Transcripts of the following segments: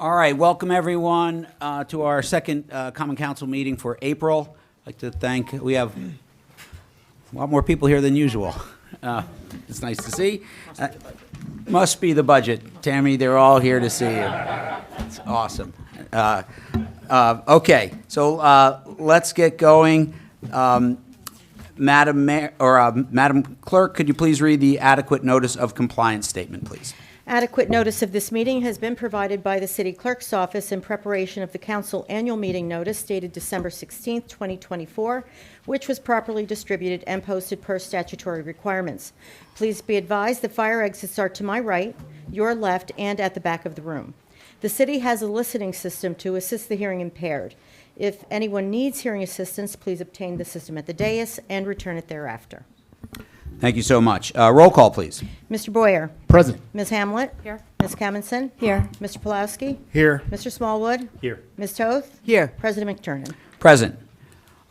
All right, welcome everyone to our second Common Council meeting for April. I'd like to thank, we have a lot more people here than usual. It's nice to see. Must be the budget. Tammy, they're all here to see you. It's awesome. Okay, so let's get going. Madam Clerk, could you please read the adequate notice of compliance statement, please? Adequate notice of this meeting has been provided by the City Clerk's Office in preparation of the Council Annual Meeting Notice dated December 16, 2024, which was properly distributed and posted per statutory requirements. Please be advised the fire exits are to my right, your left, and at the back of the room. The City has a listening system to assist the hearing impaired. If anyone needs hearing assistance, please obtain the system at the dais and return it thereafter. Thank you so much. Roll call, please. Mr. Boyer. Present. Ms. Hamlet. Here. Ms. Kamenson. Here. Mr. Pulowski. Here. Mr. Smallwood. Here. Ms. Toth. Here. President McTurnan. Present.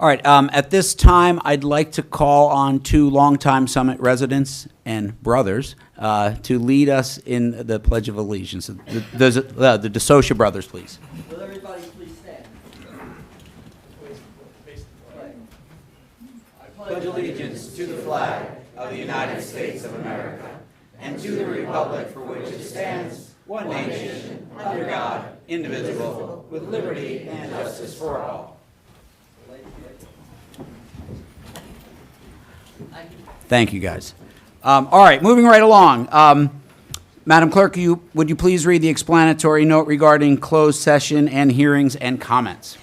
All right, at this time, I'd like to call on two longtime Summit residents and brothers to lead us in the Pledge of Allegiance. The DeSocia brothers, please. Will everybody please stand? I pledge allegiance to the flag of the United States of America and to the republic for which it stands, one nation, under God, indivisible, with liberty and justice for all. Thank you, guys. All right, moving right along. Madam Clerk, would you please read the explanatory note regarding closed session and hearings and comments?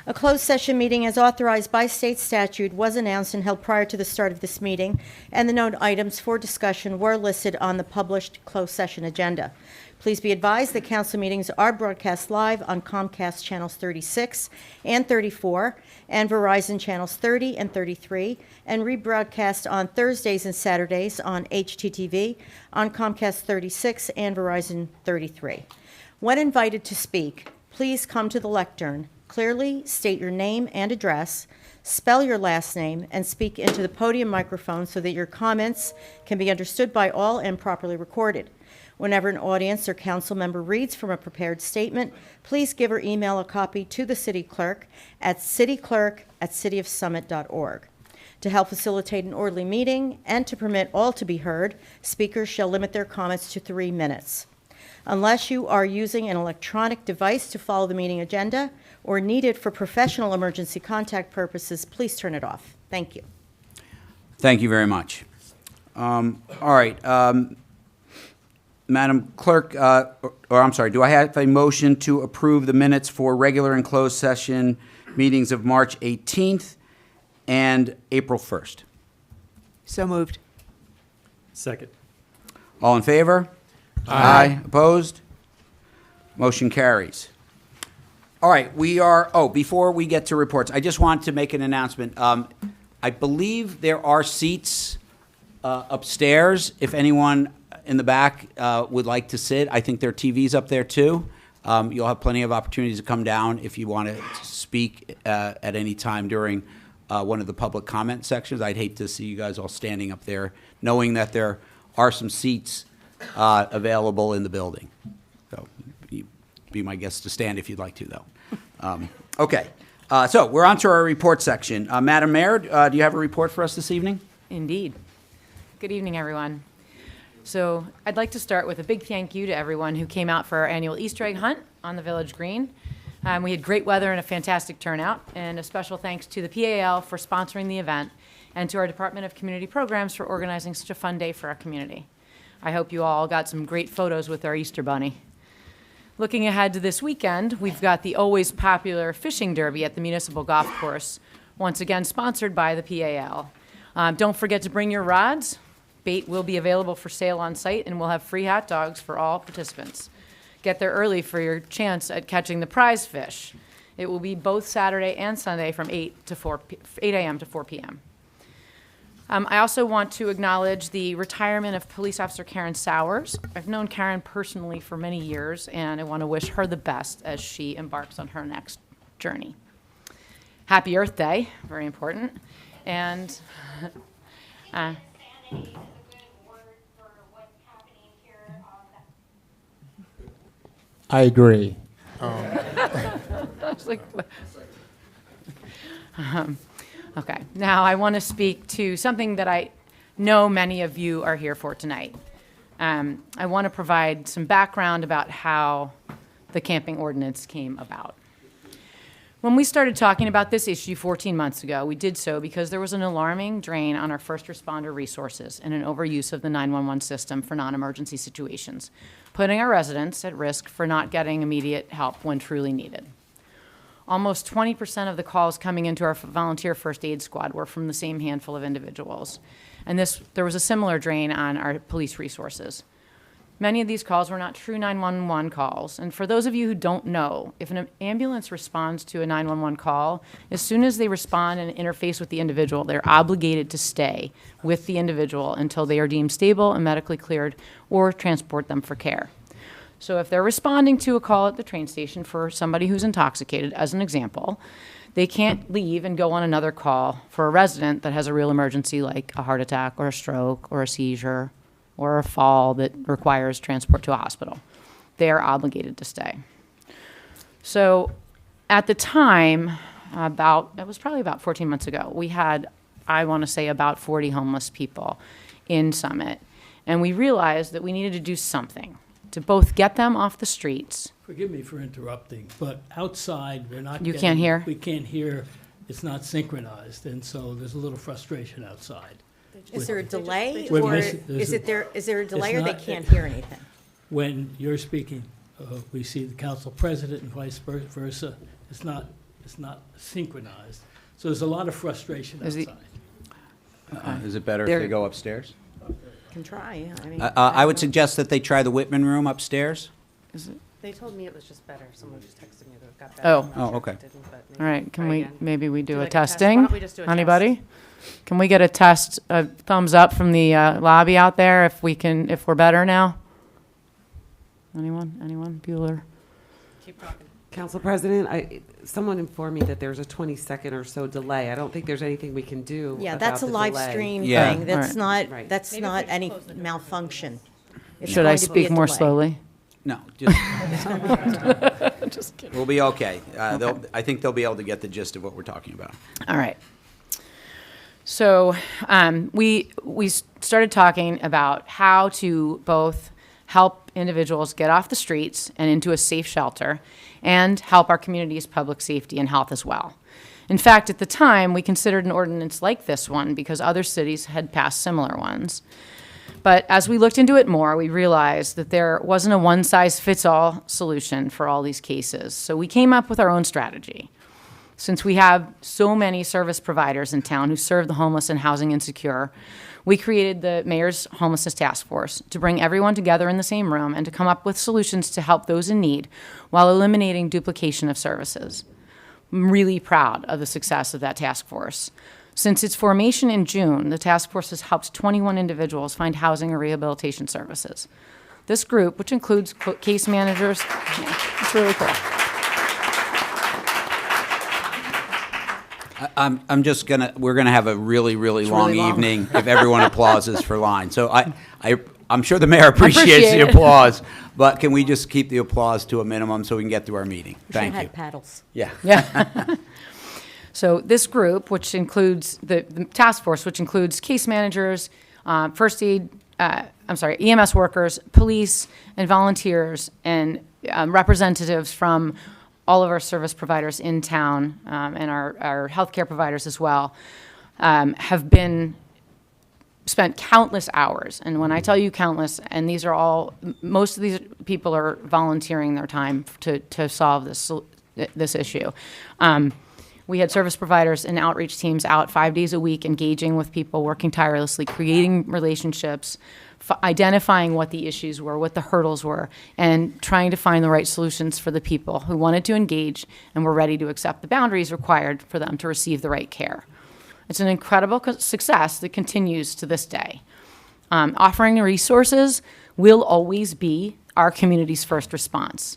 A closed session meeting as authorized by state statute was announced and held prior to the start of this meeting, and the known items for discussion were listed on the published closed session agenda. Please be advised that council meetings are broadcast live on Comcast channels 36 and 34 and Verizon channels 30 and 33 and rebroadcast on Thursdays and Saturdays on HTTV on Comcast 36 and Verizon 33. When invited to speak, please come to the lectern, clearly state your name and address, spell your last name, and speak into the podium microphone so that your comments can be understood by all and properly recorded. Whenever an audience or council member reads from a prepared statement, please give or email a copy to the city clerk at cityclerk@cityofsummit.org. To help facilitate an orderly meeting and to permit all to be heard, speakers shall limit their comments to 3 minutes. Unless you are using an electronic device to follow the meeting agenda or need it for professional emergency contact purposes, please turn it off. Thank you. Thank you very much. All right. Madam Clerk, I'm sorry, do I have a motion to approve the minutes for regular and closed session meetings of March 18th and April 1st? So moved. Second. All in favor? Aye. Opposed? Motion carries. All right, before we get to reports, I just want to make an announcement. I believe there are seats upstairs if anyone in the back would like to sit. I think there are TVs up there too. You'll have plenty of opportunities to come down if you want to speak at any time during one of the public comment sections. I'd hate to see you guys all standing up there, knowing that there are some seats available in the building. So be my guest to stand if you'd like to, though. Okay, so we're on to our report section. Madam Mayor, do you have a report for us this evening? Indeed. Good evening, everyone. So I'd like to start with a big thank you to everyone who came out for our annual Easter egg hunt on the Village Green. We had great weather and a fantastic turnout, and a special thanks to the PAL for sponsoring the event and to our Department of Community Programs for organizing such a fun day for our community. I hope you all got some great photos with our Easter bunny. Looking ahead to this weekend, we've got the always popular fishing derby at the municipal golf course, once again sponsored by the PAL. Don't forget to bring your rods. Bait will be available for sale on site, and we'll have free hot dogs for all participants. Get there early for your chance at catching the prize fish. It will be both Saturday and Sunday from 8 a.m. to 4 p.m. I also want to acknowledge the retirement of Police Officer Karen Sowers. I've known Karen personally for many years, and I want to wish her the best as she embarks on her next journey. Happy Earth Day, very important. And I agree. It's like, okay, now I want to speak to something that I know many of you are here for tonight. I want to provide some background about how the camping ordinance came about. When we started talking about this issue 14 months ago, we did so because there was an alarming drain on our first responder resources and an overuse of the 911 system for non-emergency situations, putting our residents at risk for not getting immediate help when truly needed. Almost 20% of the calls coming into our volunteer first aid squad were from the same handful of individuals. And there was a similar drain on our police resources. Many of these calls were not true 911 calls. And for those of you who don't know, if an ambulance responds to a 911 call, as soon as they respond and interface with the individual, they're obligated to stay with the individual until they are deemed stable and medically cleared or transport them for care. So if they're responding to a call at the train station for somebody who's intoxicated, as an example, they can't leave and go on another call for a resident that has a real emergency like a heart attack or a stroke or a seizure or a fall that requires transport to a hospital. They are obligated to stay. So at the time, it was probably about 14 months ago, we had, I want to say, about 40 homeless people in Summit. And we realized that we needed to do something to both get them off the streets. Forgive me for interrupting, but outside, we're not You getting... can't hear? We can't hear. It's not synchronized, and so there's a little frustration outside. Is there a delay, We're or missing- is there a delay, or they not- can't hear anything? When you're speaking, we see the council president and vice versa. It's not synchronized. So there's a lot of frustration Is he- outside. Is it better if they go upstairs? Can try, yeah, I mean. I would suggest that they try the Whitman room upstairs. They told me it was just better. Someone just texted me that it got Oh. better. I'm not Oh, okay. if it didn't, but maybe All right, can try we, again. maybe we do a like a test. Why testing? don't we just do a test? Anybody? Can we get a test, a thumbs up from the lobby out there if we're better now? Anyone? Bueller? Keep talking. Council President, someone informed me that there's a 20-second or so delay. I don't think there's anything we can do Yeah, about that's a the live delay. stream Yeah. thing. That's Right. not, Right. that's Maybe if not we any close the door. malfunction. It's Should I going to be a speak more delay. slowly? No, we'll be okay. I think they'll be able to get the gist of what we're talking about. All right. So we started talking about how to both help individuals get off the streets and into a safe shelter and help our community's public safety and health as well. In fact, at the time, we considered an ordinance like this one because other cities had passed similar ones. But as we looked into it more, we realized that there wasn't a one-size-fits-all solution for all these cases. So we came up with our own strategy. Since we have so many service providers in town who serve the homeless and housing insecure, we created the Mayor's Homelessness Task Force to bring everyone together in the same room and to come up with solutions to help those in need while eliminating duplication of services. I'm really proud of the success of that task force. Since its formation in June, the task force has helped 21 individuals find housing or rehabilitation services. This group, which includes case managers, it's really cool. We're gonna have a really, really long really long. evening if everyone applauses for line. So I'm sure the mayor appreciates Appreciate the it. applause, but can we just keep the applause to a minimum so we can get through our meeting? We should Thank have you. had paddles. Yeah. Yeah. So this group, which includes the task force, which includes case managers, EMS workers, police, and volunteers, and representatives from all of our service providers in town, and our healthcare providers as well, have spent countless hours. And when I tell you countless, and most of these people are volunteering their time to solve this issue. We had service providers and outreach teams out 5 days a week, engaging with people, working tirelessly, creating relationships, identifying what the issues were, what the hurdles were, and trying to find the right solutions for the people who wanted to engage and were ready to accept the boundaries required for them to receive the right care. It's an incredible success that continues to this day. Offering resources will always be our community's first response.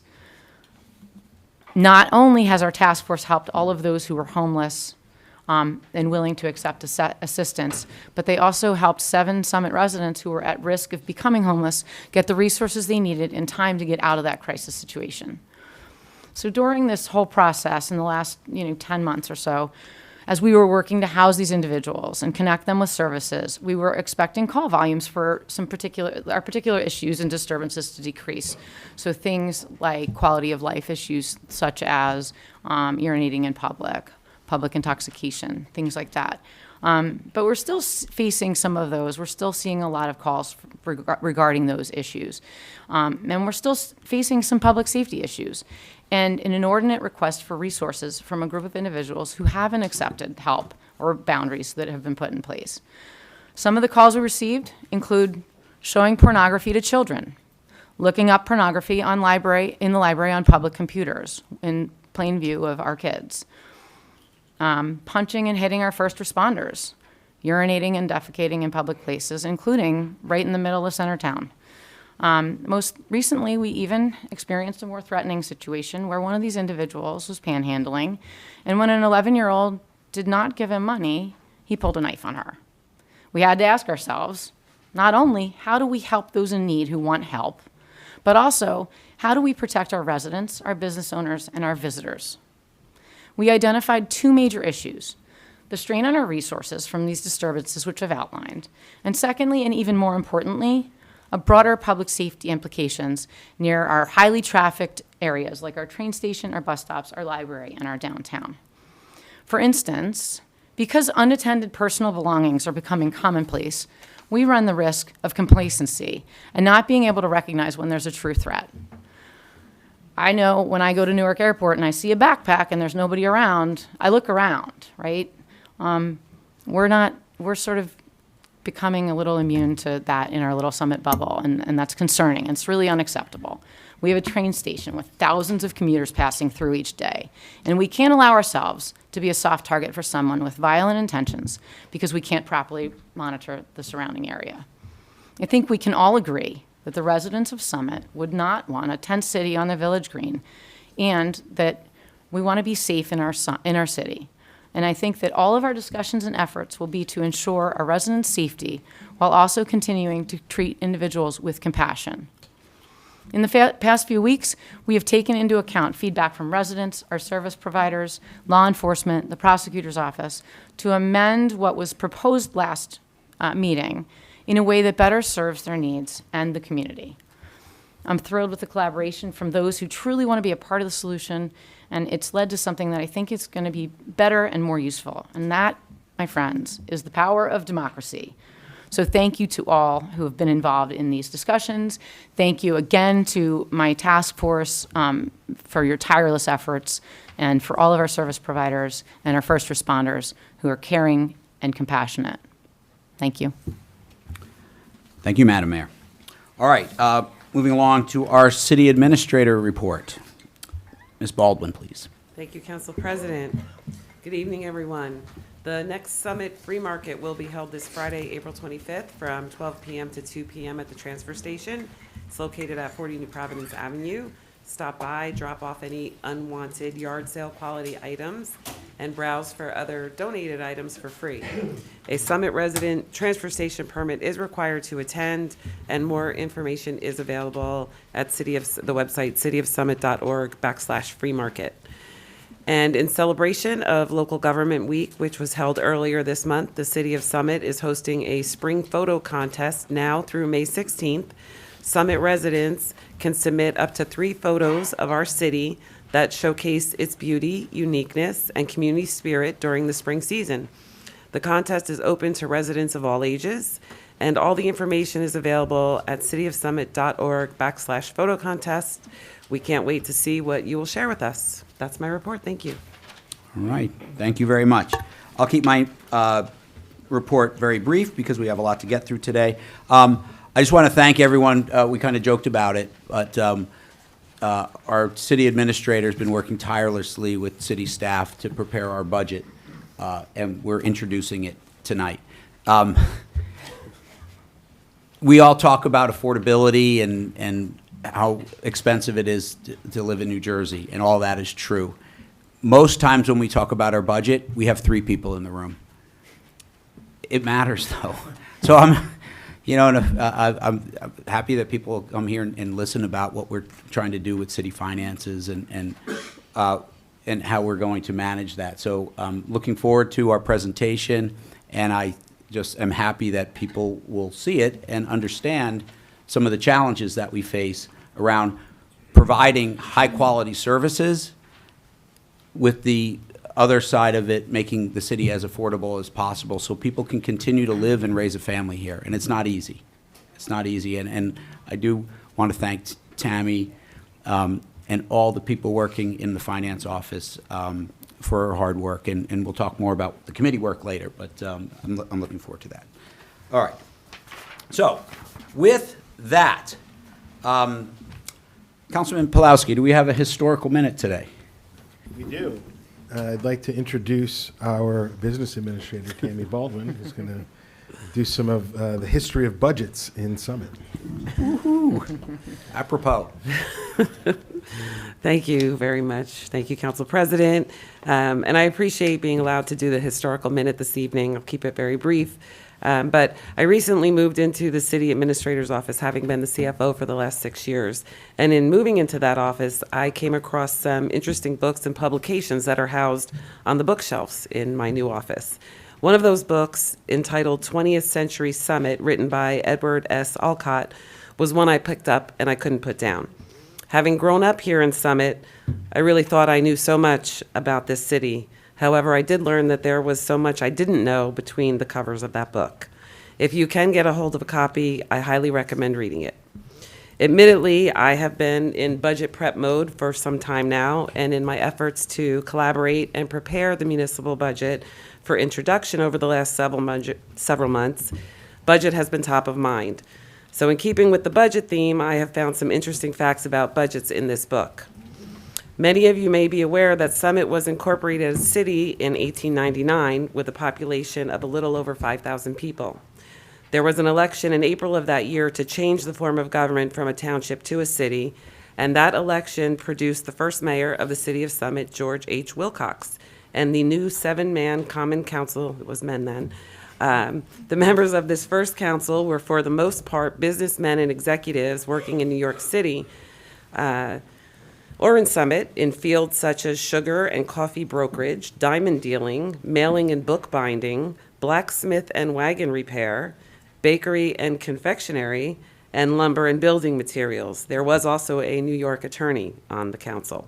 Not only has our task force helped all of those who were homeless and willing to accept assistance, but they also helped 7 Summit residents who were at risk of becoming homeless get the resources they needed in time to get out of that crisis situation. So during this whole process in the last, 10 months or so, as we were working to house these individuals and connect them with services, we were expecting call volumes for our particular issues and disturbances to decrease. So things like quality of life issues such as urinating in public intoxication, things like that. But we're still facing some of those. We're still seeing a lot of calls regarding those issues. And we're still facing some public safety issues. And an inordinate request for resources from a group of individuals who haven't accepted help or boundaries that have been put in place. Some of the calls we received include showing pornography to children, looking up pornography in the library on public computers in plain view of our kids, punching and hitting our first responders, urinating and defecating in public places, including right in the middle of center town. Most recently, we even experienced a more threatening situation where one of these individuals was panhandling, and when an 11-year-old did not give him money, he pulled a knife on her. We had to ask ourselves, not only how do we help those in need who want help, but also how do we protect our residents, our business owners, and our visitors? We identified two major issues: the strain on our resources from these disturbances, which I've outlined, and secondly, and even more importantly, a broader public safety implications near our highly trafficked areas like our train station, our bus stops, our library, and our downtown. For instance, because unattended personal belongings are becoming commonplace, we run the risk of complacency and not being able to recognize when there's a true threat. I know when I go to Newark Airport and I see a backpack and there's nobody around, I look around, right? We're sort of becoming a little immune to that in our little Summit bubble, and that's concerning. It's really unacceptable. We have a train station with thousands of commuters passing through each day, and we can't allow ourselves to be a soft target for someone with violent intentions because we can't properly monitor the surrounding area. I think we can all agree that the residents of Summit would not want a tent city on the Village Green, and that we want to be safe in our city. And I think that all of our discussions and efforts will be to ensure our residents' safety while also continuing to treat individuals with compassion. In the past few weeks, we have taken into account feedback from residents, our service providers, law enforcement, the prosecutor's office, to amend what was proposed last meeting in a way that better serves their needs and the community. I'm thrilled with the collaboration from those who truly want to be a part of the solution, and it's led to something that I think is going to be better and more useful. And that, my friends, is the power of democracy. So thank you to all who have been involved in these discussions. Thank you again to my task force for your tireless efforts, and for all of our service providers and our first responders who are caring and compassionate. Thank you. Thank you, Madam Mayor. All right, moving along to our city administrator report. Ms. Baldwin, please. Thank you, Council President. Good evening, everyone. The next Summit Free Market will be held this Friday, April 25th, from 12 p.m. to 2 p.m. at the transfer station. It's located at 40 New Providence Avenue. Stop by, drop off any unwanted yard sale quality items, and browse for other donated items for free. A Summit resident transfer station permit is required to attend, and more information is available at the website cityofsummit.org/free market. And in celebration of Local Government Week, which was held earlier this month, the City of Summit is hosting a spring photo contest now through May 16th. Summit residents can submit up to 3 photos of our city that showcase its beauty, uniqueness, and community spirit during the spring season. The contest is open to residents of all ages, and all the information is available at cityofsummit.org/photo contest. We can't wait to see what you will share with us. That's my report. Thank you. All right, thank you very much. I'll keep my report very brief because we have a lot to get through today. I just want to thank everyone. We kind of joked about it, but our city administrator has been working tirelessly with city staff to prepare our budget, and we're introducing it tonight. We all talk about affordability and how expensive it is to live in New Jersey, and all that is true. Most times when we talk about our budget, we have 3 people in the room. It matters, though. So You know, and I'm happy that people come here and listen about what we're trying to do with city finances and how we're going to manage that. So looking forward to our presentation, and I just am happy that people will see it and understand some of the challenges that we face around providing high-quality services with the other side of it, making the city as affordable as possible so people can continue to live and raise a family here. And it's not easy. It's not easy. And I do want to thank Tammy and all the people working in the finance office for her hard work. And we'll talk more about the committee work later, but I'm looking forward to that. All right. So with that, Councilman Pulowski, do we have a historical minute today? We do. I'd like to introduce our business administrator, Tammy Baldwin, who's going to do some of the history of budgets in Summit. Apropos. Thank you very much. Thank you, Council President. And I appreciate being allowed to do the historical minute this evening. I'll keep it very brief. But I recently moved into the city administrator's office, having been the CFO for the last 6 years. And in moving into that office, I came across some interesting books and publications that are housed on the bookshelves in my new office. One of those books, entitled 20th Century Summit, written by Edward S. Alcott, was one I picked up and I couldn't put down. Having grown up here in Summit, I really thought I knew so much about this city. However, I did learn that there was so much I didn't know between the covers of that book. If you can get a hold of a copy, I highly recommend reading it. Admittedly, I have been in budget prep mode for some time now, and in my efforts to collaborate and prepare the municipal budget for introduction over the last several months, budget has been top of mind. So in keeping with the budget theme, I have found some interesting facts about budgets in this book. Many of you may be aware that Summit was incorporated as a city in 1899 with a population of a little over 5,000 people. There was an election in April of that year to change the form of government from a township to a city, and that election produced the first mayor of the city of Summit, George H. Wilcox, and the new 7-man common council, it was men then. The members of this first council were for the most part businessmen and executives working in New York City, or in Summit, in fields such as sugar and coffee brokerage, diamond dealing, mailing and bookbinding, blacksmith and wagon repair, bakery and confectionery, and lumber and building materials. There was also a New York attorney on the council.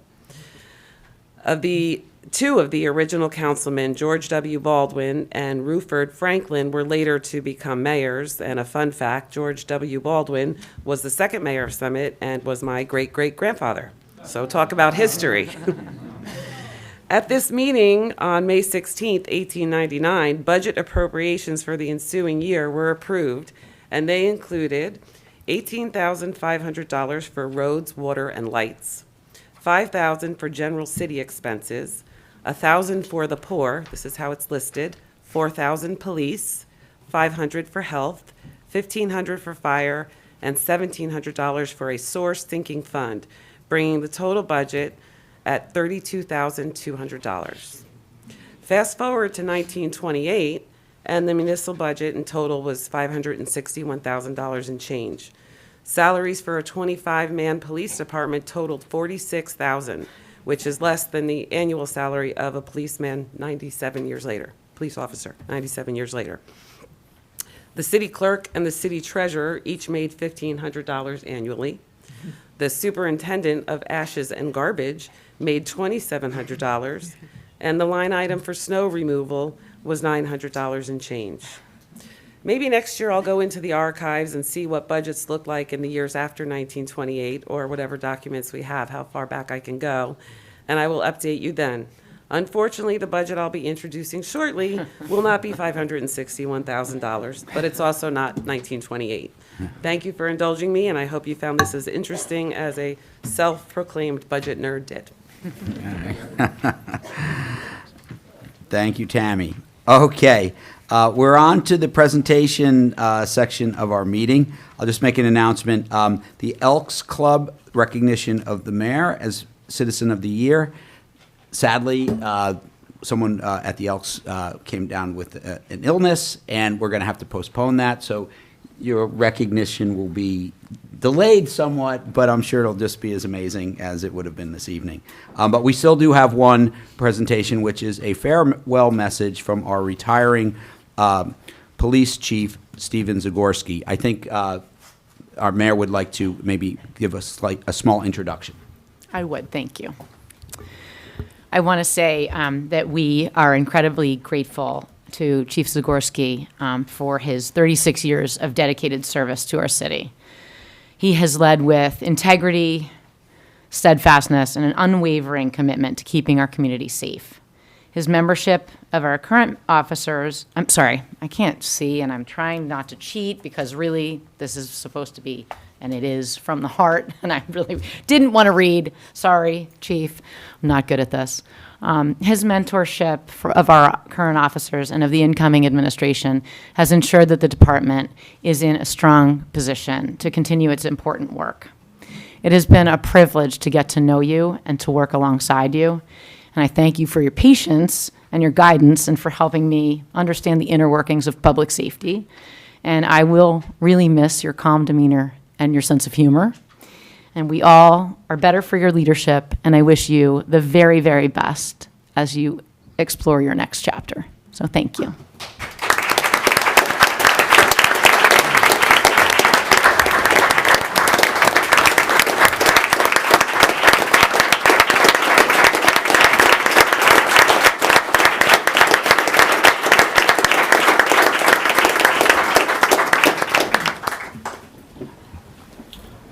Two of the original councilmen, George W. Baldwin and Ruford Franklin, were later to become mayors. And a fun fact, George W. Baldwin was the second mayor of Summit and was my great-great-grandfather. So talk about history. At this meeting on May 16th, 1899, budget appropriations for the ensuing year were approved, and they included $18,500 for roads, water, and lights, $5,000 for general city expenses, $1,000 for the poor, this is how it's listed, $4,000 police, $500 for health, $1,500 for fire, and $1,700 for a source sinking fund, bringing the total budget at $32,200. Fast forward to 1928, and the municipal budget in total was $561,000 and change. Salaries for a 25-man police department totaled $46,000, which is less than the annual salary of a policeman 97 years later, police officer 97 years later. The city clerk and the city treasurer each made $1,500 annually. The superintendent of ashes and garbage made $2,700, and the line item for snow removal was $900 and change. Maybe next year I'll go into the archives and see what budgets look like in the years after 1928, or whatever documents we have, how far back I can go, and I will update you then. Unfortunately, the budget I'll be introducing shortly will not be $561,000, but it's also not 1928. Thank you for indulging me, and I hope you found this as interesting as a self-proclaimed budget nerd did. Thank you, Tammy. Okay, we're on to the presentation section of our meeting. I'll just make an announcement. The Elks Club recognition of the mayor as Citizen of the Year. Sadly, someone at the Elks came down with an illness, and we're going to have to postpone that. So your recognition will be delayed somewhat, but I'm sure it'll just be as amazing as it would have been this evening. But we still do have one presentation, which is a farewell message from our retiring Police Chief, Steven Zagorski. I think our mayor would like to maybe give us a small introduction. I would, thank you. I want to say that we are incredibly grateful to Chief Zagorski for his 36 years of dedicated service to our city. He has led with integrity, steadfastness, and an unwavering commitment to keeping our community safe. His membership of our current officers, I'm sorry, I can't see, and I'm trying not to cheat because really this is supposed to be, and it is from the heart, and I really didn't want to read. Sorry, Chief, I'm not good at this. His mentorship of our current officers and of the incoming administration has ensured that the department is in a strong position to continue its important work. It has been a privilege to get to know you and to work alongside you, and I thank you for your patience and your guidance and for helping me understand the inner workings of public safety. And I will really miss your calm demeanor and your sense of humor. And we all are better for your leadership, and I wish you the very, very best as you explore your next chapter. So thank you.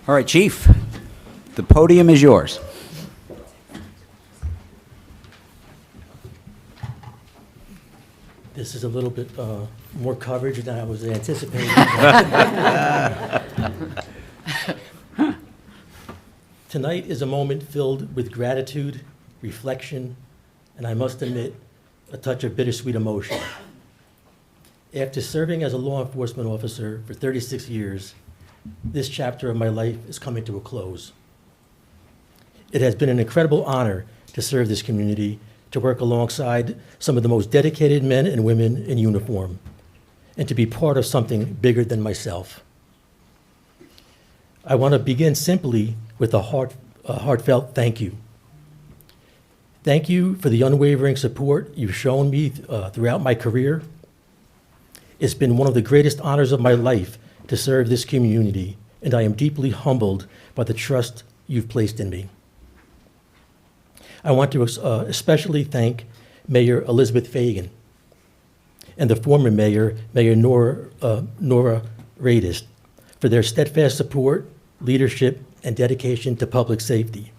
All right, Chief, the podium is yours. This is a little bit more coverage than I was anticipating. Tonight is a moment filled with gratitude, reflection, and I must admit, a touch of bittersweet emotion. After serving as a law enforcement officer for 36 years, this chapter of my life is coming to a close. It has been an incredible honor to serve this community, to work alongside some of the most dedicated men and women in uniform, and to be part of something bigger than myself. I want to begin simply with a heartfelt thank you. Thank you for the unwavering support you've shown me throughout my career. It's been one of the greatest honors of my life to serve this community, and I am deeply humbled by the trust you've placed in me. I want to especially thank Mayor Elizabeth Fagan and the former mayor, Mayor Nora Radis, for their steadfast support, leadership, and dedication to public safety.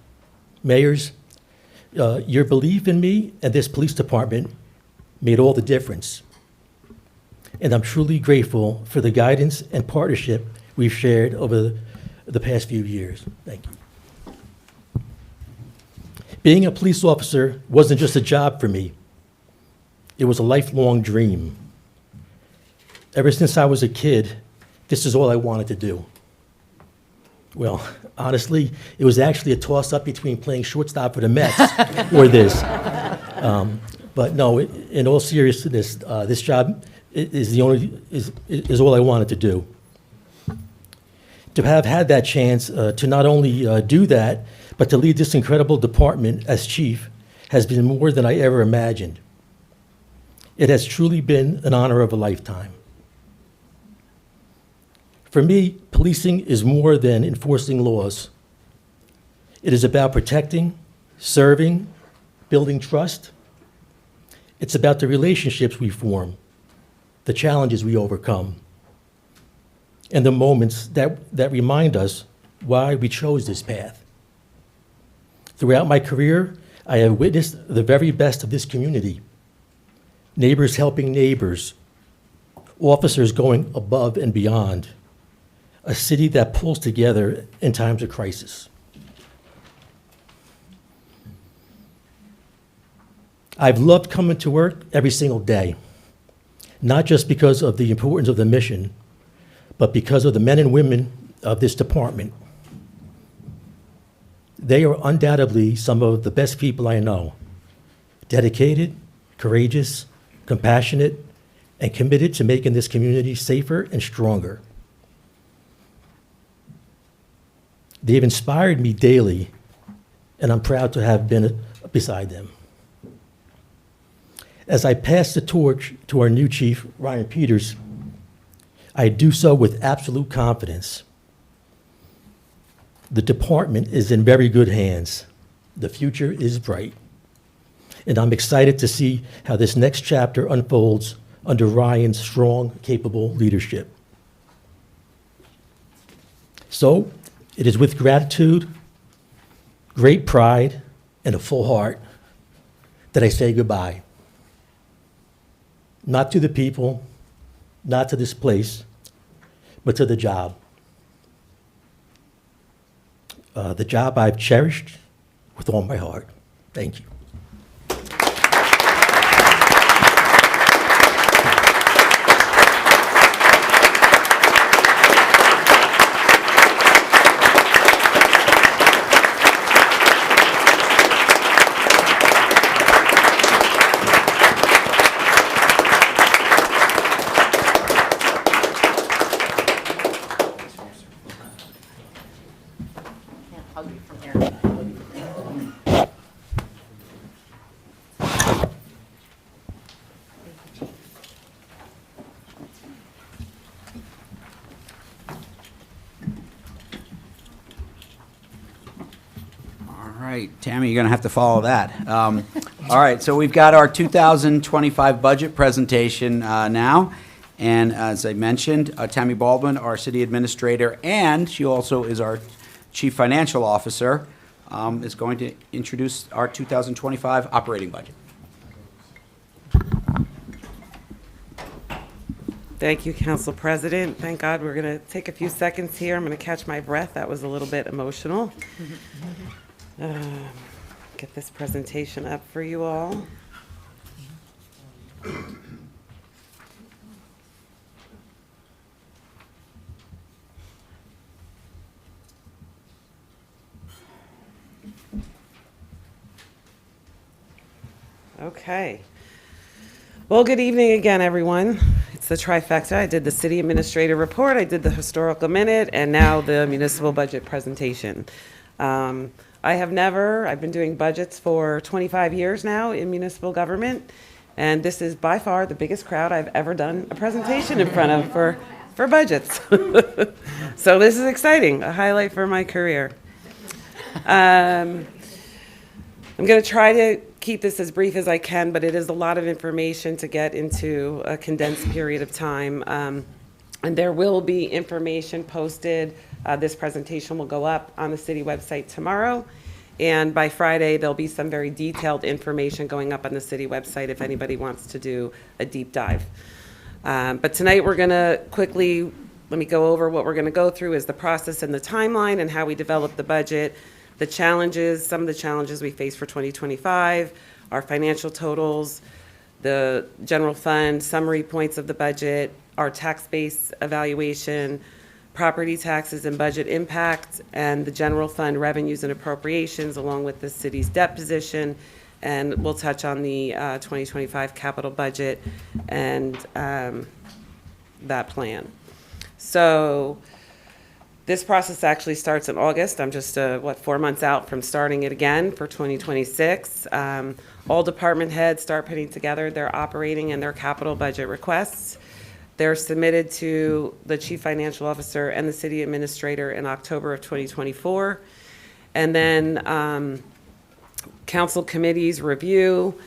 Mayors, your belief in me and this police department made all the difference. And I'm truly grateful for the guidance and partnership we've shared over the past few years. Thank you. Being a police officer wasn't just a job for me. It was a lifelong dream. Ever since I was a kid, this is all I wanted to do. Well, honestly, it was actually a toss-up between playing shortstop for the Mets or this. But no, in all seriousness, this job is all I wanted to do. To have had that chance to not only do that, but to lead this incredible department as chief has been more than I ever imagined. It has truly been an honor of a lifetime. For me, policing is more than enforcing laws. It is about protecting, serving, building trust. It's about the relationships we form, the challenges we overcome, and the moments that remind us why we chose this path. Throughout my career, I have witnessed the very best of this community. Neighbors helping neighbors, officers going above and beyond, a city that pulls together in times of crisis. I've loved coming to work every single day, not just because of the importance of the mission, but because of the men and women of this department. They are undoubtedly some of the best people I know, dedicated, courageous, compassionate, and committed to making this community safer and stronger. They have inspired me daily, and I'm proud to have been beside them. As I pass the torch to our new chief, Ryan Peters, I do so with absolute confidence. The department is in very good hands. The future is bright. And I'm excited to see how this next chapter unfolds under Ryan's strong, capable leadership. So, it is with gratitude, great pride, and a full heart that I say goodbye. Not to the people, not to this place, but to the job. The job I've cherished with all my heart. Thank you. Hug you from here. All right, Tammy, you're going to have to follow that. All right, so we've got our 2025 budget presentation now. And as I mentioned, Tammy Baldwin, our city administrator, and she also is our chief financial officer, is going to introduce our 2025 operating budget. Thank you, Council President. Thank God we're going to take a few seconds here. I'm going to catch my breath. That was a little bit emotional. Get this presentation up for you all. Okay. Well, good evening again, everyone. It's the trifecta. I did the city administrator report, I did the historical minute, and now the municipal budget presentation. I've been doing budgets for 25 years now in municipal government, and this is by far the biggest crowd I've ever done a presentation in front of for budgets. So this is exciting, a highlight for my career. I'm going to try to keep this as brief as I can, but it is a lot of information to get into a condensed period of time. And there will be information posted. This presentation will go up on the city website tomorrow. And by Friday, there'll be some very detailed information going up on the city website if anybody wants to do a deep dive. But tonight we're going to quickly, let me go over what we're going to go through is the process and the timeline and how we develop the budget, the challenges, some of the challenges we face for 2025, our financial totals, the general fund summary points of the budget, our tax base evaluation, property taxes and budget impact, and the general fund revenues and appropriations, along with the city's debt position. And we'll touch on the 2025 capital budget and that plan. So this process actually starts in August. I'm just, 4 months out from starting it again for 2026. All department heads start putting together their operating and their capital budget requests. They're submitted to the chief financial officer and the city administrator in October of 2024. And then council committees review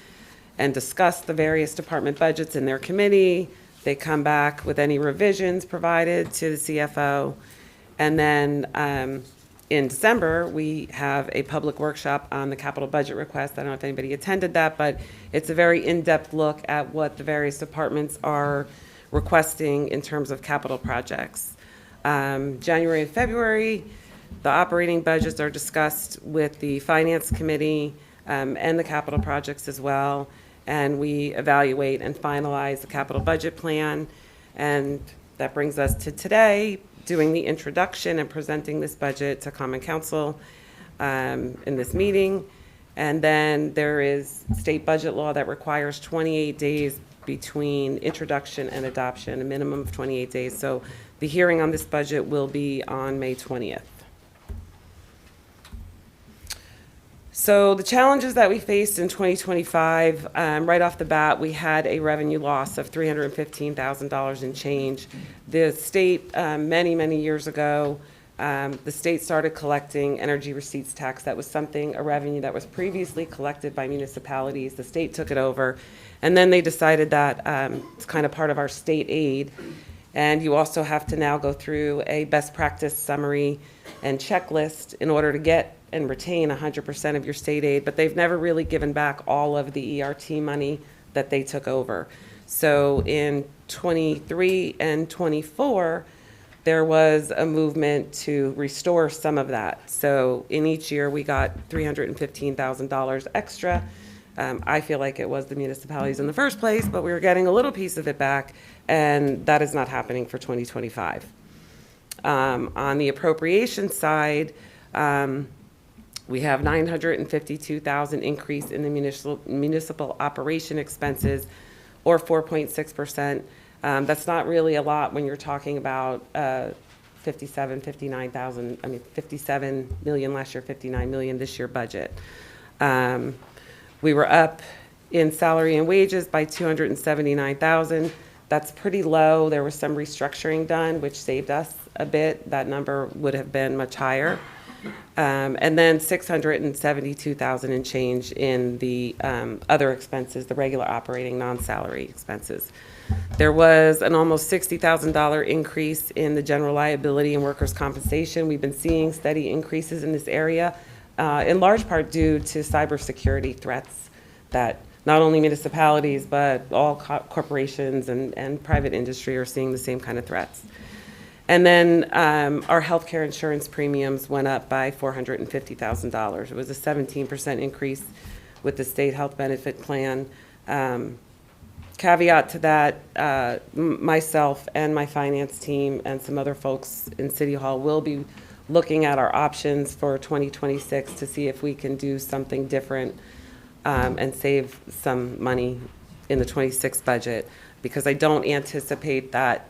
and discuss the various department budgets in their committee. They come back with any revisions provided to the CFO. And then in December, we have a public workshop on the capital budget request. I don't know if anybody attended that, but it's a very in-depth look at what the various departments are requesting in terms of capital projects. January and February, the operating budgets are discussed with the finance committee and the capital projects as well. And we evaluate and finalize the capital budget plan. And that brings us to today, doing the introduction and presenting this budget to Common Council in this meeting. And then there is state budget law that requires 28 days between introduction and adoption, a minimum of 28 days. So the hearing on this budget will be on May 20th. So the challenges that we faced in 2025, right off the bat, we had a revenue loss of $315,000 in change. The state, many years ago, the state started collecting energy receipts tax. That was a revenue that was previously collected by municipalities. The state took it over, and then they decided that it's kind of part of our state aid. And you also have to now go through a best practice summary and checklist in order to get and retain 100% of your state aid, but they've never really given back all of the ERT money that they took over. So in 23 and 24, there was a movement to restore some of that. So in each year, we got $315,000 extra. I feel like it was the municipalities in the first place, but we were getting a little piece of it back, and that is not happening for 2025. On the appropriation side, we have $952,000 increase in the municipal operation expenses, or 4.6%. That's not really a lot when you're talking about 57 million last year, 59 million this year budget. We were up in salary and wages by 279,000. That's pretty low. There was some restructuring done, which saved us a bit. That number would have been much higher. And then 672,000 and change in the other expenses, the regular operating non-salary expenses. There was an almost $60,000 increase in the general liability and workers' compensation. We've been seeing steady increases in this area, in large part due to cybersecurity threats that not only municipalities, but all corporations and private industry are seeing the same kind of threats. And then our healthcare insurance premiums went up by $450,000. It was a 17% increase with the state health benefit plan. Caveat to that, myself and my finance team and some other folks in City Hall will be looking at our options for 2026 to see if we can do something different and save some money in the 26 budget, because I don't anticipate that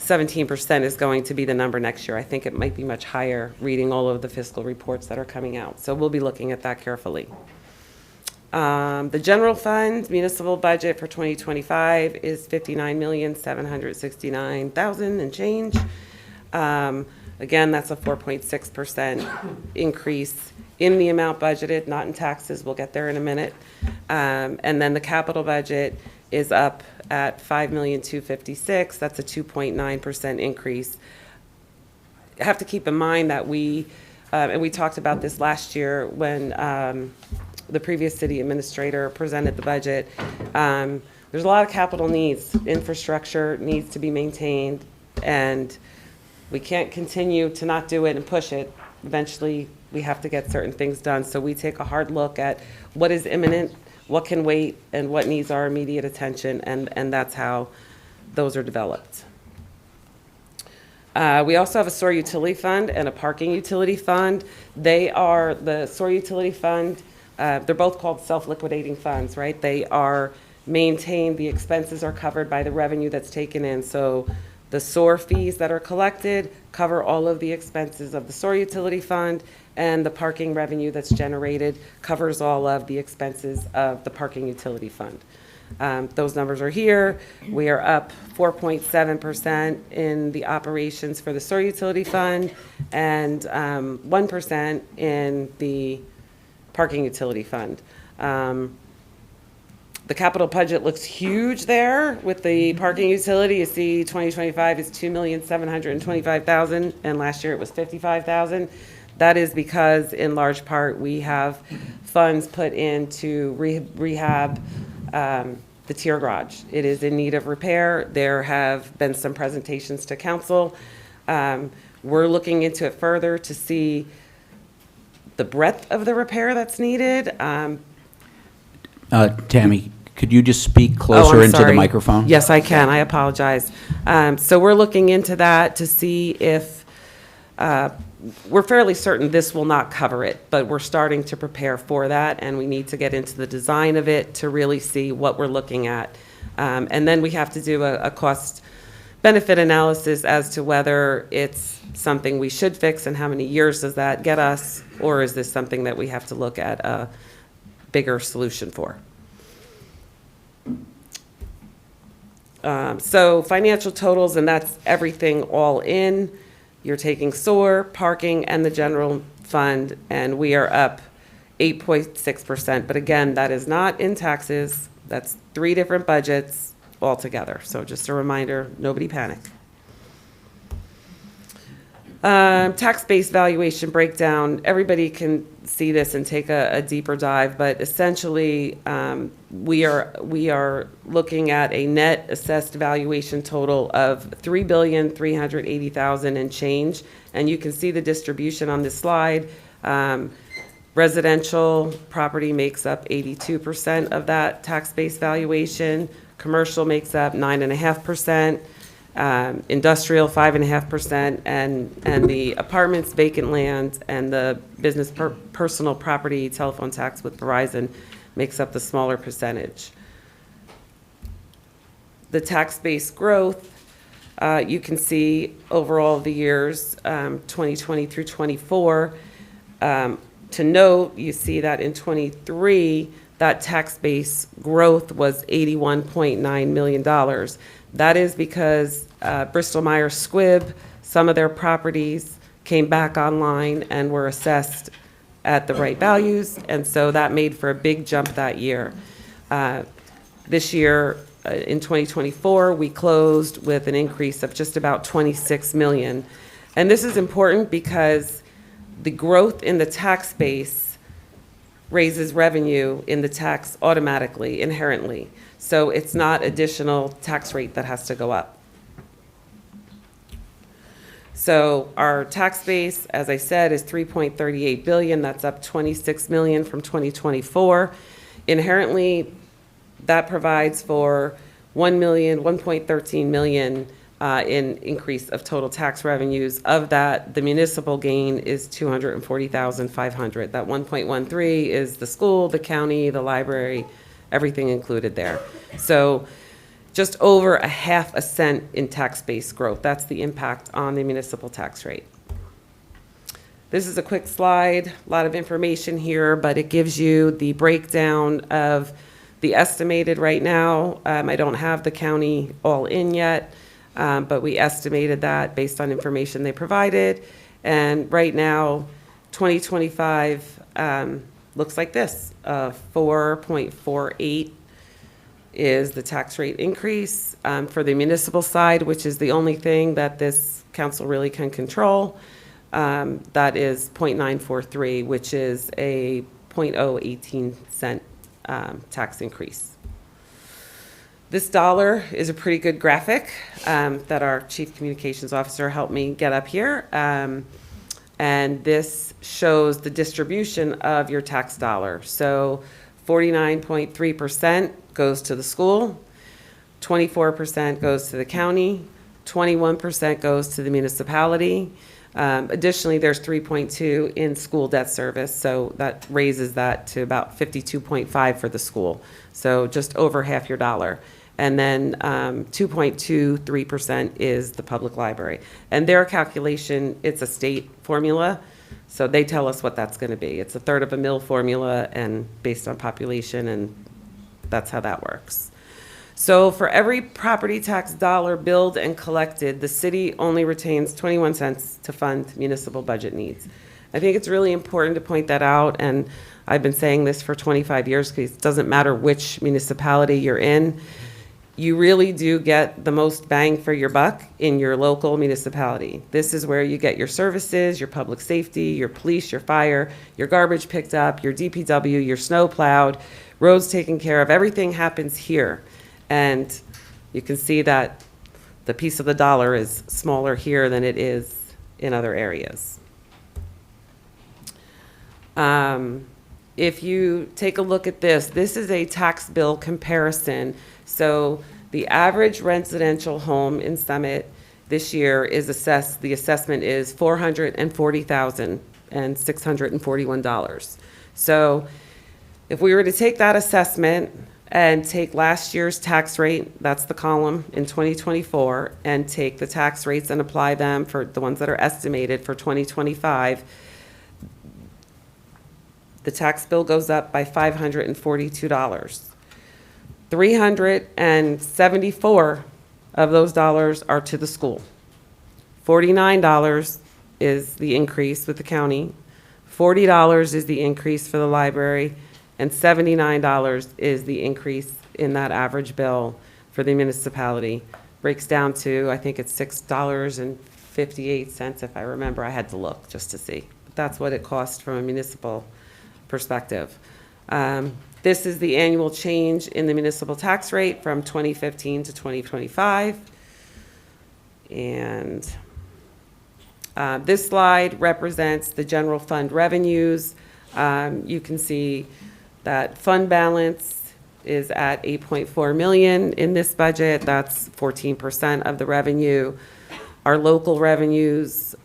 17% is going to be the number next year. I think it might be much higher, reading all of the fiscal reports that are coming out. So we'll be looking at that carefully. The general fund municipal budget for 2025 is $59,769,000 and change. Again, that's a 4.6% increase in the amount budgeted, not in taxes. We'll get there in a minute. And then the capital budget is up at $5,256,000. That's a 2.9% increase. I have to keep in mind that and we talked about this last year when the previous city administrator presented the budget. There's a lot of capital needs. Infrastructure needs to be maintained, and we can't continue to not do it and push it. Eventually, we have to get certain things done. So we take a hard look at what is imminent, what can wait, and what needs our immediate attention, and that's how those are developed. We also have a sewer utility fund and a parking utility fund. The sewer utility fund, they're both called self-liquidating funds, right? They are maintained, the expenses are covered by the revenue that's taken in. So the sewer fees that are collected cover all of the expenses of the sewer utility fund, and the parking revenue that's generated covers all of the expenses of the parking utility fund. Those numbers are here. We are up 4.7% in the operations for the sewer utility fund and 1% in the parking utility fund. The capital budget looks huge there with the parking utility. You see 2025 is $2,725,000, and last year it was $55,000. That is because, in large part, we have funds put into rehab the tier garage. It is in need of repair. There have been some presentations to council. We're looking into it further to see the breadth of the repair that's needed. Tammy, could you just speak I'm closer into the sorry. microphone? Yes, I can. I apologize. So we're looking into that to see if, we're fairly certain this will not cover it, but we're starting to prepare for that, and we need to get into the design of it to really see what we're looking at. And then we have to do a cost benefit analysis as to whether it's something we should fix, and how many years does that get us? Or is this something that we have to look at a bigger solution for? So financial totals, and that's everything all in. You're taking sewer, parking, and the general fund, and we are up 8.6%. But again, that is not in taxes. That's 3 different budgets altogether. So just a reminder, nobody panic. Tax base valuation breakdown, everybody can see this and take a deeper dive, but essentially, we are looking at a net assessed valuation total of $3,380,000 and change. And you can see the distribution on this slide. Residential property makes up 82% of that tax base valuation. Commercial makes up 9.5%. Industrial 5.5%, and the apartments, vacant land, and the business personal property telephone tax with Verizon makes up the smaller percentage. The tax base growth, you can see overall the years 2020 through 24. To note, you see that in 23, that tax base growth was $81.9 million. That is because Bristol Myers Squibb, some of their properties came back online and were assessed at the right values, and so that made for a big jump that year. This year, in 2024, we closed with an increase of just about 26 million. And this is important because the growth in the tax base raises revenue in the tax automatically, inherently. So it's not additional tax rate that has to go up. So our tax base, as I said, is 3.38 billion. That's up 26 million from 2024. Inherently, that provides for 1.13 million in increase of total tax revenues. Of that, the municipal gain is 240,500. That 1.13 is the school, the county, the library, everything included there. So just over a half a cent in tax base growth. That's the impact on the municipal tax rate. This is a quick slide, a lot of information here, but it gives you the breakdown of the estimated right now. I don't have the county all in yet, but we estimated that based on information they provided. And right now, 2025 looks like this. 4.48 is the tax rate increase. For the municipal side, which is the only thing that this council really can control, that is 0.943, which is a 0.018 cent tax increase. This dollar is a pretty good graphic that our Chief Communications Officer helped me get up here. And this shows the distribution of your tax dollar. So 49.3% goes to the school, 24% goes to the county, 21% goes to the municipality. Additionally, there's 3.2 in school debt service, so that raises that to about 52.5 for the school. So just over half your dollar. And then 2.23% is the public library. And their calculation, it's a state formula, so they tell us what that's going to be. It's a third of a mil formula and based on population, and that's how that works. So for every property tax dollar billed and collected, the city only retains 21 cents to fund municipal budget needs. I think it's really important to point that out, and I've been saying this for 25 years because it doesn't matter which municipality you're in. You really do get the most bang for your buck in your local municipality. This is where you get your services, your public safety, your police, your fire, your garbage picked up, your DPW, your snow plowed, roads taken care of. Everything happens here. And you can see that the piece of the dollar is smaller here than it is in other areas. If you take a look at this, this is a tax bill comparison. So the average residential home in Summit this year is assessed, the assessment is $440,641. So if we were to take that assessment and take last year's tax rate, that's the column in 2024, and take the tax rates and apply them for the ones that are estimated for 2025, the tax bill goes up by $542. 374 of those dollars are to the school. $49 is the increase with the county. $40 is the increase for the library, and $79 is the increase in that average bill for the municipality. Breaks down to, I think it's $6.58, if I remember. I had to look just to see. But that's what it costs from a municipal perspective. This is the annual change in the municipal tax rate from 2015 to 2025. And this slide represents the general fund revenues. You can see that fund balance is at 8.4 million in this budget. That's 14% of the revenue. Our local revenues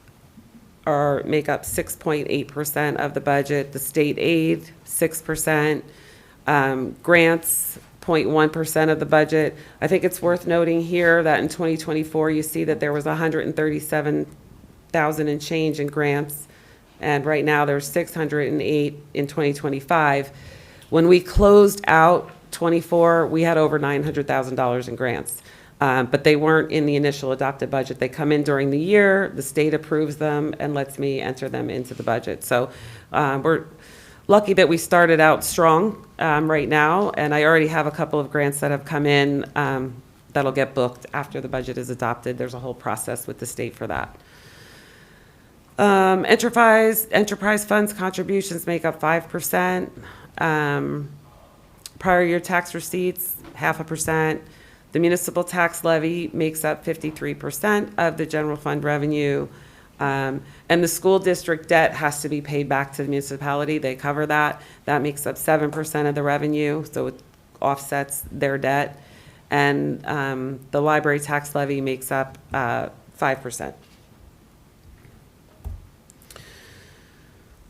make up 6.8% of the budget. The state aid, 6%. Grants, 0.1% of the budget. I think it's worth noting here that in 2024, you see that there was 137,000 and change in grants, and right now there's 608 in 2025. When we closed out 24, we had over $900,000 in grants, but they weren't in the initial adopted budget. They come in during the year, the state approves them and lets me enter them into the budget. So we're lucky that we started out strong right now, and I already have a couple of grants that have come in that'll get booked after the budget is adopted. There's a whole process with the state for that. Enterprise funds contributions make up 5%. Prior year tax receipts, 0.5%. The municipal tax levy makes up 53% of the general fund revenue. And the school district debt has to be paid back to the municipality. They cover that. That makes up 7% of the revenue, so it offsets their debt. And the library tax levy makes up 5%.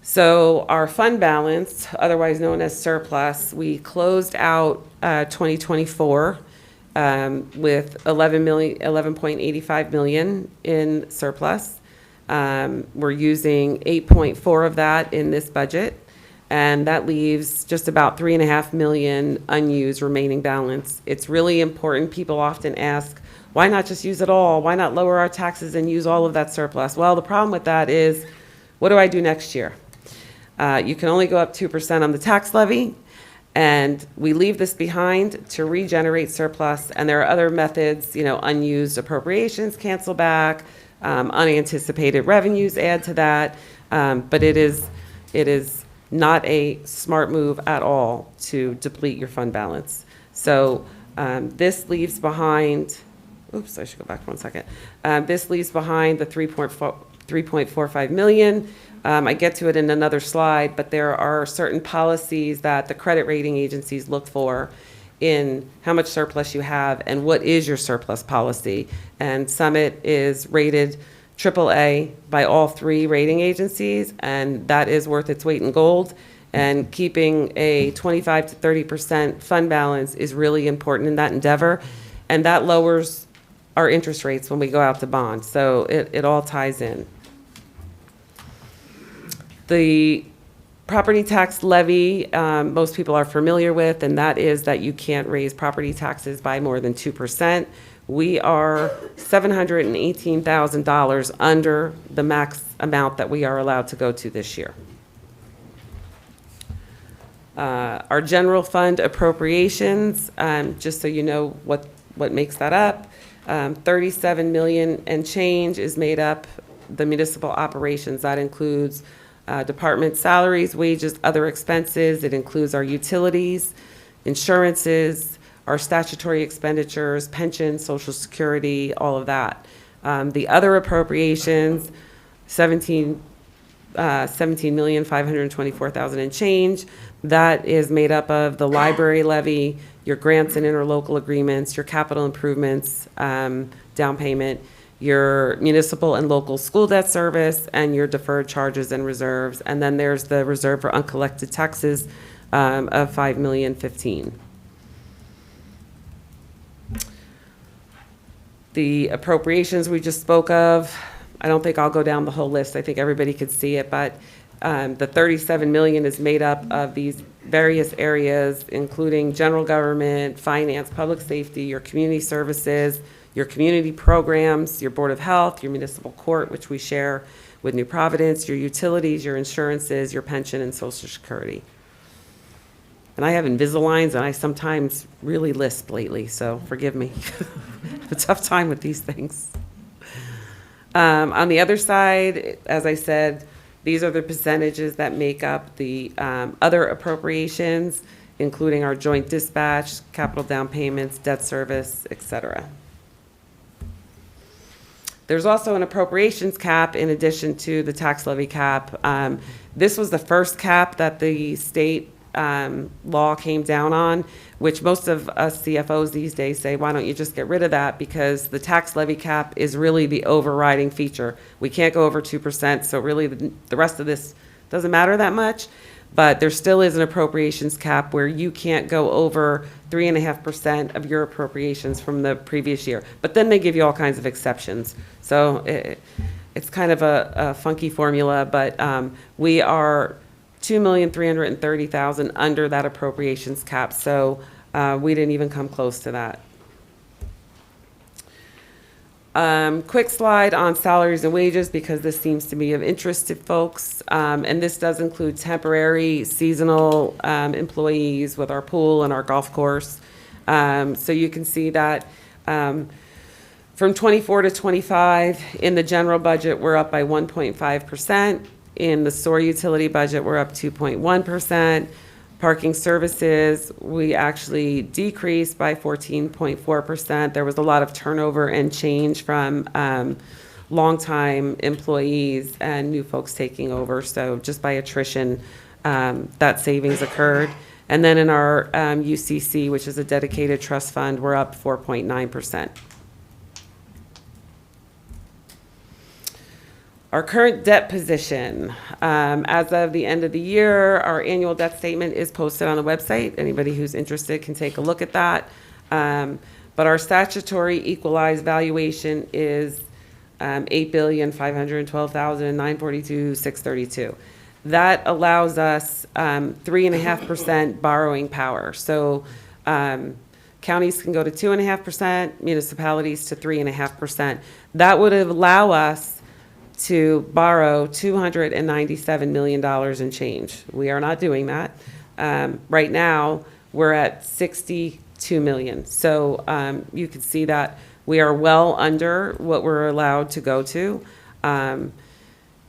So our fund balance, otherwise known as surplus, we closed out 2024 with 11.85 million in surplus. We're using 8.4 of that in this budget, and that leaves just about 3.5 million unused remaining balance. It's really important. People often ask, why not just use it all? Why not lower our taxes and use all of that surplus? Well, the problem with that is, what do I do next year? You can only go up 2% on the tax levy, and we leave this behind to regenerate surplus, and there are other methods, unused appropriations, cancel back, unanticipated revenues add to that, but it is not a smart move at all to deplete your fund balance. So this leaves behind, oops, I should go back 1 second. This leaves behind the 3.45 million. I get to it in another slide, but there are certain policies that the credit rating agencies look for in how much surplus you have and what is your surplus policy. And Summit is rated AAA by all 3 rating agencies, and that is worth its weight in gold. And keeping a 25 to 30% fund balance is really important in that endeavor, and that lowers our interest rates when we go out to bond. So it all ties in. The property tax levy, most people are familiar with, and that is that you can't raise property taxes by more than 2%. We are $718,000 under the max amount that we are allowed to go to this year. Our general fund appropriations, just so you know what makes that up, 37 million and change is made up the municipal operations. That includes department salaries, wages, other expenses. It includes our utilities, insurances, our statutory expenditures, pensions, social security, all of that. The other appropriations, 17,524,000 and change. That is made up of the library levy, your grants and interlocal agreements, your capital improvements, down payment, your municipal and local school debt service, and your deferred charges and reserves. And then there's the reserve for uncollected taxes of $5,015,000. The appropriations we just spoke of, I don't think I'll go down the whole list. I think everybody could see it, but the 37 million is made up of these various areas, including general government, finance, public safety, your community services, your community programs, your Board of Health, your municipal court, which we share with New Providence, your utilities, your insurances, your pension, and Social Security. And I have Invisaligns, and I sometimes really lisp lately, so forgive me. A tough time with these things. On the other side, as I said, these are the percentages that make up the other appropriations, including our joint dispatch, capital down payments, debt service, et cetera. There's also an appropriations cap in addition to the tax levy cap. This was the first cap that the state law came down on, which most of us CFOs these days say, why don't you just get rid of that? Because the tax levy cap is really the overriding feature. We can't go over 2%, so really the rest of this doesn't matter that much. But there still is an appropriations cap where you can't go over 3.5% of your appropriations from the previous year. But then they give you all kinds of exceptions. So it's kind of a funky formula, but we are $2,330,000 under that appropriations cap, so we didn't even come close to that. Quick slide on salaries and wages, because this seems to be of interest to folks, and this does include temporary, seasonal employees with our pool and our golf course. So you can see that from 24 to 25, in the general budget, we're up by 1.5%. In the sewer utility budget, we're up 2.1%. Parking services, we actually decreased by 14.4%. There was a lot of turnover and change from longtime employees and new folks taking over. So just by attrition, that savings occurred. And then in our UCC, which is a dedicated trust fund, we're up 4.9%. Our current debt position, as of the end of the year, our annual debt statement is posted on the website. Anybody who's interested can take a look at that. But our statutory equalized valuation is $8,512,942,632. That allows us 3.5% borrowing power. So counties can go to 2.5%, municipalities to 3.5%. That would allow us to borrow $297 million in change. We are not doing that. Right now, we're at $62 million. So you can see that we are well under what we're allowed to go to. The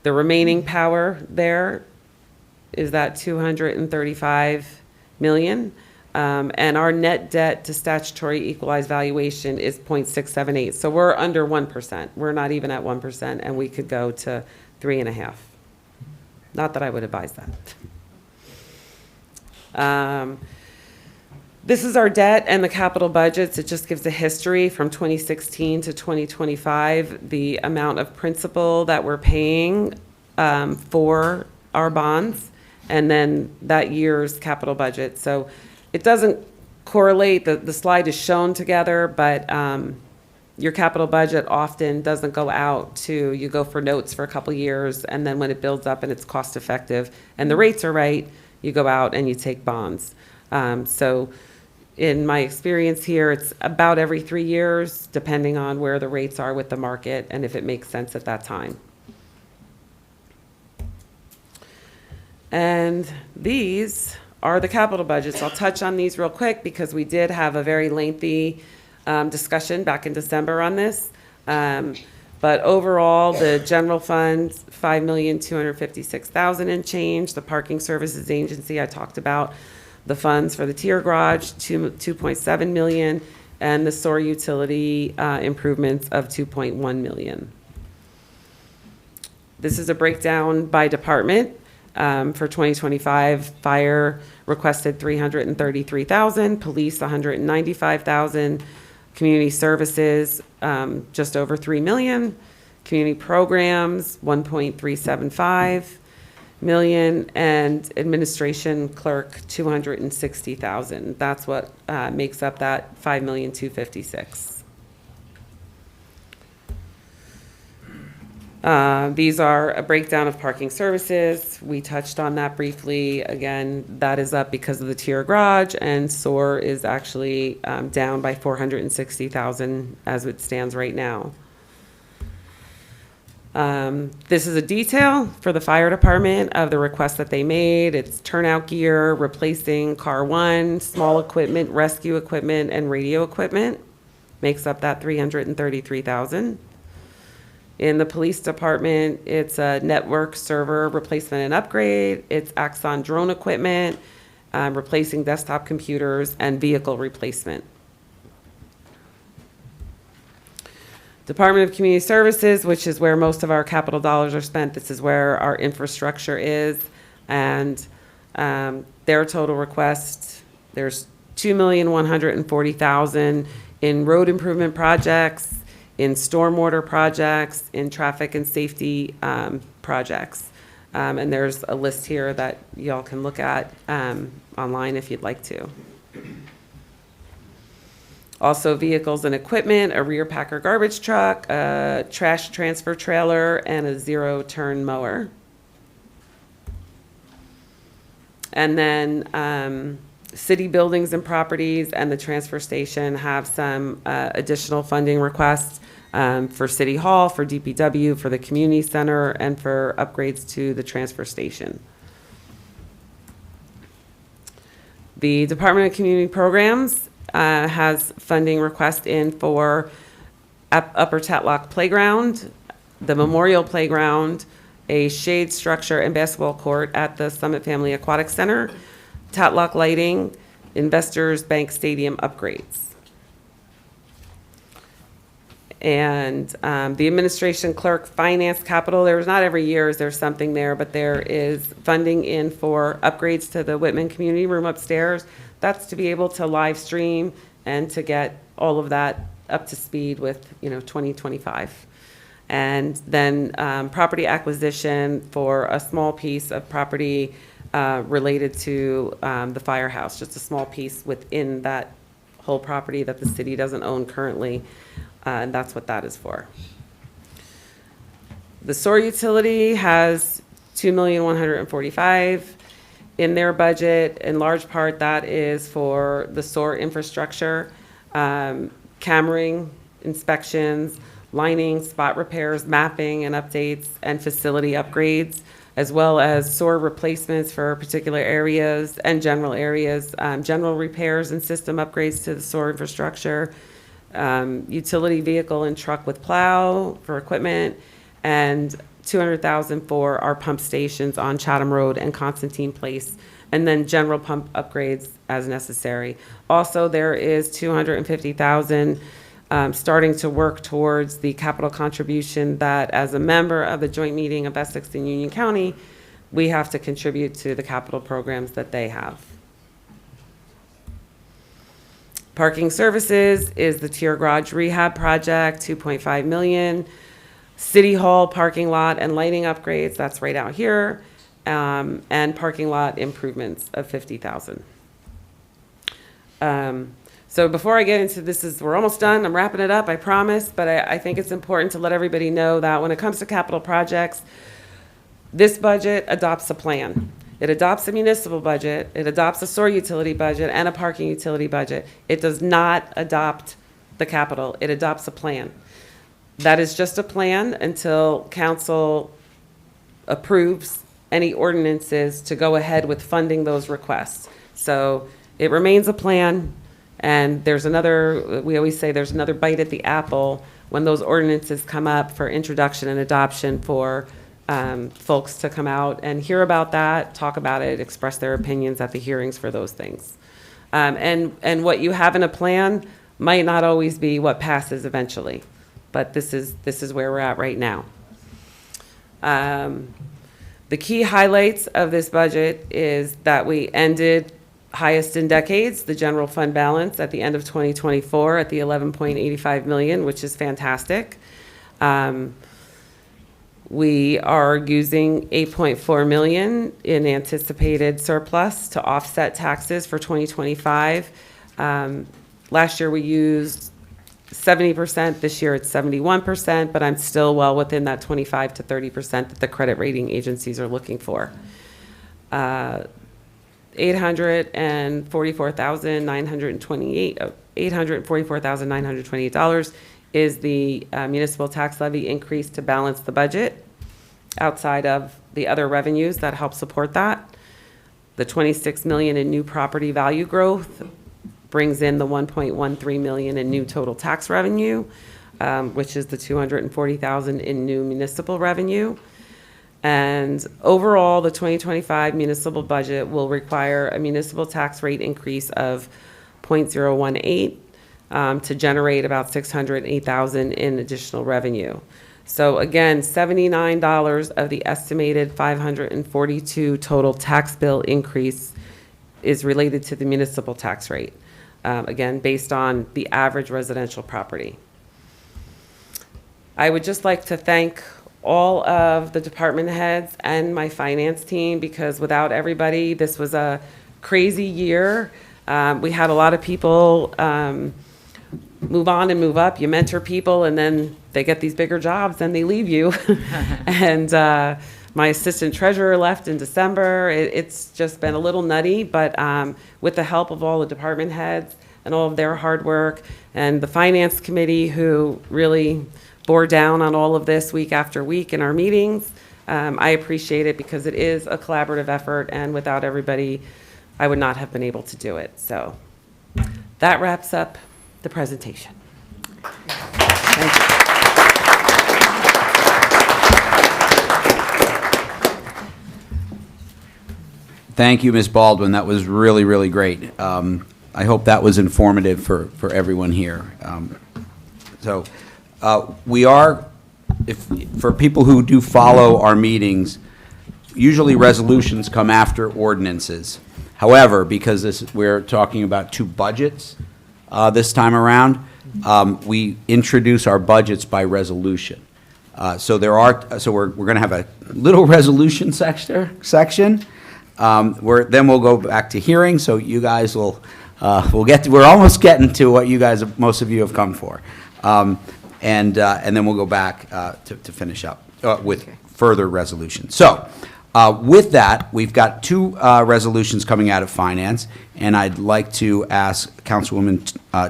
remaining power there is that $235 million. And our net debt to statutory equalized valuation is 0.678. So we're under 1%. We're not even at 1%, and we could go to 3.5. Not that I would advise that. This is our debt and the capital budgets. It just gives a history from 2016 to 2025, the amount of principal that we're paying for our bonds, and then that year's capital budget. So it doesn't correlate, the slide is shown together, but your capital budget often doesn't go out to, you go for notes for a couple years, and then when it builds up and it's cost effective and the rates are right, you go out and you take bonds. So in my experience here, it's about every 3 years, depending on where the rates are with the market and if it makes sense at that time. And these are the capital budgets. I'll touch on these real quick because we did have a very lengthy discussion back in December on this. But overall, the general fund, $5,256,000 and change. The parking services agency, I talked about. The funds for the tier garage, $2.7 million, and the sewer utility improvements of $2.1 million. This is a breakdown by department. For 2025, fire requested $333,000, police $195,000, community services just over $3 million, community programs $1.375 million, and administration clerk $260,000. That's what makes up that $5,256,000. These are a breakdown of parking services. We touched on that briefly. Again, that is up because of the tier garage, and SOAR is actually down by $460,000 as it stands right now. This is a detail for the fire department of the request that they made. It's turnout gear, replacing car one, small equipment, rescue equipment, and radio equipment. Makes up that $333,000. In the police department, it's a network server replacement and upgrade. It's Axon drone equipment, replacing desktop computers, and vehicle replacement. Department of Community Services, which is where most of our capital dollars are spent. This is where our infrastructure is. And their total request, there's $2,140,000 in road improvement projects, in stormwater projects, in traffic and safety projects. And there's a list here that y'all can look at online if you'd like to. Also vehicles and equipment, a rear packer garbage truck, a trash transfer trailer, and a zero-turn mower. And then city buildings and properties and the transfer station have some additional funding requests for City Hall, for DPW, for the community center, and for upgrades to the transfer station. The Department of Community Programs has funding request in for Upper Tatlock Playground, the Memorial Playground, a shade structure and basketball court at the Summit Family Aquatic Center, Tatlock lighting, Investors Bank Stadium upgrades. And the administration clerk finance capital, there's not every year is there something there, but there is funding in for upgrades to the Whitman Community Room upstairs. That's to be able to live stream and to get all of that up to speed with, 2025. And then property acquisition for a small piece of property related to the firehouse, just a small piece within that whole property that the city doesn't own currently. And that's what that is for. The SOAR utility has $2,145,000 in their budget. In large part, that is for the SOAR infrastructure, cammering, inspections, lining, spot repairs, mapping and updates, and facility upgrades, as well as SOAR replacements for particular areas and general areas, general repairs and system upgrades to the SOAR infrastructure, utility vehicle and truck with plow for equipment, and $200,000 for our pump stations on Chatham Road and Constantine Place, and then general pump upgrades as necessary. Also, there is $250,000 starting to work towards the capital contribution that, as a member of the joint meeting of Essex and Union County, we have to contribute to the capital programs that they have. Parking services is the tier garage rehab project, $2.5 million. City Hall parking lot and lighting upgrades, that's right out here, and parking lot improvements of $50,000. So before I get into this, we're almost done. I'm wrapping it up, I promise, but I think it's important to let everybody know that when it comes to capital projects, this budget adopts a plan. It adopts a municipal budget, it adopts a SOAR utility budget, and a parking utility budget. It does not adopt the capital, it adopts a plan. That is just a plan until council approves any ordinances to go ahead with funding those requests. So it remains a plan, and there's another, we always say there's another bite at the apple when those ordinances come up for introduction and adoption for folks to come out and hear about that, talk about it, express their opinions at the hearings for those things. And what you have in a plan might not always be what passes eventually. But this is where we're at right now. The key highlights of this budget is that we ended highest in decades, the general fund balance at the end of 2024 at the $11.85 million, which is fantastic. We are using $8.4 million in anticipated surplus to offset taxes for 2025. Last year we used 70%. This year it's 71%, but I'm still well within that 25 to 30% that the credit rating agencies are looking for. $844,928 is the municipal tax levy increase to balance the budget outside of the other revenues that help support that. The 26 million in new property value growth brings in the 1.13 million in new total tax revenue, which is the 240,000 in new municipal revenue. And overall, the 2025 municipal budget will require a municipal tax rate increase of 0.018 to generate about 608,000 in additional revenue. So again, $79 of the estimated 542 total tax bill increase is related to the municipal tax rate, again, based on the average residential property. I would just like to thank all of the department heads and my finance team, because without everybody, this was a crazy year. We had a lot of people move on and move up. You mentor people, and then they get these bigger jobs, and they leave you. And my assistant treasurer left in December. It's just been a little nutty, but with the help of all the department heads and all of their hard work, and the finance committee who really bore down on all of this week after week in our meetings, I appreciate it, because it is a collaborative effort, and without everybody, I would not have been able to do it. So that wraps up the presentation. Thank you. Thank you, Ms. Baldwin. That was really, really great. I hope that was informative for everyone here. We are, for people who do follow our meetings, usually resolutions come after ordinances. However, because we're talking about two budgets this time around, we introduce our budgets by resolution. So we're going to have a little resolution section. Then we'll go back to hearing. So you guys we're almost getting to what you guys, most of you have come for. And then we'll go back to finish up with further resolutions. So with that, we've got two resolutions coming out of Finance, and I'd like to ask Councilwoman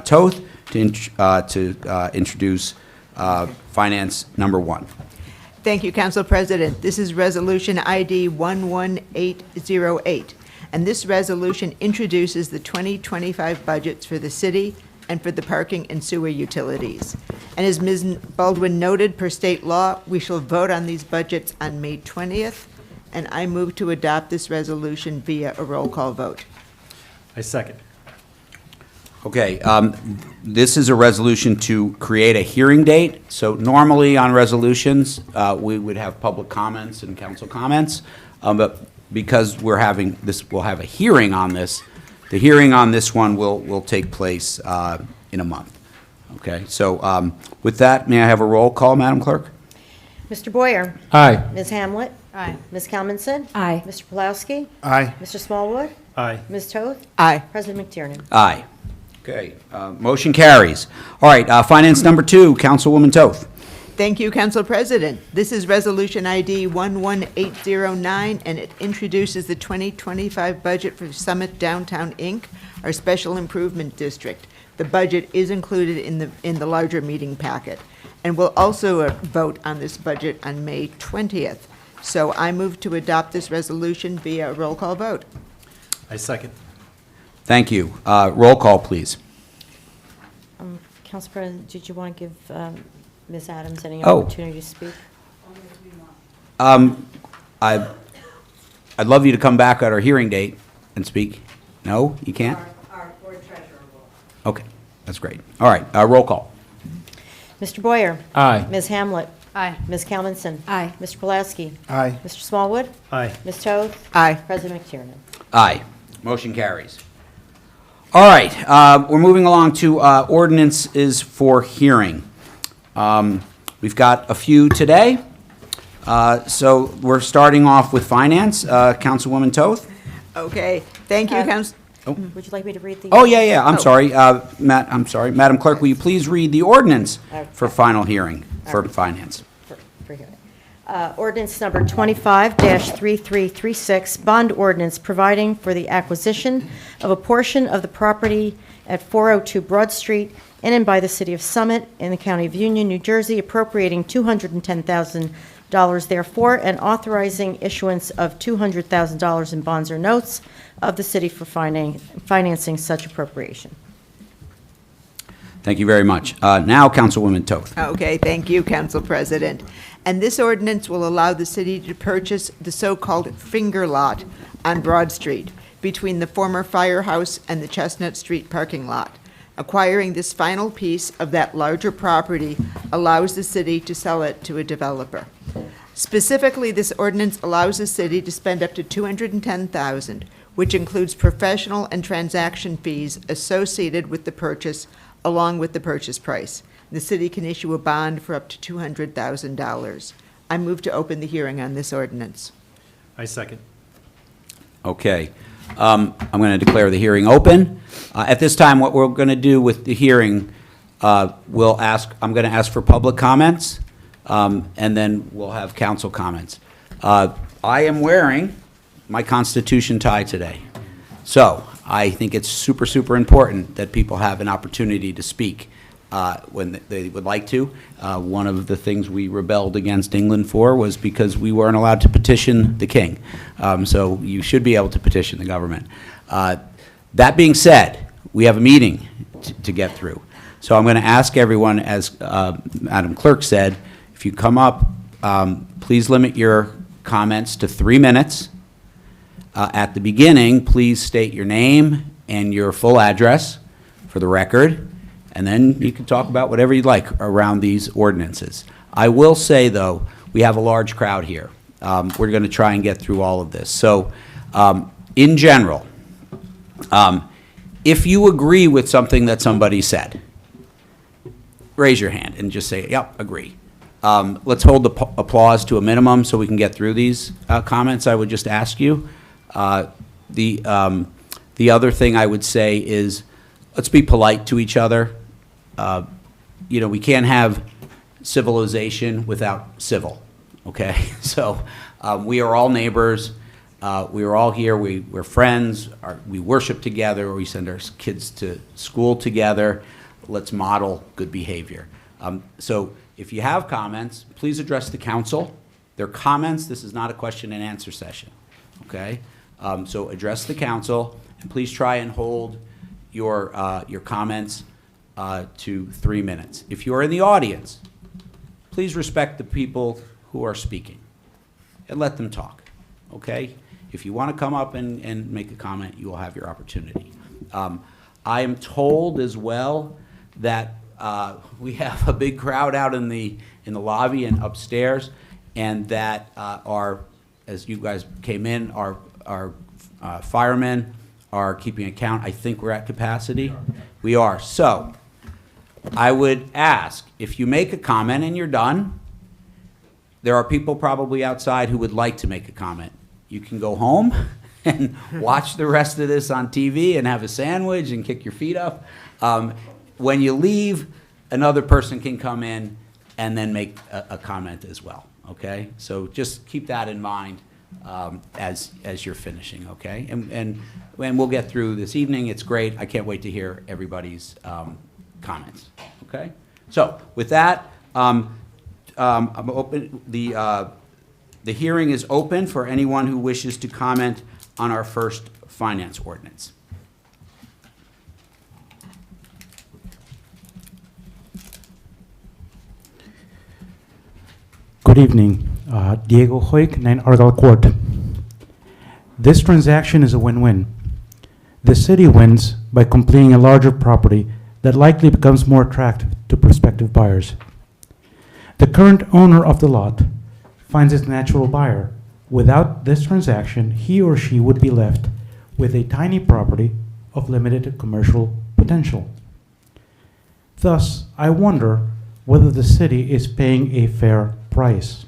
Toth to introduce Finance number 1. Thank you, Council President. This is Resolution ID 11808, and this resolution introduces the 2025 budgets for the city and for the parking and sewer utilities. And as Ms. Baldwin noted, per state law, we shall vote on these budgets on May 20th, and I move to adopt this resolution via a roll call vote. I second. Okay, this is a resolution to create a hearing date. So normally on resolutions, we would have public comments and council comments, but because we'll have a hearing on this. The hearing on this one will take place in a month. Okay, so with that, may I have a roll call, Madam Clerk? Mr. Boyer? Aye. Ms. Hamlet? Aye. Ms. Kalmanson? Aye. Mr. Pulowski? Aye. Mr. Smallwood? Aye. Ms. Toth? Aye. President McTiernan? Aye. Okay, motion carries. All right, Finance number 2, Councilwoman Toth. Thank you, Council President. This is Resolution ID 11809, and it introduces the 2025 budget for Summit Downtown, Inc., our special improvement district. The budget is included in the larger meeting packet. And we'll also vote on this budget on May 20th. So I move to adopt this resolution via a roll call vote. I second. Thank you. Roll call, please. Council President, did you want to give Ms. Adams any Oh. opportunity to speak? I'd love you to come back at our hearing date and speak. No, you can't? Our board treasurer will. Okay, that's great. All right, roll call. Mr. Boyer? Aye. Ms. Hamlet? Aye. Ms. Kalmanson? Aye. Mr. Pulaski? Aye. Mr. Smallwood? Aye. Ms. Toth? Aye. President McTiernan? Aye. Motion carries. All right, we're moving along to ordinances for hearing. We've got a few today. So we're starting off with Finance. Councilwoman Toth? Okay, thank you, Would you like me to read the? Oh, yeah, I'm Oh. sorry, Matt, I'm sorry. Madam Clerk, will you please read the ordinance for final hearing for finance? For hearing. Ordinance number 25-3336, bond ordinance providing for the acquisition of a portion of the property at 402 Broad Street in and by the city of Summit in the county of Union, New Jersey, appropriating $210,000 therefore, and authorizing issuance of $200,000 in bonds or notes of the city for financing such appropriation. Thank you very much. Now, Councilwoman Toth. Okay, thank you, Council President. And this ordinance will allow the city to purchase the so-called finger lot on Broad Street between the former firehouse and the Chestnut Street parking lot. Acquiring this final piece of that larger property allows the city to sell it to a developer. Specifically, this ordinance allows the city to spend up to $210,000, which includes professional and transaction fees associated with the purchase, along with the purchase price. The city can issue a bond for up to $200,000. I move to open the hearing on this ordinance. I second. Okay. I'm going to declare the hearing open. At this time, what we're going to do with the hearing, I'm going to ask for public comments, and then we'll have council comments. I am wearing my Constitution tie today. So I think it's super, super important that people have an opportunity to speak when they would like to. One of the things we rebelled against England for was because we weren't allowed to petition the king. So you should be able to petition the government. That being said, we have a meeting to get through. So I'm going to ask everyone, as Madam Clerk said, if you come up, please limit your comments to 3 minutes. At the beginning, please state your name and your full address for the record, and then you can talk about whatever you'd like around these ordinances. I will say, though, we have a large crowd here. We're going to try and get through all of this. So, in general, if you agree with something that somebody said, raise your hand and just say, yep, agree. Let's hold the applause to a minimum so we can get through these comments. I would just ask you. The other thing I would say is, let's be polite to each other. We can't have civilization without civil, okay? So we are all neighbors. We are all here. We're friends. We worship together. We send our kids to school together. Let's model good behavior. So if you have comments, please address the council. They're comments. This is not a question and answer session, okay? So address the council, and please try and hold your comments to 3 minutes. If you're in the audience, please respect the people who are speaking and let them talk, okay? If you want to come up and make a comment, you will have your opportunity. I am told as well that we have a big crowd out in the lobby and upstairs, and that as you guys came in, our firemen are keeping account. I think we're at capacity. We are. So I would ask, if you make a comment and you're done, there are people probably outside who would like to make a comment. You can go home and watch the rest of this on TV and have a sandwich and kick your feet up. When you leave, another person can come in and then make a comment as well, okay? So just keep that in mind as you're finishing, okay? And we'll get through this evening. It's great. I can't wait to hear everybody's comments, okay? So with that, I'm open. The hearing is open for anyone who wishes to comment on our first finance ordinance. Good evening. Diego Hoyk, 9 Argyle Court. This transaction is a win-win. The city wins by completing a larger property that likely becomes more attractive to prospective buyers. The current owner of the lot finds its natural buyer. Without this transaction, he or she would be left with a tiny property of limited commercial potential. Thus, I wonder whether the city is paying a fair price.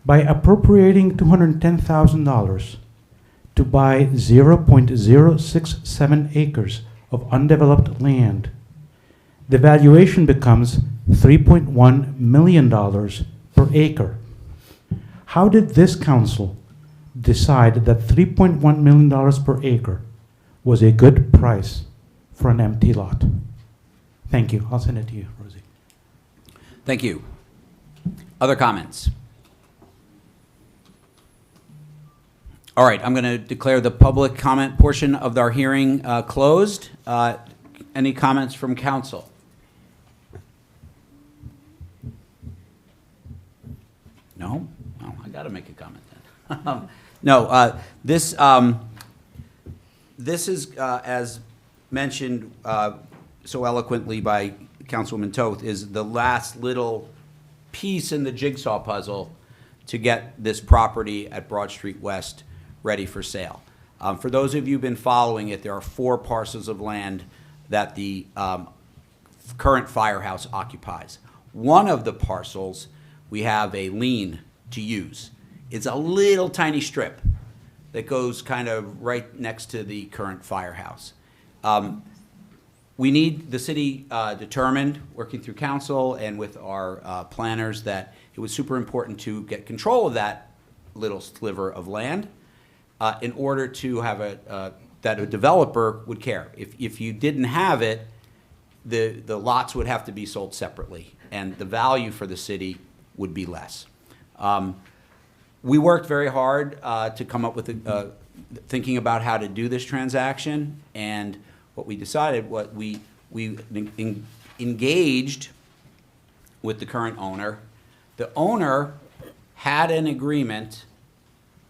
By appropriating $210,000 to buy 0.067 acres of undeveloped land. The valuation becomes $3.1 million per acre. How did this council decide that $3.1 million per acre was a good price for an empty lot? Thank you. I'll send it to you, Rosie. Thank you. Other comments? All right, I'm going to declare the public comment portion of our hearing closed. Any comments from council? No? Oh, I got to make a comment then. No, this is, as mentioned so eloquently by Councilwoman Toth, is the last little piece in the jigsaw puzzle to get this property at Broad Street West ready for sale. For those of you who've been following it, there are 4 parcels of land that the current firehouse occupies. One of the parcels, we have a lien to use. It's a little tiny strip that goes kind of right next to the current firehouse. The city determined, working through council and with our planners, that it was super important to get control of that little sliver of land in order to have that a developer would care. If you didn't have it, the lots would have to be sold separately, and the value for the city would be less. We worked very hard to come up with thinking about how to do this transaction, and what we decided, we engaged with the current owner. The owner had an agreement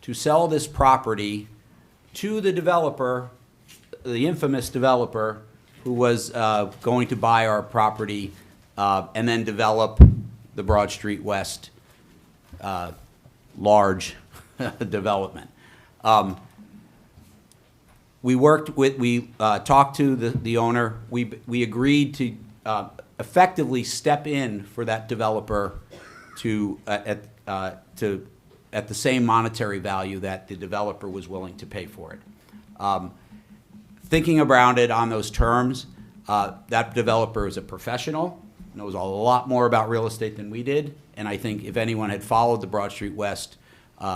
to sell this property to the developer, the infamous developer, who was going to buy our property and then develop the Broad Street West large development. We talked to the owner. We agreed to effectively step in for that developer at the same monetary value that the developer was willing to pay for it. Thinking around it on those terms, that developer is a professional, knows a lot more about real estate than we did, and I think if anyone had followed the Broad Street West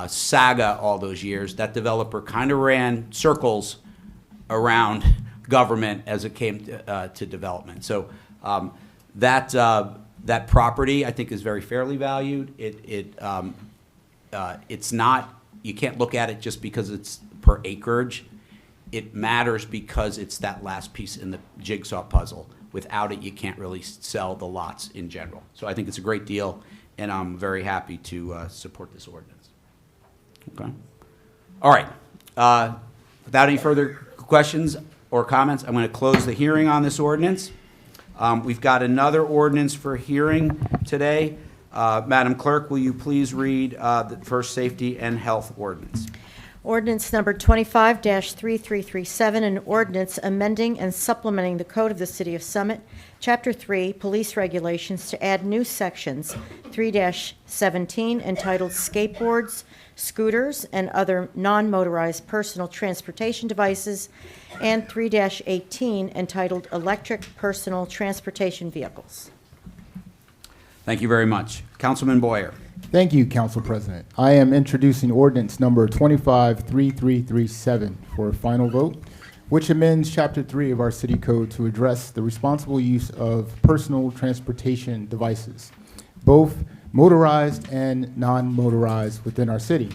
saga all those years, that developer kind of ran circles around government as it came to development. So that property, I think, is very fairly valued. It's not, you can't look at it just because it's per acreage. It matters because it's that last piece in the jigsaw puzzle. Without it, you can't really sell the lots in general. So I think it's a great deal, and I'm very happy to support this ordinance. Okay. All right. Without any further questions or comments, I'm going to close the hearing on this ordinance. We've got another ordinance for hearing today. Madam Clerk, will you please read the first safety and health ordinance? Ordinance number 25-3337, an ordinance amending and supplementing the Code of the City of Summit, Chapter 3, Police Regulations, to add new sections 3-17 entitled Skateboards, Scooters, and Other Non-Motorized Personal Transportation Devices, and 3-18 entitled Electric Personal Transportation Vehicles. Thank you very much. Councilman Boyer. Thank you, Council President. I am introducing ordinance number 25-3337 for a final vote, which amends Chapter 3 of our City Code to address the responsible use of personal transportation devices, both motorized and non-motorized within our city.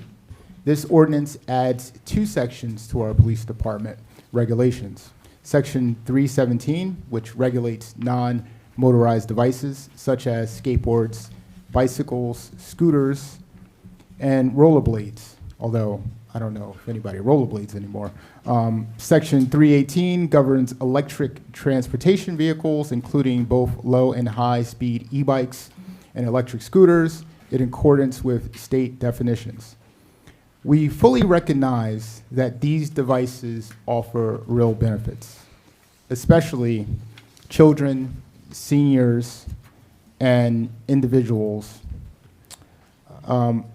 This ordinance adds 2 sections to our police department regulations. Section 317, which regulates non-motorized devices such as skateboards, bicycles, scooters, and rollerblades, although I don't know if anybody rollerblades anymore. Section 318 governs electric transportation vehicles, including both low and high-speed e-bikes and electric scooters, in accordance with state definitions. We fully recognize that these devices offer real benefits, especially children, seniors, and individuals.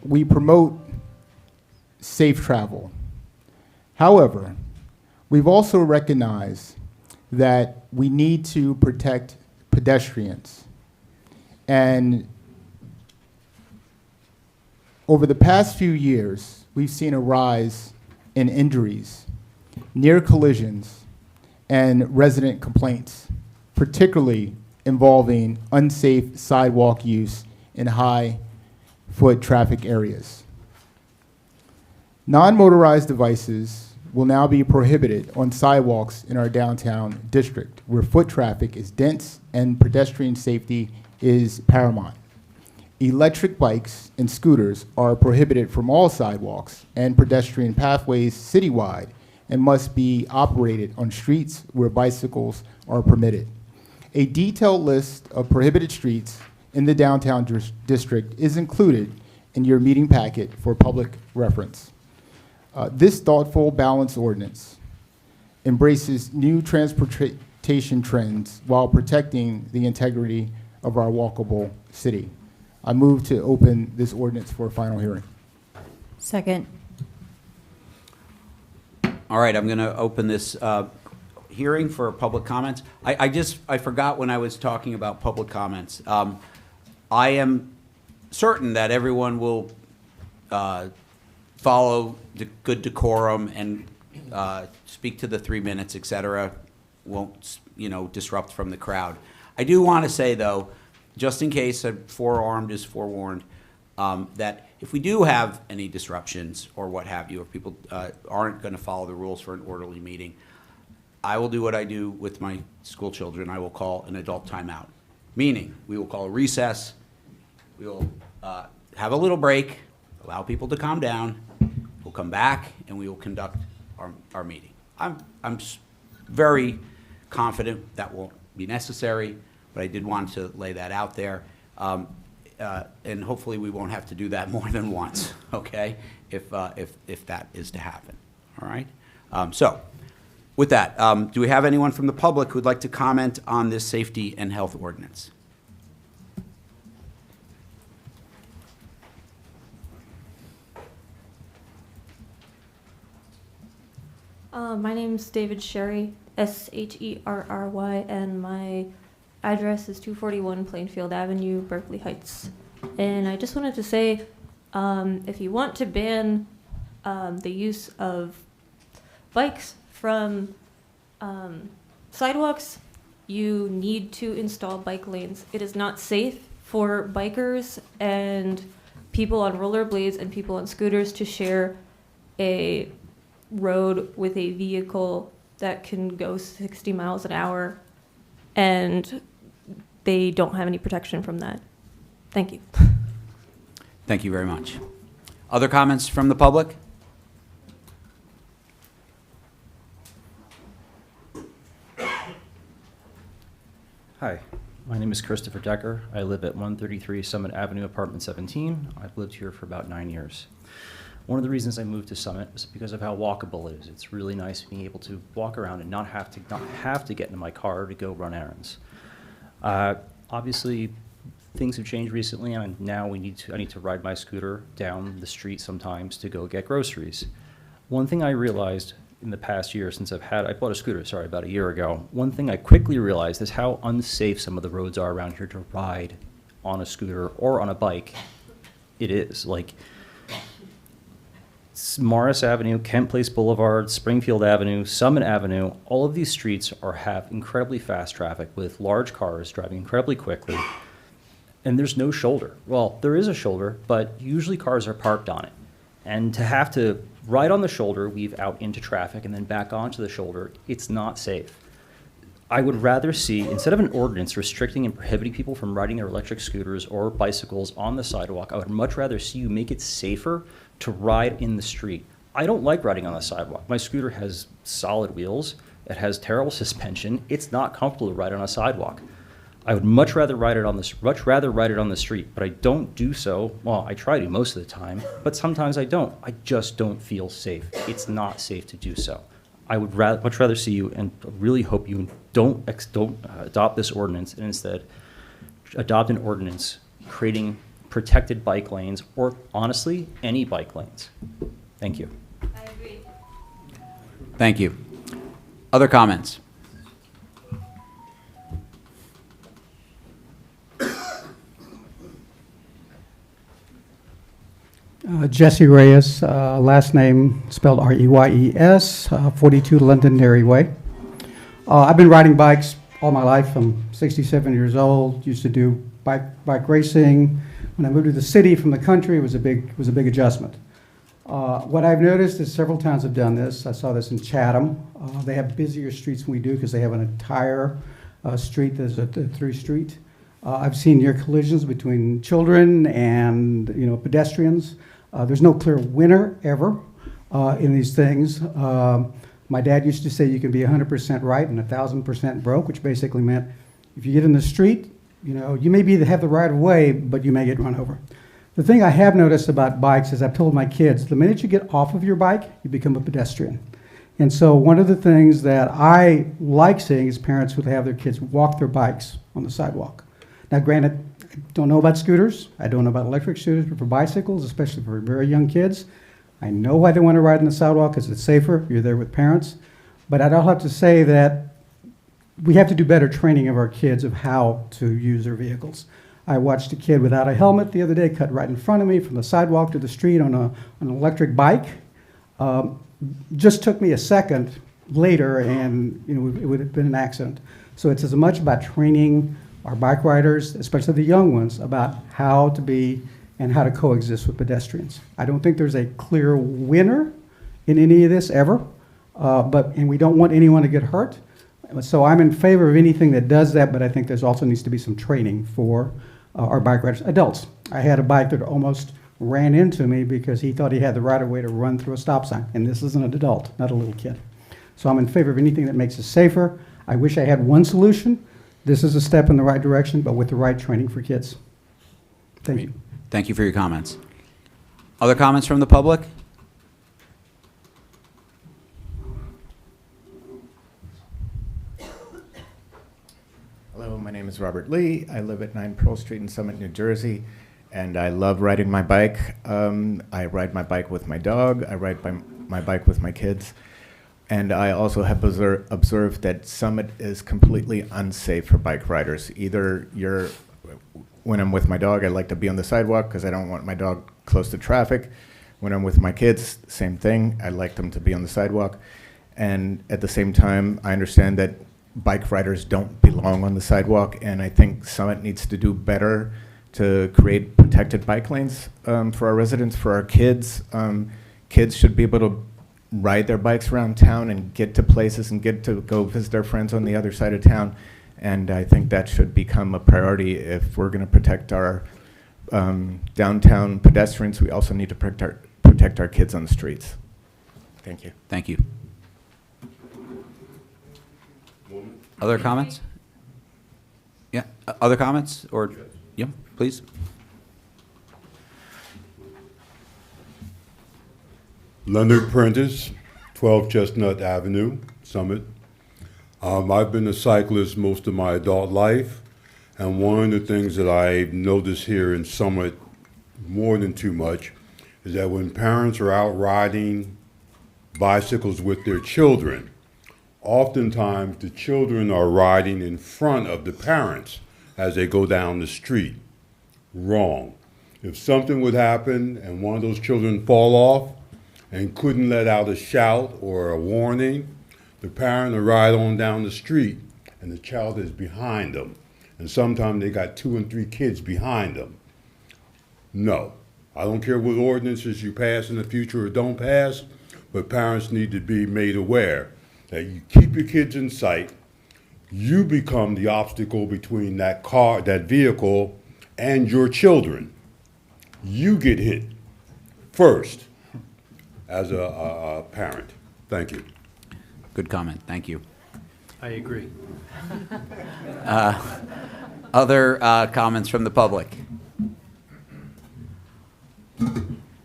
We promote safe travel, However, we've also recognized that we need to protect pedestrians. And over the past few years, we've seen a rise in injuries, near collisions, and resident complaints, particularly involving unsafe sidewalk use in high-foot traffic areas. Non-motorized devices will now be prohibited on sidewalks in our downtown district, where foot traffic is dense and pedestrian safety is paramount. Electric bikes and scooters are prohibited from all sidewalks and pedestrian pathways citywide and must be operated on streets where bicycles are permitted. A detailed list of prohibited streets in the downtown district is included in your meeting packet for public reference. This thoughtful, balanced ordinance embraces new transportation trends while protecting the integrity of our walkable city. I move to open this ordinance for a final hearing. Second. All right, I'm going to open this hearing for public comments. I forgot when I was talking about public comments. I am certain that everyone will follow the good decorum and speak to the 3 minutes, et cetera. Won't, disrupt from the crowd. I do want to say, though, just in case a forearmed is forewarned, that if we do have any disruptions or what have you, if people aren't going to follow the rules for an orderly meeting, I will do what I do with my school children. I will call an adult timeout, meaning we will call a recess. We will have a little break, allow people to calm down. We'll come back and we will conduct our meeting. I'm very confident that won't be necessary, but I did want to lay that out there. And hopefully we won't have to do that more than once, okay, if that is to happen, all right? So with that, do we have anyone from the public who would like to comment on this safety and health ordinance? My name's David Sherry, Sherry, and my address is 241 Plainfield Avenue, Berkeley Heights. And I just wanted to say, if you want to ban the use of bikes from sidewalks, you need to install bike lanes. It is not safe for bikers and people on rollerblades and people on scooters to share a road with a vehicle that can go 60 miles an hour, and they don't have any protection from that. Thank you. Thank you very much. Other comments from the public? Hi, my name is Christopher Decker. I live at 133 Summit Avenue, apartment 17. I've lived here for about 9 years. One of the reasons I moved to Summit is because of how walkable it is. It's really nice being able to walk around and not have to get into my car to go run errands. Obviously, things have changed recently, and now I need to ride my scooter down the street sometimes to go get groceries. One thing I realized in the past year since I bought a scooter, about a year ago. One thing I quickly realized is how unsafe some of the roads are around here to ride on a scooter or on a bike. It is. Like, Morris Avenue, Kent Place Boulevard, Springfield Avenue, Summit Avenue, all of these streets have incredibly fast traffic with large cars driving incredibly quickly, and there's no shoulder. Well, there is a shoulder, but usually cars are parked on it. And to have to ride on the shoulder, weave out into traffic, and then back onto the shoulder, it's not safe. I would rather see, instead of an ordinance restricting and prohibiting people from riding their electric scooters or bicycles on the sidewalk, I would much rather see you make it safer to ride in the street. I don't like riding on the sidewalk. My scooter has solid wheels. It has terrible suspension. It's not comfortable to ride on a sidewalk. I would much rather ride it on the street, but I don't do so. Well, I try to most of the time, but sometimes I don't. I just don't feel safe. It's not safe to do so. I would much rather see you, and really hope you don't adopt this ordinance, and instead adopt an ordinance creating protected bike lanes, or honestly, any bike lanes. Thank you. I agree. Thank you. Other comments? Jesse Reyes, last name spelled R-E-Y-E-S, 42 Londonderry Way. I've been riding bikes all my life. I'm 67 years old. Used to do bike racing. When I moved to the city from the country, it was a big adjustment. What I've noticed is several towns have done this. I saw this in Chatham. They have busier streets than we do because they have an entire street that's a through street. I've seen near collisions between children and pedestrians. There's no clear winner ever in these things. My dad used to say you can be 100% right and 1,000% broke, which basically meant if you get in the street, you may have the right of way, but you may get run over. The thing I have noticed about bikes is I've told my kids, the minute you get off of your bike, you become a pedestrian. And so one of the things that I like seeing is parents who have their kids walk their bikes on the sidewalk. Now, granted, I don't know about scooters. I don't know about electric scooters, but for bicycles, especially for very young kids, I know why they want to ride on the sidewalk because it's safer. You're there with parents. But I'd also have to say that we have to do better training of our kids of how to use their vehicles. I watched a kid without a helmet the other day cut right in front of me from the sidewalk to the street on an electric bike. Just took me a second later, and it would have been an accident. So it's as much about training our bike riders, especially the young ones, about how to be and how to coexist with pedestrians. I don't think there's a clear winner in any of this ever, and we don't want anyone to get hurt. So I'm in favor of anything that does that, but I think there's also needs to be some training for our bike riders, adults. I had a bike that almost ran into me because he thought he had the right of way to run through a stop sign, and this is an adult, not a little kid. So I'm in favor of anything that makes us safer. I wish I had one solution. This is a step in the right direction, but with the right training for kids. Thank you. Thank you for your comments. Other comments from the public? Hello, my name is Robert Lee. I live at 9 Pearl Street in Summit, New Jersey, and I love riding my bike. I ride my bike with my dog. I ride my bike with my kids. And I also have observed that Summit is completely unsafe for bike riders. When I'm with my dog, I like to be on the sidewalk because I don't want my dog close to traffic. When I'm with my kids, same thing. I like them to be on the sidewalk. And at the same time, I understand that bike riders don't belong on the sidewalk, and I think Summit needs to do better to create protected bike lanes for our residents, for our kids. Kids should be able to ride their bikes around town and get to places and get to go visit their friends on the other side of town. And I think that should become a priority if we're going to protect our downtown pedestrians. We also need to protect our kids on the streets. Thank you. Thank you. Other comments? Yeah, other comments? Or, yeah, please. Leonard Prentice, 12 Chestnut Avenue, Summit. I've been a cyclist most of my adult life, and one of the things that I've noticed here in Summit more than too much is that when parents are out riding bicycles with their children, oftentimes the children are riding in front of the parents as they go down the street. Wrong. If something would happen and one of those children fall off and couldn't let out a shout or a warning, the parent will ride on down the street and the child is behind them. And sometimes they got 2 and 3 kids behind them. No, I don't care what ordinances you pass in the future or don't pass, but parents need to be made aware that you keep your kids in sight, you become the obstacle between that car, that vehicle, and your children. You get hit first as a parent. Thank you. Good comment. Thank you. I agree. Other comments from the public?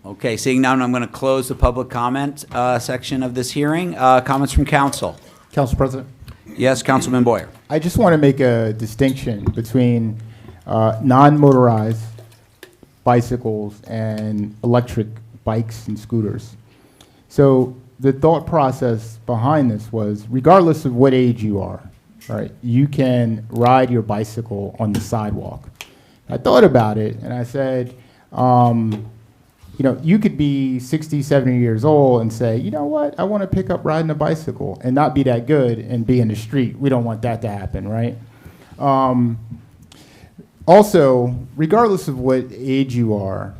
Okay, seeing none, I'm going to close the public comment section of this hearing. Comments from council? Council President, Yes, Councilman Boyer. I just want to make a distinction between non-motorized bicycles and electric bikes and scooters. So the thought process behind this was, regardless of what age you are, right, you can ride your bicycle on the sidewalk. I thought about it, and I said, you know, you could be 60, 70 years old and say, you know what, I want to pick up riding a bicycle and not be that good and be in the street. We don't want that to happen, right? Also, regardless of what age you are,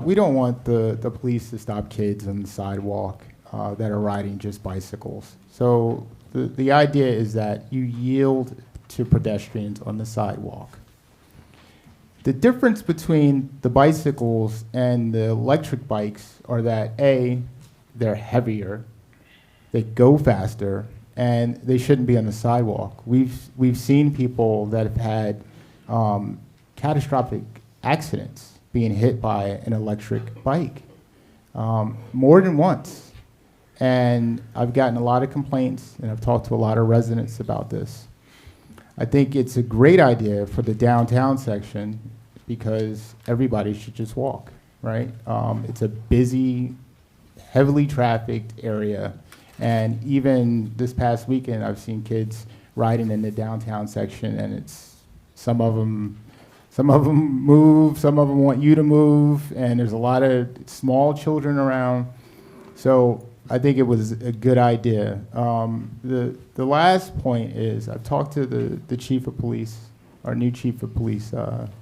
we don't want the police to stop kids on the sidewalk that are riding just bicycles. So the idea is that you yield to pedestrians on the sidewalk. The difference between the bicycles and the electric bikes are that A, they're heavier, they go faster, and they shouldn't be on the sidewalk. We've seen people that have had catastrophic accidents being hit by an electric bike more than once. And I've gotten a lot of complaints, and I've talked to a lot of residents about this. I think it's a great idea for the downtown section because everybody should just walk, right? It's a busy, heavily trafficked area. And even this past weekend, I've seen kids riding in the downtown section, and it's some of them move, some of them want you to move, and there's a lot of small children around. So I think it was a good idea. The last point is I've talked to the chief of police, our new chief of police,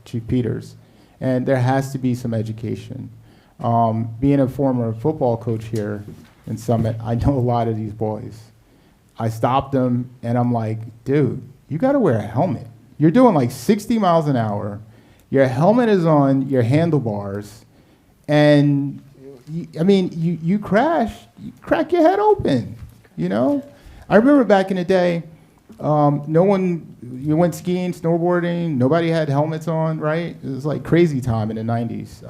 Chief Peters, and there has to be some education. Being a former football coach here in Summit, I know a lot of these boys. I stopped them and I'm like, dude, you gotta wear a helmet. You're doing like 60 miles an hour. Your helmet is on your handlebars, and you crash, you crack your head open, you know? I remember back in the day, you went skiing, snowboarding, nobody had helmets on, right? It was like crazy time in the 90s.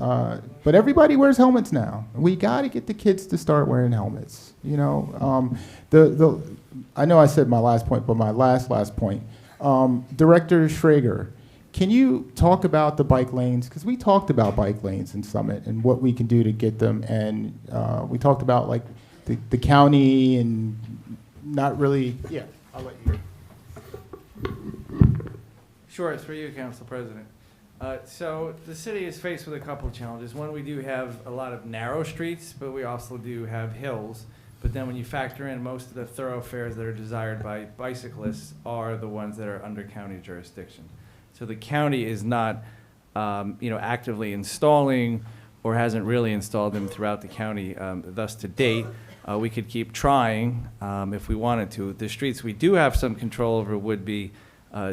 But everybody wears helmets now. We got to get the kids to start wearing helmets, you know? I know I said my last point, but my last point. Director Schrager, can you talk about the bike lanes? Because we talked about bike lanes in Summit and what we can do to get them. And we talked about like the county and not really, yeah, I'll let you. Sure, it's for you, Council President. So the city is faced with a couple of challenges. One, we do have a lot of narrow streets, but we also do have hills. But then when you factor in most of the thoroughfares that are desired by bicyclists are the ones that are under county jurisdiction. So the county is not, actively installing or hasn't really installed them throughout the county. Thus, to date, we could keep trying if we wanted to. The streets we do have some control over would be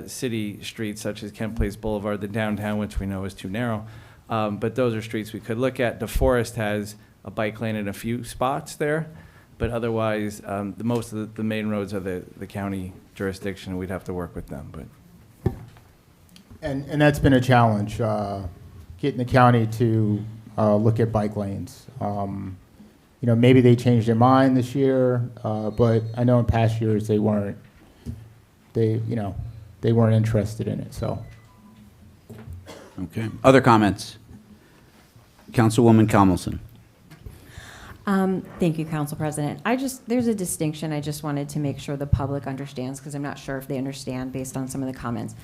city streets such as Kent Place Boulevard, the downtown, which we know is too narrow. But those are streets we could look at. DeForest has a bike lane in a few spots there. But otherwise, most of the main roads are the county jurisdiction, and we'd have to work with them. But And that's been a challenge, getting the county to look at bike lanes. Maybe they changed their mind this year, but I know in past years they weren't interested in it. So. Okay. Other comments? Councilwoman Commelson. Thank you, Council President. There's a distinction I just wanted to make sure the public understands, because I'm not sure if they understand based on some of the comments.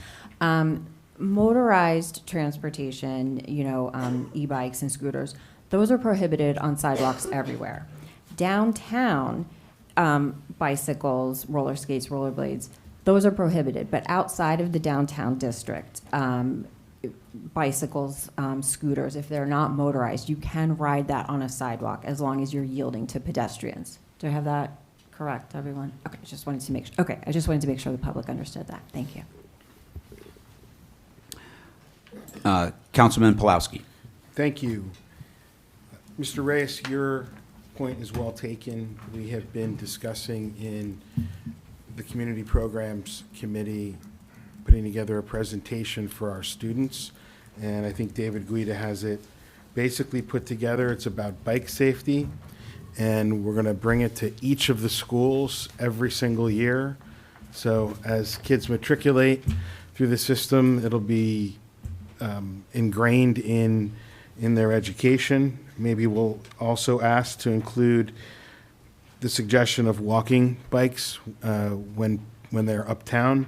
Motorized transportation, e-bikes and scooters, those are prohibited on sidewalks everywhere. Downtown, bicycles, roller skates, rollerblades, those are prohibited. But outside of the downtown district, bicycles, scooters, if they're not motorized, you can ride that on a sidewalk as long as you're yielding to pedestrians. Do I have that correct, everyone? Okay, I just wanted to make sure the public understood that. Thank you. Councilman Pulowski. Thank you. Mr. Reyes, your point is well taken. We have been discussing in the Community Programs Committee putting together a presentation for our students, and I think David Guida has it basically put together. It's about bike safety, and we're going to bring it to each of the schools every single year. So as kids matriculate through the system, it'll be ingrained in their education. Maybe we'll also ask to include the suggestion of walking bikes when they're uptown.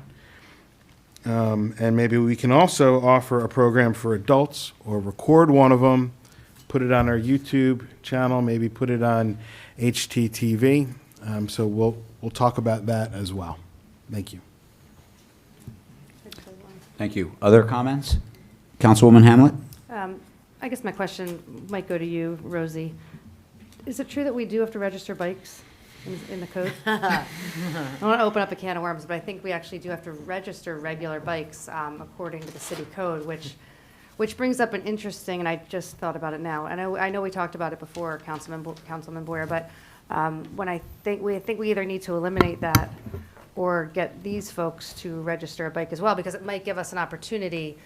And maybe we can also offer a program for adults or record one of them, put it on our YouTube channel, maybe put it on HTTV. So we'll talk about that as well. Thank you. Thank you. Other comments? Councilwoman Hamlet? I guess my question might go to you, Rosie. Is it true that we do have to register bikes in the code? I don't want to open up a can of worms, but I think we actually do have to register regular bikes according to the city code, which brings up an interesting, and I just thought about it now. I know we talked about it before, Councilman Boyer, but when I think we either need to eliminate that or get these folks to register a bike as well, because it might give us an opportunity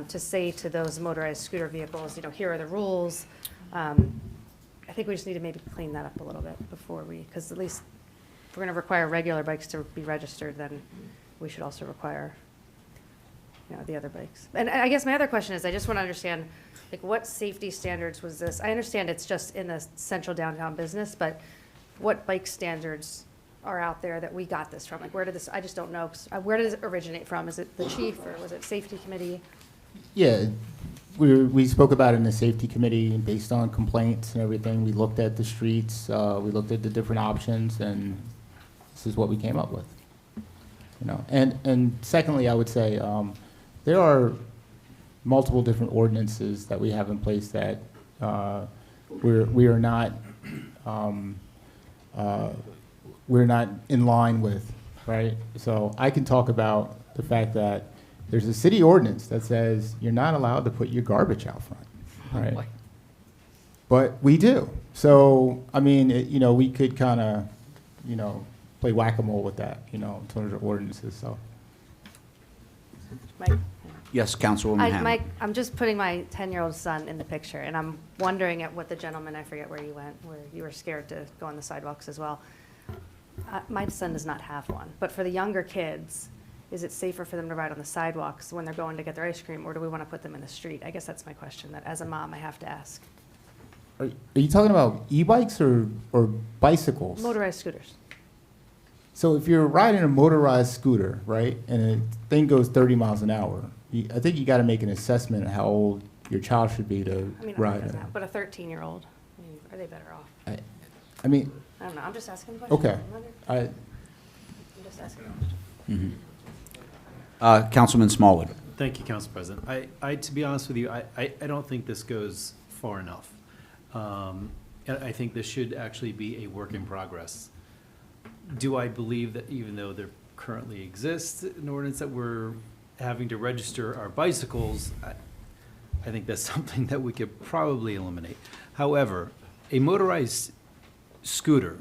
to say to those motorized scooter vehicles, here are the rules. I think we just need to maybe clean that up a little bit before because at least if we're going to require regular bikes to be registered, then we should also require, the other bikes. And I guess my other question is, I just want to understand, what safety standards was this? I understand it's just in the central downtown business, but what bike standards are out there that we got this from? Where did this, I just don't know. Where did it originate from? Is it the chief or was it safety committee? Yeah, we spoke about it in the safety committee, and based on complaints and everything, we looked at the streets, we looked at the different options, and this is what we came up with. And secondly, I would say there are multiple different ordinances that we have in place that we're not in line with, right? So I can talk about the fact that there's a city ordinance that says you're not allowed to put your garbage out front, right? But we do. So, I mean, we could kind of, play whack-a-mole with that, in terms of ordinances, so. Mike? Yes, Councilwoman Hamlet. Mike, I'm just putting my 10-year-old son in the picture, and I'm wondering at what the gentleman, I forget where you went, where you were scared to go on the sidewalks as well. My son does not have one, but for the younger kids, is it safer for them to ride on the sidewalks when they're going to get their ice cream, or do we want to put them in the street? I guess that's my question that as a mom I have to ask. Are you talking about e-bikes or bicycles? Motorized scooters. So if you're riding a motorized scooter, right, and the thing goes 30 miles an hour, I think you got to make an assessment of how old your child should be to ride it. But a 13-year-old, are they better off? I mean. I don't know. I'm just asking a question. Okay. I'm just asking a question. Councilman Smallwood. Thank you, Council President. To be honest with you, I don't think this goes far enough. I think this should actually be a work in progress. Do I believe that even though there currently exists an ordinance that we're having to register our bicycles, I think that's something that we could probably eliminate. However, a motorized scooter,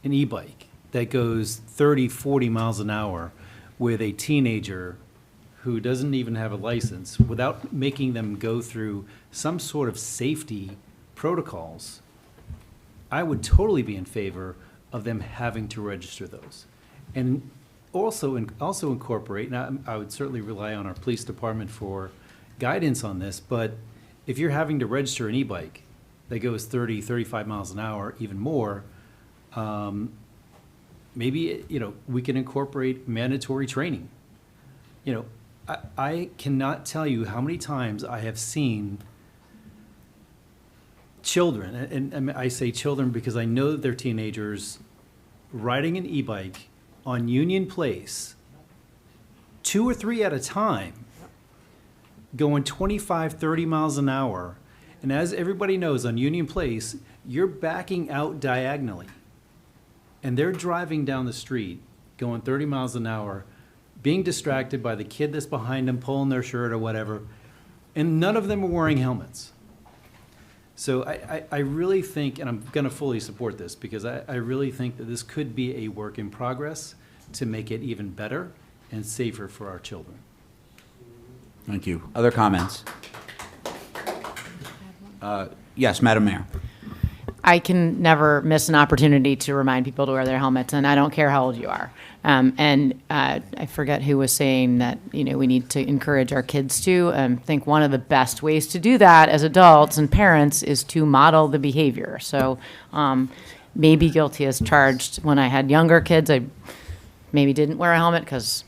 an e-bike that goes 30, 40 miles an hour with a teenager who doesn't even have a license, without making them go through some sort of safety protocols, I would totally be in favor of them having to register those. And also incorporate, and I would certainly rely on our police department for guidance on this, but if you're having to register an e-bike that goes 30, 35 miles an hour, even more, maybe, we can incorporate mandatory training. I cannot tell you how many times I have seen children, and I say children because I know that they're teenagers, riding an e-bike on Union Place, 2 or 3 at a time, going 25, 30 miles an hour. And as everybody knows, on Union Place, you're backing out diagonally. And they're driving down the street, going 30 miles an hour, being distracted by the kid that's behind them, pulling their shirt or whatever. And none of them are wearing helmets. So I really think, and I'm going to fully support this, because I really think that this could be a work in progress to make it even better and safer for our children. Thank you. Other comments? Yes, Madam Mayor. I can never miss an opportunity to remind people to wear their helmets, and I don't care how old you are. I forget who was saying that, we need to encourage our kids to. I think one of the best ways to do that as adults and parents is to model the behavior. So may be guilty as charged. When I had younger kids, I maybe didn't wear a helmet because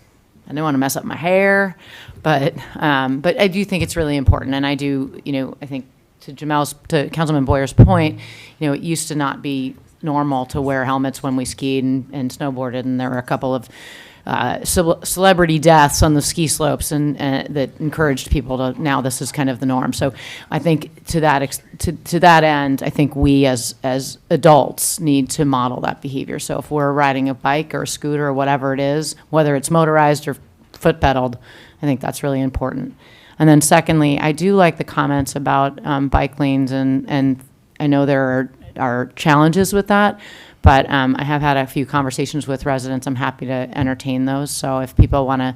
I didn't want to mess up my hair. But I do think it's really important. And I do, I think to Councilman Boyer's point, it used to not be normal to wear helmets when we skied and snowboarded. And there were a couple of celebrity deaths on the ski slopes, and that encouraged people to. Now this is kind of the norm. So I think to that end, I think we as adults need to model that behavior. So if we're riding a bike or a scooter or whatever it is, whether it's motorized or foot pedaled, I think that's really important. And then secondly, I do like the comments about bike lanes, and I know there are challenges with that. But I have had a few conversations with residents. I'm happy to entertain those. So if people want to,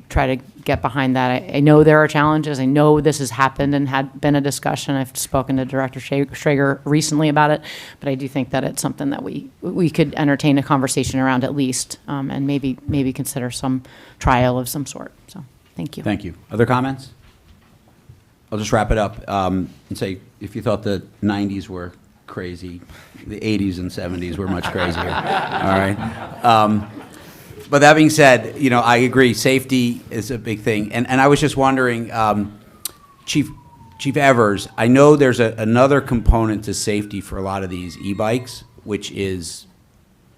try to get behind that, I know there are challenges. I know this has happened and had been a discussion. I've spoken to Director Schrager recently about it. But I do think that it's something that we could entertain a conversation around at least, and maybe consider some trial of some sort. So thank you. Thank you. Other comments? I'll just wrap it up and say, if you thought the 90s were crazy, the 80s and 70s were much crazier. All right. But that being said, I agree. Safety is a big thing. And I was just wondering, Chief Evers, I know there's another component to safety for a lot of these e-bikes, which is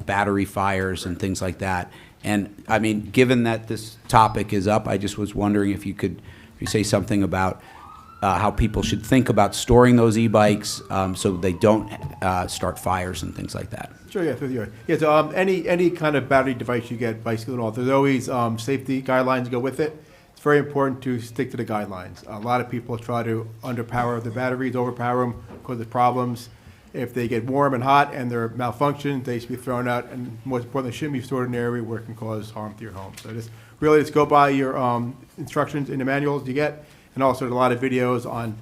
battery fires and things like that. And I mean, given that this topic is up, I just was wondering if you say something about how people should think about storing those e-bikes so they don't start fires and things like that. Sure, yeah. Yeah, so any kind of battery device you get, bicycle and all, there's always safety guidelines go with it. It's very important to stick to the guidelines. A lot of people try to underpower the batteries, overpower them, cause problems. If they get warm and hot and they're malfunctioned, they should be thrown out, and most importantly, shouldn't be stored in an area where it can cause harm to your home. So just go by your instructions in the manuals you get. And also, there's a lot of videos on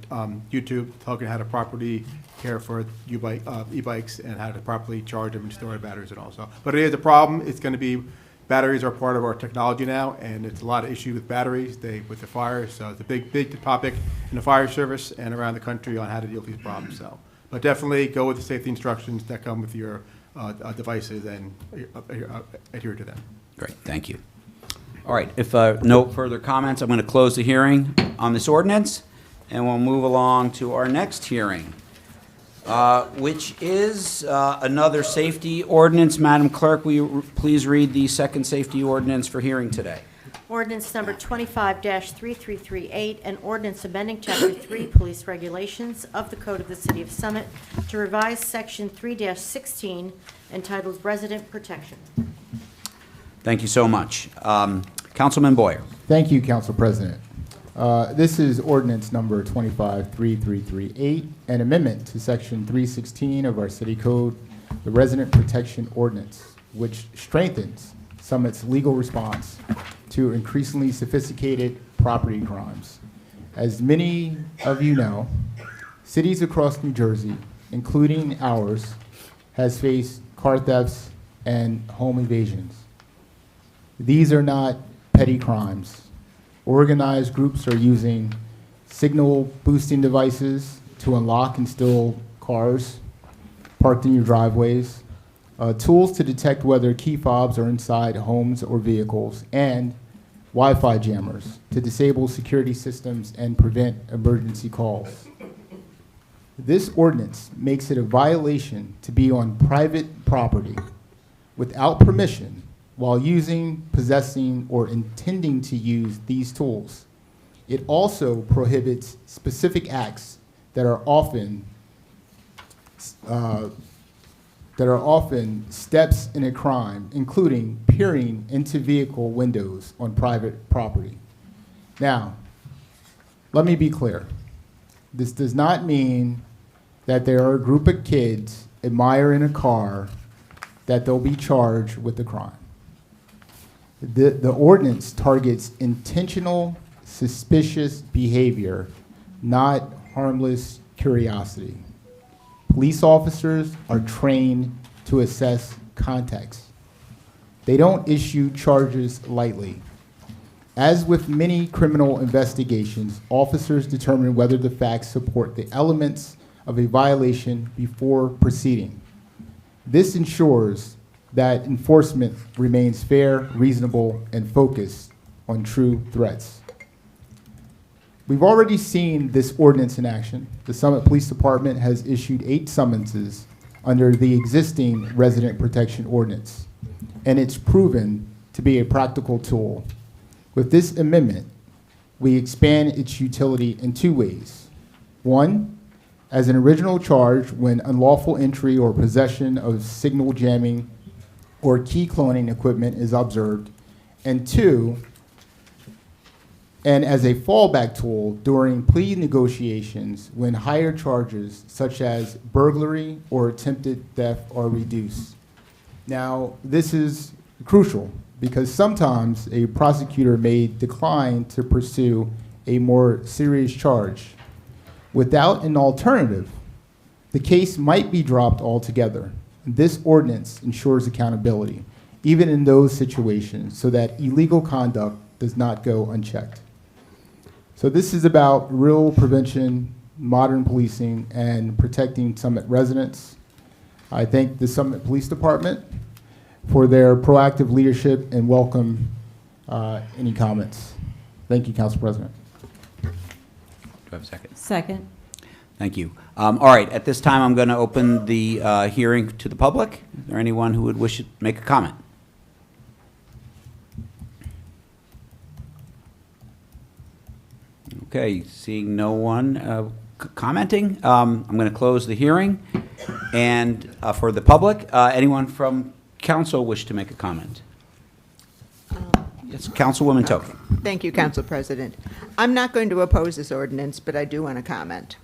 YouTube talking how to properly care for e-bikes and how to properly charge them and store the batteries and all. So, but it is a problem. It's going to be, batteries are part of our technology now, and it's a lot of issue with batteries, with the fires. So it's a big topic in the fire service and around the country on how to deal with these problems. So, but definitely go with the safety instructions that come with your devices and adhere to them. Great, thank you. All right, if no further comments, I'm going to close the hearing on this ordinance, and we'll move along to our next hearing, which is another safety ordinance. Madam Clerk, will you please read the second safety ordinance for hearing today? Ordinance number 25-3338, an ordinance amending Chapter 3 Police Regulations of the Code of the City of Summit to revise Section 3-16 entitled Resident Protection. Thank you so much. Councilman Boyer. Thank you, Council President. This is ordinance number 25-3338, an amendment to Section 316 of our City Code, the Resident Protection Ordinance, which strengthens Summit's legal response to increasingly sophisticated property crimes. As many of you know, cities across New Jersey, including ours, has faced car thefts and home invasions. These are not petty crimes. Organized groups are using signal boosting devices to unlock and steal cars parked in your driveways, tools to detect whether key fobs are inside homes or vehicles, and Wi-Fi jammers to disable security systems and prevent emergency calls. This ordinance makes it a violation to be on private property without permission while using, possessing, or intending to use these tools. It also prohibits specific acts that are often steps in a crime, including peering into vehicle windows on private property. Now, let me be clear. This does not mean that there are a group of kids admiring a car that they'll be charged with the crime. The ordinance targets intentional, suspicious behavior, not harmless curiosity. Police officers are trained to assess context. They don't issue charges lightly. As with many criminal investigations, officers determine whether the facts support the elements of a violation before proceeding. This ensures that enforcement remains fair, reasonable, and focused on true threats. We've already seen this ordinance in action. The Summit Police Department has issued 8 summonses under the existing resident protection ordinance, and it's proven to be a practical tool. With this amendment, we expand its utility in 2 ways. 1, as an original charge when unlawful entry or possession of signal jamming or key cloning equipment is observed, and 2, and as a fallback tool during plea negotiations when higher charges such as burglary or attempted theft are reduced. Now, this is crucial because sometimes a prosecutor may decline to pursue a more serious charge. Without an alternative, the case might be dropped altogether. This ordinance ensures accountability, even in those situations, so that illegal conduct does not go unchecked. So this is about real prevention, modern policing, and protecting Summit residents. I thank the Summit Police Department for their proactive leadership and welcome any comments. Thank you, Council President. Do I have a second? Second. Thank you. All right, at this time, I'm going to open the hearing to the public. Is there anyone who would wish to make a comment? Okay, seeing no one commenting, I'm going to close the hearing. And for the public, anyone from council wish to make a comment? Yes, Councilwoman Toki. Thank you, Council President. I'm not going to oppose this ordinance, but I do want to comment.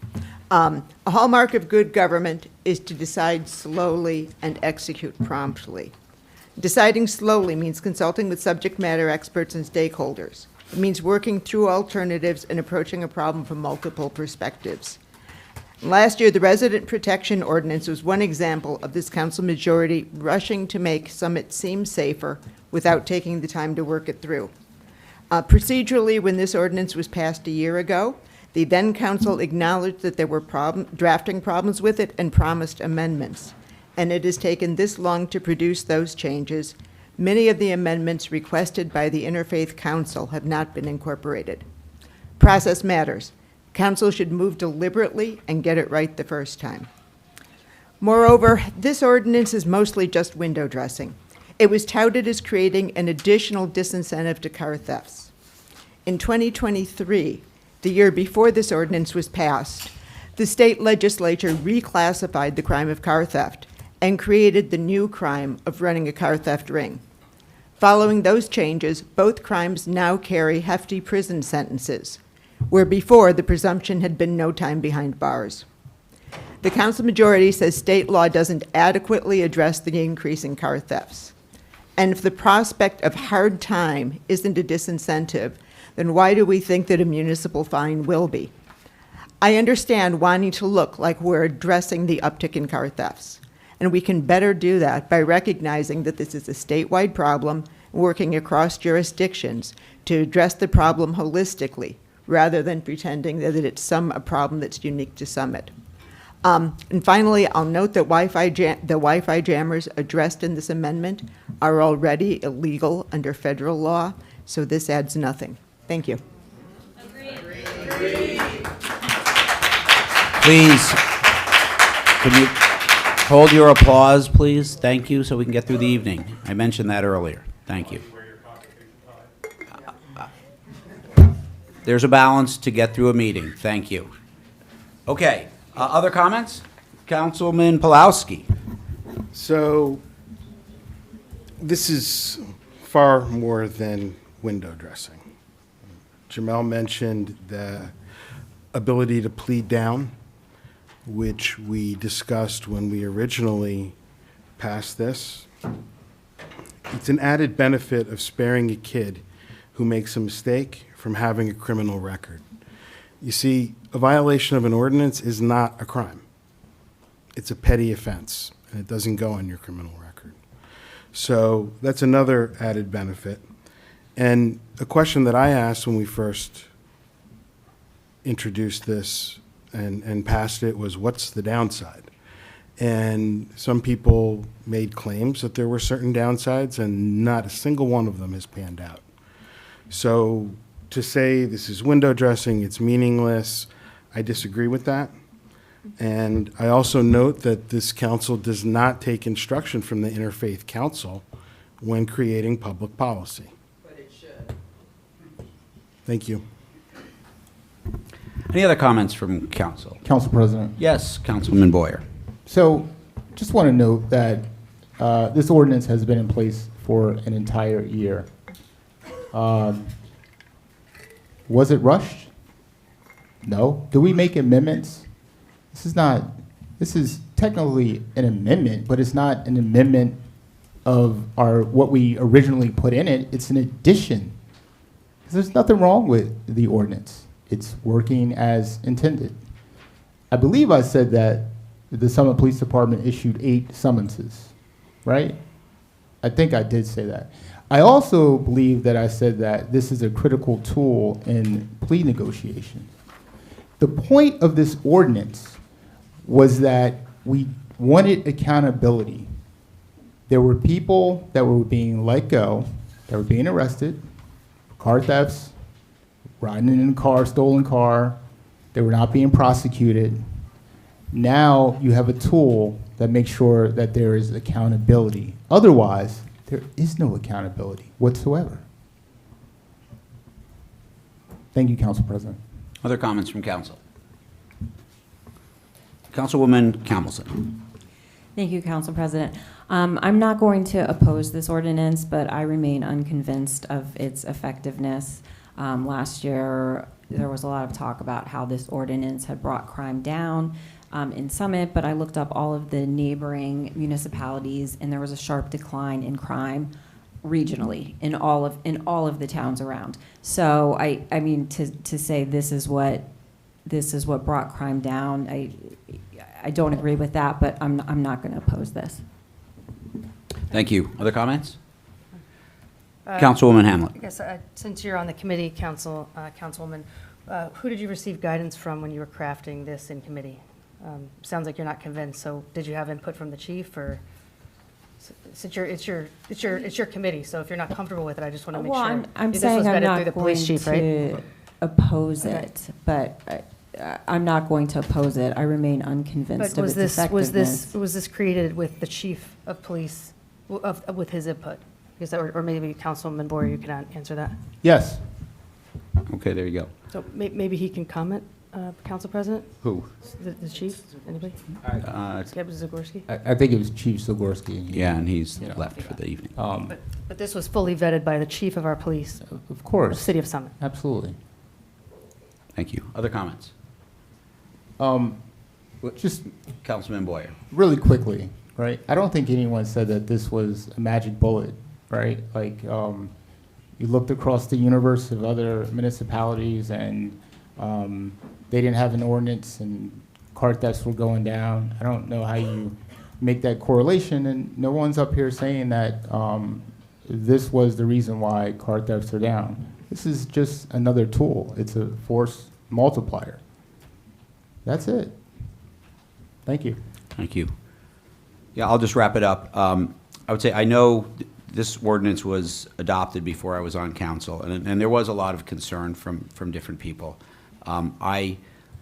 A hallmark of good government is to decide slowly and execute promptly. Deciding slowly means consulting with subject matter experts and stakeholders. It means working through alternatives and approaching a problem from multiple perspectives. Last year, the Resident Protection Ordinance was one example of this council majority rushing to make Summit seem safer without taking the time to work it through. Procedurally, when this ordinance was passed a year ago, the then council acknowledged that there were drafting problems with it and promised amendments. And it has taken this long to produce those changes. Many of the amendments requested by the Interfaith Council have not been incorporated. Process matters. Council should move deliberately and get it right the first time. Moreover, this ordinance is mostly just window dressing. It was touted as creating an additional disincentive to car thefts. In 2023, the year before this ordinance was passed, the state legislature reclassified the crime of car theft and created the new crime of running a car theft ring. Following those changes, both crimes now carry hefty prison sentences, where before the presumption had been no time behind bars. The council majority says state law doesn't adequately address the increase in car thefts. And if the prospect of hard time isn't a disincentive, then why do we think that a municipal fine will be? I understand wanting to look like we're addressing the uptick in car thefts. And we can better do that by recognizing that this is a statewide problem, working across jurisdictions to address the problem holistically, rather than pretending that it's a problem that's unique to Summit. And finally, I'll note that the Wi-Fi jammers addressed in this amendment are already illegal under federal law, so this adds nothing. Thank you. Please, can you hold your applause, please? Thank you, so we can get through the evening. I mentioned that earlier. Thank you. There's a balance to get through a meeting. Thank you. Okay, other comments? Councilman Pulowski. So this is far more than window dressing. Jamel mentioned the ability to plead down, which we discussed when we originally passed this. It's an added benefit of sparing a kid who makes a mistake from having a criminal record. You see, a violation of an ordinance is not a crime. It's a petty offense, and it doesn't go on your criminal record. So that's another added benefit. And a question that I asked when we first introduced this and passed it was, what's the downside? And some people made claims that there were certain downsides, and not a single one of them has panned out. So to say this is window dressing, it's meaningless, I disagree with that. And I also note that this council does not take instruction from the Interfaith Council when creating public policy. But it should. Thank you. Any other comments from council? Council President. Yes, Councilman Boyer. So, just want to note that this ordinance has been in place for an entire year. Was it rushed? No. Do we make amendments? This is technically an amendment, but it's not an amendment of what we originally put in it. It's an addition. There's nothing wrong with the ordinance. It's working as intended. I believe I said that the Summit Police Department issued 8 summonses, right? I think I did say that. I also believe that I said that this is a critical tool in plea negotiations. The point of this ordinance was that we wanted accountability. There were people that were being let go, that were being arrested, car thefts, riding in a car, stolen car. They were not being prosecuted. Now you have a tool that makes sure that there is accountability. Otherwise, there is no accountability whatsoever. Thank you, Council President. Other comments from council? Councilwoman Camelson. Thank you, Council President. I'm not going to oppose this ordinance, but I remain unconvinced of its effectiveness. Last year, there was a lot of talk about how this ordinance had brought crime down in Summit, but I looked up all of the neighboring municipalities, and there was a sharp decline in crime regionally in all of the towns around. So I mean to say this is what brought crime down, I don't agree with that, but I'm not going to oppose this. Thank you. Other comments? Councilwoman Hamlet. I guess since you're on the committee, Councilwoman, who did you receive guidance from when you were crafting this in committee? Sounds like you're not convinced. So did you have input from the chief, or it's your committee? So if you're not comfortable with it, I just want to make sure. I'm this saying was I'm vetted not through the going police chief, right? to oppose it, but I'm not going to oppose it. I remain unconvinced of its effectiveness. Was this created with the chief of police, with his input? Is that, or maybe Councilman Boyer, you can answer that. Yes. Okay, there you go. So maybe he can comment, Council President? Who? The chief? Anybody? Zagorski? I think it was Chief Zagorski. Yeah, and he's left for the evening. But this was fully vetted by the chief of our police. Of course. City of Summit. Absolutely. Thank you. Other comments? Just Councilman Boyer. really quickly, right? I don't think anyone said that this was a magic bullet, right? Like, you looked across the universe of other municipalities, and they didn't have an ordinance, and car thefts were going down. I don't know how you make that correlation, and no one's up here saying that this was the reason why car thefts are down. This is just another tool. It's a force multiplier. That's it. Thank you. Thank you. Yeah, I'll just wrap it up. I would say I know this ordinance was adopted before I was on council, and there was a lot of concern from different people. I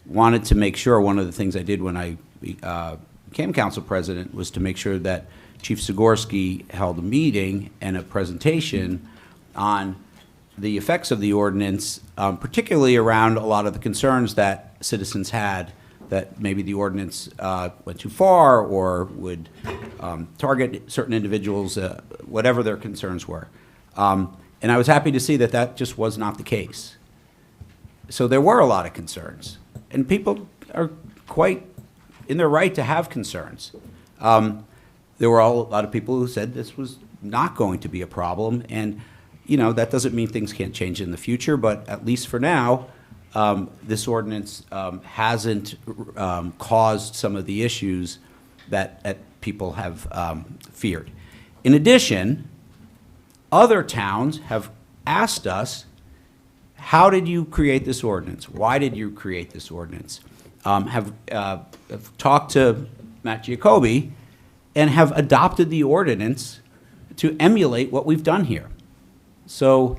wanted to make sure, one of the things I did when I became council president was to make sure that Chief Zagorski held a meeting and a presentation on the effects of the ordinance, particularly around a lot of the concerns that citizens had that maybe the ordinance went too far or would target certain individuals, whatever their concerns were. And I was happy to see that that just was not the case. So there were a lot of concerns, and people are quite in their right to have concerns. There were a lot of people who said this was not going to be a problem, and you know, that doesn't mean things can't change in the future, but at least for now, this ordinance hasn't caused some of the issues that people have feared. In addition, other towns have asked us, how did you create this ordinance? Why did you create this ordinance? Have talked to Matt Giacobbe, and have adopted the ordinance to emulate what we've done here. So,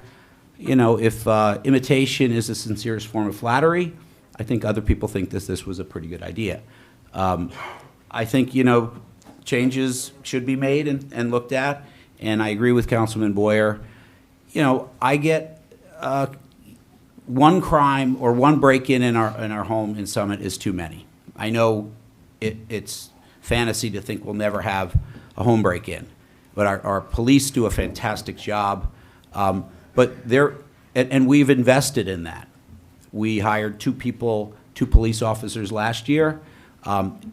you know, if imitation is the sincerest form of flattery, I think other people think this was a pretty good idea. I think, you know, changes should be made and looked at, and I agree with Councilman Boyer. You know, I get one crime or one break-in in our home in Summit is too many. I know it's fantasy to think we'll never have a home break-in, but our police do a fantastic job. But and we've invested in that. We hired two police officers last year.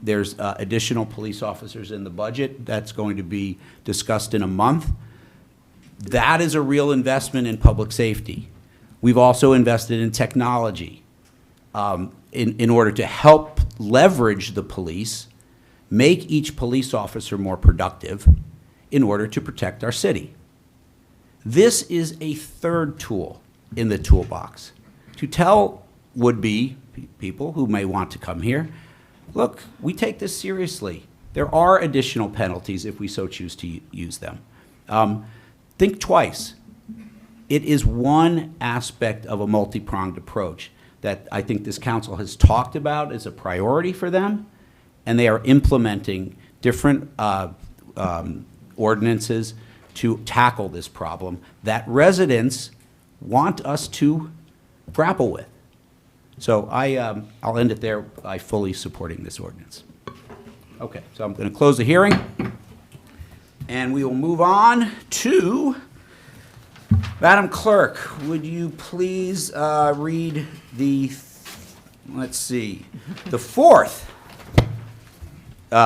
There's additional police officers in the budget that's going to be discussed in a month. That is a real investment in public safety. We've also invested in technology in order to help leverage the police, make each police officer more productive in order to protect our city. This is a third tool in the toolbox to tell would-be people who may want to come here, look, we take this seriously. There are additional penalties if we so choose to use them. Think twice. It is one aspect of a multi-pronged approach that I think this council has talked about as a priority for them, and they are implementing different ordinances to tackle this problem that residents want us to grapple with. So I'll end it there by fully supporting this ordinance. Okay, so I'm going to close the hearing, and we will move on to, Madam Clerk, would you please read the, let's see, the fourth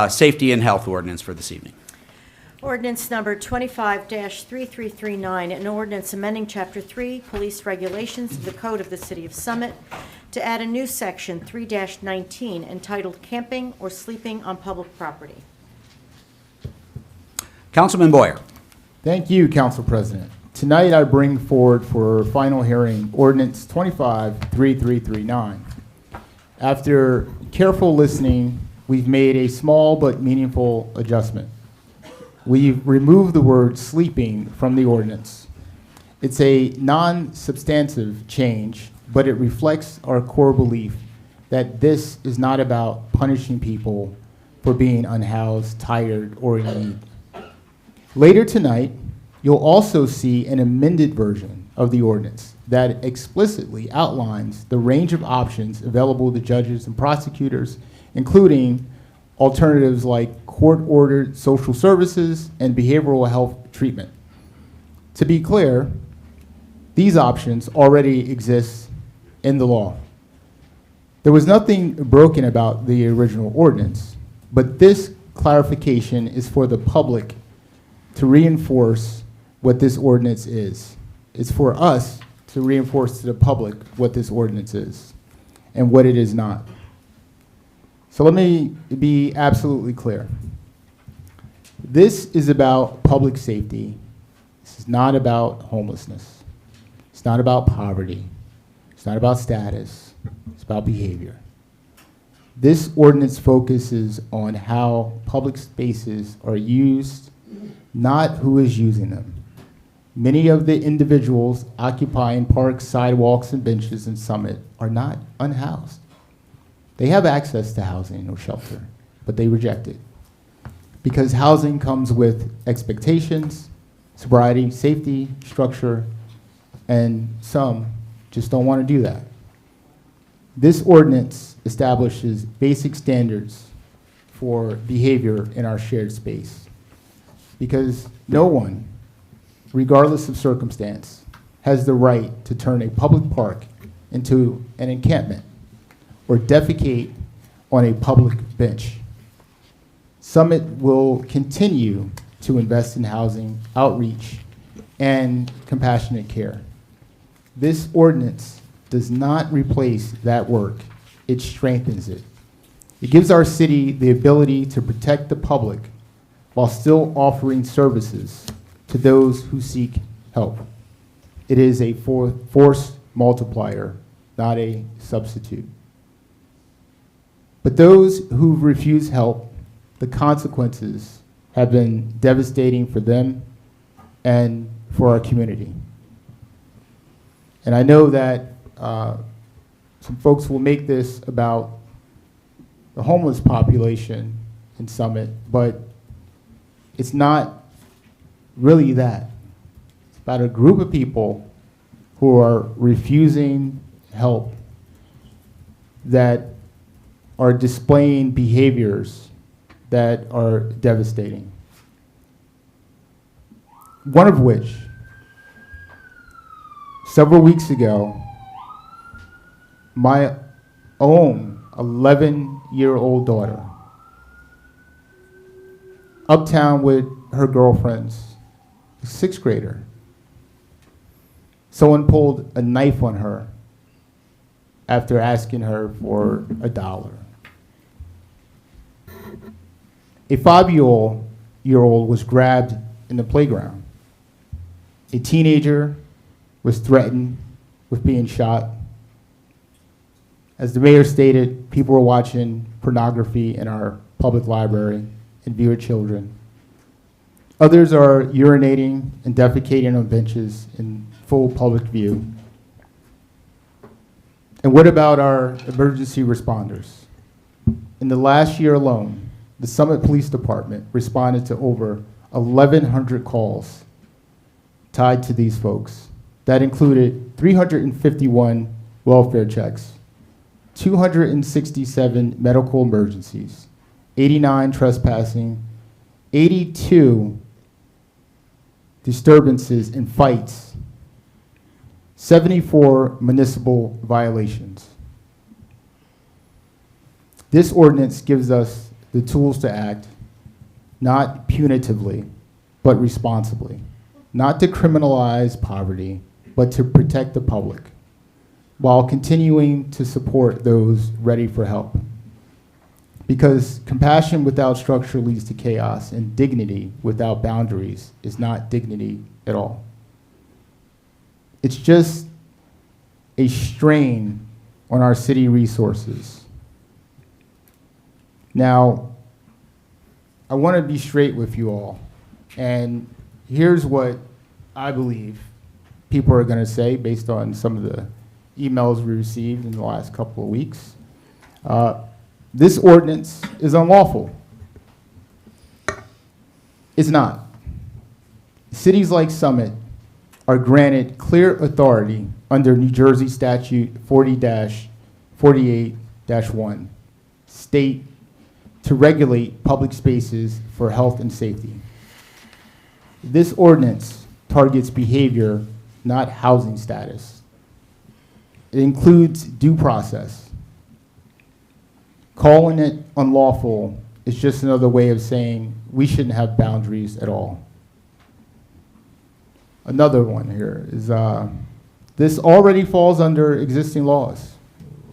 safety and health ordinance for this evening. Ordinance number 25-3339, an ordinance amending Chapter 3, Police Regulations of the Code of the City of Summit to add a new section 3-19 entitled Camping or Sleeping on Public Property. Councilman Boyer. Thank you, Council President. Tonight I bring forward for final hearing Ordinance 25-3339. After careful listening, we've made a small but meaningful adjustment. We've removed the word sleeping from the ordinance. It's a non-substantive change, but it reflects our core belief that this is not about punishing people for being unhoused, tired, or in need. Later tonight, you'll also see an amended version of the ordinance that explicitly outlines the range of options available to judges and prosecutors, including alternatives like court-ordered social services and behavioral health treatment. To be clear, these options already exist in the law. There was nothing broken about the original ordinance, but this clarification is for the public to reinforce what this ordinance is. It's for us to reinforce to the public what this ordinance is and what it is not. So let me be absolutely clear. This is about public safety. This is not about homelessness. It's not about poverty. It's not about status. It's about behavior. This ordinance focuses on how public spaces are used, not who is using them. Many of the individuals occupying parks, sidewalks, and benches in Summit are not unhoused. They have access to housing or shelter, but they reject it. Because housing comes with expectations, sobriety, safety, structure, and some just don't want to do that. This ordinance establishes basic standards for behavior in our shared space. Because no one, regardless of circumstance, has the right to turn a public park into an encampment or defecate on a public bench. Summit will continue to invest in housing, outreach, and compassionate care. This ordinance does not replace that work. It strengthens it. It gives our city the ability to protect the public while still offering services to those who seek help. It is a force multiplier, not a substitute. But those who refuse help, the consequences have been devastating for them and for our community. And I know that some folks will make this about the homeless population in Summit, but it's not really that. It's about a group of people who are refusing help, that are displaying behaviors that are devastating. One of which, several weeks ago, my own 11-year-old daughter, uptown with her girlfriends, a 6th grader, someone pulled a knife on her after asking her for $1. A 5-year-old was grabbed in the playground. A teenager was threatened with being shot. As the mayor stated, people were watching pornography in our public library and viewer children. Others are urinating and defecating on benches in full public view. And what about our emergency responders? In the last year alone, the Summit Police Department responded to over 1,100 calls tied to these folks. That included 351 welfare checks, 267 medical emergencies, 89 trespassing, 82 disturbances and fights, 74 municipal violations. This ordinance gives us the tools to act, not punitively, but responsibly. Not to criminalize poverty, but to protect the public, while continuing to support those ready for help. Because compassion without structure leads to chaos, and dignity without boundaries is not dignity at all. It's just a strain on our city resources. Now, I want to be straight with you all, and here's what I believe people are going to say based on some of the emails we received in the last couple of weeks. This ordinance is unlawful. It's not. Cities like Summit are granted clear authority under New Jersey Statute 40-48-1, state to regulate public spaces for health and safety. This ordinance targets behavior, not housing status. It includes due process. Calling it unlawful is just another way of saying we shouldn't have boundaries at all. Another one here is this already falls under existing laws.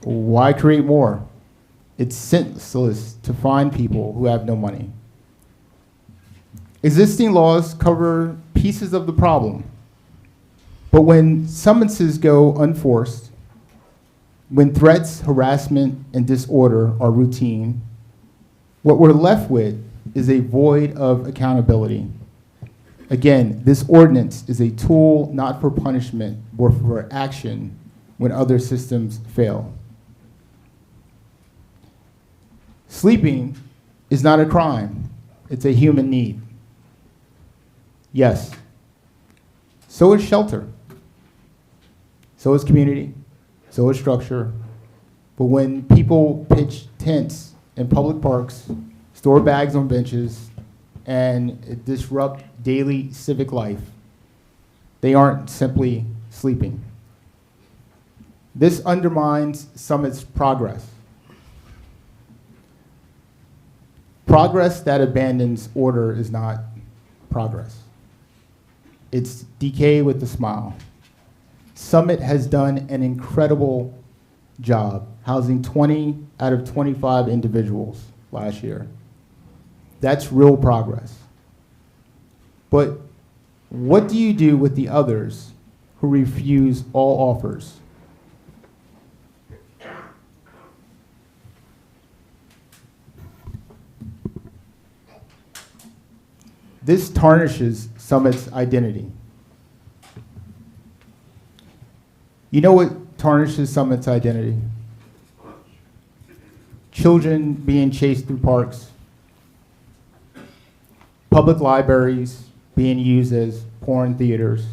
Why create more? It's senseless to find people who have no money. Existing laws cover pieces of the problem, but when summonses go unforced, when threats, harassment, and disorder are routine, what we're left with is a void of accountability. Again, this ordinance is a tool not for punishment, but for action when other systems fail. Sleeping is not a crime. It's a human need. Yes. So is shelter. So is community. So is structure. But when people pitch tents in public parks, store bags on benches, and disrupt daily civic life, they aren't simply sleeping. This undermines Summit's progress. Progress that abandons order is not progress. It's decay with a smile. Summit has done an incredible job housing 20 out of 25 individuals last year. That's real progress. But what do you do with the others who refuse all offers? This tarnishes Summit's identity. You know what tarnishes Summit's identity? Children being chased through parks, public libraries being used as porn theaters,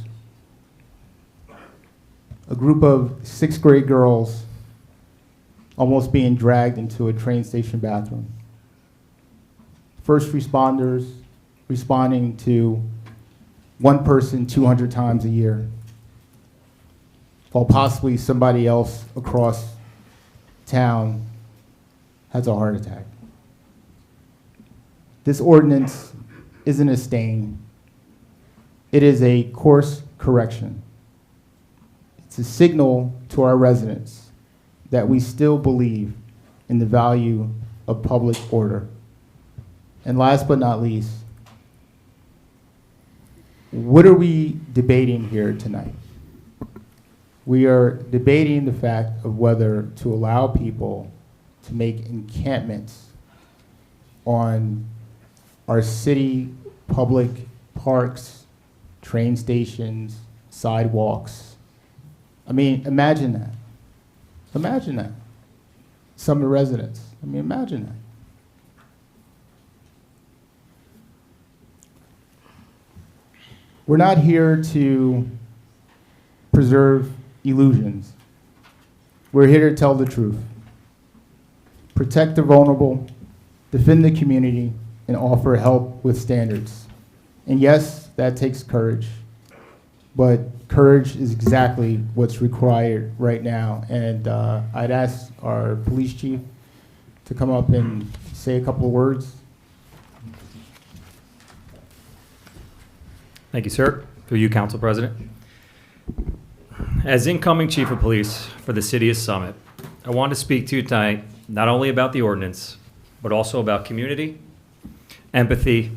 a group of 6th grade girls almost being dragged into a train station bathroom, first responders responding to one person 200 times a year, while possibly somebody else across town has a heart attack. This ordinance isn't a stain. It is a course correction. It's a signal to our residents that we still believe in the value of public order. And last but not least, what are we debating here tonight? We are debating the fact of whether to allow people to make encampments on our city public parks, train stations, sidewalks. I mean, imagine that. Imagine that. Some of the residents. I mean, imagine that. We're not here to preserve illusions. We're here to tell the truth. Protect the vulnerable, defend the community, and offer help with standards. And yes, that takes courage. But courage is exactly what's required right now. And I'd ask our police chief to come up and say a couple of words. Thank you, sir. Through you, Council President. As incoming Chief of Police for the City of Summit, I want to speak to you tonight not only about the ordinance, but also about community, empathy,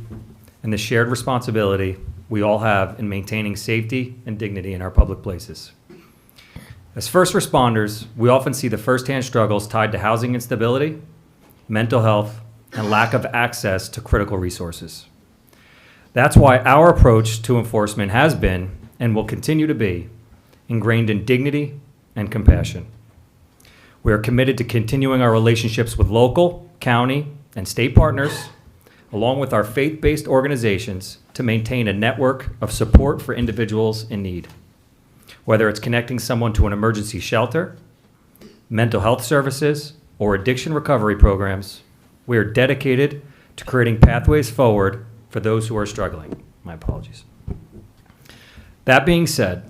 and the shared responsibility we all have in maintaining safety and dignity in our public places. As first responders, we often see the firsthand struggles tied to housing instability, mental health, and lack of access to critical resources. That's why our approach to enforcement has been, and will continue to be, ingrained in dignity and compassion. We are committed to continuing our relationships with local, county, and state partners, along with our faith-based organizations, to maintain a network of support for individuals in need. Whether it's connecting someone to an emergency shelter, mental health services, or addiction recovery programs, we are dedicated to creating pathways forward for those who are struggling. My apologies. That being said,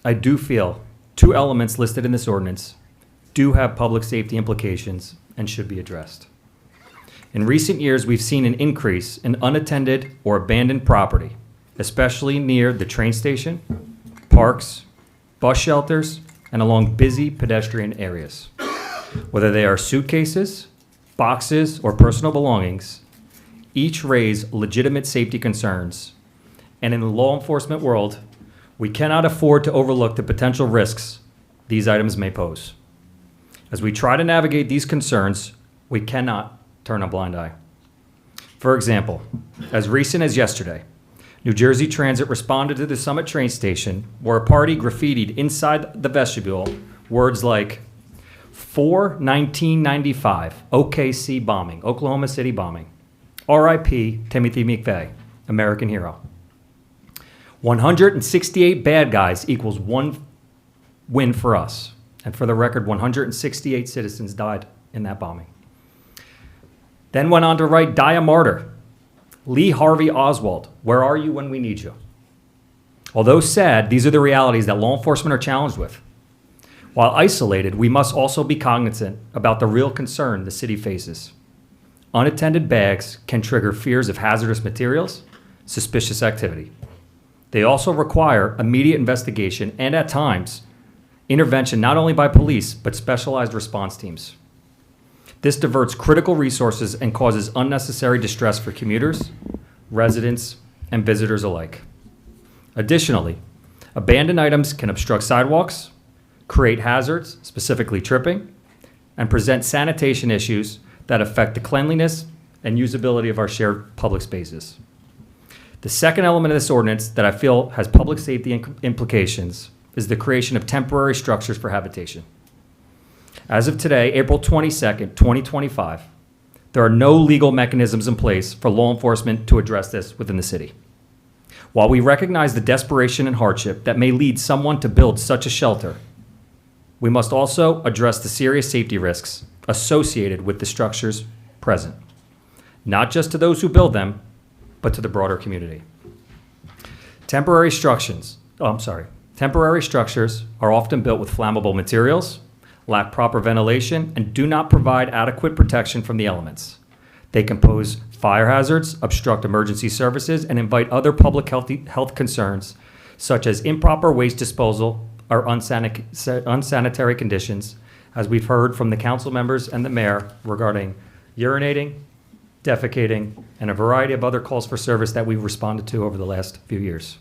I do feel two elements listed in this ordinance do have public safety implications and should be addressed. In recent years, we've seen an increase in unattended or abandoned property, especially near the train station, parks, bus shelters, and along busy pedestrian areas. Whether they are suitcases, boxes, or personal belongings, each raise legitimate safety concerns. And in the law enforcement world, we cannot afford to overlook the potential risks these items may pose. As we try to navigate these concerns, we cannot turn a blind eye. For example, as recent as yesterday, New Jersey Transit responded to the Summit train station where a party graffitied inside the vestibule words like, "For 1995 OKC bombing, Oklahoma City bombing. R.I.P. Timothy McVeigh, American hero." 168 bad guys equals one win for us. And for the record, 168 citizens died in that bombing. Then went on to write, "Die a martyr. Lee Harvey Oswald, where are you when we need you?" Although sad, these are the realities that law enforcement are challenged with. While isolated, we must also be cognizant about the real concern the city faces. Unattended bags can trigger fears of hazardous materials, suspicious activity. They also require immediate investigation and, at times, intervention not only by police, but specialized response teams. This diverts critical resources and causes unnecessary distress for commuters, residents, and visitors alike. Additionally, abandoned items can obstruct sidewalks, create hazards, specifically tripping, and present sanitation issues that affect the cleanliness and usability of our shared public spaces. The second element of this ordinance that I feel has public safety implications is the creation of temporary structures for habitation. As of today, April 22nd, 2025, there are no legal mechanisms in place for law enforcement to address this within the city. While we recognize the desperation and hardship that may lead someone to build such a shelter, we must also address the serious safety risks associated with the structures present, not just to those who build them, but to the broader community. Temporary structures are often built with flammable materials, lack proper ventilation, and do not provide adequate protection from the elements. They can pose fire hazards, obstruct emergency services, and invite other public health concerns, such as improper waste disposal or unsanitary conditions, as we've heard from the council members and the mayor regarding urinating, defecating, and a variety of other calls for service that we've responded to over the last few years.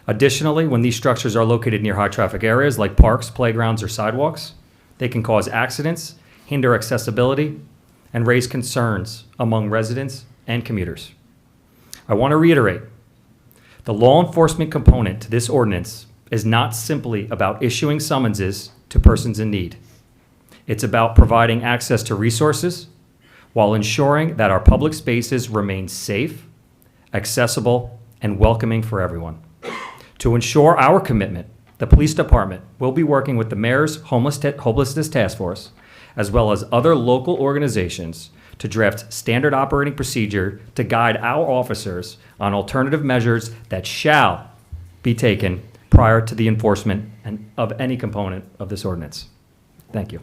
Additionally, when these structures are located near high-traffic areas like parks, playgrounds, or sidewalks, they can cause accidents, hinder accessibility, and raise concerns among residents and commuters. I want to reiterate, the law enforcement component to this ordinance is not simply about issuing summonses to persons in need. It's about providing access to resources while ensuring that our public spaces remain safe, accessible, and welcoming for everyone. To ensure our commitment, the police department will be working with the mayor's homelessness task force, as well as other local organizations, to draft standard operating procedure to guide our officers on alternative measures that shall be taken prior to the enforcement of any component of this ordinance. Thank you.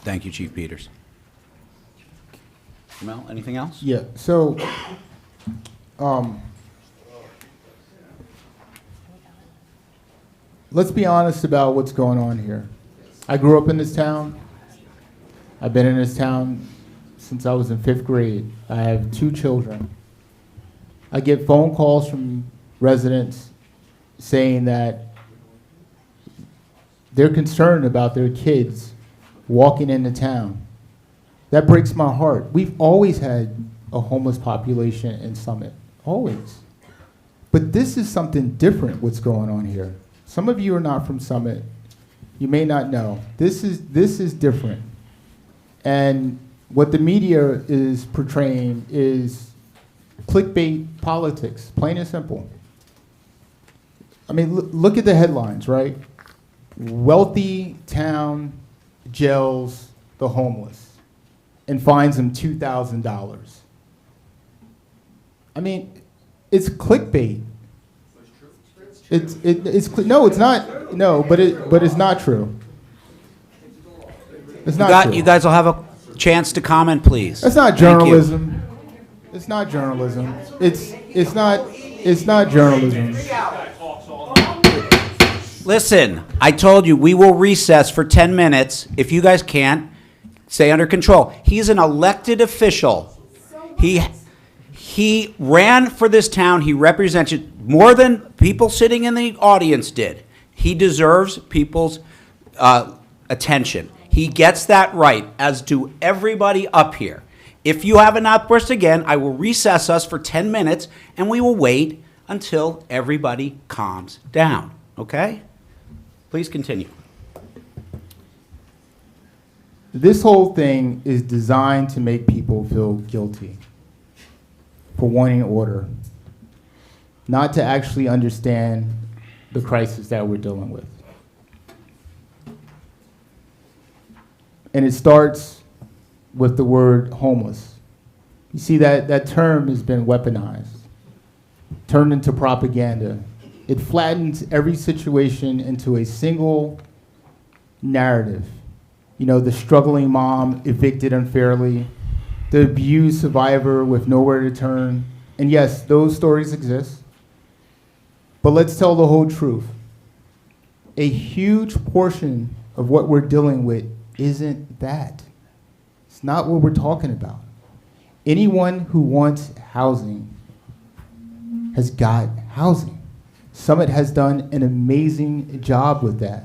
Thank you, Chief Peters. Mel, anything else? Yeah, so, let's be honest about what's going on here. I grew up in this town. I've been in this town since I was in 5th grade. I have 2 children. I get phone calls from residents saying that they're concerned about their kids walking into town. That breaks my heart. We've always had a homeless population in Summit, always. But this is something different, what's going on here. Some of you are not from Summit. You may not know. This is different. And what the media is portraying is clickbait politics, plain and simple. I mean, look at the headlines, right? Wealthy town jails the homeless and fines them $2,000. I mean, it's clickbait. No, it's not. No, but it's not true. It's not true. You guys will have a chance to comment, please. That's not journalism. It's not journalism. It's not journalism. Listen, I told you we will recess for 10 minutes. If you guys can't, stay under control. He's an elected official. He ran for this town. He represented more than people sitting in the audience did. He deserves people's attention. He gets that right, as do everybody up here. If you have an outburst again, I will recess us for 10 minutes, and we will wait until everybody calms down, okay? Please continue. This whole thing is designed to make people feel guilty for wanting order, not to actually understand the crisis that we're dealing with. And it starts with the word homeless. You see, that term has been weaponized, turned into propaganda. It flattens every situation into a single narrative. You know, the struggling mom evicted unfairly, the abused survivor with nowhere to turn. And yes, those stories exist. But let's tell the whole truth. A huge portion of what we're dealing with isn't that. It's not what we're talking about. Anyone who wants housing has got housing. Summit has done an amazing job with that.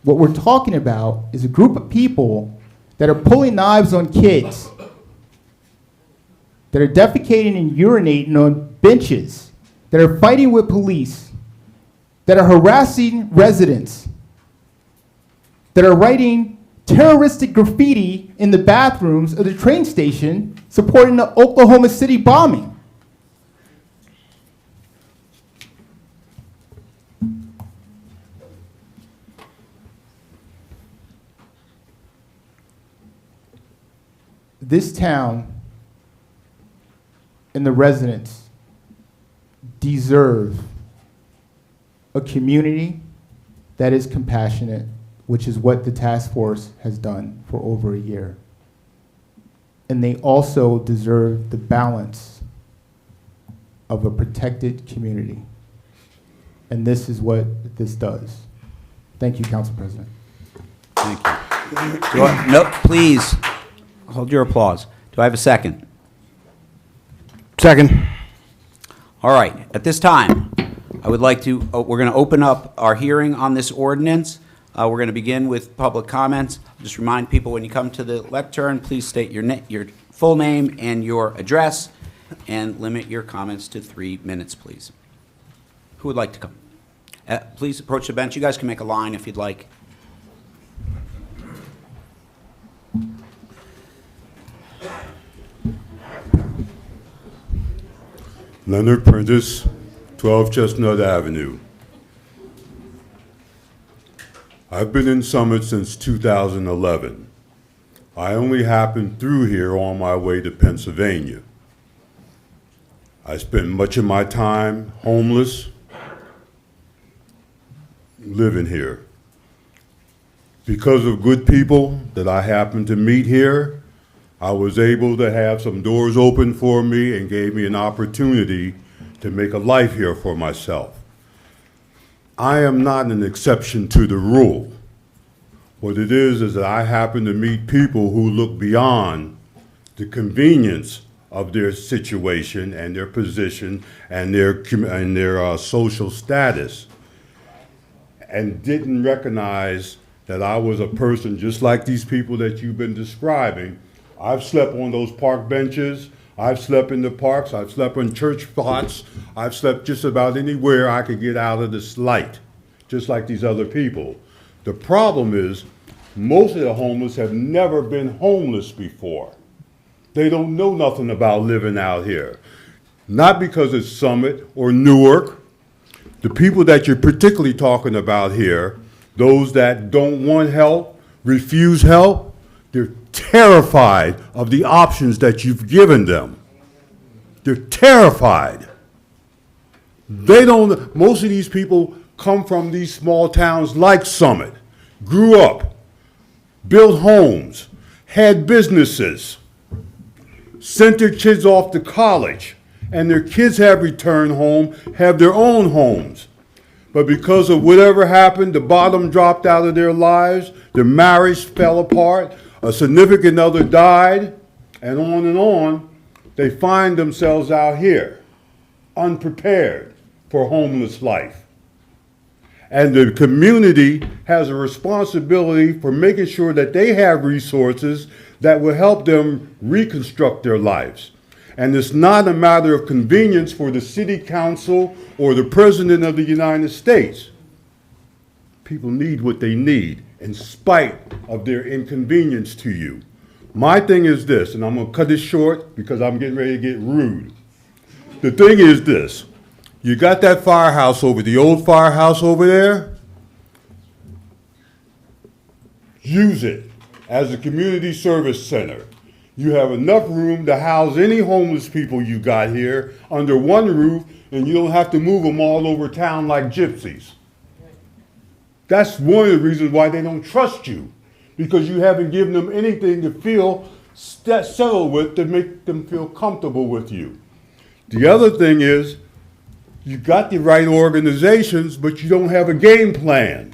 What we're talking about is a group of people that are pulling knives on kids that are defecating and urinating on benches, that are fighting with police, that are harassing residents, that are writing terroristic graffiti in the bathrooms of the train station supporting the Oklahoma City bombing. This town and the residents deserve a community that is compassionate, which is what the task force has done for over a year. And they also deserve the balance of a protected community. And this is what this does. Thank you, Council President. Thank you. No, please, hold your applause. Do I have a second? Second. All right, at this time, I would like to, we're going to open up our hearing on this ordinance. We're going to begin with public comments. Just remind people when you come to the lectern, please state your full name and your address, and limit your comments to 3 minutes, please. Who would like to come? Please approach the bench. You guys can make a line if you'd like. Leonard Prentice, 12 Chestnut Avenue. I've been in Summit since 2011. I only happened through here on my way to Pennsylvania. I spent much of my time homeless, living here. Because of good people that I happened to meet here, I was able to have some doors open for me and gave me an opportunity to make a life here for myself. I am not an exception to the rule. What it is that I happen to meet people who look beyond the convenience of their situation and their position and their social status, and didn't recognize that I was a person just like these people that you've been describing. I've slept on those park benches, I've slept in the parks, I've slept on church plots, I've slept just about anywhere I could get out of this light, just like these other people. The problem is, most of the homeless have never been homeless before. They don't know nothing about living out here. Not because it's Summit or Newark. The people that you're particularly talking about here, those that don't want help, refuse help, they're terrified of the options that you've given them. They're terrified. Most of these people come from these small towns like Summit, grew up, built homes, had businesses, sent their kids off to college, and their kids have returned home, have their own homes. But because of whatever happened, the bottom dropped out of their lives, their marriage fell apart, a significant other died, and on, they find themselves out here, unprepared for homeless life. And the community has a responsibility for making sure that they have resources that will help them reconstruct their lives. And it's not a matter of convenience for the city council or the president of the United States. People need what they need in spite of their inconvenience to you. My thing is this, and I'm gonna cut it short because I'm getting ready to get rude. The thing is this, you got that firehouse the old firehouse over there? Use it as a community service center. You have enough room to house any homeless people you got here under one roof, and you don't have to move them all over town like gypsies. That's one of the reasons why they don't trust you, because you haven't given them anything to feel settled with to make them feel comfortable with you. The other thing is, you got the right organizations, but you don't have a game plan.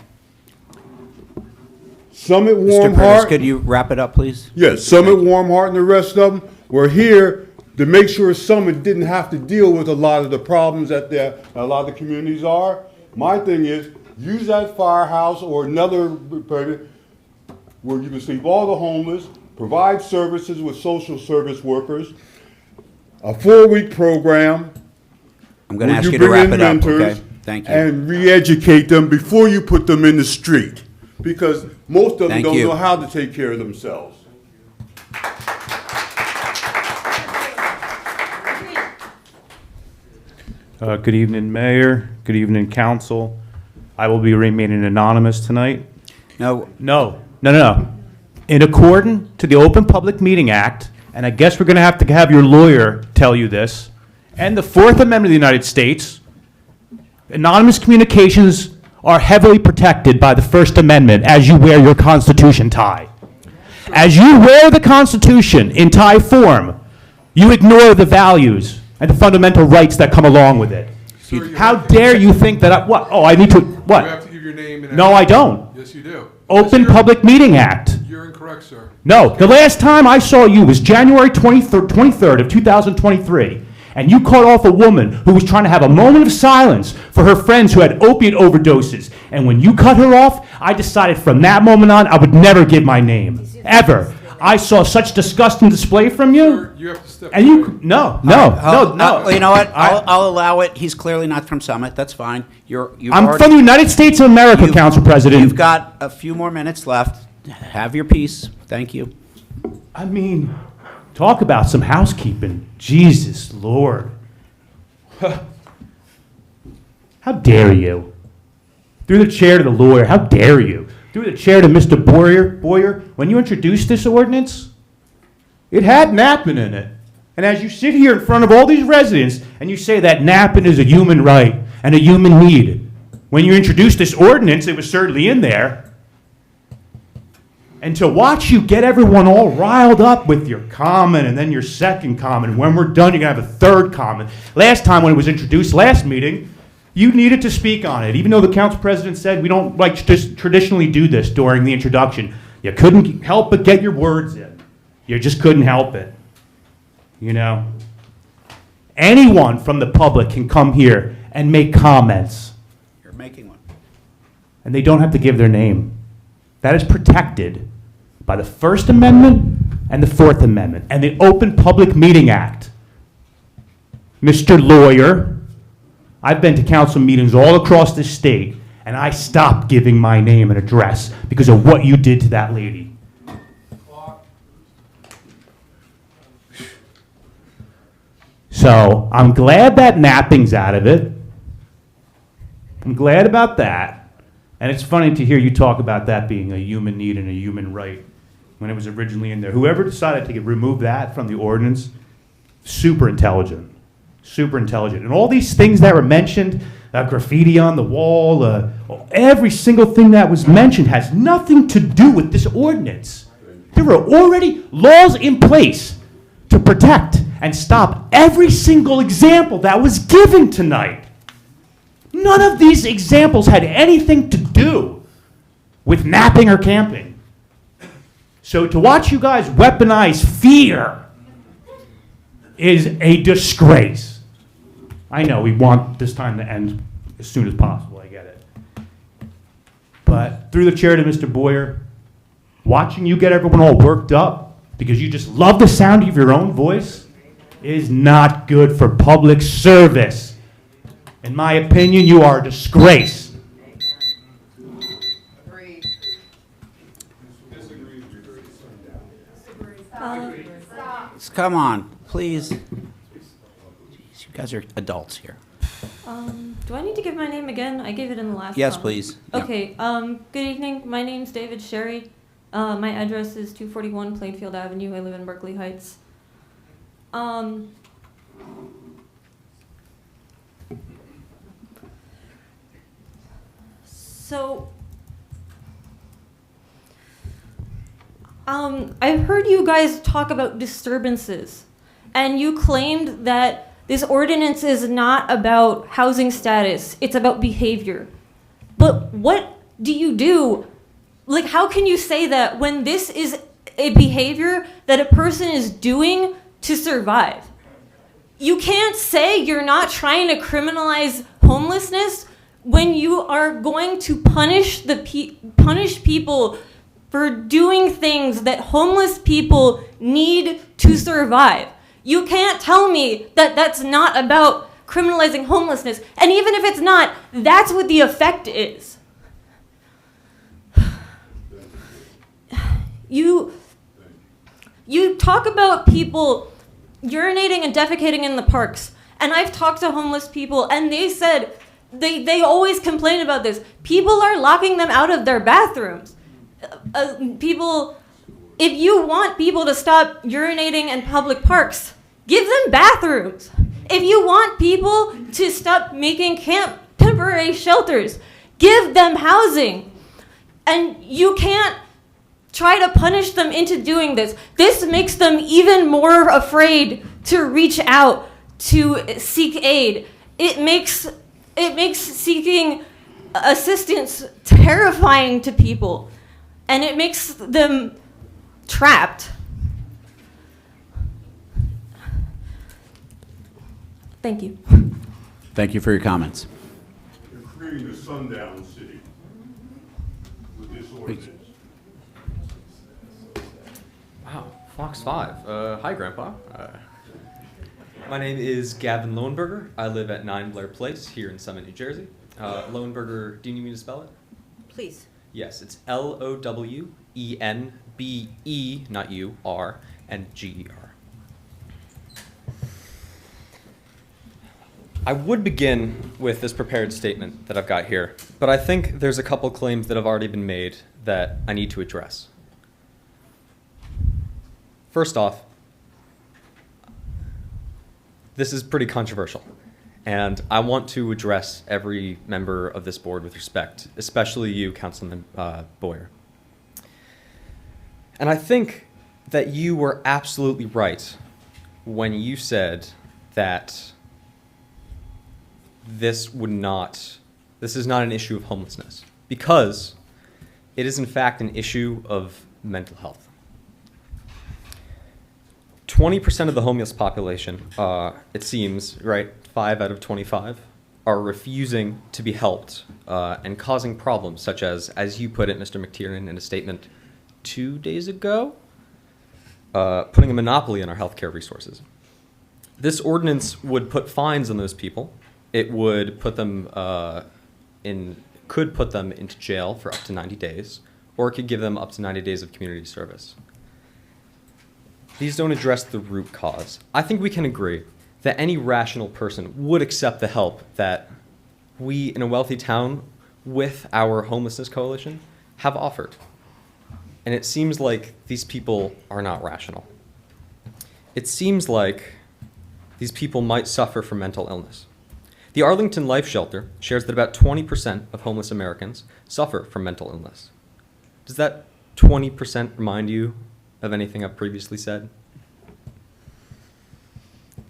Summit, Warm Mr. Prentice, Heart. could you wrap it up, please? Yes, Summit, Warm Heart, and the rest of them were here to make sure Summit didn't have to deal with a lot of the problems that a lot of the communities are. My thing is, use that firehouse or another where you can sleep all the homeless, provide services with social service workers, a 4-week program. I'm going to Would ask you to bring wrap in it up, mentors okay? Thank you. And re-educate them before you put them in the street, because most of them Thank don't you. know how to take care of themselves. Good evening, Mayor. Good evening, Council. I will be remaining anonymous tonight. No. No. In accordance to the Open Public Meeting Act, and I guess we're going to have your lawyer tell you this, and the Fourth Amendment of the United States, anonymous communications are heavily protected by the First Amendment as you wear your Constitution tie. As you wear the Constitution in tie form, you ignore the values and the fundamental rights that come along with it. How dare you think that what? Oh, I need to, what? You have to give your name and No, I don't. Yes, you do. Open Public Meeting Act. You're incorrect, sir. No, the last time I saw you was January 23rd of 2023, and you cut off a woman who was trying to have a moment of silence for her friends who had opiate overdoses. And when you cut her off, I decided from that moment on I would never give my name, ever. I saw such disgusting display from you. Sir, you have to step And you, no. Well, you know what? I'll allow it. He's clearly not from Summit. That's fine. I'm from the United States of America, Council President. You've got a few more minutes left. Have your piece. Thank you. I mean, talk about some housekeeping. Jesus Lord. How dare you? Through the chair to the lawyer, how dare you? Through the chair to Mr. Boyer, when you introduced this ordinance, it had napping in it. And as you sit here in front of all these residents and you say that napping is a human right and a human need, when you introduced this ordinance, it was certainly in there. And to watch you get everyone all riled up with your comment and then your second comment, when we're done, you're going to have a third comment. Last time when it was introduced, last meeting, you needed to speak on it, even though the council president said we don't like to traditionally do this during the introduction. You couldn't help but get your words in. You just couldn't help it. You know? Anyone from the public can come here and make comments. You're making one. And they don't have to give their name. That is protected by the First Amendment and the Fourth Amendment and the Open Public Meeting Act. Mr. Lawyer, I've been to council meetings all across this state, and I stopped giving my name and address because of what you did to that lady. So I'm glad that napping's out of it. I'm glad about that. And it's funny to hear you talk about that being a human need and a human right when it was originally in there. Whoever decided to remove that from the ordinance, super intelligent. Super intelligent. And all these things that were mentioned, graffiti on the wall, every single thing that was mentioned has nothing to do with this ordinance. There were already laws in place to protect and stop every single example that was given tonight. None of these examples had anything to do with napping or camping. So to watch you guys weaponize fear is a disgrace. I know we want this time to end as soon as possible, I get it. But through the chair to Mr. Boyer, watching you get everyone all worked up because you just love the sound of your own voice is not good for public service. In my opinion, you are a disgrace. Come on, please. Jeez, you guys are adults here. Do I need to give my name again? I gave it in the last Yes, one. please. Yeah. Okay. Good evening. My name's David Sherry. My address is 241 Plainfield Avenue. I live in Berkeley Heights. So, I've heard you guys talk about disturbances, and you claimed that this ordinance is not about housing status, it's about behavior. But what do you do? Like, how can you say that when this is a behavior that a person is doing to survive? You can't say you're not trying to criminalize homelessness when you are going to punish punish people for doing things that homeless people need to survive. You can't tell me that that's not about criminalizing homelessness. And even if it's not, that's what the effect is. You talk about people urinating and defecating in the parks. And I've talked to homeless people, and they said they always complain about this. People are locking them out of their bathrooms. If you want people to stop urinating in public parks, give them bathrooms. If you want people to stop making temporary shelters, give them housing. And you can't try to punish them into doing this. This makes them even more afraid to reach out to seek aid. It makes seeking assistance terrifying to people, and it makes them trapped. Thank you. Thank you for your comments. You're creating a sundown city with this ordinance. Wow, Fox 5. Hi, Grandpa. My name is Gavin Lowenberger. I live at 9 Blair Place here in Summit, New Jersey. Lowenberger, do you need me to spell it? Please. Yes, it's Lowenbe, not U, R, and G-E-R. I would begin with this prepared statement that I've got here, but I think there's a couple claims that have already been made that I need to address. First off, this is pretty controversial, and I want to address every member of this board with respect, especially you, Councilman Boyer. And I think that you were absolutely right when you said that this is not an issue of homelessness, because it is in fact an issue of mental health. 20% of the homeless population, it seems, right, 5 out of 25, are refusing to be helped and causing problems such as you put it, Mr. McTiernan, in a statement 2 days ago, putting a monopoly on our healthcare resources. This ordinance would put fines on those people. It would put them could put them into jail for up to 90 days, or it could give them up to 90 days of community service. These don't address the root cause. I think we can agree that any rational person would accept the help that we in a wealthy town with our homelessness coalition have offered. And it seems like these people are not rational. It seems like these people might suffer from mental illness. The Arlington Life Shelter shares that about 20% of homeless Americans suffer from mental illness. Does that 20% remind you of anything I've previously said?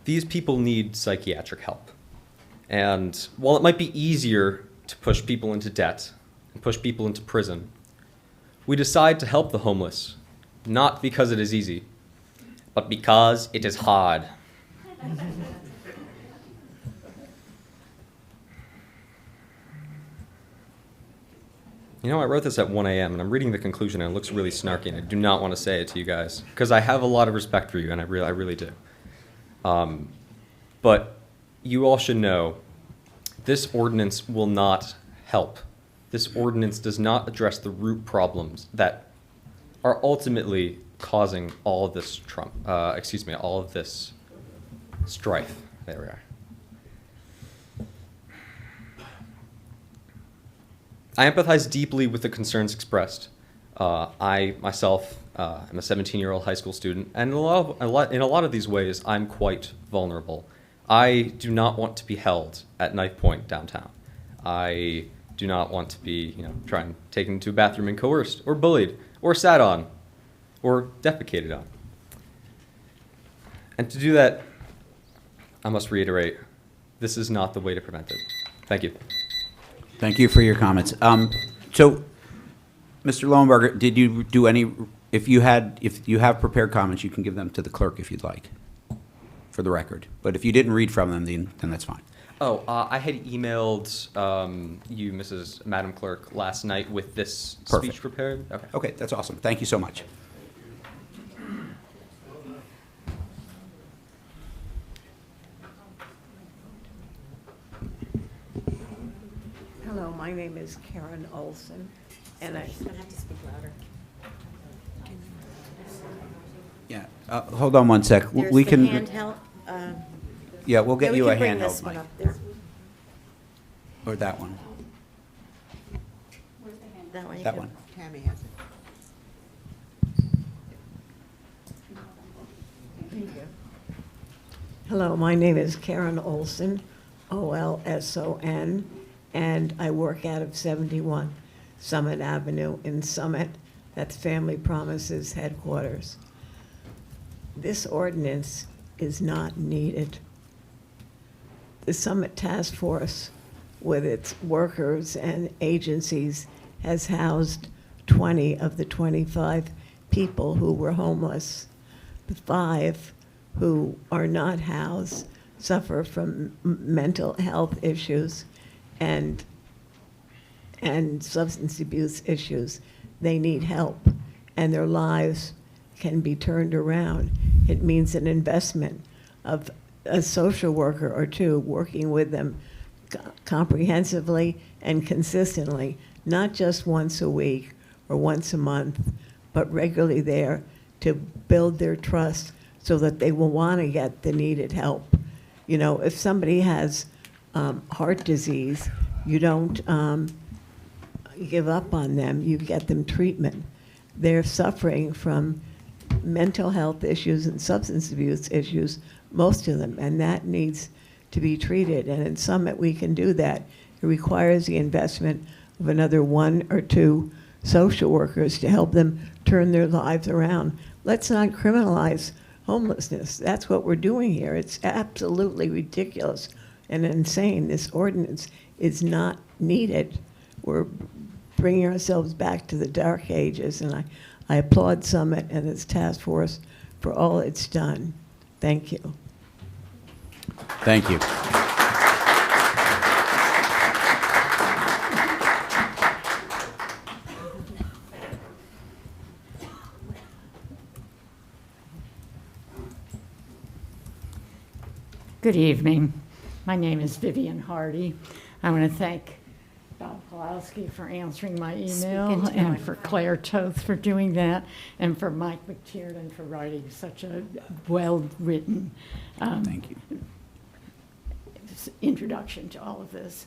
These people need psychiatric help. And while it might be easier to push people into debt and push people into prison, we decide to help the homeless, not because it is easy, but because it is hard. You know, I wrote this at 1 a.m. and I'm reading the conclusion and it looks really snarky and I do not want to say it to you guys because I have a lot of respect for you and I really do. But you all should know this ordinance will not help. This ordinance does not address the root problems that are ultimately causing all of this all of this strife. There we are. I empathize deeply with the concerns expressed. I myself am a 17-year-old high school student, and in a lot of these ways, I'm quite vulnerable. I do not want to be held at knife point downtown. I do not want to be, taken to a bathroom and coerced, or bullied, or sat on, or defecated on. And to do that, I must reiterate, this is not the way to prevent it. Thank you. Thank you for your comments. So, Mr. Lowenberger, did you do any? If you have prepared comments, you can give them to the clerk if you'd like, for the record. But if you didn't read from them, then that's fine. Oh, I had emailed you, Madam Clerk, last night with this speech prepared. Okay. Okay, that's awesome. Thank you so much. name is Karen Olson, and I. You're gonna have to speak louder. Yeah, hold on one sec. There's We the can. handheld. Yeah, we'll get we you a can bring this handheld one mic. up there. Or that one. That one. You That can- one. Tammy has it. Thank you. Hello, my name is Karen Olson, Olson, and I work out of 71 Summit Avenue in Summit. That's Family Promises headquarters. This ordinance is not needed. The Summit Task Force, with its workers and agencies, has housed 20 of the 25 people who were homeless. The 5 who are not housed suffer from mental health issues and substance abuse issues. They need help, and their lives can be turned around. It means an investment of a social worker or two working with them comprehensively and consistently, not just once a week or once a month, but regularly there to build their trust so that they will want to get the needed help. You know, if somebody has heart disease, you don't give up on them, you get them treatment. They're suffering from mental health issues and substance abuse issues, most of them, and that needs to be treated. And in Summit, we can do that. It requires the investment of another 1 or 2 social workers to help them turn their lives around. Let's not criminalize homelessness. That's what we're doing here. It's absolutely ridiculous and insane. This ordinance is not needed. We're bringing ourselves back to the dark ages, and I applaud Summit and its task force for all it's done. Thank you. Thank you. Good evening. My name is Vivian Hardy. I want to thank Bob Pawlowski for answering my email, into the and for Claire Toth for doing that, and for Mike McTiernan for writing such a well-written Thank you. introduction to all of this.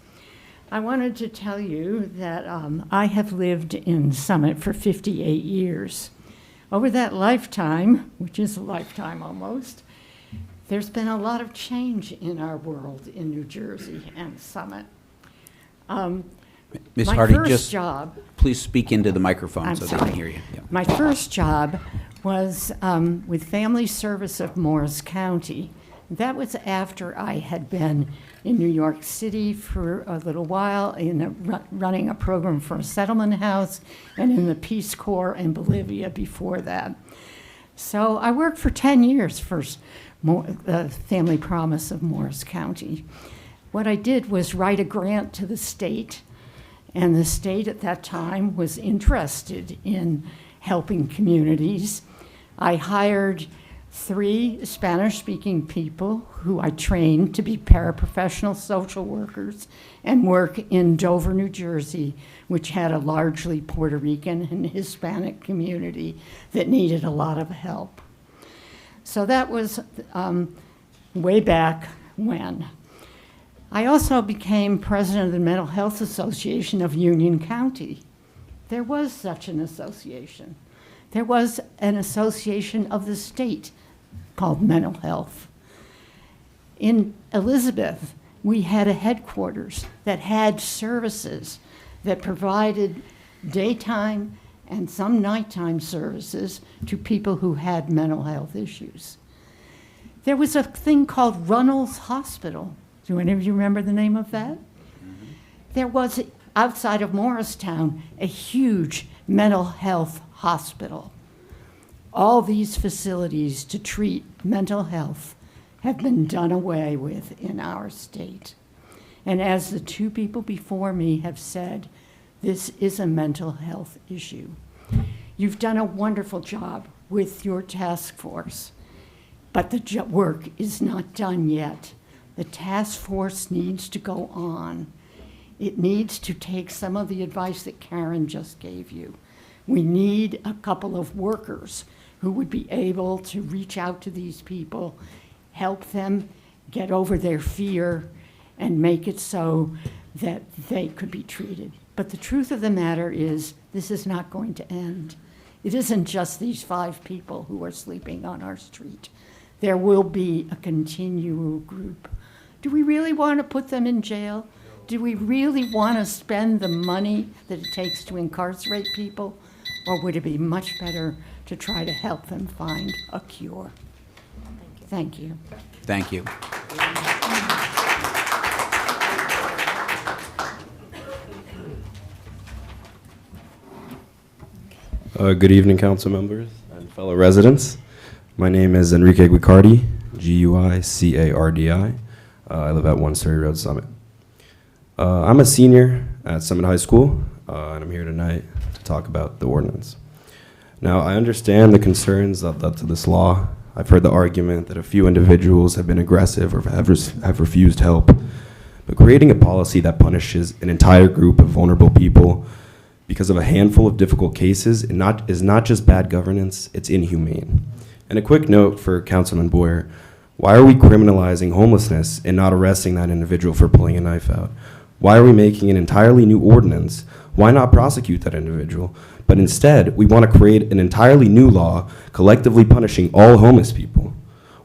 I wanted to tell you that I have lived in Summit for 58 years. Over that lifetime, which is a lifetime almost, there's been a lot of change in our world in New Jersey and Summit. Ms. My Hardy, first just job- please speak into the microphone I'm so they sorry. can hear you. Yeah. My first job was with Family Service of Morris County. That was after I had been in New York City for a little while running a program for a settlement house, and in the Peace Corps in Bolivia before that. So I worked for 10 years for the Family Promise of Morris County. What I did was write a grant to the state, and the state at that time was interested in helping communities. I hired 3 Spanish-speaking people who I trained to be paraprofessional social workers and work in Dover, New Jersey, which had a largely Puerto Rican and Hispanic community that needed a lot of help. So that was way back when. I also became president of the Mental Health Association of Union County. There was such an association. There was an association of the state called Mental Health. In Elizabeth, we had a headquarters that had services that provided daytime and some nighttime services to people who had mental health issues. There was a thing called Runnels Hospital. Do any of you remember the name of that? There was, outside of Morristown, a huge mental health hospital. All these facilities to treat mental health have been done away with in our state. And as the 2 people before me have said, this is a mental health issue. You've done a wonderful job with your task force, but the work is not done yet. The task force needs to go on. It needs to take some of the advice that Karen just gave you. We need a couple of workers who would be able to reach out to these people, help them get over their fear, and make it so that they could be treated. But the truth of the matter is, this is not going to end. It isn't just these 5 people who are sleeping on our street. There will be a continual group. Do we really want to put them in jail? Do we really want to spend the money that it takes to incarcerate people? Or would it be much better to try to help them find a cure? Thank you. Thank you. Good evening, council members and fellow residents. My name is Enrique Guicardi, Guicardi. I live at 1 Surrey Road, Summit. I'm a senior at Summit High School, and I'm here tonight to talk about the ordinance. Now, I understand the concerns that led to this law. I've heard the argument that a few individuals have been aggressive or have refused help. But creating a policy that punishes an entire group of vulnerable people because of a handful of difficult cases is not just bad governance, it's inhumane. And a quick note for Councilman Boyer, why are we criminalizing homelessness and not arresting that individual for pulling a knife out? Why are we making an entirely new ordinance? Why not prosecute that individual? But instead, we want to create an entirely new law collectively punishing all homeless people.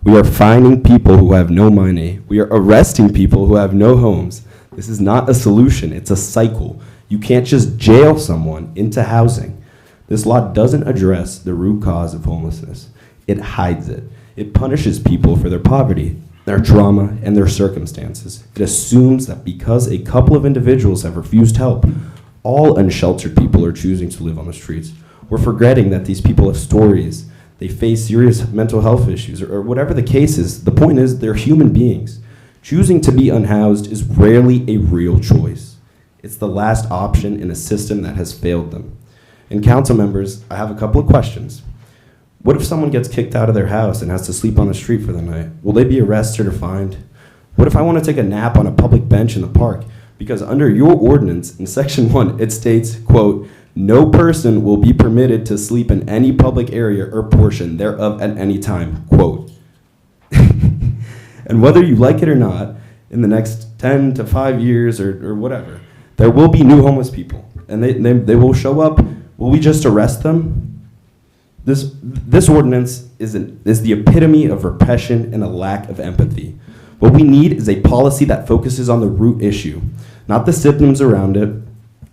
We are fining people who have no money. We are arresting people who have no homes. This is not a solution, it's a cycle. You can't just jail someone into housing. This law doesn't address the root cause of homelessness. It hides it. It punishes people for their poverty, their trauma, and their circumstances. It assumes that because a couple of individuals have refused help, all unsheltered people are choosing to live on the streets. We're forgetting that these people have stories. They face serious mental health issues, or whatever the case is. The point is, they're human beings. Choosing to be unhoused is rarely a real choice. It's the last option in a system that has failed them. And council members, I have a couple of questions. What if someone gets kicked out of their house and has to sleep on the street for the night? Will they be arrested or fined? What if I want to take a nap on a public bench in the park? Because under your ordinance, in section 1, it states, quote, no person will be permitted to sleep in any public area or portion thereof at any time, quote. And whether you like it or not, in the next 10 to 5 years or whatever, there will be new homeless people, and they will show up. Will we just arrest them? This ordinance is the epitome of repression and a lack of empathy. What we need is a policy that focuses on the root issue, not the symptoms around it.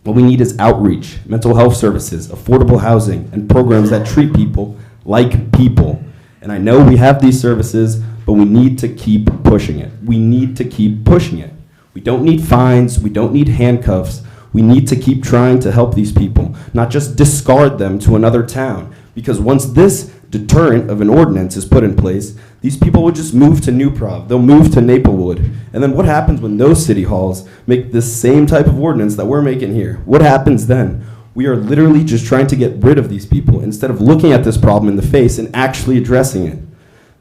What we need is outreach, mental health services, affordable housing, and programs that treat people like people. And I know we have these services, but we need to keep pushing it. We need to keep pushing it. We don't need fines, we don't need handcuffs. We need to keep trying to help these people, not just discard them to another town. Because once this deterrent of an ordinance is put in place, these people will just move to New Prov, they'll move to Maplewood. And then what happens when those city halls make this same type of ordinance that we're making here? What happens then? We are literally just trying to get rid of these people instead of looking at this problem in the face and actually addressing it.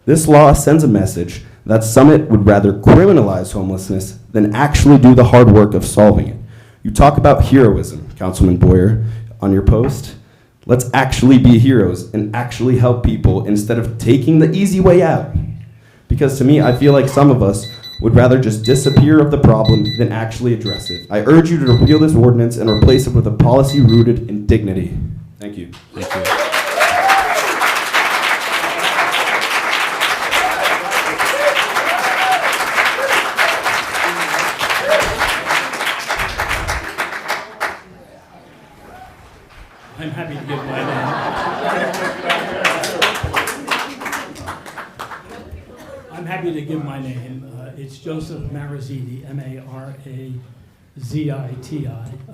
This law sends a message that Summit would rather criminalize homelessness than actually do the hard work of solving it. You talk about heroism, Councilman Boyer, on your post. Let's actually be heroes and actually help people instead of taking the easy way out. Because to me, I feel like some of us would rather just disappear of the problem than actually address it. I urge you to repeal this ordinance and replace it with a policy rooted in dignity. Thank you. Thank you. I'm happy to give my name. I'm happy to give my name. It's Joseph Maraziti, Maraziti.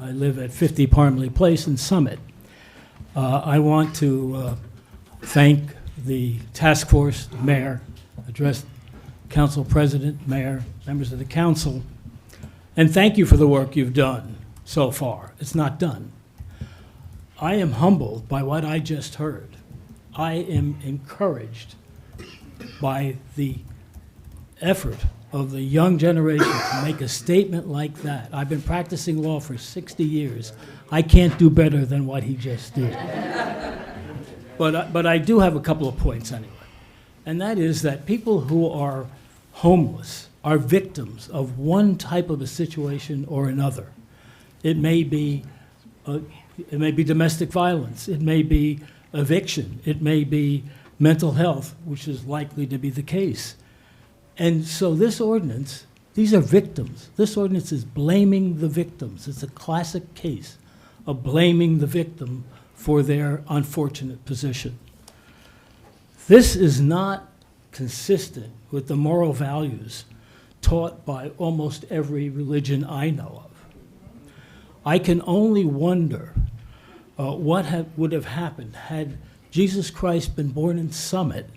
I live at 50 Parmley Place in Summit. I want to thank the task force, the mayor, address council president, mayor, members of the council, and thank you for the work you've done so far. It's not done. I am humbled by what I just heard. I am encouraged by the effort of the young generation to make a statement like that. I've been practicing law for 60 years. I can't do better than what he just did. But I do have a couple of points anyway. And that is that people who are homeless are victims of one type of a situation or another. It may be domestic violence. It may be eviction. It may be mental health, which is likely to be the case. And so this ordinance, these are victims. This ordinance is blaming the victims. It's a classic case of blaming the victim for their unfortunate position. This is not consistent with the moral values taught by almost every religion I know of. I can only wonder what would have happened had Jesus Christ been born in Summit.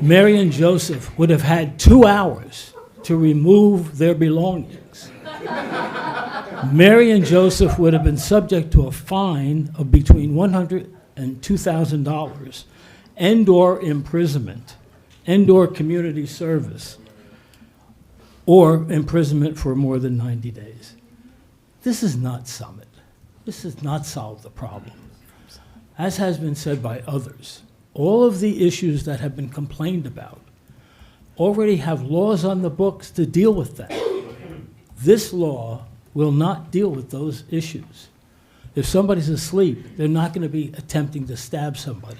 Mary and Joseph would have had 2 hours to remove their belongings. Mary and Joseph would have been subject to a fine of between $100 and $2,000 and/or imprisonment and/or community service or imprisonment for more than 90 days. This is not Summit. This does not solve the problem. As has been said by others, all of the issues that have been complained about already have laws on the books to deal with that. This law will not deal with those issues. If somebody's asleep, they're not going to be attempting to stab somebody.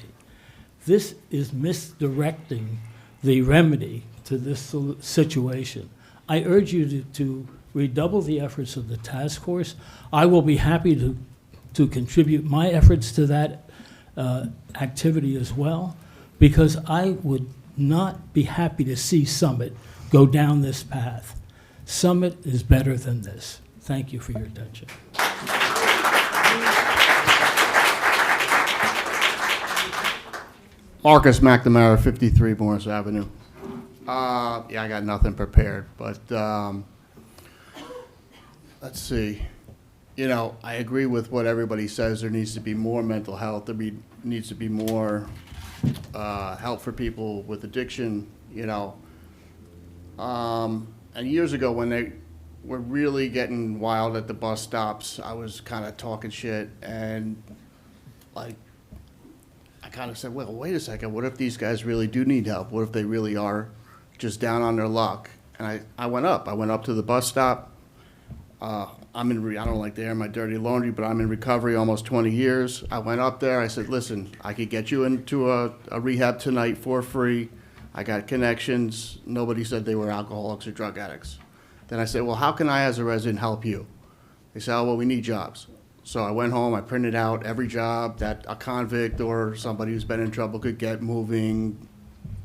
This is misdirecting the remedy to this situation. I urge you to redouble the efforts of the task force. I will be happy to contribute my efforts to that activity as well, because I would not be happy to see Summit go down this path. Summit is better than this. Thank you for your attention. Marcus McNamara, 53 Morris Avenue. Yeah, I got nothing prepared, but let's see. You know, I agree with what everybody says. There needs to be more mental health. There needs to be more help for people with addiction, you know. And years ago when they were really getting wild at the bus stops, I was kind of talking shit, and like, I kind of said, well, wait a second, what if these guys really do need help? What if they really are just down on their luck? And I went up to the bus stop. I don't like to air my dirty laundry, but I'm in recovery almost 20 years. I went up there, I said, listen, I could get you into a rehab tonight for free. I got connections. Nobody said they were alcoholics or drug addicts. Then I said, well, how can I as a resident help you? They said, oh, well, we need jobs. So I went home, I printed out every job that a convict or somebody who's been in trouble could get, moving,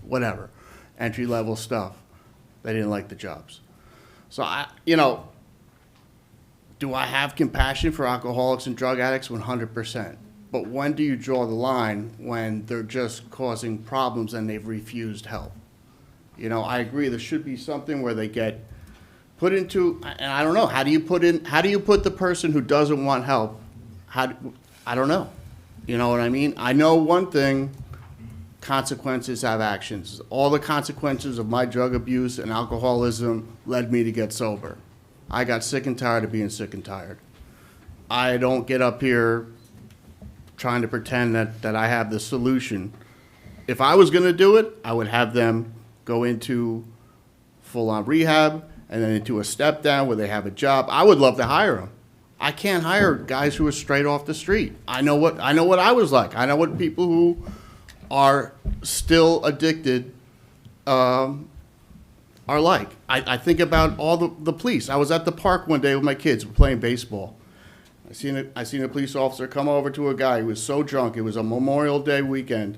whatever, entry-level stuff. They didn't like the jobs. So, do I have compassion for alcoholics and drug addicts? 100%. But when do you draw the line when they're just causing problems and they've refused help? You know, I agree there should be something where they get put into, and I don't know, how do you put the person who doesn't want help? I don't know. You know what I mean? I know one thing, consequences have actions. All the consequences of my drug abuse and alcoholism led me to get sober. I got sick and tired of being sick and tired. I don't get up here trying to pretend that I have the solution. If I was going to do it, I would have them go into full-on rehab and then into a step down where they have a job. I would love to hire them. I can't hire guys who are straight off the street. I know what I was like. I know what people who are still addicted are like. I think about all the police. I was at the park one day with my kids playing baseball. I seen a police officer come over to a guy who was so drunk. It was a Memorial Day weekend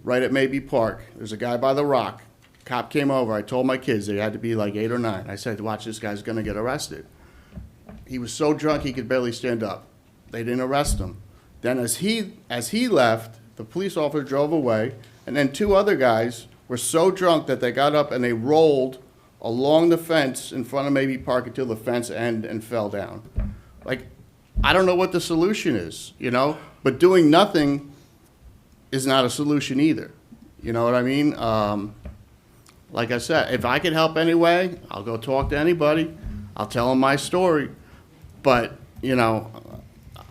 right at Maybe Park. There's a guy by the rock. Cop came over. I told my kids, they had to be like 8 or 9. I said, watch, this guy's going to get arrested. He was so drunk he could barely stand up. They didn't arrest him. Then as he left, the police officer drove away, and then 2 other guys were so drunk that they got up and they rolled along the fence in front of Maybe Park until the fence ended and fell down. Like, I don't know what the solution is, you know, but doing nothing is not a solution either. You know what I mean? Like I said, if I can help anyway, I'll go talk to anybody. I'll tell them my story. But, you know,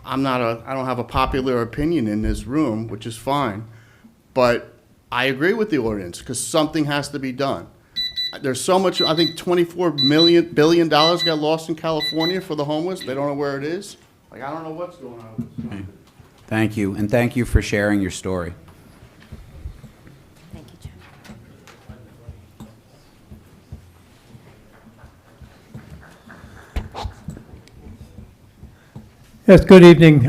I don't have a popular opinion in this room, which is fine. But I agree with the ordinance because something has to be done. There's so much, I think $24 billion got lost in California for the homeless. They don't know where it is. Like, I don't know what's going on with this. Thank you, and thank you for sharing your story. Thank you, Jen. Yes, good evening,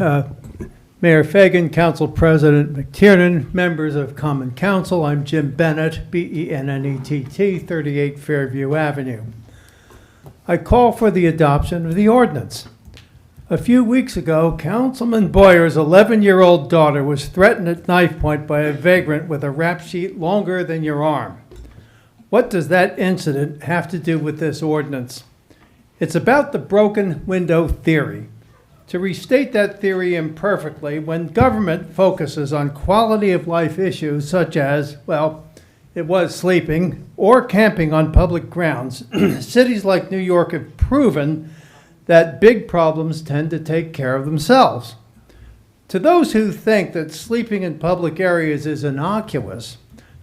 Mayor Fagan, Council President McTiernan, members of Common Council. I'm Jim Bennett, B-E-N-N-E-T-T, 38 Fairview Avenue. I call for the adoption of the ordinance. A few weeks ago, Councilman Boyer's 11-year-old daughter was threatened at knife point by a vagrant with a rap sheet longer than your arm. What does that incident have to do with this ordinance? It's about the broken window theory. To restate that theory imperfectly, when government focuses on quality of life issues such as, well, it was sleeping or camping on public grounds, cities like New York have proven that big problems tend to take care of themselves. To those who think that sleeping in public areas is innocuous,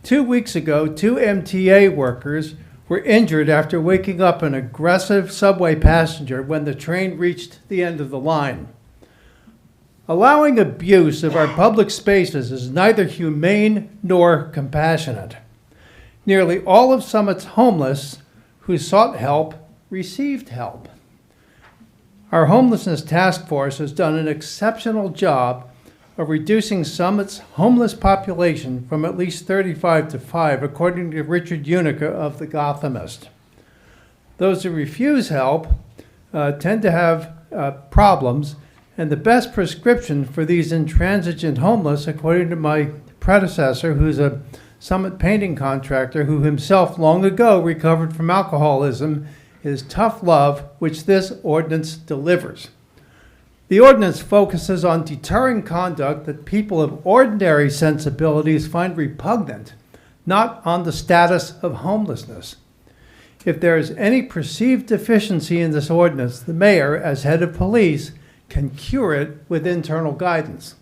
2 weeks ago, 2 MTA workers were injured after waking up an aggressive subway passenger when the train reached the end of the line. Allowing abuse of our public spaces is neither humane nor compassionate. Nearly all of Summit's homeless who sought help received help. Our homelessness task force has done an exceptional job of reducing Summit's homeless population from at least 35 to 5, according to Richard Unica of The Gothamist. Those who refuse help tend to have problems, and the best prescription for these intransigent homeless, according to my predecessor, who's a Summit painting contractor who himself long ago recovered from alcoholism, is tough love, which this ordinance delivers. The ordinance focuses on deterring conduct that people of ordinary sensibilities find repugnant, not on the status of homelessness. If there is any perceived deficiency in this ordinance, the mayor, as head of police, can cure it with internal guidance.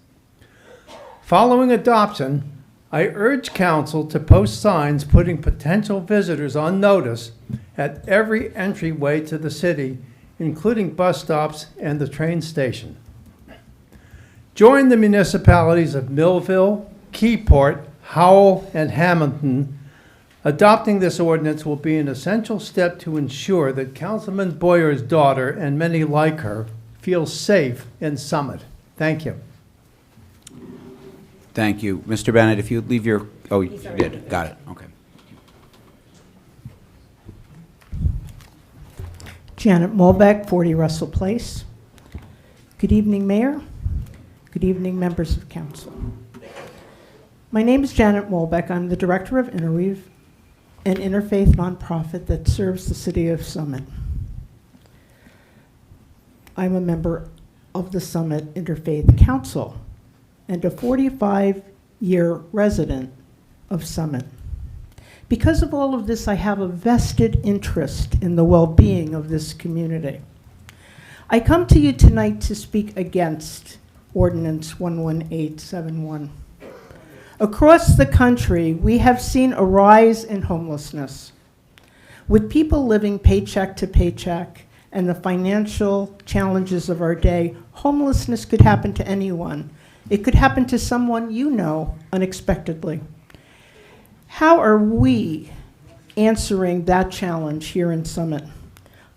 Following adoption, I urge council to post signs putting potential visitors on notice at every entryway to the city, including bus stops and the train station. Join the municipalities of Millville, Keyport, Howell, and Hamilton. Adopting this ordinance will be an essential step to ensure that Councilman Boyer's daughter and many like her feel safe in Summit. Thank you. Thank you. Mr. Bennett, if you leave your, oh, you did, got it, okay. Janet Molbeck, 40 Russell Place. Good evening, Mayor. Good evening, members of council. My name is Janet Molbeck. I'm the director of Interweave, an interfaith nonprofit that serves the city of Summit. I'm a member of the Summit Interfaith Council and a 45-year resident of Summit. Because of all of this, I have a vested interest in the well-being of this community. I come to you tonight to speak against Ordinance 11871. Across the country, we have seen a rise in homelessness, with people living paycheck to paycheck and the financial challenges of our day. Homelessness could happen to anyone. It could happen to someone you know unexpectedly. How are we answering that challenge here in Summit?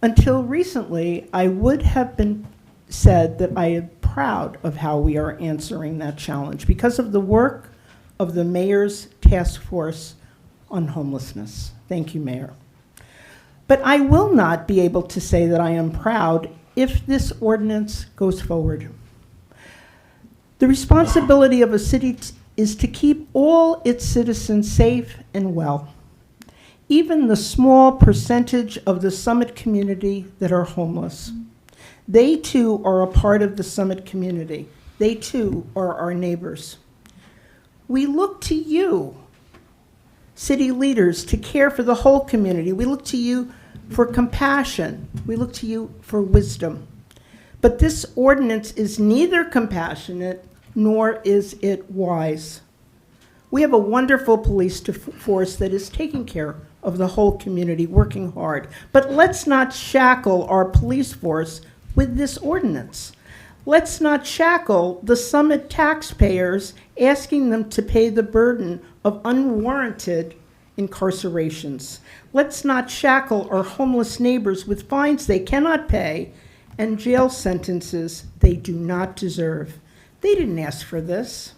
Until recently, I would have been said that I am proud of how we are answering that challenge because of the work of the Mayor's Task Force on Homelessness. Thank you, Mayor. But I will not be able to say that I am proud if this ordinance goes forward. The responsibility of a city is to keep all its citizens safe and well, even the small percentage of the Summit community that are homeless. They too are a part of the Summit community. They too are our neighbors. We look to you city leaders to care for the whole community. We look to you for compassion. We look to you for wisdom. But this ordinance is neither compassionate nor is it wise. We have a wonderful police force that is taking care of the whole community, working hard. But let's not shackle our police force with this ordinance. Let's not shackle the Summit taxpayers, asking them to pay the burden of unwarranted incarcerations. Let's not shackle our homeless neighbors with fines they cannot pay and jail sentences they do not deserve. They didn't ask for this.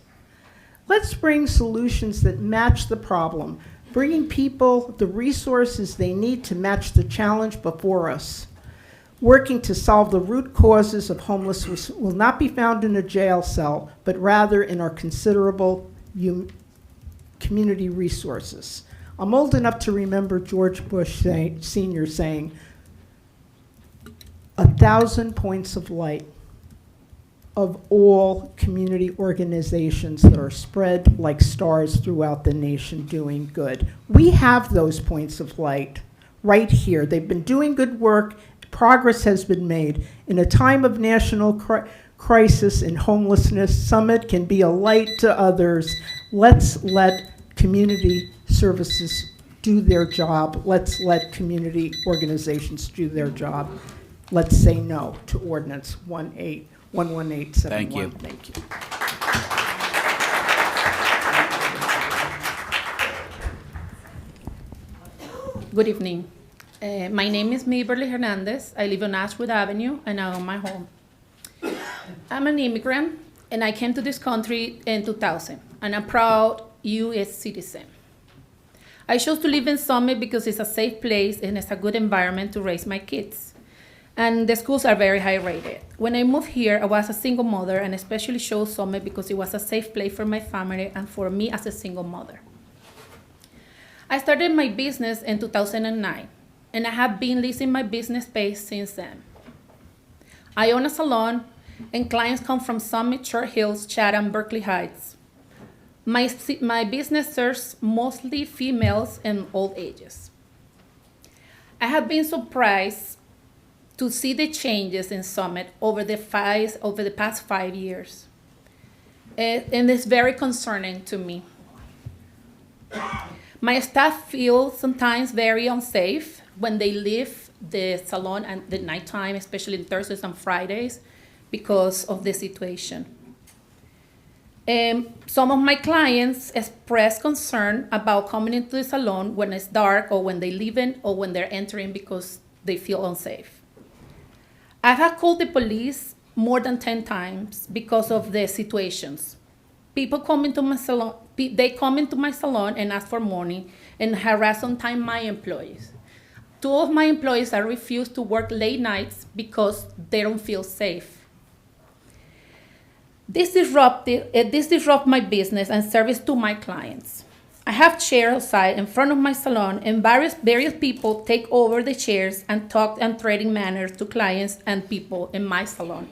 Let's bring solutions that match the problem, bringing people the resources they need to match the challenge before us. Working to solve the root causes of homelessness will not be found in a jail cell, but rather in our considerable community resources. I'm old enough to remember George Bush Sr. saying, 1,000 points of light of all community organizations that are spread like stars throughout the nation doing good. We have those points of light right here. They've been doing good work. Progress has been made. In a time of national crisis and homelessness, Summit can be a light to others. Let's let community services do their job. Let's let community organizations do their job. Let's say no to Ordinance 11871. Thank you. Thank you. Good evening. My name is Maberly Hernandez. I live on Ashwood Avenue, and I own my home. I'm an immigrant, and I came to this country in 2000, and I'm a proud U.S. citizen. I chose to live in Summit because it's a safe place and it's a good environment to raise my kids. And the schools are very high rated. When I moved here, I was a single mother and especially chose Summit because it was a safe place for my family and for me as a single mother. I started my business in 2009, and I have been leasing my business space since then. I own a salon, and clients come from Summit, Short Hills, Chatham, Berkeley Heights. My business serves mostly females and old ages. I have been surprised to see the changes in Summit over the past 5 years. And it's very concerning to me. My staff feel sometimes very unsafe when they leave the salon at the nighttime, especially Thursdays and Fridays, because of the situation. Some of my clients express concern about coming into the salon when it's dark or when they leave in or when they're entering because they feel unsafe. I have called the police more than 10 times because of the situations. People come into my salon, they come into my salon and ask for money and harass sometimes my employees. 2 of my employees are refused to work late nights because they don't feel safe. This disrupts my business and service to my clients. I have chairs outside in front of my salon, and various people take over the chairs and talk and trading manners to clients and people in my salon.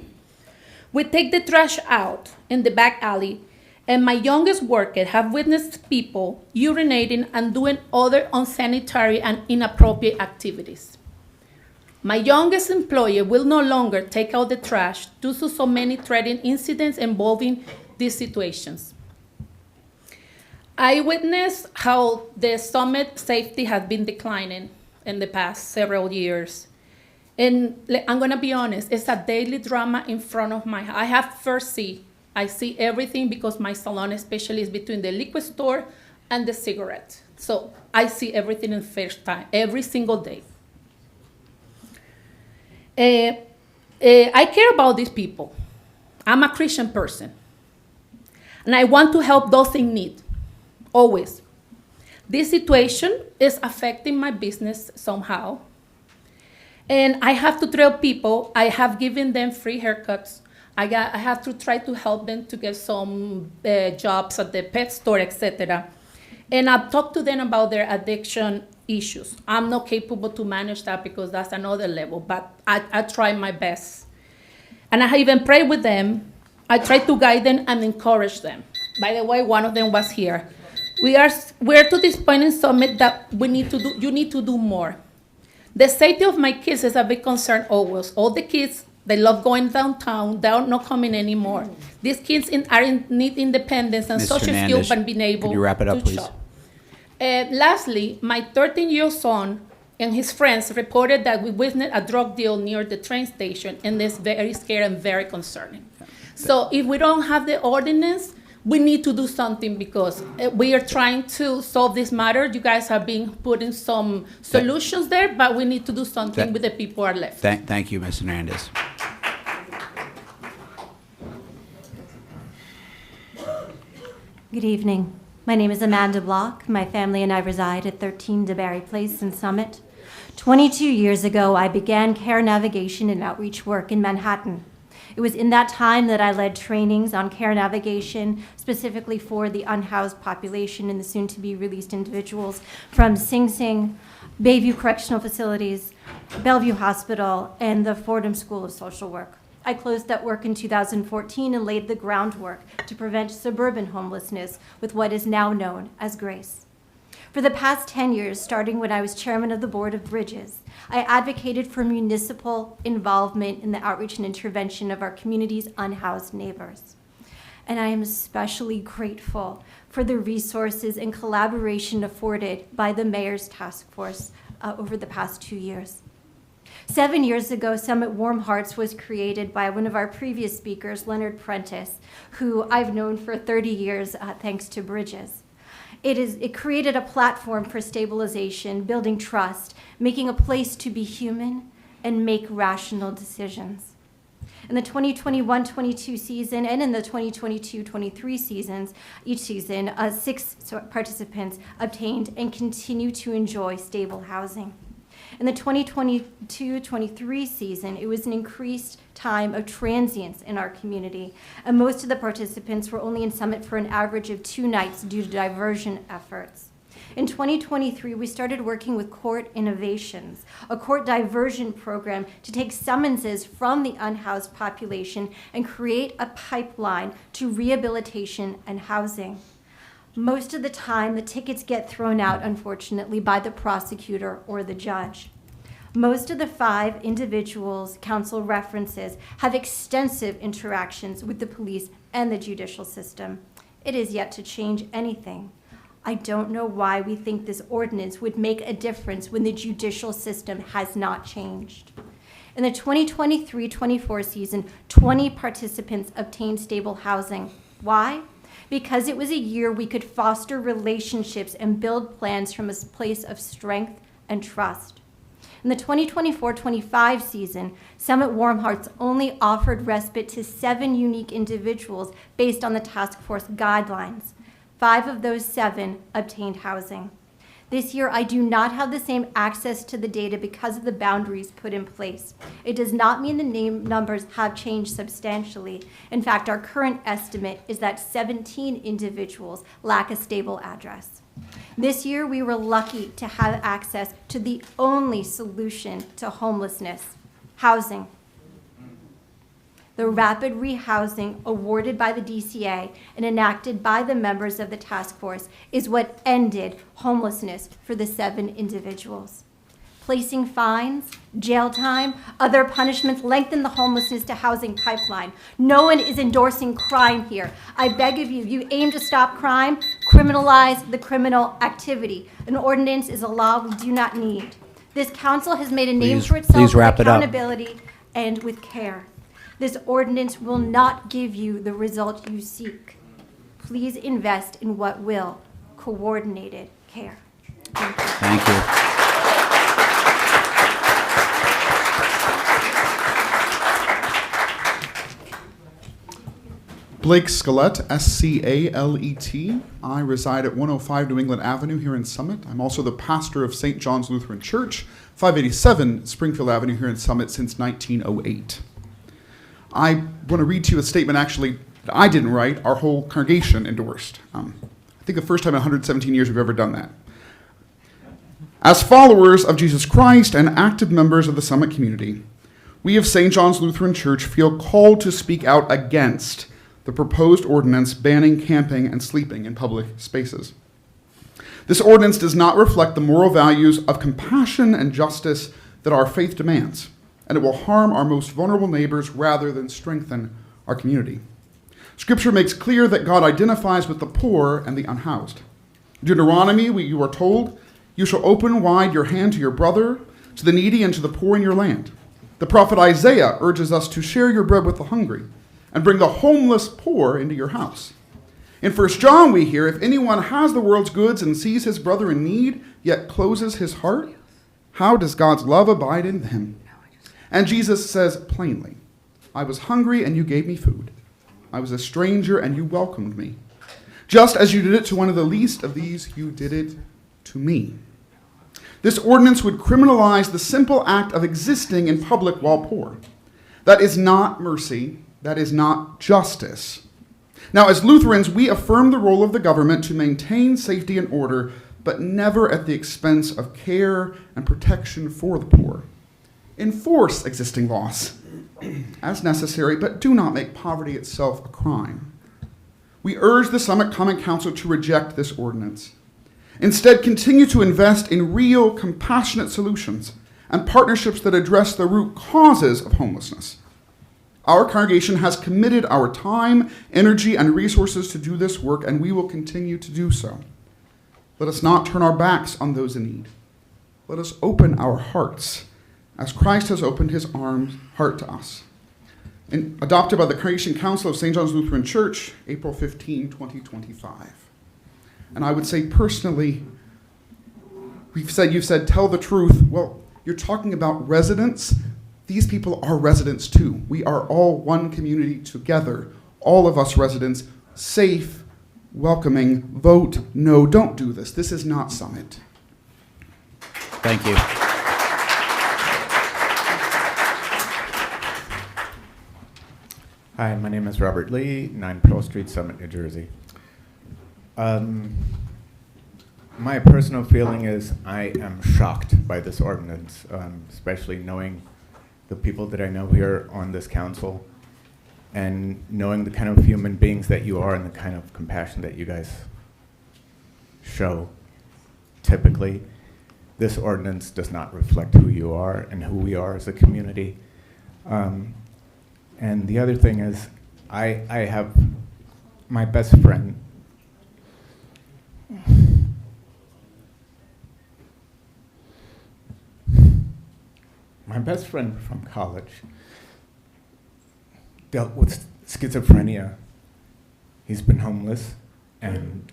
We take the trash out in the back alley, and my youngest worker have witnessed people urinating and doing other unsanitary and inappropriate activities. My youngest employee will no longer take out the trash due to so many threatening incidents involving these situations. I witnessed how the Summit safety has been declining in the past several years. And I'm gonna be honest, it's a daily drama in front of my house. I have first see. I see everything because my salon especially is between the liquor store and the cigarette. So I see everything in first time, every single day. I care about these people. I'm a Christian person. And I want to help those in need, always. This situation is affecting my business somehow. And I have to tell people, I have given them free haircuts. I have to try to help them to get some jobs at the pet store, etc. And I've talked to them about their addiction issues. I'm not capable to manage that because that's another level, but I try my best. And I even pray with them. I try to guide them and encourage them. By the way, one of them was here. We're to this point in Summit that you need to do more. The safety of my kids is a big concern always. All the kids, they love going downtown. They are not coming anymore. These kids need independence and Ms. social Hernandez, skills and being able could you wrap it up, to please? shop. Lastly, my 13-year-old son and his friends reported that we witnessed a drug deal near the train station, and it's very scary and very concerning. So if we don't have the ordinance, we need to do something because we are trying to solve this matter. You guys have been putting some solutions there, but we need to do something with the people who are left. Thank you, Ms. Hernandez. Good evening. My name is Amanda Block. My family and I reside at 13 DeBarry Place in Summit. 22 years ago, I began care navigation and outreach work in Manhattan. It was in that time that I led trainings on care navigation, specifically for the unhoused population and the soon-to-be released individuals from Sing Sing, Bayview Correctional Facilities, Bellevue Hospital, and the Fordham School of Social Work. I closed that work in 2014 and laid the groundwork to prevent suburban homelessness with what is now known as GRACE. For the past 10 years, starting when I was chairman of the Board of Bridges, I advocated for municipal involvement in the outreach and intervention of our community's unhoused neighbors. And I am especially grateful for the resources and collaboration afforded by the Mayor's Task Force over the past 2 years. 7 years ago, Summit Warm Hearts was created by one of our previous speakers, Leonard Prentice, who I've known for 30 years thanks to Bridges. It created a platform for stabilization, building trust, making a place to be human, and make rational decisions. In the 2021-22 season and in the 2022-23 seasons, each season, 6 participants obtained and continue to enjoy stable housing. In the 2022-23 season, it was an increased time of transience in our community, and most of the participants were only in Summit for an average of 2 nights due to diversion efforts. In 2023, we started working with Court Innovations, a court diversion program to take summonses from the unhoused population and create a pipeline to rehabilitation and housing. Most of the time, the tickets get thrown out, unfortunately, by the prosecutor or the judge. Most of the 5 individuals council references have extensive interactions with the police and the judicial system. It is yet to change anything. I don't know why we think this ordinance would make a difference when the judicial system has not changed. In the 2023-24 season, 20 participants obtained stable housing. Why? Because it was a year we could foster relationships and build plans from a place of strength and trust. In the 2024-25 season, Summit Warm Hearts only offered respite to 7 unique individuals based on the task force guidelines. 5 of those 7 obtained housing. This year, I do not have the same access to the data because of the boundaries put in place. It does not mean the numbers have changed substantially. In fact, our current estimate is that 17 individuals lack a stable address. This year, we were lucky to have access to the only solution to homelessness, housing. The rapid rehousing awarded by the DCA and enacted by the members of the task force is what ended homelessness for the 7 individuals. Placing fines, jail time, other punishments lengthen the homelessness to housing pipeline. No one is endorsing crime here. I beg of you, you aim to stop crime, criminalize the criminal activity. An ordinance is a law we do not need. This council has made a name for itself with accountability and with care. This ordinance will not give you the result you seek. Please invest in what will: coordinated care. Thank you. Blake Scalet, S-C-A-L-E-T. I reside at 105 New England Avenue here in Summit. I'm also the pastor of St. John's Lutheran Church, 587 Springfield Avenue here in Summit since 1908. I want to read to you a statement actually that I didn't write, our whole congregation endorsed. I think the first time in 117 years we've ever done that. As followers of Jesus Christ and active members of the Summit community, we of St. John's Lutheran Church feel called to speak out against the proposed ordinance banning camping and sleeping in public spaces. This ordinance does not reflect the moral values of compassion and justice that our faith demands, and it will harm our most vulnerable neighbors rather than strengthen our community. Scripture makes clear that God identifies with the poor and the unhoused. In Deuteronomy, you are told, "You shall open wide your hand to your brother, to the needy and to the poor in your land." The prophet Isaiah urges us to share your bread with the hungry and bring the homeless poor into your house. In 1 John, we hear, "If anyone has the world's goods and sees his brother in need, yet closes his heart, how does God's love abide in him?" And Jesus says plainly, "I was hungry and you gave me food. I was a stranger and you welcomed me. Just as you did it to one of the least of these, you did it to me." This ordinance would criminalize the simple act of existing in public while poor. That is not mercy. That is not justice. Now, as Lutherans, we affirm the role of the government to maintain safety and order, but never at the expense of care and protection for the poor. Enforce existing laws as necessary, but do not make poverty itself a crime. We urge the Summit Common Council to reject this ordinance. Instead, continue to invest in real, compassionate solutions and partnerships that address the root causes of homelessness. Our congregation has committed our time, energy, and resources to do this work, and we will continue to do so. Let us not turn our backs on those in need. Let us open our hearts as Christ has opened his heart to us. Adopted by the Congregation Council of St. John's Lutheran Church, April 15, 2025. And I would say personally, you've said, tell the truth. Well, you're talking about residents. These people are residents too. We are all one community together. All of us residents, safe, welcoming, vote no, don't do this. This is not Summit. Thank you. Hi, my name is Robert Lee, 9 Pearl Street, Summit, New Jersey. My personal feeling is I am shocked by this ordinance, especially knowing the people that I know here on this council and knowing the kind of human beings that you are and the kind of compassion that you guys show. Typically, this ordinance does not reflect who you are and who we are as a community. And the other thing is, I have my best friend. My best friend from college dealt with schizophrenia. He's been homeless and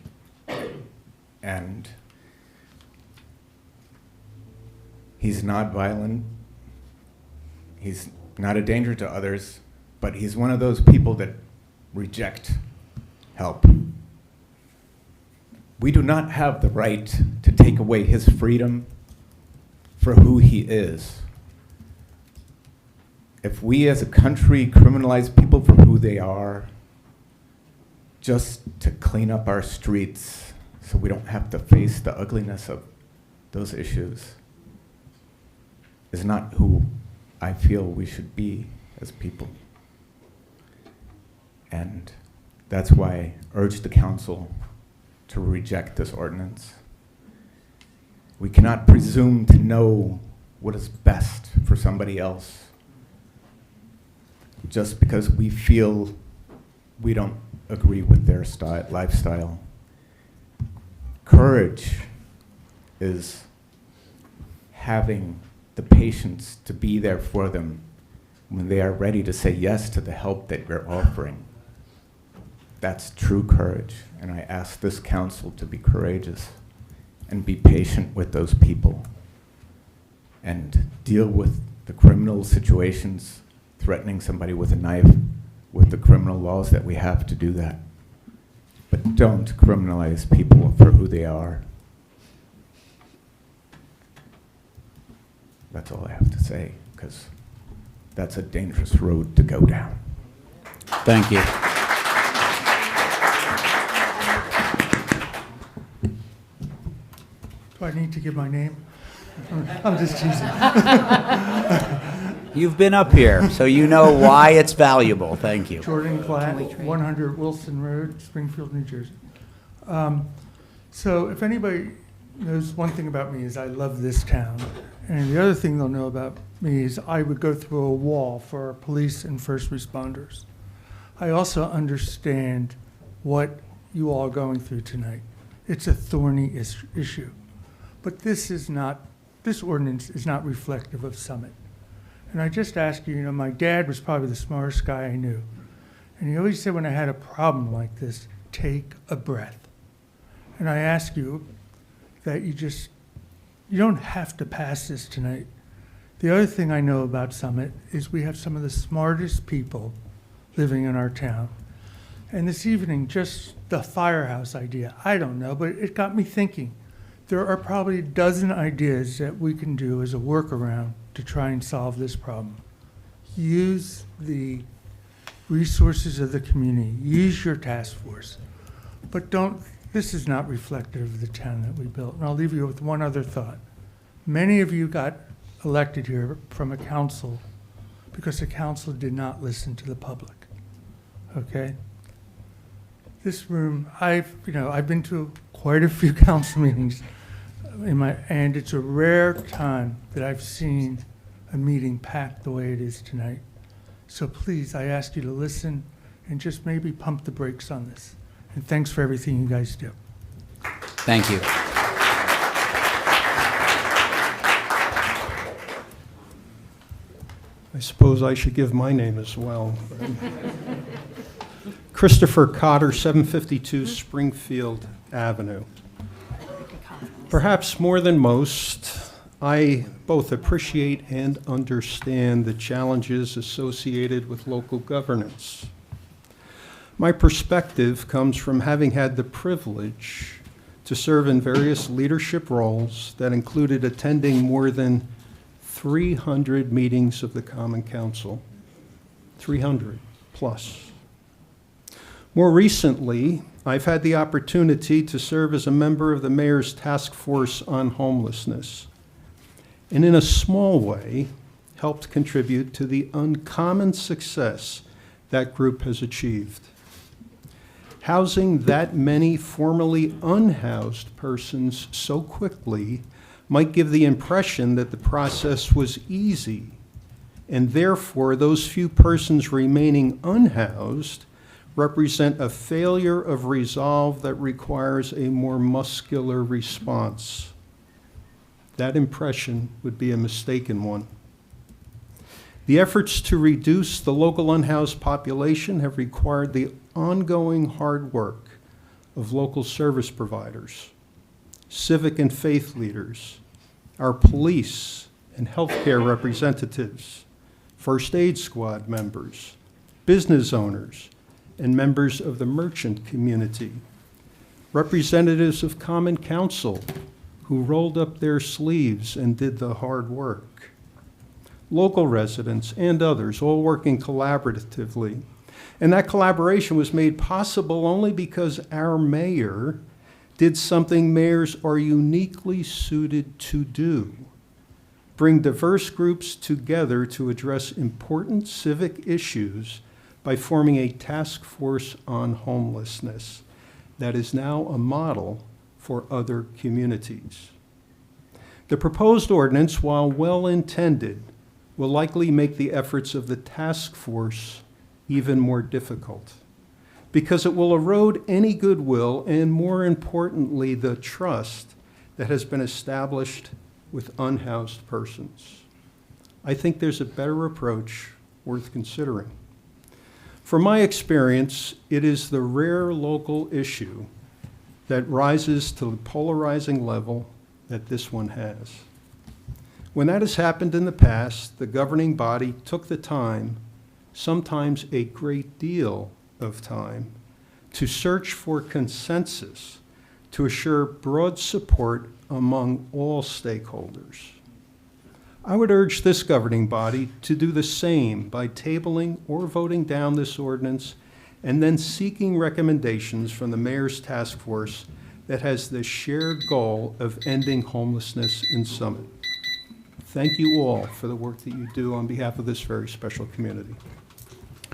he's not violent. He's not a danger to others, but he's one of those people that reject help. We do not have the right to take away his freedom for who he is. If we as a country criminalize people for who they are, just to clean up our streets so we don't have to face the ugliness of those issues, is not who I feel we should be as people. And that's why I urge the council to reject this ordinance. We cannot presume to know what is best for somebody else just because we feel we don't agree with their lifestyle. Courage is having the patience to be there for them when they are ready to say yes to the help that we're offering. That's true courage, and I ask this council to be courageous and be patient with those people and deal with the criminal situations, threatening somebody with a knife, with the criminal laws that we have to do that. But don't criminalize people for who they are. That's all I have to say, because that's a dangerous road to go down. Thank you. Do I need to give my name? I'm just teasing. You've been up here, so you know why it's valuable. Thank you. Jordan Platt, 100 Wilson Road, Springfield, New Jersey. So if anybody knows one thing about me is I love this town. And the other thing they'll know about me is I would go through a wall for our police and first responders. I also understand what you all are going through tonight. It's a thorny issue. But this ordinance is not reflective of Summit. And I just ask you, my dad was probably the smartest guy I knew. And he always said when I had a problem like this, take a breath. And I ask you that you don't have to pass this tonight. The other thing I know about Summit is we have some of the smartest people living in our town. And this evening, just the firehouse idea, I don't know, but it got me thinking. There are probably a dozen ideas that we can do as a workaround to try and solve this problem. Use the resources of the community. Use your task force. But this is not reflective of the town that we built. And I'll leave you with one other thought. Many of you got elected here from a council because the council did not listen to the public, okay? This room, I've been to quite a few council meetings and it's a rare time that I've seen a meeting packed the way it is tonight. So please, I ask you to listen and just maybe pump the brakes on this. And thanks for everything you guys do. Thank you. I suppose I should give my name as well. Christopher Cotter, 752 Springfield Avenue. Perhaps more than most, I both appreciate and understand the challenges associated with local governance. My perspective comes from having had the privilege to serve in various leadership roles that included attending more than 300 meetings of the Common Council, 300 plus. More recently, I've had the opportunity to serve as a member of the Mayor's Task Force on Homelessness, and in a small way, helped contribute to the uncommon success that group has achieved. Housing that many formerly unhoused persons so quickly might give the impression that the process was easy, and therefore those few persons remaining unhoused represent a failure of resolve that requires a more muscular response. That impression would be a mistaken one. The efforts to reduce the local unhoused population have required the ongoing hard work of local service providers, civic and faith leaders, our police and healthcare representatives, first aid squad members, business owners, and members of the merchant community, representatives of Common Council who rolled up their sleeves and did the hard work, local residents and others, all working collaboratively. And that collaboration was made possible only because our mayor did something mayors are uniquely suited to do: bring diverse groups together to address important civic issues by forming a task force on homelessness that is now a model for other communities. The proposed ordinance, while well-intended, will likely make the efforts of the task force even more difficult, because it will erode any goodwill and, more importantly, the trust that has been established with unhoused persons. I think there's a better approach worth considering. From my experience, it is the rare local issue that rises to the polarizing level that this one has. When that has happened in the past, the governing body took the time, sometimes a great deal of time, to search for consensus to assure broad support among all stakeholders. I would urge this governing body to do the same by tabling or voting down this ordinance and then seeking recommendations from the Mayor's Task Force that has the shared goal of ending homelessness in Summit. Thank you all for the work that you do on behalf of this very special community.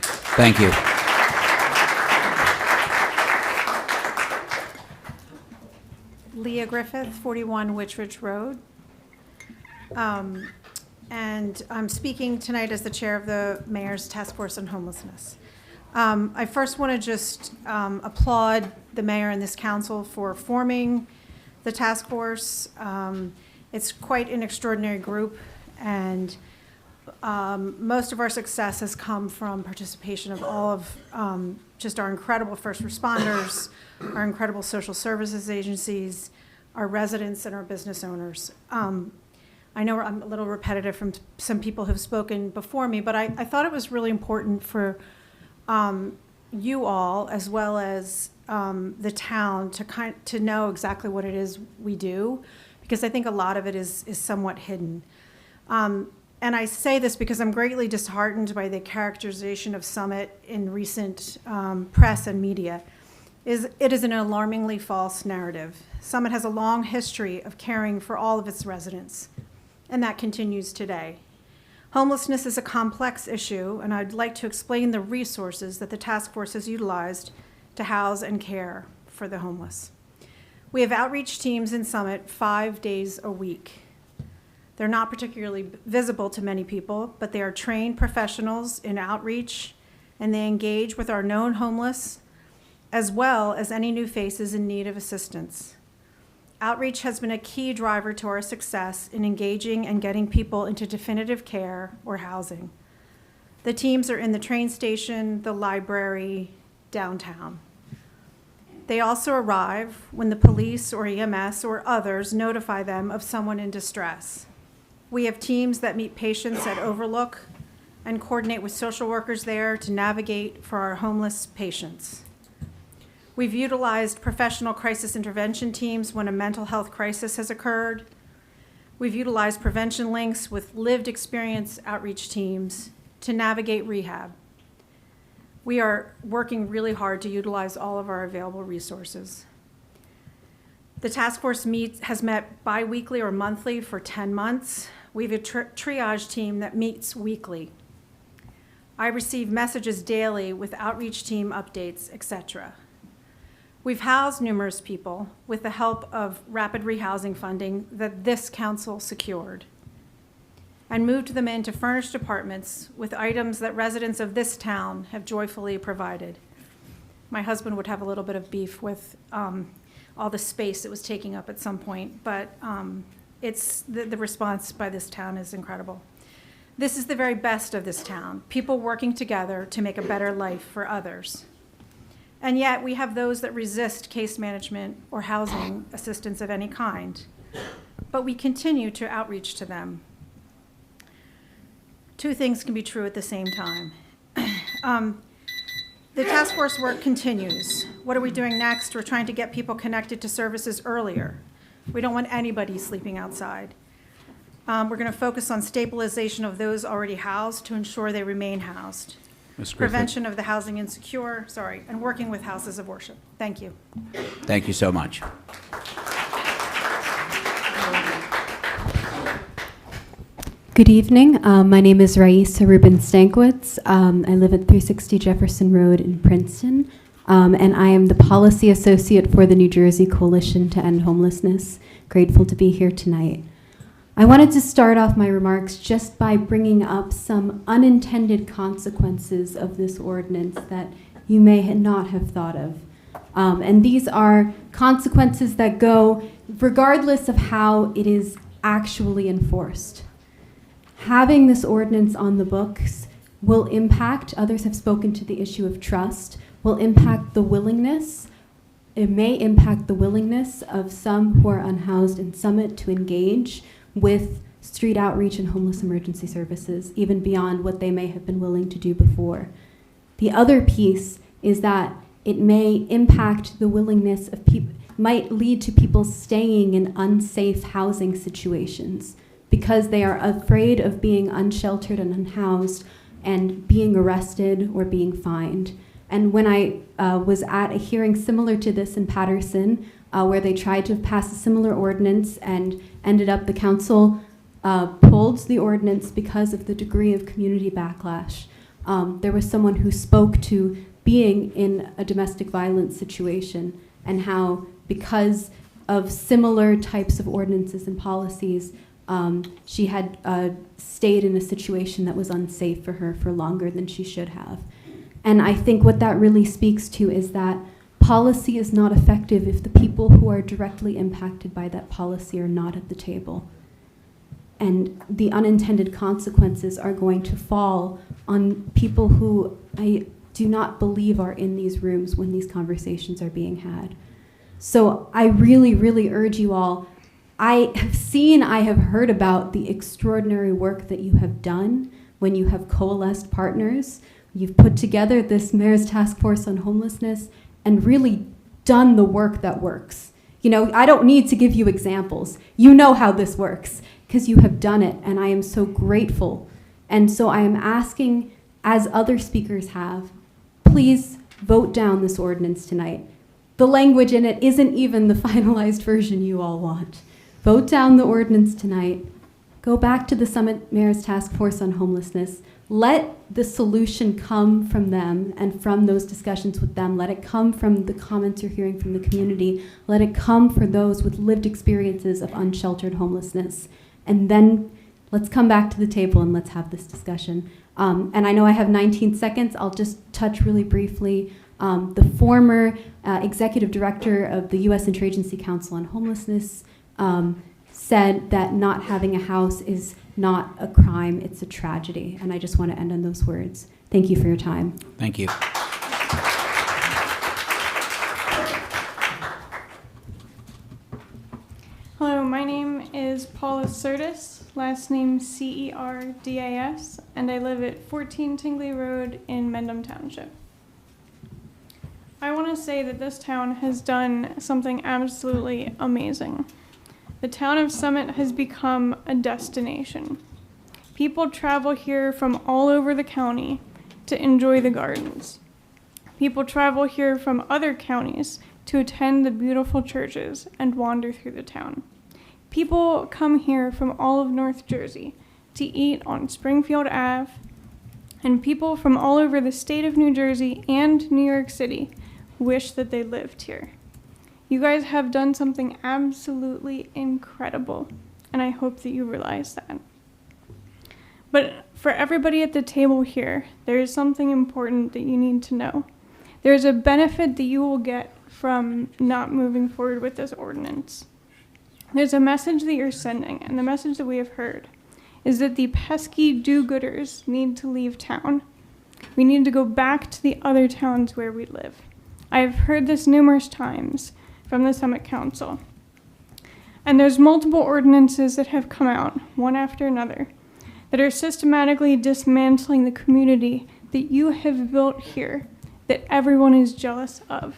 Thank you. Mia Griffith, 41 Witchridge Road. And I'm speaking tonight as the chair of the Mayor's Task Force on Homelessness. I first want to just applaud the mayor and this council for forming the task force. It's quite an extraordinary group, and most of our success has come from participation of all of just our incredible first responders, our incredible social services agencies, our residents, and our business owners. I know I'm a little repetitive from some people who've spoken before me, but I thought it was really important for you all, as well as the town, to know exactly what it is we do, because I think a lot of it is somewhat hidden. And I say this because I'm greatly disheartened by the characterization of Summit in recent press and media. It is an alarmingly false narrative. Summit has a long history of caring for all of its residents, and that continues today. Homelessness is a complex issue, and I'd like to explain the resources that the task force has utilized to house and care for the homeless. We have outreach teams in Summit 5 days a week. They're not particularly visible to many people, but they are trained professionals in outreach, and they engage with our known homeless, as well as any new faces in need of assistance. Outreach has been a key driver to our success in engaging and getting people into definitive care or housing. The teams are in the train station, the library, downtown. They also arrive when the police or EMS or others notify them of someone in distress. We have teams that meet patients at Overlook and coordinate with social workers there to navigate for our homeless patients. We've utilized professional crisis intervention teams when a mental health crisis has occurred. We've utilized prevention links with lived experience outreach teams to navigate rehab. We are working really hard to utilize all of our available resources. The task force has met bi-weekly or monthly for 10 months. We have a triage team that meets weekly. I receive messages daily with outreach team updates, etc. We've housed numerous people with the help of rapid rehousing funding that this council secured, and moved them into furnished apartments with items that residents of this town have joyfully provided. My husband would have a little bit of beef with all the space it was taking up at some point, but it's the response by this town is incredible. This is the very best of this town, people working together to make a better life for others. And yet we have those that resist case management or housing assistance of any kind, but we continue to outreach to them. Two things can be true at the same time. The task force work continues. What are we doing next? We're trying to get people connected to services earlier. We don't want anybody sleeping outside. We're going to focus on stabilization of those already housed to ensure they remain housed. Prevention of the housing insecure, and working with houses of worship. Thank you. Thank you so much. Good evening. My name is Raisa Rubin Stankwitz. I live at 360 Jefferson Road in Princeton, and I am the Policy Associate for the New Jersey Coalition to End Homelessness. Grateful to be here tonight. I wanted to start off my remarks just by bringing up some unintended consequences of this ordinance that you may not have thought of. And these are consequences that go regardless of how it is actually enforced. Having this ordinance on the books will impact, others have spoken to the issue of trust, will impact the willingness, it may impact the willingness of some who are unhoused in Summit to engage with street outreach and homeless emergency services, even beyond what they may have been willing to do before. The other piece is that it may impact the willingness of people, might lead to people staying in unsafe housing situations because they are afraid of being unsheltered and unhoused and being arrested or being fined. And when I was at a hearing similar to this in Patterson, where they tried to pass a similar ordinance and ended up the council pulled the ordinance because of the degree of community backlash. There was someone who spoke to being in a domestic violence situation and how because of similar types of ordinances and policies, she had stayed in a situation that was unsafe for her for longer than she should have. And I think what that really speaks to is that policy is not effective if the people who are directly impacted by that policy are not at the table. And the unintended consequences are going to fall on people who I do not believe are in these rooms when these conversations are being had. So I really, really urge you all. I have heard about the extraordinary work that you have done when you have coalesced partners. You've put together this Mayor's Task Force on Homelessness and really done the work that works. You know, I don't need to give you examples. You know how this works because you have done it, and I am so grateful. And so I am asking, as other speakers have, please vote down this ordinance tonight. The language in it isn't even the finalized version you all want. Vote down the ordinance tonight. Go back to the Summit Mayor's Task Force on Homelessness. Let the solution come from them and from those discussions with them. Let it come from the comments you're hearing from the community. Let it come for those with lived experiences of unsheltered homelessness. And then let's come back to the table and let's have this discussion. And I know I have 19 seconds. I'll just touch really briefly. The former executive director of the U.S. Interagency Council on Homelessness said that not having a house is not a crime, it's a tragedy. And I just want to end on those words. Thank you for your time. Thank you. Hello, my name is Paula Cerdas, last name Cerdas, and I live at 14 Tingley Road in Mendham Township. I want to say that this town has done something absolutely amazing. The town of Summit has become a destination. People travel here from all over the county to enjoy the gardens. People travel here from other counties to attend the beautiful churches and wander through the town. People come here from all of North Jersey to eat on Springfield Ave, and people from all over the state of New Jersey and New York City wish that they lived here. You guys have done something absolutely incredible, and I hope that you realize that. But for everybody at the table here, there is something important that you need to know. There is a benefit that you will get from not moving forward with this ordinance. There's a message that you're sending, and the message that we have heard is that the pesky do-gooders need to leave town. We need to go back to the other towns where we live. I have heard this numerous times from the Summit Council. And there's multiple ordinances that have come out, one after another, that are systematically dismantling the community that you have built here, that everyone is jealous of.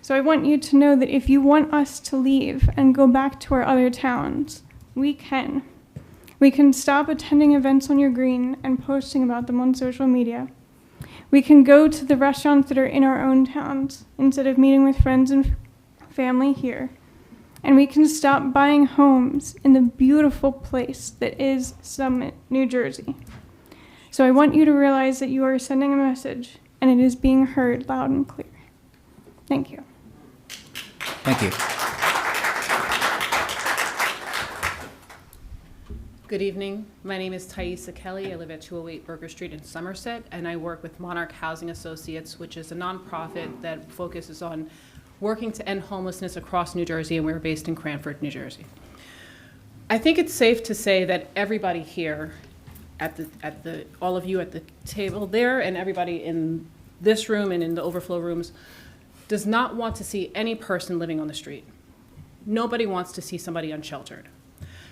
So I want you to know that if you want us to leave and go back to our other towns, we can. We can stop attending events on your green and posting about them on social media. We can go to the restaurants that are in our own towns instead of meeting with friends and family here. And we can stop buying homes in the beautiful place that is Summit, New Jersey. So I want you to realize that you are sending a message and it is being heard loud and clear. Thank you. Thank you. Good evening. My name is Thaisa Kelly. I live at 208 Burger Street in Somerset, and I work with Monarch Housing Associates, which is a nonprofit that focuses on working to end homelessness across New Jersey, and we're based in Cranford, New Jersey. I think it's safe to say that everybody here, all of you at the table there, and everybody in this room and in the overflow rooms, does not want to see any person living on the street. Nobody wants to see somebody unsheltered.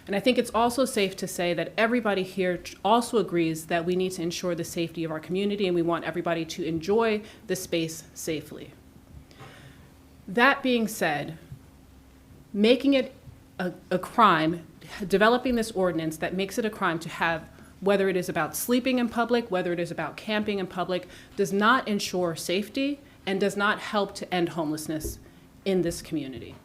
And I think it's also safe to say that everybody here also agrees that we need to ensure the safety of our community, and we want everybody to enjoy the space safely. That being said, making it a crime, developing this ordinance that makes it a crime to have, whether it is about sleeping in public, whether it is about camping in public, does not ensure safety and does not help to end homelessness in this community.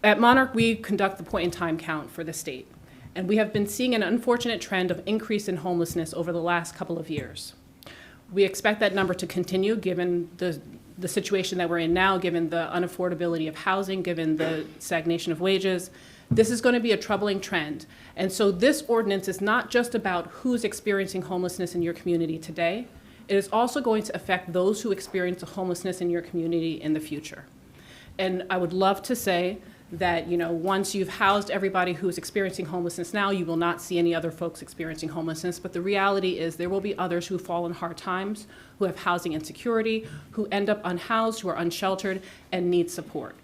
At Monarch, we conduct the point-in-time count for the state, and we have been seeing an unfortunate trend of increase in homelessness over the last couple of years. We expect that number to continue given the the situation that we're in now, given the unaffordability of housing, given the stagnation of wages, this is going to be a troubling trend. And so this ordinance is not just about who's experiencing homelessness in your community today. It is also going to affect those who experience homelessness in your community in the future. And I would love to say that, you know, once you've housed everybody who's experiencing homelessness now, you will not see any other folks experiencing homelessness. But the reality is there will be others who fall in hard times, who have housing insecurity, who end up unhoused, who are unsheltered, and need support.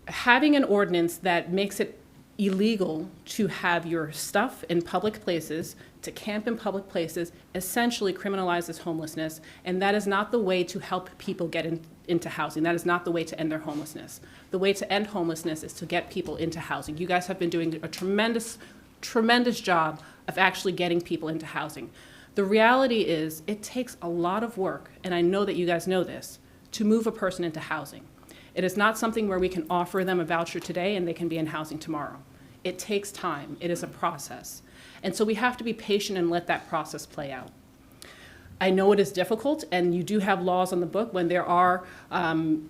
Having an ordinance that makes it illegal to have your stuff in public places, to camp in public places, essentially criminalizes homelessness, and that is not the way to help people get into housing. That is not the way to end their homelessness. The way to end homelessness is to get people into housing. You guys have been doing a tremendous, tremendous job of actually getting people into housing. The reality is it takes a lot of work, and I know that you guys know this, to move a person into housing. It is not something where we can offer them a voucher today and they can be in housing tomorrow. It takes time. It is a process. And so we have to be patient and let that process play out. I know it is difficult, and you do have laws on the book when there are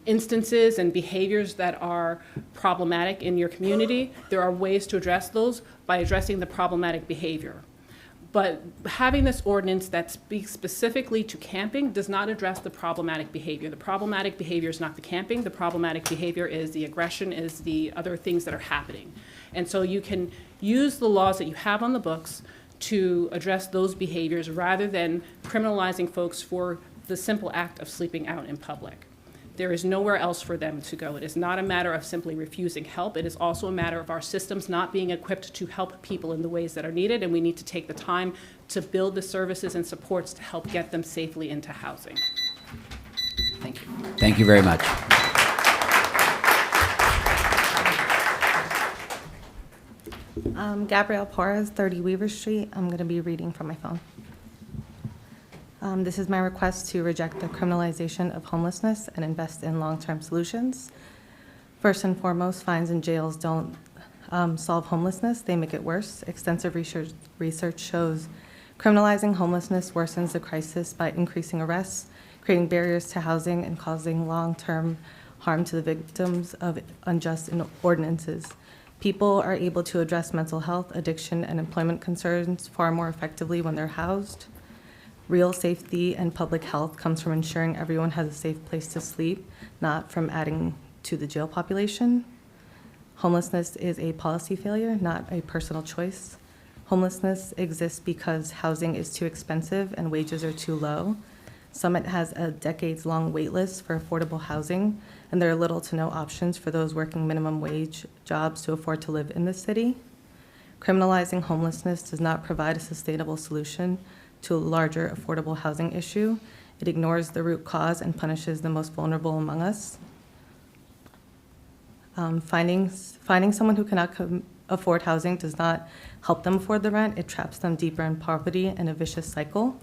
instances and behaviors that are problematic in your community. There are ways to address those by addressing the problematic behavior. But having this ordinance that speaks specifically to camping does not address the problematic behavior. The problematic behavior is not the camping. The problematic behavior is the aggression, is the other things that are happening. And so you can use the laws that you have on the books to address those behaviors rather than criminalizing folks for the simple act of sleeping out in public. There is nowhere else for them to go. It is not a matter of simply refusing help. It is also a matter of our systems not being equipped to help people in the ways that are needed, and we need to take the time to build the services and supports to help get them safely into housing. Thank you. Thank you very much. Gabrielle Porras, 30 Weaver Street. I'm going to be reading from my phone. This is my request to reject the criminalization of homelessness and invest in long-term solutions. First and foremost, fines and jails don't solve homelessness, they make it worse. Extensive research shows criminalizing homelessness worsens the crisis by increasing arrests, creating barriers to housing, and causing long-term harm to the victims of unjust ordinances. People are able to address mental health, addiction, and employment concerns far more effectively when they're housed. Real safety and public health comes from ensuring everyone has a safe place to sleep, not from adding to the jail population. Homelessness is a policy failure, not a personal choice. Homelessness exists because housing is too expensive and wages are too low. Summit has a decades-long wait list for affordable housing, and there are little to no options for those working minimum wage jobs to afford to live in the city. Criminalizing homelessness does not provide a sustainable solution to a larger affordable housing issue. It ignores the root cause and punishes the most vulnerable among us. Finding someone who cannot afford housing does not help them afford the rent. It traps them deeper in poverty and a vicious cycle.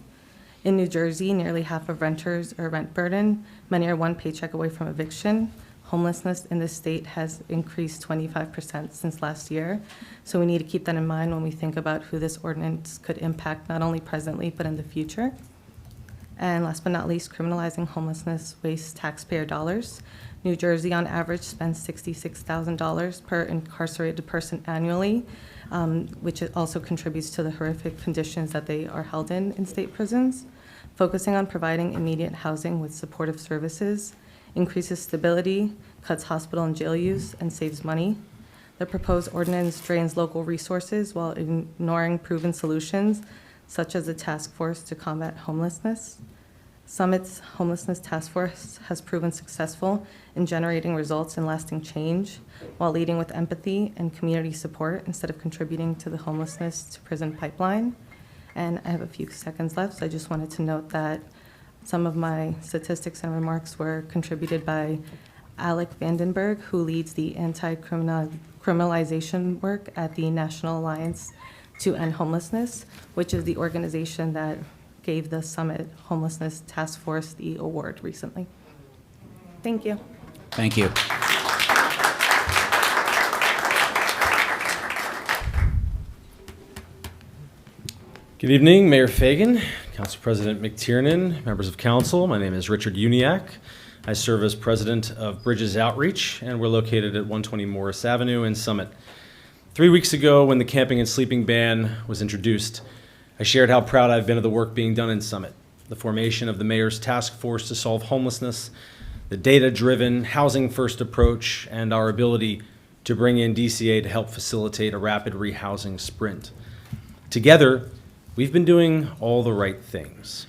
In New Jersey, nearly half of renters are rent burdened. Many are one paycheck away from eviction. Homelessness in this state has increased 25% since last year. So we need to keep that in mind when we think about who this ordinance could impact, not only presently, but in the future. And last but not least, criminalizing homelessness wastes taxpayer dollars. New Jersey, on average, spends $66,000 per incarcerated person annually, which also contributes to the horrific conditions that they are held in state prisons. Focusing on providing immediate housing with supportive services increases stability, cuts hospital and jail use, and saves money. The proposed ordinance drains local resources while ignoring proven solutions, such as the task force to combat homelessness. Summit's homelessness task force has proven successful in generating results and lasting change while leading with empathy and community support instead of contributing to the homelessness to prison pipeline. And I have a few seconds left, so I just wanted to note that some of my statistics and remarks were contributed by Alec Vandenberg, who leads the anti-criminalization work at the National Alliance to End Homelessness, which is the organization that gave the Summit Homelessness Task Force the award recently. Thank you. Thank you. Good evening, Mayor Fagan, Council President McTiernan, members of council, my name is Richard Uniacke. I serve as president of Bridges Outreach, and we're located at 120 Morris Avenue in Summit. 3 weeks ago, when the camping and sleeping ban was introduced, I shared how proud I've been of the work being done in Summit, the formation of the mayor's task force to solve homelessness, the data-driven, housing-first approach, and our ability to bring in DCA to help facilitate a rapid rehousing sprint. Together, we've been doing all the right things.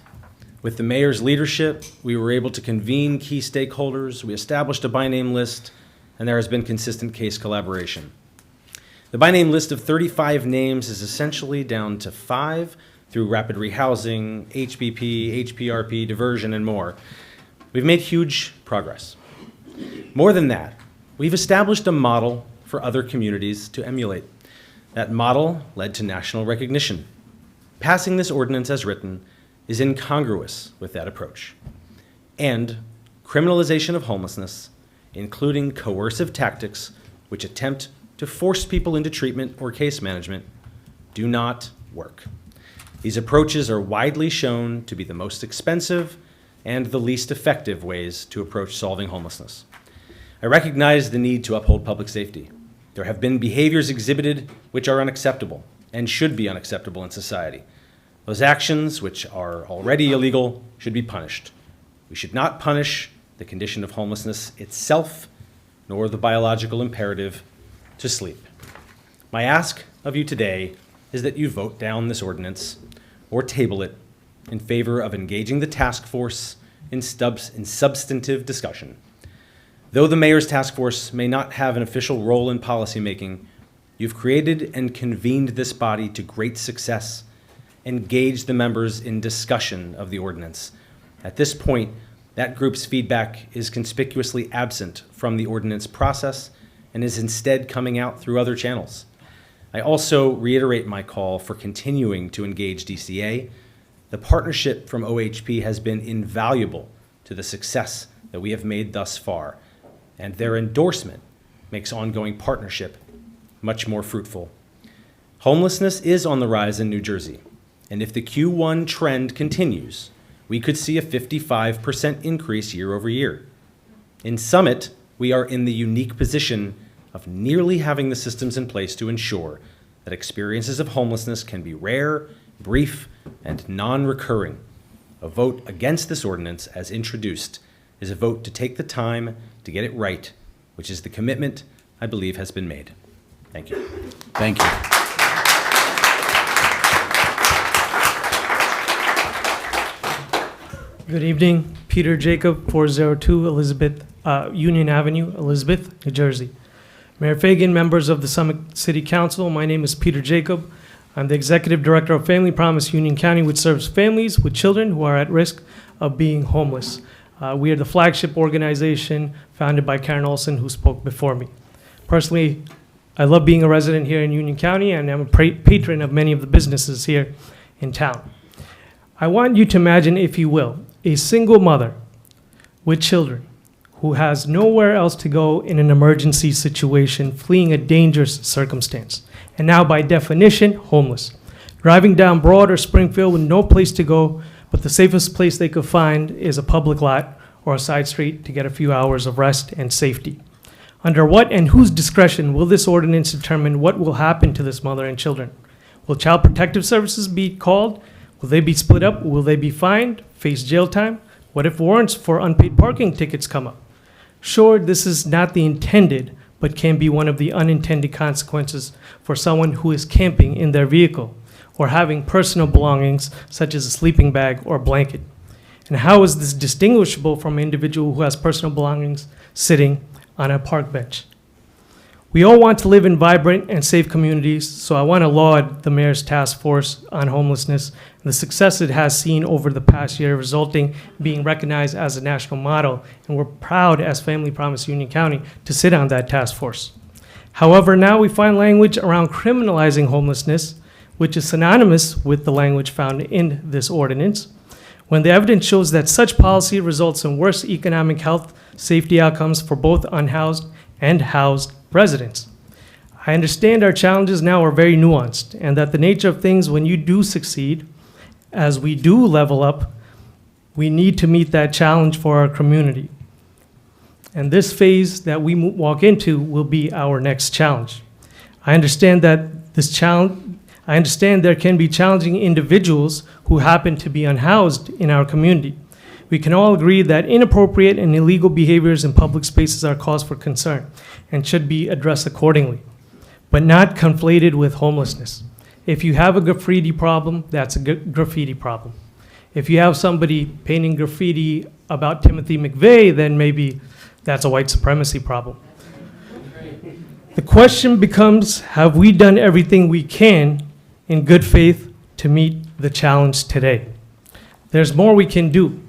With the mayor's leadership, we were able to convene key stakeholders, we established a by-name list, and there has been consistent case collaboration. The by-name list of 35 names is essentially down to 5 through rapid rehousing, HBP, HPRP, diversion, and more. We've made huge progress. More than that, we've established a model for other communities to emulate. That model led to national recognition. Passing this ordinance as written is incongruous with that approach. And criminalization of homelessness, including coercive tactics which attempt to force people into treatment or case management, do not work. These approaches are widely shown to be the most expensive and the least effective ways to approach solving homelessness. I recognize the need to uphold public safety. There have been behaviors exhibited which are unacceptable and should be unacceptable in society. Those actions, which are already illegal, should be punished. We should not punish the condition of homelessness itself, nor the biological imperative to sleep. My ask of you today is that you vote down this ordinance or table it in favor of engaging the task force in substantive discussion. Though the mayor's task force may not have an official role in policymaking, you've created and convened this body to great success. Engage the members in discussion of the ordinance. At this point, that group's feedback is conspicuously absent from the ordinance process and is instead coming out through other channels. I also reiterate my call for continuing to engage DCA. The partnership from OHP has been invaluable to the success that we have made thus far, and their endorsement makes ongoing partnership much more fruitful. Homelessness is on the rise in New Jersey, and if the Q1 trend continues, we could see a 55% increase year over year. In Summit, we are in the unique position of nearly having the systems in place to ensure that experiences of homelessness can be rare, brief, and non-recurring. A vote against this ordinance as introduced is a vote to take the time to get it right, which is the commitment I believe has been made. Thank you. Thank you. Good evening, Peter Jacob, 402 Elizabeth Union Avenue, Elizabeth, New Jersey. Mayor Fagan, members of the Summit City Council, my name is Peter Jacob. I'm the Executive Director of Family Promise Union County, which serves families with children who are at risk of being homeless. We are the flagship organization founded by Karen Olson, who spoke before me. Personally, I love being a resident here in Union County, and I'm a patron of many of the businesses here in town. I want you to imagine, if you will, a single mother with children who has nowhere else to go in an emergency situation, fleeing a dangerous circumstance, and now by definition, homeless. Driving down Broad or Springfield with no place to go, but the safest place they could find is a public lot or a side street to get a few hours of rest and safety. Under what and whose discretion will this ordinance determine what will happen to this mother and children? Will Child Protective Services be called? Will they be split up? Will they be fined, face jail time? What if warrants for unpaid parking tickets come up? Sure, this is not the intended, but can be one of the unintended consequences for someone who is camping in their vehicle or having personal belongings such as a sleeping bag or blanket. And how is this distinguishable from an individual who has personal belongings sitting on a park bench? We all want to live in vibrant and safe communities, so I want to laud the mayor's task force on homelessness and the success it has seen over the past year, resulting in being recognized as a national model, and we're proud as Family Promise Union County to sit on that task force. However, now we find language around criminalizing homelessness, which is synonymous with the language found in this ordinance, when the evidence shows that such policy results in worse economic health safety outcomes for both unhoused and housed residents. I understand our challenges now are very nuanced, and that the nature of things when you do succeed as we do level up, we need to meet that challenge for our community. And this phase that we walk into will be our next challenge. I understand that there can be challenging individuals who happen to be unhoused in our community. We can all agree that inappropriate and illegal behaviors in public spaces are cause for concern and should be addressed accordingly, but not conflated with homelessness. If you have a graffiti problem, that's a graffiti problem. If you have somebody painting graffiti about Timothy McVeigh, then maybe that's a white supremacy problem. The question becomes, have we done everything we can in good faith to meet the challenge today? There's more we can do.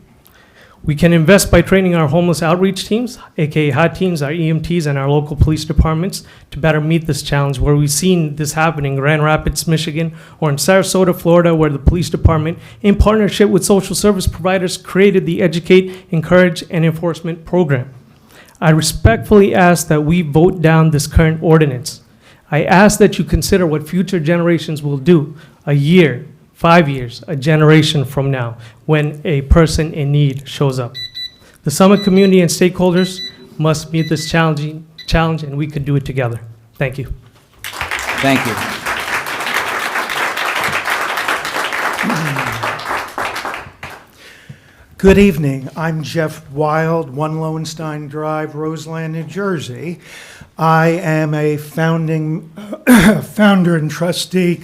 We can invest by training our homeless outreach teams, aka HOT teams, our EMTs, and our local police departments to better meet this challenge, where we've seen this happening in Grand Rapids, Michigan, or in Sarasota, Florida, where the police department, in partnership with social service providers, created the Educate, Encourage, and Enforcement program. I respectfully ask that we vote down this current ordinance. I ask that you consider what future generations will do a year, 5 years, a generation from now, when a person in need shows up. The Summit community and stakeholders must meet this challenge, and we can do it together. Thank you. Thank you. Good evening. I'm Jeff Wild, 1 Lowenstein Drive, Roseland, New Jersey. I am a founder and trustee,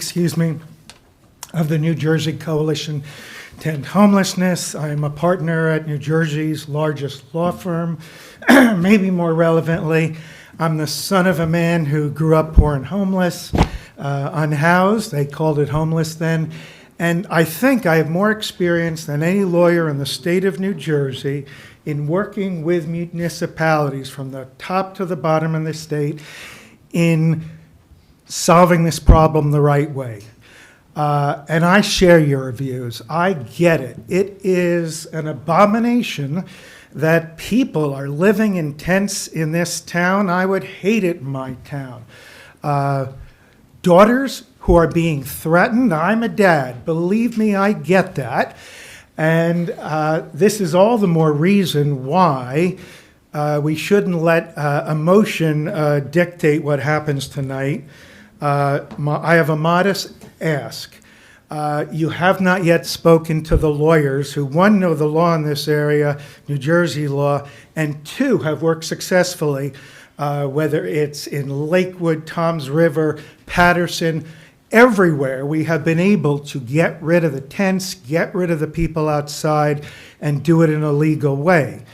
of the New Jersey Coalition to End Homelessness. I am a partner at New Jersey's largest law firm. Maybe more relevantly, I'm the son of a man who grew up poor and homeless, unhoused. They called it homeless then. And I think I have more experience than any lawyer in the state of New Jersey in working with municipalities from the top to the bottom of the state in solving this problem the right way. And I share your views. I get it. It is an abomination that people are living in tents in this town. I would hate it in my town. Daughters who are being threatened. I'm a dad. Believe me, I get that. And this is all the more reason why we shouldn't let emotion dictate what happens tonight. I have a modest ask. You have not yet spoken to the lawyers who, one, know the law in this area, New Jersey law, and two, have worked successfully, whether it's in Lakewood, Toms River, Patterson, everywhere. We have been able to get rid of the tents, get rid of the people outside, and do it in a legal way.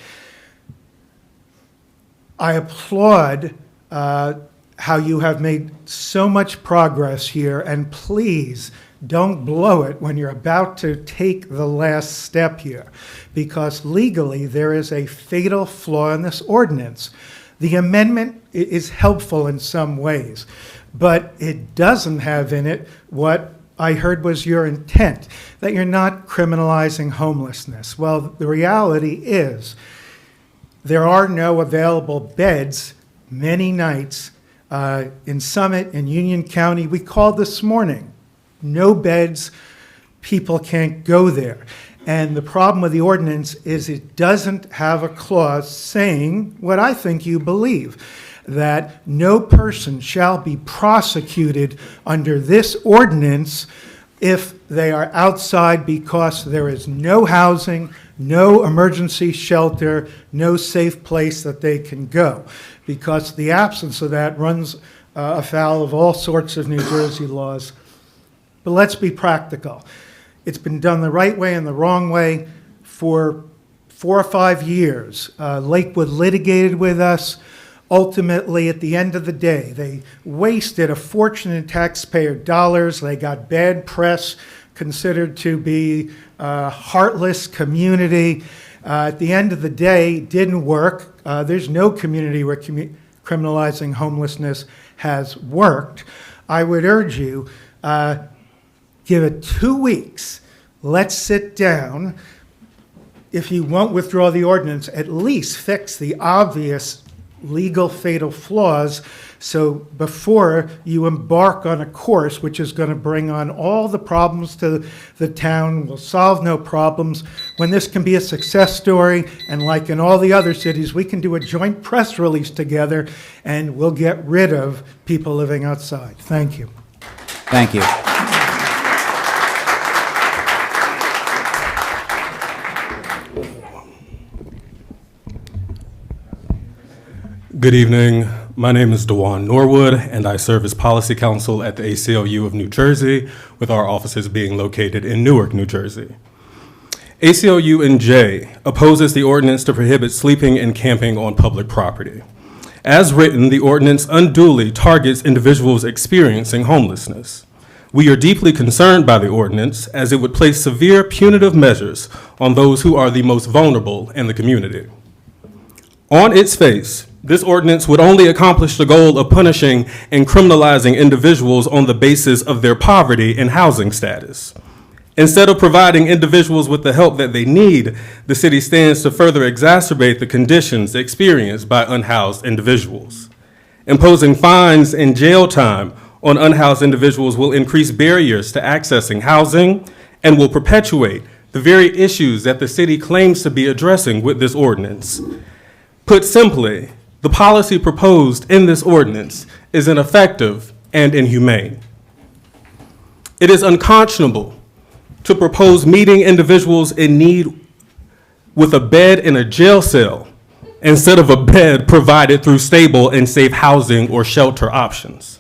I applaud how you have made so much progress here, and please don't blow it when you're about to take the last step here, because legally there is a fatal flaw in this ordinance. The amendment is helpful in some ways, but it doesn't have in it what I heard was your intent, that you're not criminalizing homelessness. Well, the reality is there are no available beds many nights in Summit and Union County. We called this morning. No beds, people can't go there. And the problem with the ordinance is it doesn't have a clause saying what I think you believe, that no person shall be prosecuted under this ordinance if they are outside because there is no housing, no emergency shelter, no safe place that they can go. Because the absence of that runs afoul of all sorts of New Jersey laws. But let's be practical. It's been done the right way and the wrong way for 4 or 5 years. Lakewood litigated with us. Ultimately, at the end of the day, they wasted a fortune in taxpayer dollars. They got bad press, considered to be a heartless community. At the end of the day, it didn't work. There's no community where criminalizing homelessness has worked. I would urge you, give it 2 weeks. Let's sit down. If you won't withdraw the ordinance, at least fix the obvious legal fatal flaws. So before you embark on a course which is going to bring on all the problems to the town, will solve no problems, when this can be a success story, and like in all the other cities, we can do a joint press release together and we'll get rid of people living outside. Thank you. Thank you. Good evening. My name is Dewan Norwood, and I serve as Policy Counsel at the ACLU of New Jersey, with our offices being located in Newark, New Jersey. ACLU-NJ opposes the ordinance to prohibit sleeping and camping on public property. As written, the ordinance unduly targets individuals experiencing homelessness. We are deeply concerned by the ordinance, as it would place severe punitive measures on those who are the most vulnerable in the community. On its face, this ordinance would only accomplish the goal of punishing and criminalizing individuals on the basis of their poverty and housing status. Instead of providing individuals with the help that they need, the city stands to further exacerbate the conditions experienced by unhoused individuals. Imposing fines and jail time on unhoused individuals will increase barriers to accessing housing and will perpetuate the very issues that the city claims to be addressing with this ordinance. Put simply, the policy proposed in this ordinance is ineffective and inhumane. It is unconscionable to propose meeting individuals in need with a bed in a jail cell instead of a bed provided through stable and safe housing or shelter options.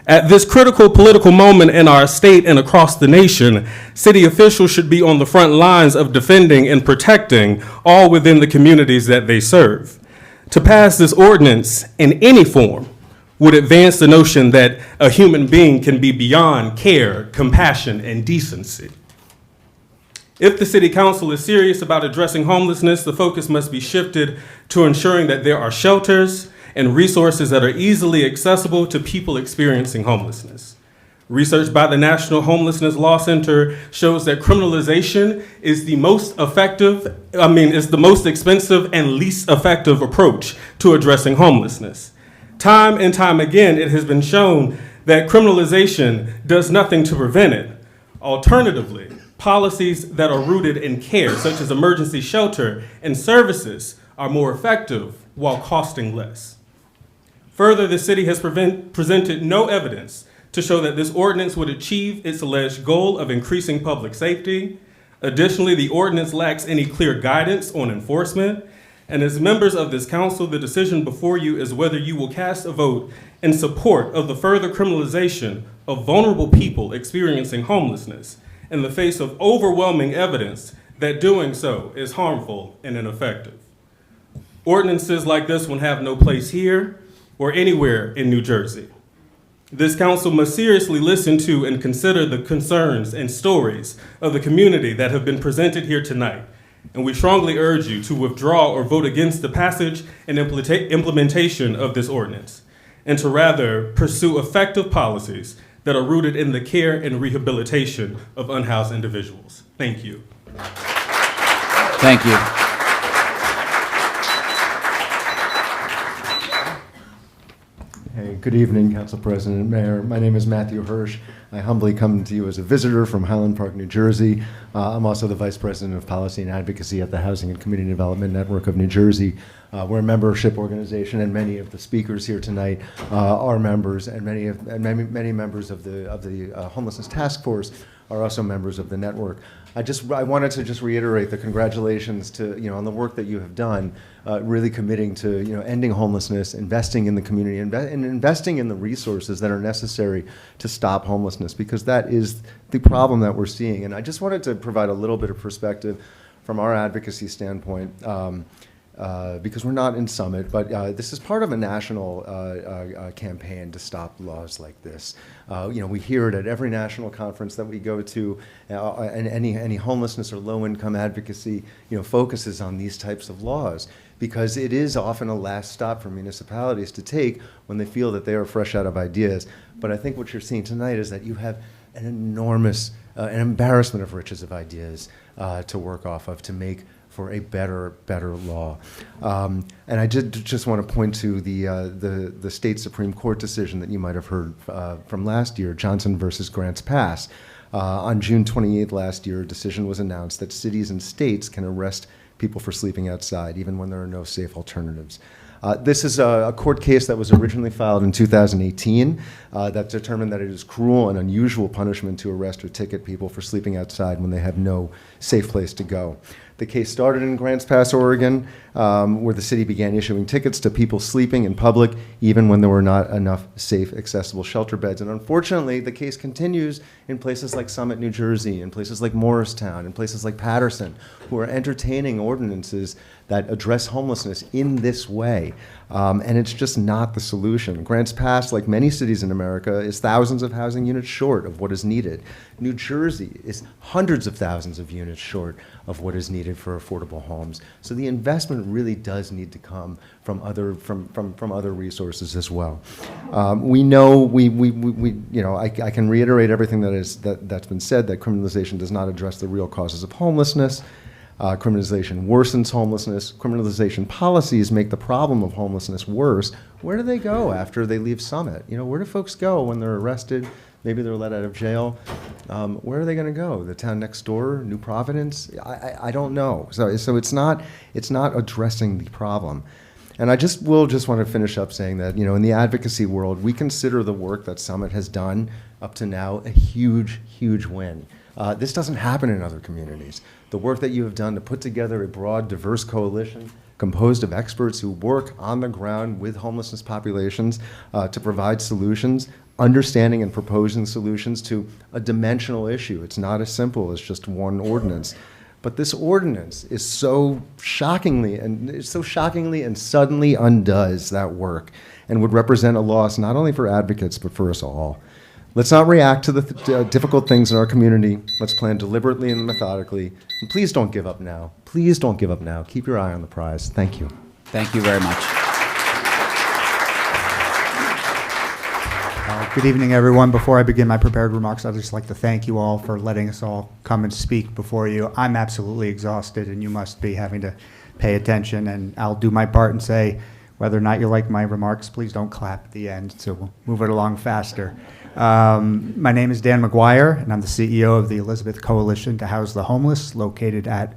At this critical political moment in our state and across the nation, city officials should be on the front lines of defending and protecting all within the communities that they serve. To pass this ordinance in any form would advance the notion that a human being can be beyond care, compassion, and decency. If the City Council is serious about addressing homelessness, the focus must be shifted to ensuring that there are shelters and resources that are easily accessible to people experiencing homelessness. Research by the National Homelessness Law Center shows that criminalization is the most expensive and least effective approach to addressing homelessness. Time and time again, it has been shown that criminalization does nothing to prevent it. Alternatively, policies that are rooted in care, such as emergency shelter and services, are more effective while costing less. Further, the city has presented no evidence to show that this ordinance would achieve its alleged goal of increasing public safety. Additionally, the ordinance lacks any clear guidance on enforcement. And as members of this council, the decision before you is whether you will cast a vote in support of the further criminalization of vulnerable people experiencing homelessness in the face of overwhelming evidence that doing so is harmful and ineffective. Ordinances like this one have no place here or anywhere in New Jersey. This council must seriously listen to and consider the concerns and stories of the community that have been presented here tonight, and we strongly urge you to withdraw or vote against the passage and implementation of this ordinance, and to rather pursue effective policies that are rooted in the care and rehabilitation of unhoused individuals. Thank you. Thank you. Hey, good evening, Council President, Mayor. My name is Matthew Hirsch. I humbly come to you as a visitor from Highland Park, New Jersey. I'm also the Vice President of Policy and Advocacy at the Housing and Community Development Network of New Jersey. We're a membership organization, and many of the speakers here tonight are members, and many members of the Homelessness Task Force are also members of the network. I wanted to just reiterate the congratulations to, on the work that you have done, really committing to, ending homelessness, investing in the community, and investing in the resources that are necessary to stop homelessness, because that is the problem that we're seeing. And I just wanted to provide a little bit of perspective from our advocacy standpoint, because we're not in Summit, but this is part of a national campaign to stop laws like this. We hear it at every national conference that we go to, and any homelessness or low-income advocacy, focuses on these types of laws, because it is often a last stop for municipalities to take when they feel that they are fresh out of ideas. But I think what you're seeing tonight is that you have an enormous, an embarrassment of riches of ideas to work off of, to make for a better law. And I did just want to point to the state Supreme Court decision that you might have heard from last year, Johnson versus Grants Pass. On June 28th last year, a decision was announced that cities and states can arrest people for sleeping outside, even when there are no safe alternatives. This is a court case that was originally filed in 2018 that determined that it is cruel and unusual punishment to arrest or ticket people for sleeping outside when they have no safe place to go. The case started in Grants Pass, Oregon, where the city began issuing tickets to people sleeping in public, even when there were not enough safe, accessible shelter beds. And unfortunately, the case continues in places like Summit, New Jersey, in places like Morristown, in places like Patterson, who are entertaining ordinances that address homelessness in this way. And it's just not the solution. Grants Pass, like many cities in America, is thousands of housing units short of what is needed. New Jersey is hundreds of thousands of units short of what is needed for affordable homes. So the investment really does need to come from other resources as well. We know I can reiterate everything that's been said, that criminalization does not address the real causes of homelessness. Criminalization worsens homelessness. Criminalization policies make the problem of homelessness worse. Where do they go after they leave Summit? Where do folks go when they're arrested? Maybe they're let out of jail. Where are they going to go? The town next door, New Providence? I don't know. So it's not addressing the problem. And I will just want to finish up saying that, in the advocacy world, we consider the work that Summit has done up to now a huge, huge win. This doesn't happen in other communities. The work that you have done to put together a broad, diverse coalition composed of experts who work on the ground with homelessness populations to provide solutions, understanding and proposing solutions to a dimensional issue. It's not as simple as just one ordinance. But this ordinance is so shockingly and suddenly undoes that work and would represent a loss not only for advocates but for us all. Let's not react to the difficult things in our community. Let's plan deliberately and methodically. And please don't give up now. Please don't give up now. Keep your eye on the prize. Thank you. Thank you very much. Good evening, everyone. Before I begin my prepared remarks, I'd just like to thank you all for letting us all come and speak before you. I'm absolutely exhausted, and you must be having to pay attention, and I'll do my part and say, whether or not you like my remarks, please don't clap at the end, so we'll move it along faster. My name is Dan McGuire, and I'm the CEO of the Elizabeth Coalition to House the Homeless, located at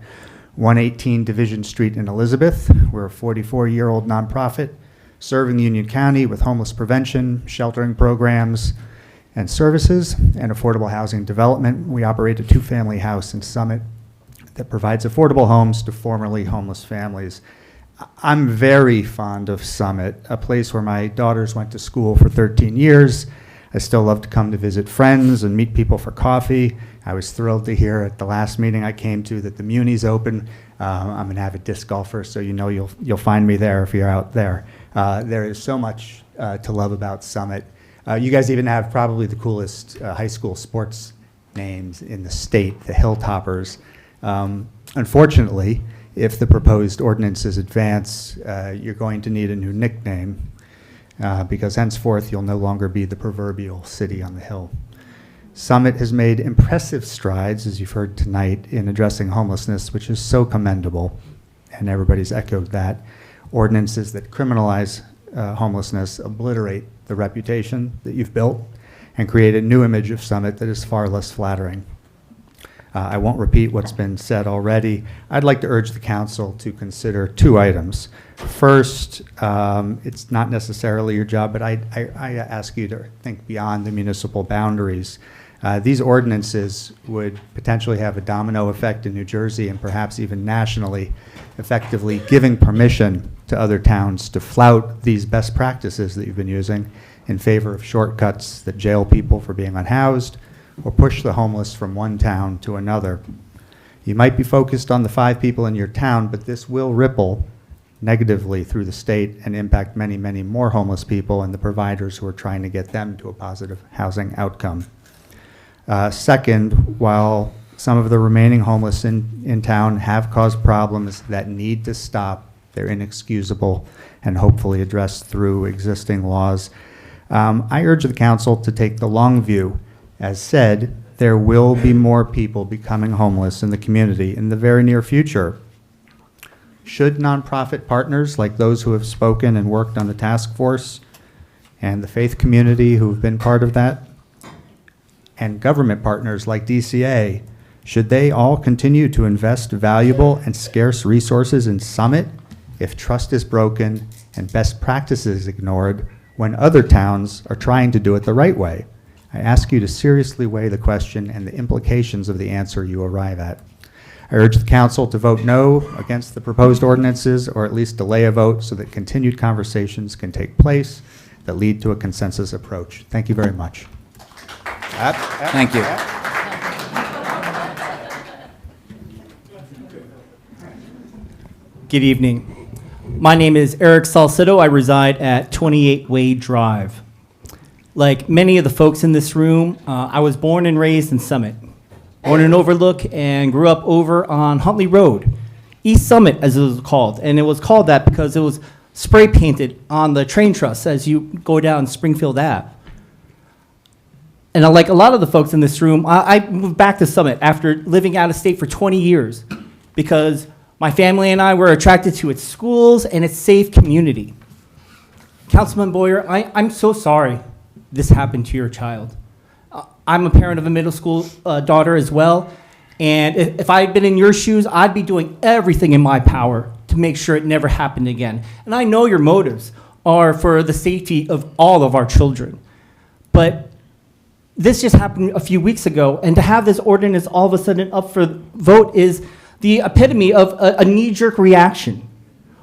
118 Division Street in Elizabeth. We're a 44-year-old nonprofit serving Union County with homeless prevention, sheltering programs, and services, and affordable housing development. We operate a two-family house in Summit that provides affordable homes to formerly homeless families. I'm very fond of Summit, a place where my daughters went to school for 13 years. I still love to come to visit friends and meet people for coffee. I was thrilled to hear at the last meeting I came to that the Muni's open. I'm an avid disc golfer, so you'll find me there if you're out there. There is so much to love about Summit. You guys even have probably the coolest high school sports names in the state, the Hilltoppers. Unfortunately, if the proposed ordinances advance, you're going to need a new nickname because henceforth you'll no longer be the proverbial city on the hill. Summit has made impressive strides, as you've heard tonight, in addressing homelessness, which is so commendable, and everybody's echoed that. Ordinances that criminalize homelessness obliterate the reputation that you've built and create a new image of Summit that is far less flattering. I won't repeat what's been said already. I'd like to urge the council to consider two items. First, it's not necessarily your job, but I ask you to think beyond the municipal boundaries. These ordinances would potentially have a domino effect in New Jersey and perhaps even nationally, effectively giving permission to other towns to flout these best practices that you've been using in favor of shortcuts that jail people for being unhoused or push the homeless from one town to another. You might be focused on the 5 people in your town, but this will ripple negatively through the state and impact many, many more homeless people and the providers who are trying to get them to a positive housing outcome. Second, while some of the remaining homeless in town have caused problems that need to stop, they're inexcusable and hopefully addressed through existing laws. I urge the council to take the long view. As said, there will be more people becoming homeless in the community in the very near future. Should nonprofit partners like those who have spoken and worked on the task force, and the faith community who have been part of that, and government partners like DCA, should they all continue to invest valuable and scarce resources in Summit if trust is broken and best practices ignored when other towns are trying to do it the right way? I ask you to seriously weigh the question and the implications of the answer you arrive at. I urge the council to vote no against the proposed ordinances, or at least delay a vote so that continued conversations can take place that lead to a consensus approach. Thank you very much. Thank you. Good evening. My name is Eric Salcedo. I reside at 28 Wade Drive. Like many of the folks in this room, I was born and raised in Summit. Born in Overlook and grew up over on Huntley Road, East Summit as it was called. And it was called that because it was spray painted on the train truss as you go down Springfield Ave. And like a lot of the folks in this room, I moved back to Summit after living out of state for 20 years because my family and I were attracted to its schools and its safe community. Councilman Boyer, I'm so sorry this happened to your child. I'm a parent of a middle school daughter as well, and if I had been in your shoes, I'd be doing everything in my power to make sure it never happened again. And I know your motives are for the safety of all of our children. But this just happened a few weeks ago, and to have this ordinance all of a sudden up for vote is the epitome of a knee-jerk reaction.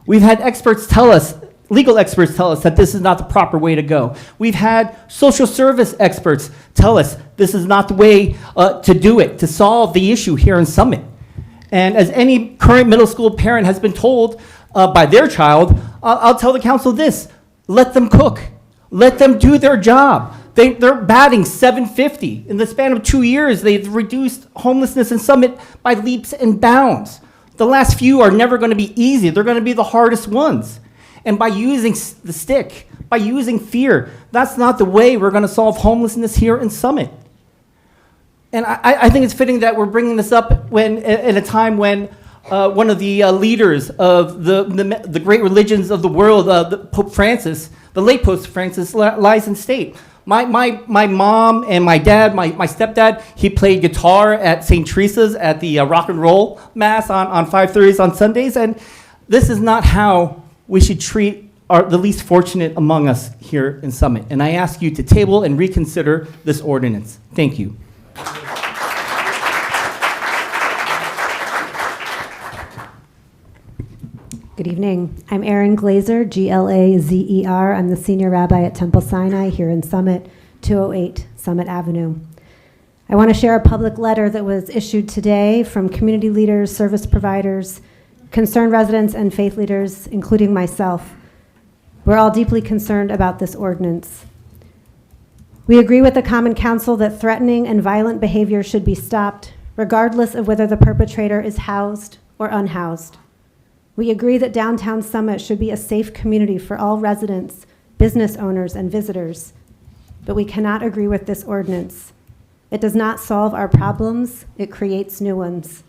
We've had experts tell us, legal experts tell us that this is not the proper way to go. We've had social service experts tell us this is not the way to do it, to solve the issue here in Summit. And as any current middle school parent has been told by their child, I'll tell the council this: let them cook. Let them do their job. They're batting .750. In the span of 2 years, they've reduced homelessness in Summit by leaps and bounds. The last few are never going to be easy. They're going to be the hardest ones. And by using the stick, by using fear, that's not the way we're going to solve homelessness here in Summit. And I think it's fitting that we're bringing this up when, at a time when one of the leaders of the great religions of the world, Pope Francis, the late Pope Francis, lies in state. My mom and my dad, my stepdad, he played guitar at St. Teresa's at the rock and roll mass on 5:30s on Sundays, and this is not how we should treat the least fortunate among us here in Summit. And I ask you to table and reconsider this ordinance. Thank you. Good evening. I'm Erin Glazer, Glazer. I'm the senior rabbi at Temple Sinai here in Summit, 208 Summit Avenue. I want to share a public letter that was issued today from community leaders, service providers, concerned residents, and faith leaders, including myself. We're all deeply concerned about this ordinance. We agree with the Common Council that threatening and violent behavior should be stopped, regardless of whether the perpetrator is housed or unhoused. We agree that downtown Summit should be a safe community for all residents, business owners, and visitors. But we cannot agree with this ordinance. It does not solve our problems, it creates new ones.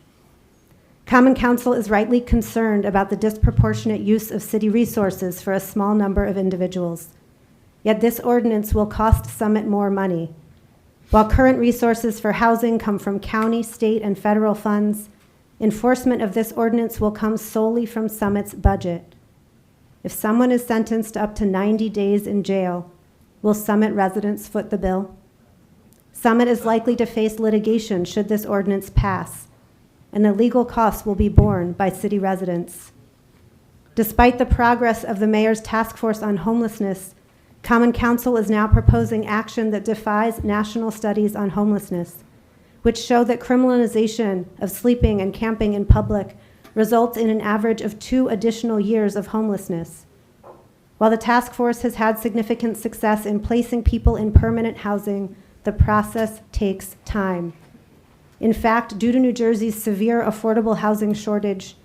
Common Council is rightly concerned about the disproportionate use of city resources for a small number of individuals. Yet this ordinance will cost Summit more money. While current resources for housing come from county, state, and federal funds, enforcement of this ordinance will come solely from Summit's budget. If someone is sentenced up to 90 days in jail, will Summit residents foot the bill? Summit is likely to face litigation should this ordinance pass, and the legal costs will be borne by city residents. Despite the progress of the mayor's task force on homelessness, Common Council is now proposing action that defies national studies on homelessness, which show that criminalization of sleeping and camping in public results in an average of 2 additional years of homelessness. While the task force has had significant success in placing people in permanent housing, the process takes time. In fact, due to New Jersey's severe affordable housing shortage,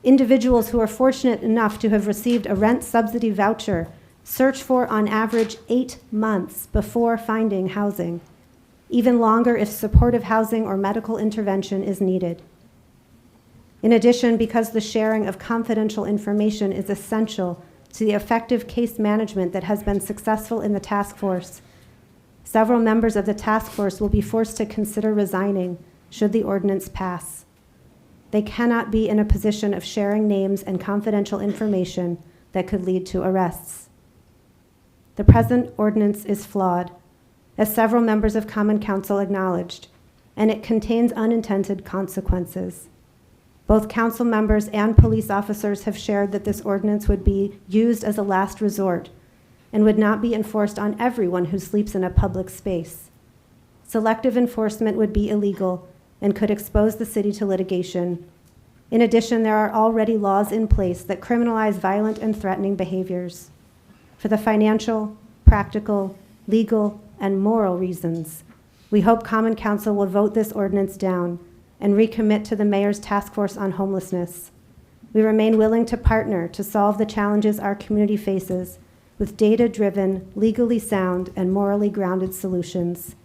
individuals who are fortunate enough to have received a rent subsidy voucher search for, on average, 8 months before finding housing, even longer if supportive housing or medical intervention is needed. In addition, because the sharing of confidential information is essential to the effective case management that has been successful in the task force, several members of the task force will be forced to consider resigning should the ordinance pass. They cannot be in a position of sharing names and confidential information that could lead to arrests. The present ordinance is flawed, as several members of Common Council acknowledged, and it contains unintended consequences. Both council members and police officers have shared that this ordinance would be used as a last resort and would not be enforced on everyone who sleeps in a public space. Selective enforcement would be illegal and could expose the city to litigation. In addition, there are already laws in place that criminalize violent and threatening behaviors. For the financial, practical, legal, and moral reasons, we hope Common Council will vote this ordinance down and recommit to the Mayor's Task Force on Homelessness. We remain willing to partner to solve the challenges our community faces with data-driven, legally sound, and morally grounded solutions.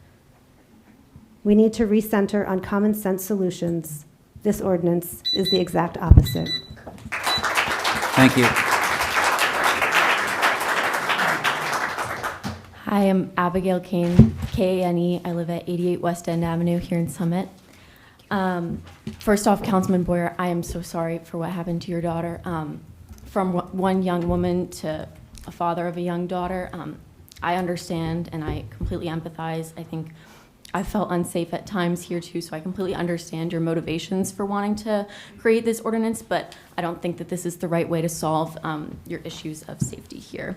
We need to recenter on common sense solutions. This ordinance is the exact opposite. Thank you. Hi, I'm Abigail Kane, K-A-N-E. I live at 88 West End Avenue here in Summit. First off, Councilman Boyer, I am so sorry for what happened to your daughter. From one young woman to a father of a young daughter, I understand and I completely empathize. I think I felt unsafe at times here too, so I completely understand your motivations for wanting to create this ordinance, but I don't think that this is the right way to solve your issues of safety here.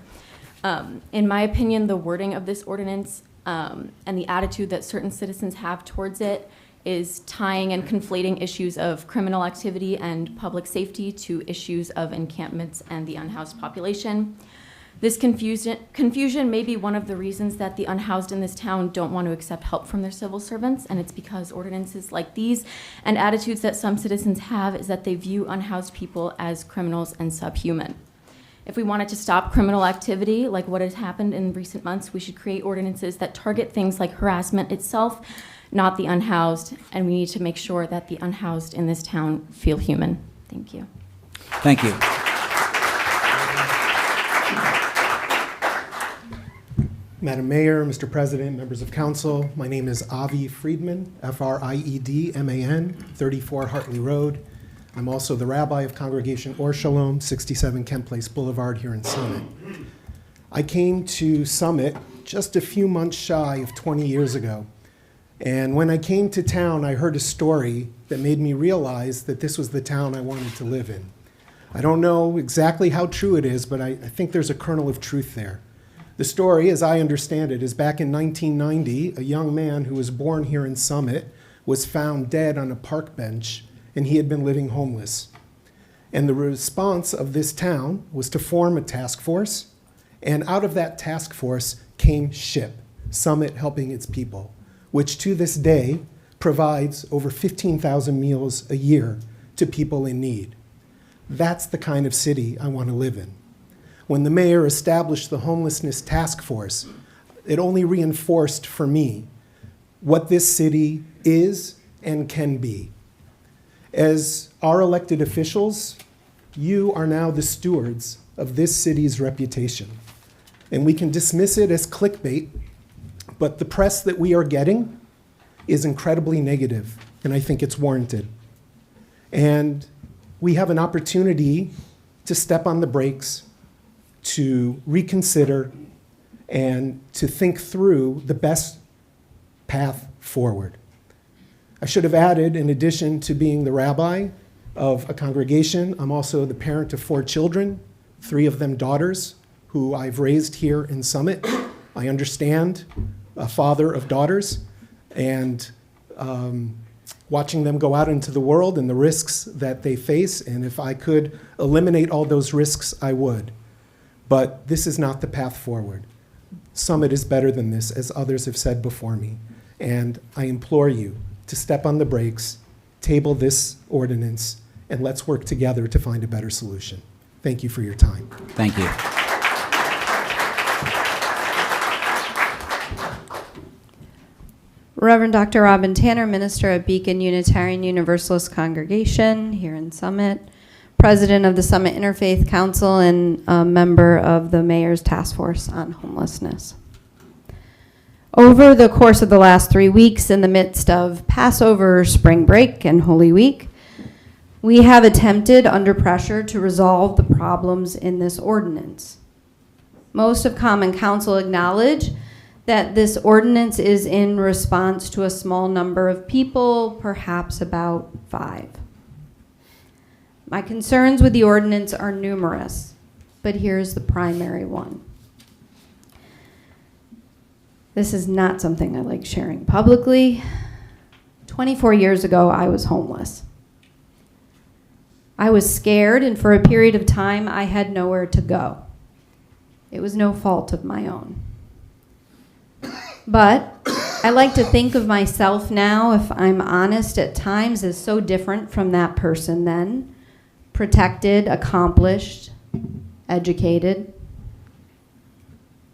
In my opinion, the wording of this ordinance and the attitude that certain citizens have towards it is tying and conflating issues of criminal activity and public safety to issues of encampments and the unhoused population. This confusion may be one of the reasons that the unhoused in this town don't want to accept help from their civil servants, and it's because ordinances like these and attitudes that some citizens have is that they view unhoused people as criminals and subhuman. If we wanted to stop criminal activity, like what has happened in recent months, we should create ordinances that target things like harassment itself, not the unhoused, and we need to make sure that the unhoused in this town feel human. Thank you. Thank you. Madam Mayor, Mr. President, members of council, my name is Avi Friedman, F-R-I-E-D-M-A-N, 34 Hartley Road. I'm also the rabbi of Congregation Or Shalom, 67 Kent Place Boulevard here in Summit. I came to Summit just a few months shy of 20 years ago. And when I came to town, I heard a story that made me realize that this was the town I wanted to live in. I don't know exactly how true it is, but I think there's a kernel of truth there. The story, as I understand it, is back in 1990, a young man who was born here in Summit was found dead on a park bench, and he had been living homeless. And the response of this town was to form a task force, and out of that task force came SHIP, Summit Helping Its People, which to this day provides over 15,000 meals a year to people in need. That's the kind of city I want to live in. When the mayor established the homelessness task force, it only reinforced for me what this city is and can be. As our elected officials, you are now the stewards of this city's reputation. And we can dismiss it as clickbait, but the press that we are getting is incredibly negative, and I think it's warranted. And we have an opportunity to step on the brakes, to reconsider, and to think through the best path forward. I should have added, in addition to being the rabbi of a congregation, I'm also the parent of 4 children, 3 of them daughters, who I've raised here in Summit. I understand a father of daughters, and watching them go out into the world and the risks that they face, and if I could eliminate all those risks, I would. But this is not the path forward. Summit is better than this, as others have said before me, and I implore you to step on the brakes, table this ordinance, and let's work together to find a better solution. Thank you for your time. Thank you. Reverend Dr. Robin Tanner, minister at Beacon Unitarian Universalist Congregation here in Summit, president of the Summit Interfaith Council, and a member of the Mayor's Task Force on Homelessness. Over the course of the last 3 weeks, in the midst of Passover, spring break, and Holy Week, we have attempted under pressure to resolve the problems in this ordinance. Most of Common Council acknowledge that this ordinance is in response to a small number of people, perhaps about 5. My concerns with the ordinance are numerous, but here's the primary one. This is not something I like sharing publicly. 24 years ago, I was homeless. I was scared, and for a period of time, I had nowhere to go. It was no fault of my own. But I like to think of myself now, if I'm honest, at times as so different from that person then. Protected, accomplished, educated.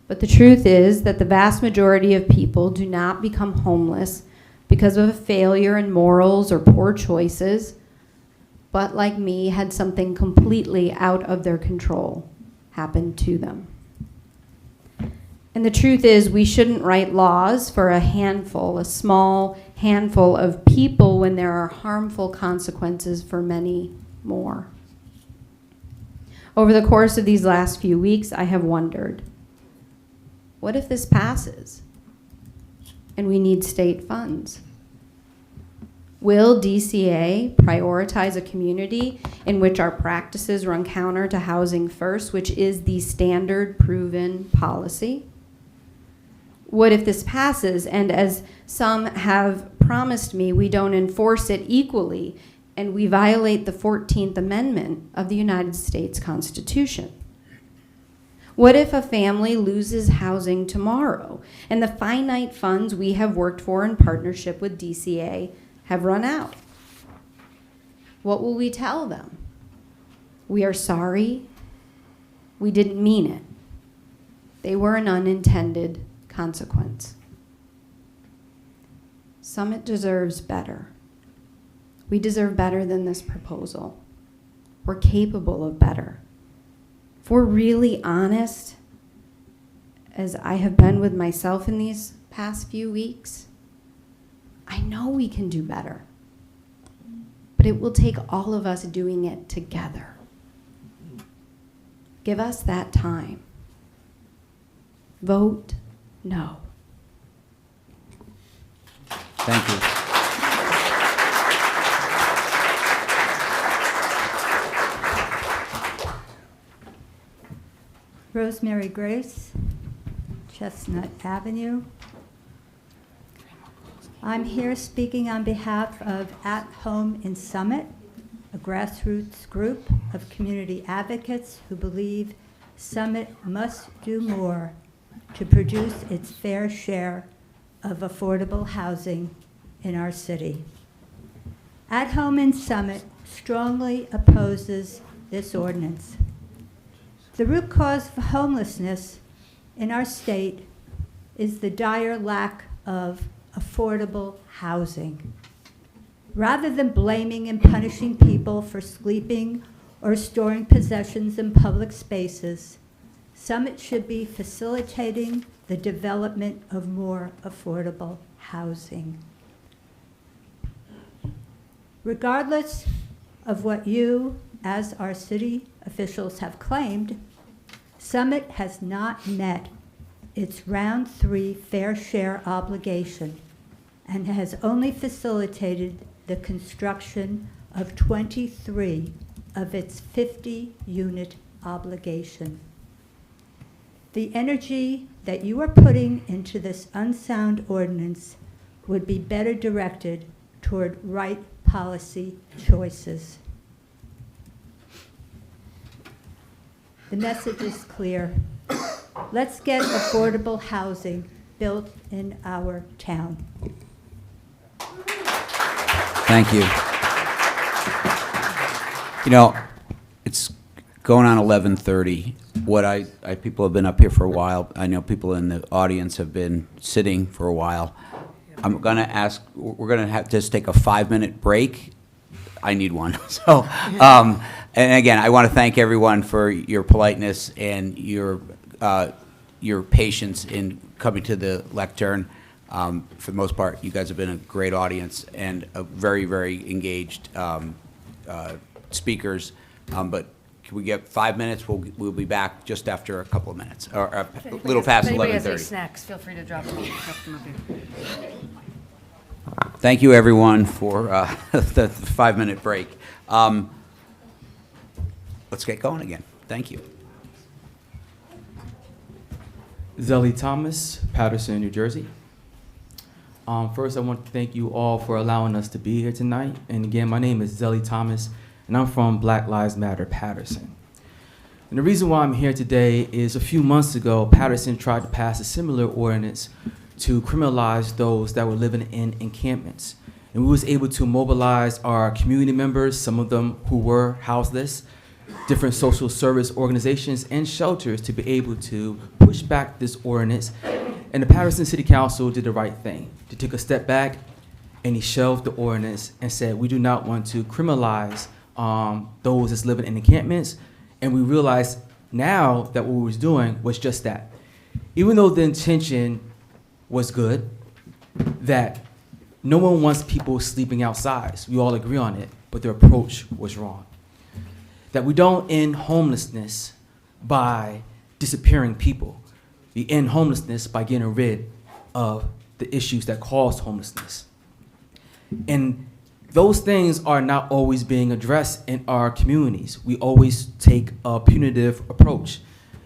But the truth is that the vast majority of people do not become homeless because of a failure in morals or poor choices, but like me, had something completely out of their control happen to them. And the truth is, we shouldn't write laws for a small handful of people when there are harmful consequences for many more. Over the course of these last few weeks, I have wondered, what if this passes and we need state funds? Will DCA prioritize a community in which our practices run counter to housing first, which is the standard proven policy? What if this passes and, as some have promised me, we don't enforce it equally and we violate the 14th Amendment of the United States Constitution? What if a family loses housing tomorrow and the finite funds we have worked for in partnership with DCA have run out? What will we tell them? We are sorry. We didn't mean it. They were an unintended consequence. Summit deserves better. We deserve better than this proposal. We're capable of better. If we're really honest, as I have been with myself in these past few weeks, I know we can do better. But it will take all of us doing it together. Give us that time. Vote no. Thank you. Rosemary Grace, Chestnut Avenue. I'm here speaking on behalf of At Home in Summit, a grassroots group of community advocates who believe Summit must do more to produce its fair share of affordable housing in our city. At Home in Summit strongly opposes this ordinance. The root cause of homelessness in our state is the dire lack of affordable housing. Rather than blaming and punishing people for sleeping or storing possessions in public spaces, Summit should be facilitating the development of more affordable housing. Regardless of what you, as our city officials, have claimed, Summit has not met its round 3 fair share obligation and has only facilitated the construction of 23 of its 50-unit obligation. The energy that you are putting into this unsound ordinance would be better directed toward right policy choices. The message is clear. Let's get affordable housing built in our town. Thank you. You know, it's going on 11:30. People have been up here for a while. I know people in the audience have been sitting for a while. I'm going to ask, we're going to have to just take a 5-minute break. I need one. So, and again, I want to thank everyone for your politeness and your patience in coming to the lectern. For the most part, you guys have been a great audience and a very, very engaged speakers. But can we get 5 minutes? We'll be back just after a couple of minutes, or a little past 11:30. If anybody has any snacks, feel free to drop them up here. Thank you, everyone, for the 5-minute break. Let's get going again. Thank you. Zelly Thomas, Patterson, New Jersey. First, I want to thank you all for allowing us to be here tonight. And again, my name is Zelly Thomas, and I'm from Black Lives Matter, Patterson. And the reason why I'm here today is a few months ago, Patterson tried to pass a similar ordinance to criminalize those that were living in encampments. And we was able to mobilize our community members, some of them who were houseless, different social service organizations and shelters to be able to push back this ordinance. And the Patterson City Council did the right thing. They took a step back and he shelved the ordinance and said, we do not want to criminalize those that's living in encampments. And we realized now that what we was doing was just that. Even though the intention was good, that no one wants people sleeping outside. We all agree on it, but their approach was wrong. That we don't end homelessness by disappearing people. We end homelessness by getting rid of the issues that cause homelessness. And those things are not always being addressed in our communities. We always take a punitive approach.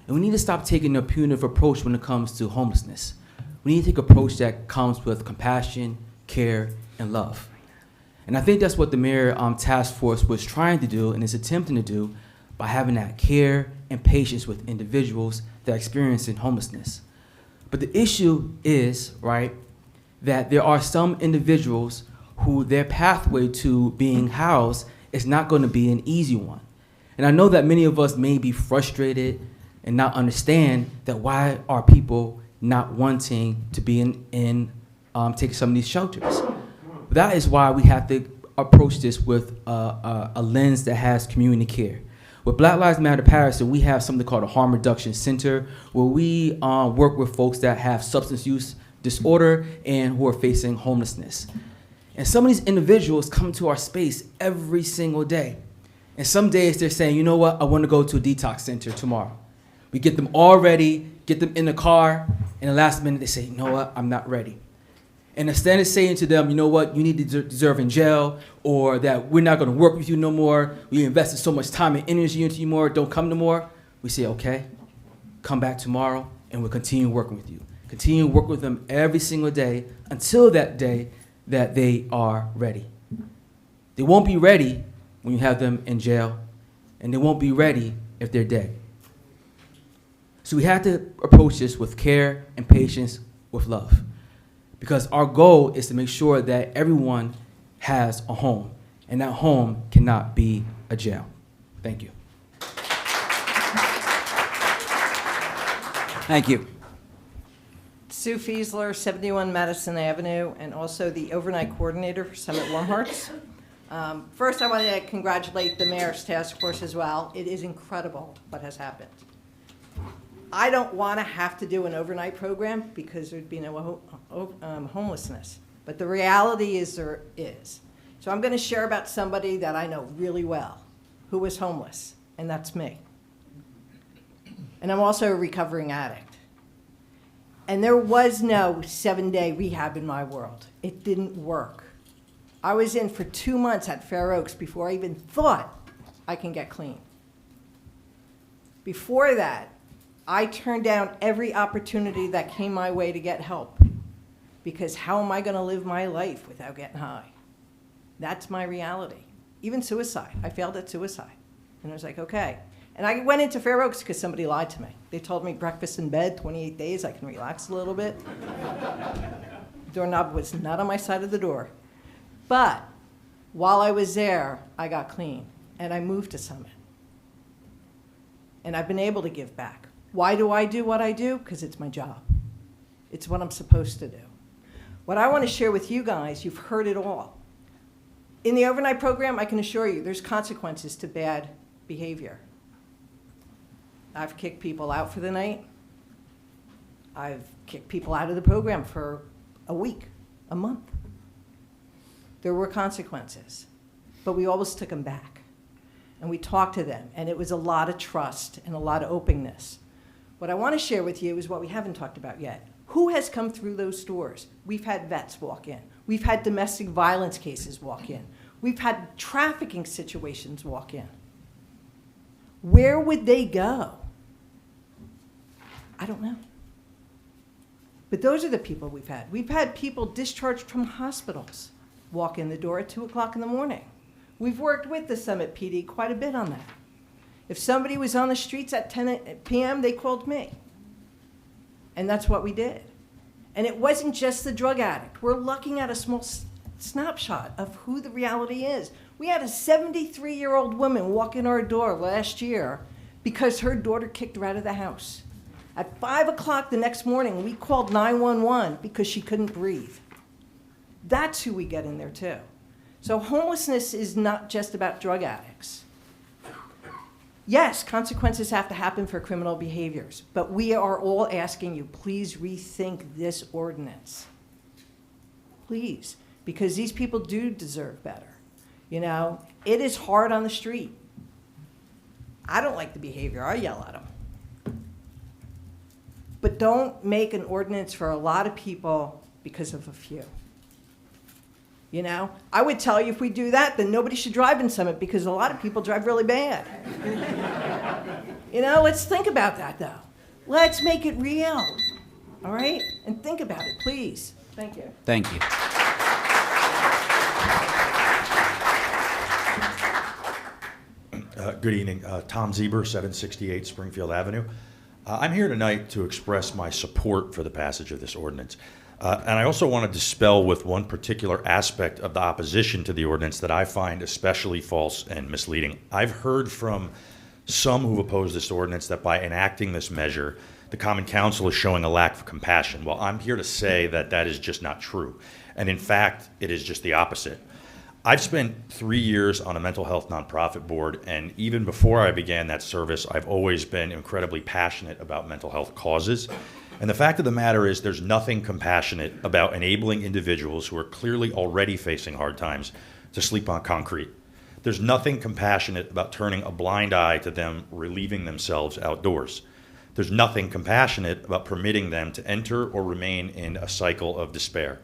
And we need to stop taking a punitive approach when it comes to homelessness. We need to take an approach that comes with compassion, care, and love. And I think that's what the mayor task force was trying to do and is attempting to do by having that care and patience with individuals that are experiencing homelessness. But the issue is, right, that there are some individuals who their pathway to being housed is not going to be an easy one. And I know that many of us may be frustrated and not understand that why are people not wanting to be take some of these shelters. But that is why we have to approach this with a lens that has community care. With Black Lives Matter Patterson, we have something called a Harm Reduction Center, where we work with folks that have substance use disorder and who are facing homelessness. And some of these individuals come to our space every single day. And some days they're saying, you know what, I want to go to a detox center tomorrow. We get them all ready, get them in the car, and the last minute they say, you know what, I'm not ready. And instead of saying to them, you know what, you need to deserve in jail, or that we're not going to work with you no more, we invested so much time and energy into you more, don't come no more, we say, okay, come back tomorrow, and we'll continue working with you. Continue to work with them every single day until that day that they are ready. They won't be ready when you have them in jail, and they won't be ready if they're dead. So we have to approach this with care and patience, with love. Because our goal is to make sure that everyone has a home, and that home cannot be a jail. Thank you. Thank you. Sue Fiesler, 71 Madison Avenue, and also the overnight coordinator for Summit Warm Hearts. First, I want to congratulate the mayor's task force as well. It is incredible what has happened. I don't want to have to do an overnight program because there'd be no homelessness. But the reality is there is. So I'm going to share about somebody that I know really well who was homeless, and that's me. And I'm also a recovering addict. And there was no 7-day rehab in my world. It didn't work. I was in for 2 months at Fair Oaks before I even thought I can get clean. Before that, I turned down every opportunity that came my way to get help, because how am I going to live my life without getting high? That's my reality. Even suicide. I failed at suicide. And I was like, okay. And I went into Fair Oaks because somebody lied to me. They told me breakfast in bed, 28 days, I can relax a little bit. Doorknob was not on my side of the door. But while I was there, I got clean, and I moved to Summit. And I've been able to give back. Why do I do what I do? Because it's my job. It's what I'm supposed to do. What I want to share with you guys, you've heard it all. In the overnight program, I can assure you, there's consequences to bad behavior. I've kicked people out for the night. I've kicked people out of the program for a week, a month. There were consequences, but we always took them back. And we talked to them, and it was a lot of trust and a lot of openness. What I want to share with you is what we haven't talked about yet. Who has come through those doors? We've had vets walk in. We've had domestic violence cases walk in. We've had trafficking situations walk in. Where would they go? I don't know. But those are the people we've had. We've had people discharged from hospitals walk in the door at 2 o'clock in the morning. We've worked with the Summit PD quite a bit on that. If somebody was on the streets at 10 p.m., they called me. And that's what we did. And it wasn't just the drug addict. We're looking at a small snapshot of who the reality is. We had a 73-year-old woman walk in our door last year because her daughter kicked her out of the house. At 5 o'clock the next morning, we called 911 because she couldn't breathe. That's who we get in there too. So homelessness is not just about drug addicts. Yes, consequences have to happen for criminal behaviors, but we are all asking you, please rethink this ordinance. Please, because these people do deserve better. You know, it is hard on the street. I don't like the behavior, I yell at them. But don't make an ordinance for a lot of people because of a few. You know, I would tell you if we do that, then nobody should drive in Summit because a lot of people drive really bad. You know, let's think about that though. Let's make it real, all right? And think about it, please. Thank you. Thank you. Good evening. Tom Zieber, 768 Springfield Avenue. I'm here tonight to express my support for the passage of this ordinance. And I also want to dispel with one particular aspect of the opposition to the ordinance that I find especially false and misleading. I've heard from some who've opposed this ordinance that by enacting this measure, the Common Council is showing a lack of compassion. Well, I'm here to say that that is just not true. And in fact, it is just the opposite. I've spent 3 years on a mental health nonprofit board, and even before I began that service, I've always been incredibly passionate about mental health causes. And the fact of the matter is there's nothing compassionate about enabling individuals who are clearly already facing hard times to sleep on concrete. There's nothing compassionate about turning a blind eye to them relieving themselves outdoors. There's nothing compassionate about permitting them to enter or remain in a cycle of despair.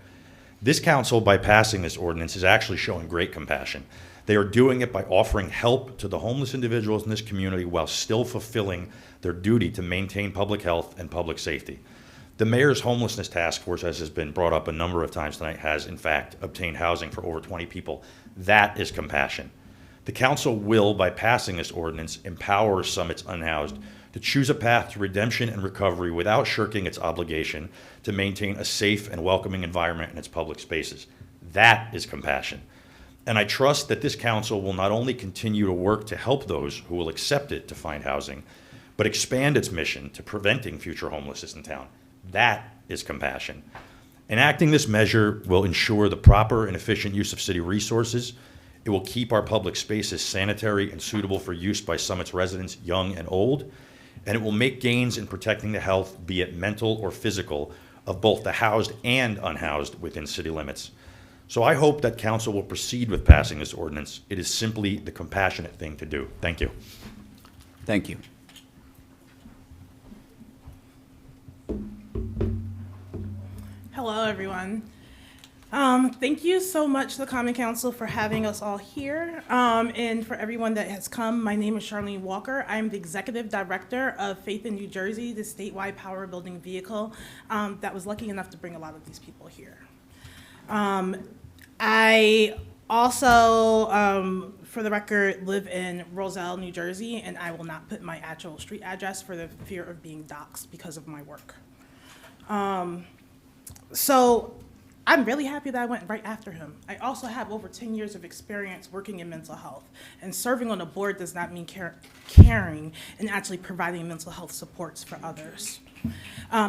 This council, by passing this ordinance, is actually showing great compassion. They are doing it by offering help to the homeless individuals in this community while still fulfilling their duty to maintain public health and public safety. The mayor's homelessness task force, as has been brought up a number of times tonight, has in fact obtained housing for over 20 people. That is compassion. The council will, by passing this ordinance, empower Summit's unhoused to choose a path to redemption and recovery without shirking its obligation to maintain a safe and welcoming environment in its public spaces. That is compassion. And I trust that this council will not only continue to work to help those who will accept it to find housing, but expand its mission to preventing future homelessness in town. That is compassion. Enacting this measure will ensure the proper and efficient use of city resources. It will keep our public spaces sanitary and suitable for use by Summit's residents, young and old. And it will make gains in protecting the health, be it mental or physical, of both the housed and unhoused within city limits. So I hope that council will proceed with passing this ordinance. It is simply the compassionate thing to do. Thank you. Thank you. Hello, everyone. Thank you so much to the Common Council for having us all here, and for everyone that has come. My name is Charlene Walker. I'm the Executive Director of Faith in New Jersey, the statewide power building vehicle that was lucky enough to bring a lot of these people here. I also, for the record, live in Roselle, New Jersey, and I will not put my actual street address for the fear of being doxxed because of my work. So I'm really happy that I went right after him. I also have over 10 years of experience working in mental health, and serving on a board does not mean caring and actually providing mental health supports for others.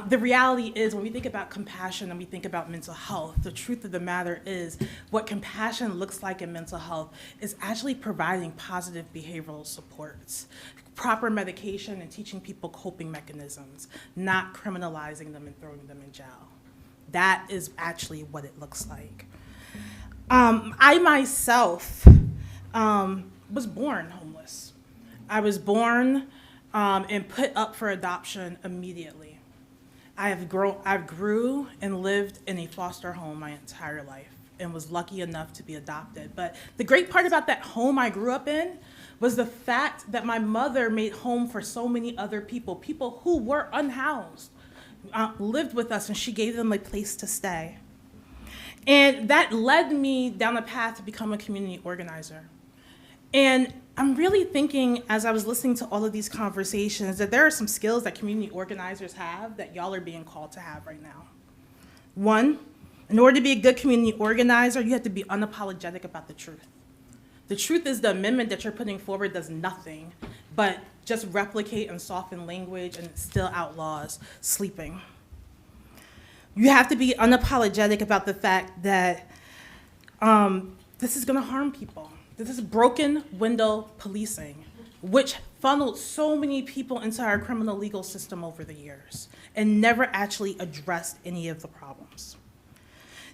The reality is, when we think about compassion and we think about mental health, the truth of the matter is what compassion looks like in mental health is actually providing positive behavioral supports, proper medication, and teaching people coping mechanisms, not criminalizing them and throwing them in jail. That is actually what it looks like. I myself was born homeless. I was born and put up for adoption immediately. I grew and lived in a foster home my entire life and was lucky enough to be adopted. But the great part about that home I grew up in was the fact that my mother made home for so many other people, people who were unhoused. Lived with us, and she gave them a place to stay. And that led me down a path to become a community organizer. And I'm really thinking, as I was listening to all of these conversations, that there are some skills that community organizers have that y'all are being called to have right now. One, in order to be a good community organizer, you have to be unapologetic about the truth. The truth is the amendment that you're putting forward does nothing but just replicate and soften language, and it still outlaws sleeping. You have to be unapologetic about the fact that this is going to harm people. This is broken window policing, which funneled so many people into our criminal legal system over the years and never actually addressed any of the problems.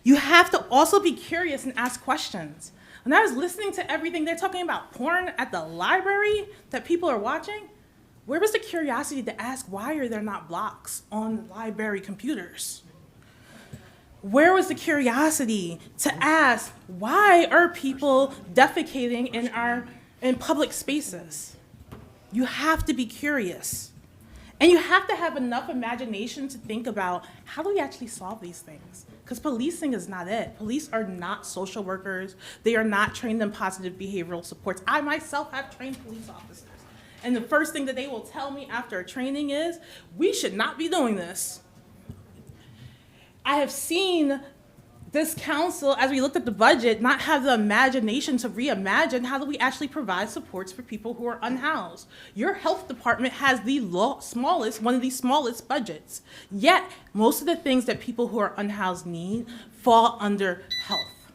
You have to also be curious and ask questions. When I was listening to everything, they're talking about porn at the library that people are watching. Where was the curiosity to ask, why are there not blocks on the library computers? Where was the curiosity to ask, why are people defecating in public spaces? You have to be curious. And you have to have enough imagination to think about, how do we actually solve these things? Because policing is not it. Police are not social workers. They are not trained in positive behavioral supports. I myself have trained police officers. And the first thing that they will tell me after a training is, we should not be doing this. I have seen this council, as we looked at the budget, not have the imagination to reimagine how do we actually provide supports for people who are unhoused. Your health department has the one of the smallest budgets. Yet, most of the things that people who are unhoused need fall under health.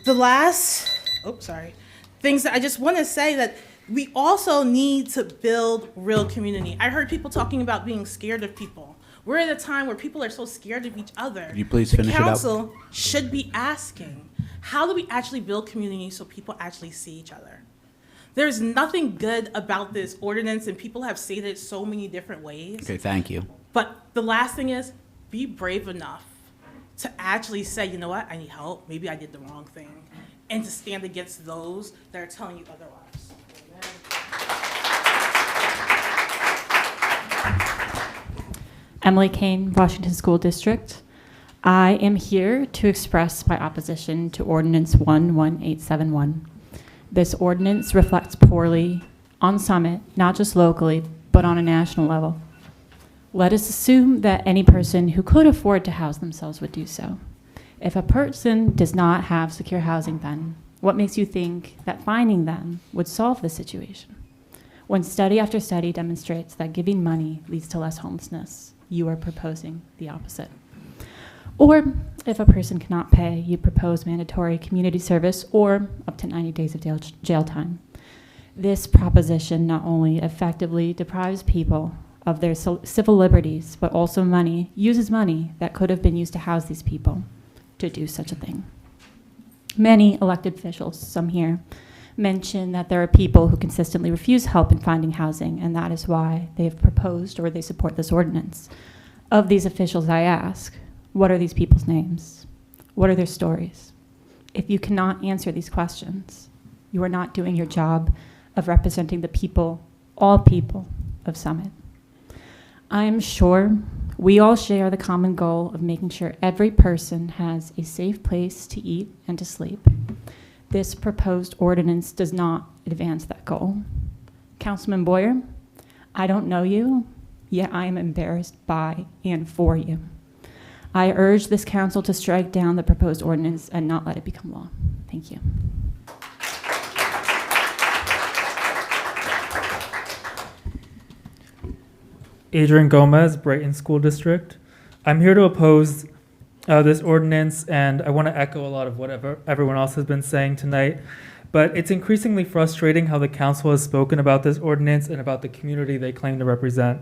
The last, things that I just want to say that we also need to build real community. I heard people talking about being scared of people. We're at a time where people are so scared of each other. Could you please finish it up? The council should be asking, how do we actually build community so people actually see each other? There's nothing good about this ordinance, and people have stated it so many different ways. Okay, thank you. But the last thing is, be brave enough to actually say, you know what, I need help. Maybe I did the wrong thing. And to stand against those that are telling you otherwise. Emily Kane, Washington School District. I am here to express my opposition to Ordinance 11871. This ordinance reflects poorly on Summit, not just locally, but on a national level. Let us assume that any person who could afford to house themselves would do so. If a person does not have secure housing, then what makes you think that finding them would solve the situation? When study after study demonstrates that giving money leads to less homelessness, you are proposing the opposite. Or if a person cannot pay, you propose mandatory community service or up to 90 days of jail time. This proposition not only effectively deprives people of their civil liberties, but also uses money that could have been used to house these people to do such a thing. Many elected officials, some here, mention that there are people who consistently refuse help in finding housing, and that is why they have proposed or they support this ordinance. Of these officials, I ask, what are these people's names? What are their stories? If you cannot answer these questions, you are not doing your job of representing the people, all people of Summit. I am sure we all share the common goal of making sure every person has a safe place to eat and to sleep. This proposed ordinance does not advance that goal. Councilman Boyer, I don't know you, yet I am embarrassed by and for you. I urge this council to strike down the proposed ordinance and not let it become law. Thank you. Adrian Gomez, Brighton School District. I'm here to oppose this ordinance, and I want to echo a lot of what everyone else has been saying tonight. But it's increasingly frustrating how the council has spoken about this ordinance and about the community they claim to represent.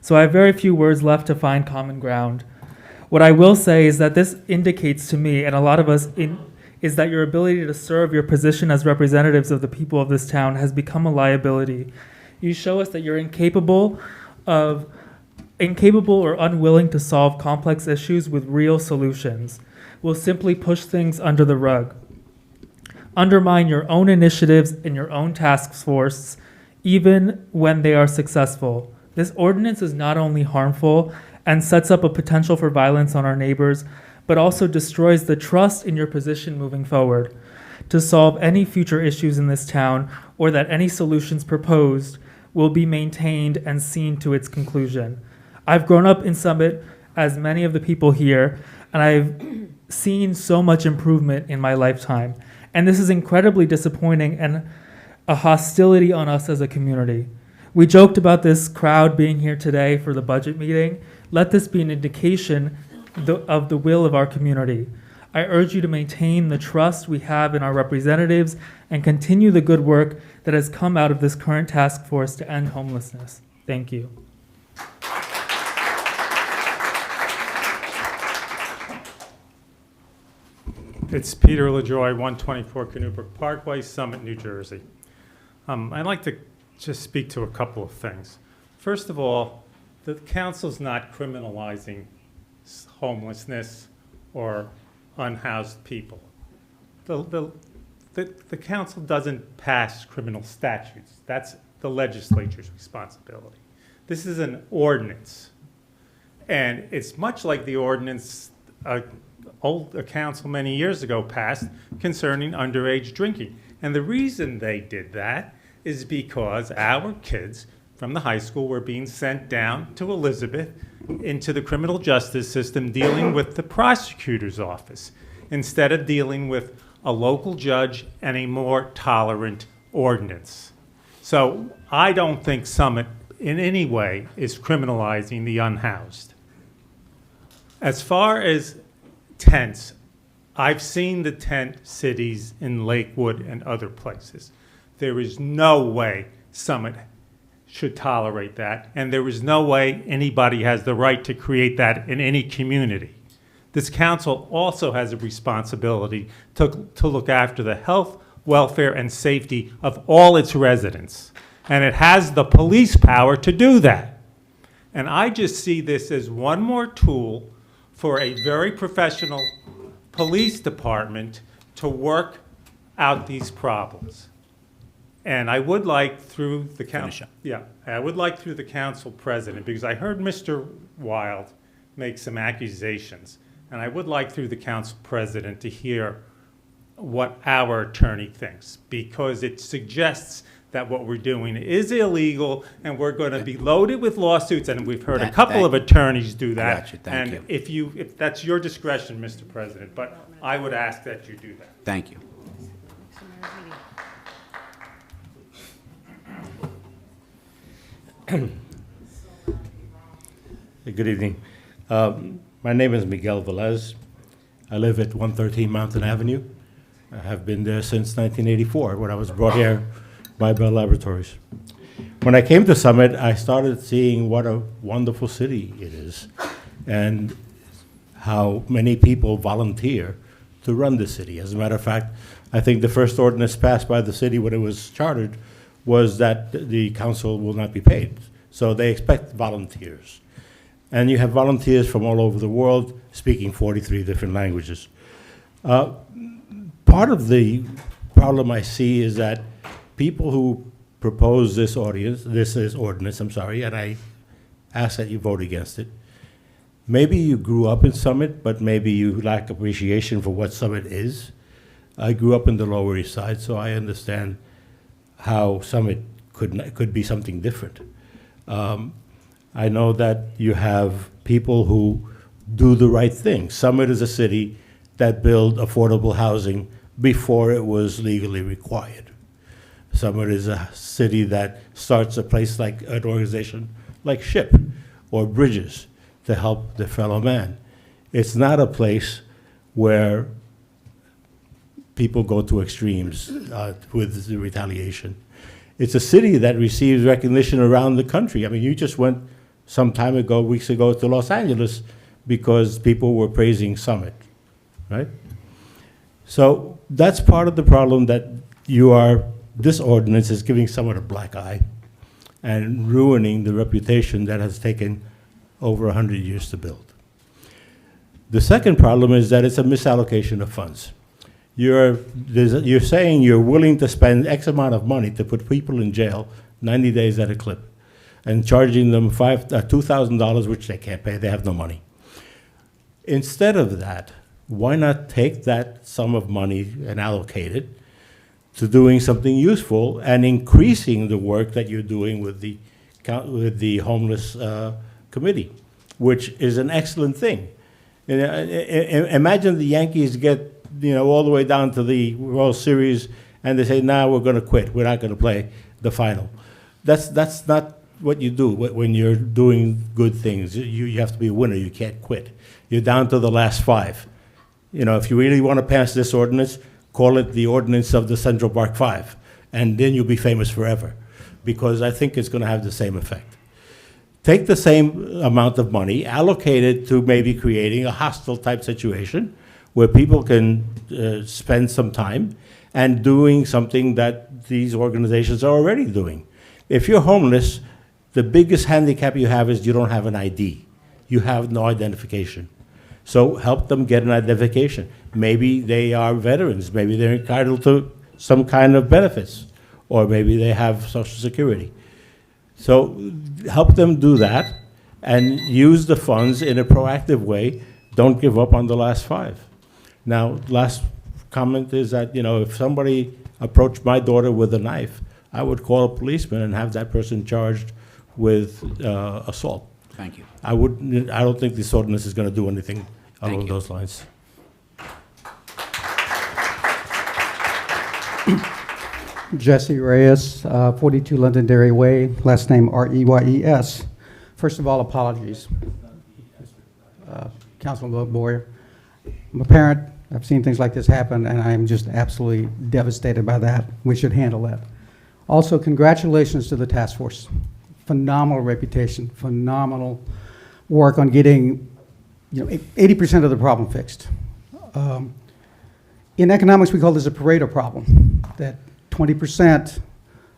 So I have very few words left to find common ground. What I will say is that this indicates to me, and a lot of us, is that your ability to serve your position as representatives of the people of this town has become a liability. You show us that you're incapable or unwilling to solve complex issues with real solutions. Will simply push things under the rug. Undermine your own initiatives and your own task force, even when they are successful. This ordinance is not only harmful and sets up a potential for violence on our neighbors, but also destroys the trust in your position moving forward to solve any future issues in this town, or that any solutions proposed will be maintained and seen to its conclusion. I've grown up in Summit, as many of the people here, and I've seen so much improvement in my lifetime. And this is incredibly disappointing and a hostility on us as a community. We joked about this crowd being here today for the budget meeting. Let this be an indication of the will of our community. I urge you to maintain the trust we have in our representatives and continue the good work that has come out of this current task force to end homelessness. Thank you. It's Peter LaJoy, 124 Canoe Parkway, Summit, New Jersey. I'd like to just speak to a couple of things. First of all, the council's not criminalizing homelessness or unhoused people. The council doesn't pass criminal statutes. That's the legislature's responsibility. This is an ordinance. And it's much like the ordinance a council many years ago passed concerning underage drinking. And the reason they did that is because our kids from the high school were being sent down to Elizabeth into the criminal justice system dealing with the prosecutor's office instead of dealing with a local judge and a more tolerant ordinance. So I don't think Summit in any way is criminalizing the unhoused. As far as tents, I've seen the tent cities in Lakewood and other places. There is no way Summit should tolerate that, and there is no way anybody has the right to create that in any community. This council also has a responsibility to look after the health, welfare, and safety of all its residents, and it has the police power to do that. And I just see this as one more tool for a very professional police department to work out these problems. And I would like through the council, I would like through the council president, because I heard Mr. Wild make some accusations, and I would like through the council president to hear what our attorney thinks, because it suggests that what we're doing is illegal, and we're going to be loaded with lawsuits, and we've heard a couple of attorneys do that. And if that's your discretion, Mr. President, but I would ask that you do that. Thank you. Good evening. My name is Miguel Velez. I live at 113 Mountain Avenue. I have been there since 1984 when I was brought here by Bell Laboratories. When I came to Summit, I started seeing what a wonderful city it is and how many people volunteer to run the city. As a matter of fact, I think the first ordinance passed by the city when it was chartered was that the council will not be paid. So they expect volunteers. And you have volunteers from all over the world speaking 43 different languages. Part of the problem I see is that people who propose this ordinance, and I ask that you vote against it. Maybe you grew up in Summit, but maybe you lack appreciation for what Summit is. I grew up in the Lower East Side, so I understand how Summit could be something different. I know that you have people who do the right thing. Summit is a city that built affordable housing before it was legally required. Summit is a city that starts a place like an organization like SHIP or Bridges to help the fellow man. It's not a place where people go to extremes with the retaliation. It's a city that receives recognition around the country. I mean, you just went some time ago, weeks ago, to Los Angeles because people were praising Summit, right? So that's part of the problem, that this ordinance is giving Summit a black eye and ruining the reputation that has taken over 100 years to build. The second problem is that it's a misallocation of funds. You're saying you're willing to spend X amount of money to put people in jail 90 days at a clip and charging them $2,000, which they can't pay, they have no money. Instead of that, why not take that sum of money and allocate it to doing something useful and increasing the work that you're doing with the homeless committee, which is an excellent thing. Imagine the Yankees get all the way down to the World Series and they say, "Now we're going to quit. We're not going to play the final." That's not what you do when you're doing good things. You have to be a winner. You can't quit. You're down to the last 5. If you really want to pass this ordinance, call it the Ordinance of the Central Park 5, and then you'll be famous forever, because I think it's going to have the same effect. Take the same amount of money, allocate it to maybe creating a hostile type situation where people can spend some time and doing something that these organizations are already doing. If you're homeless, the biggest handicap you have is you don't have an ID. You have no identification. So help them get an identification. Maybe they are veterans. Maybe they're entitled to some kind of benefits, or maybe they have Social Security. So help them do that and use the funds in a proactive way. Don't give up on the last 5. Now, last comment is that, if somebody approached my daughter with a knife, I would call a policeman and have that person charged with assault. Thank you. I don't think this ordinance is going to do anything along those lines. Jesse Reyes, 42 Londonderry Way, last name Reyes. First of all, apologies. Councilman Boyer, I'm a parent. I've seen things like this happen, and I'm just absolutely devastated by that. We should handle that. Also, congratulations to the task force. Phenomenal reputation, phenomenal work on getting 80% of the problem fixed. In economics, we call this a Pareto problem, that 20%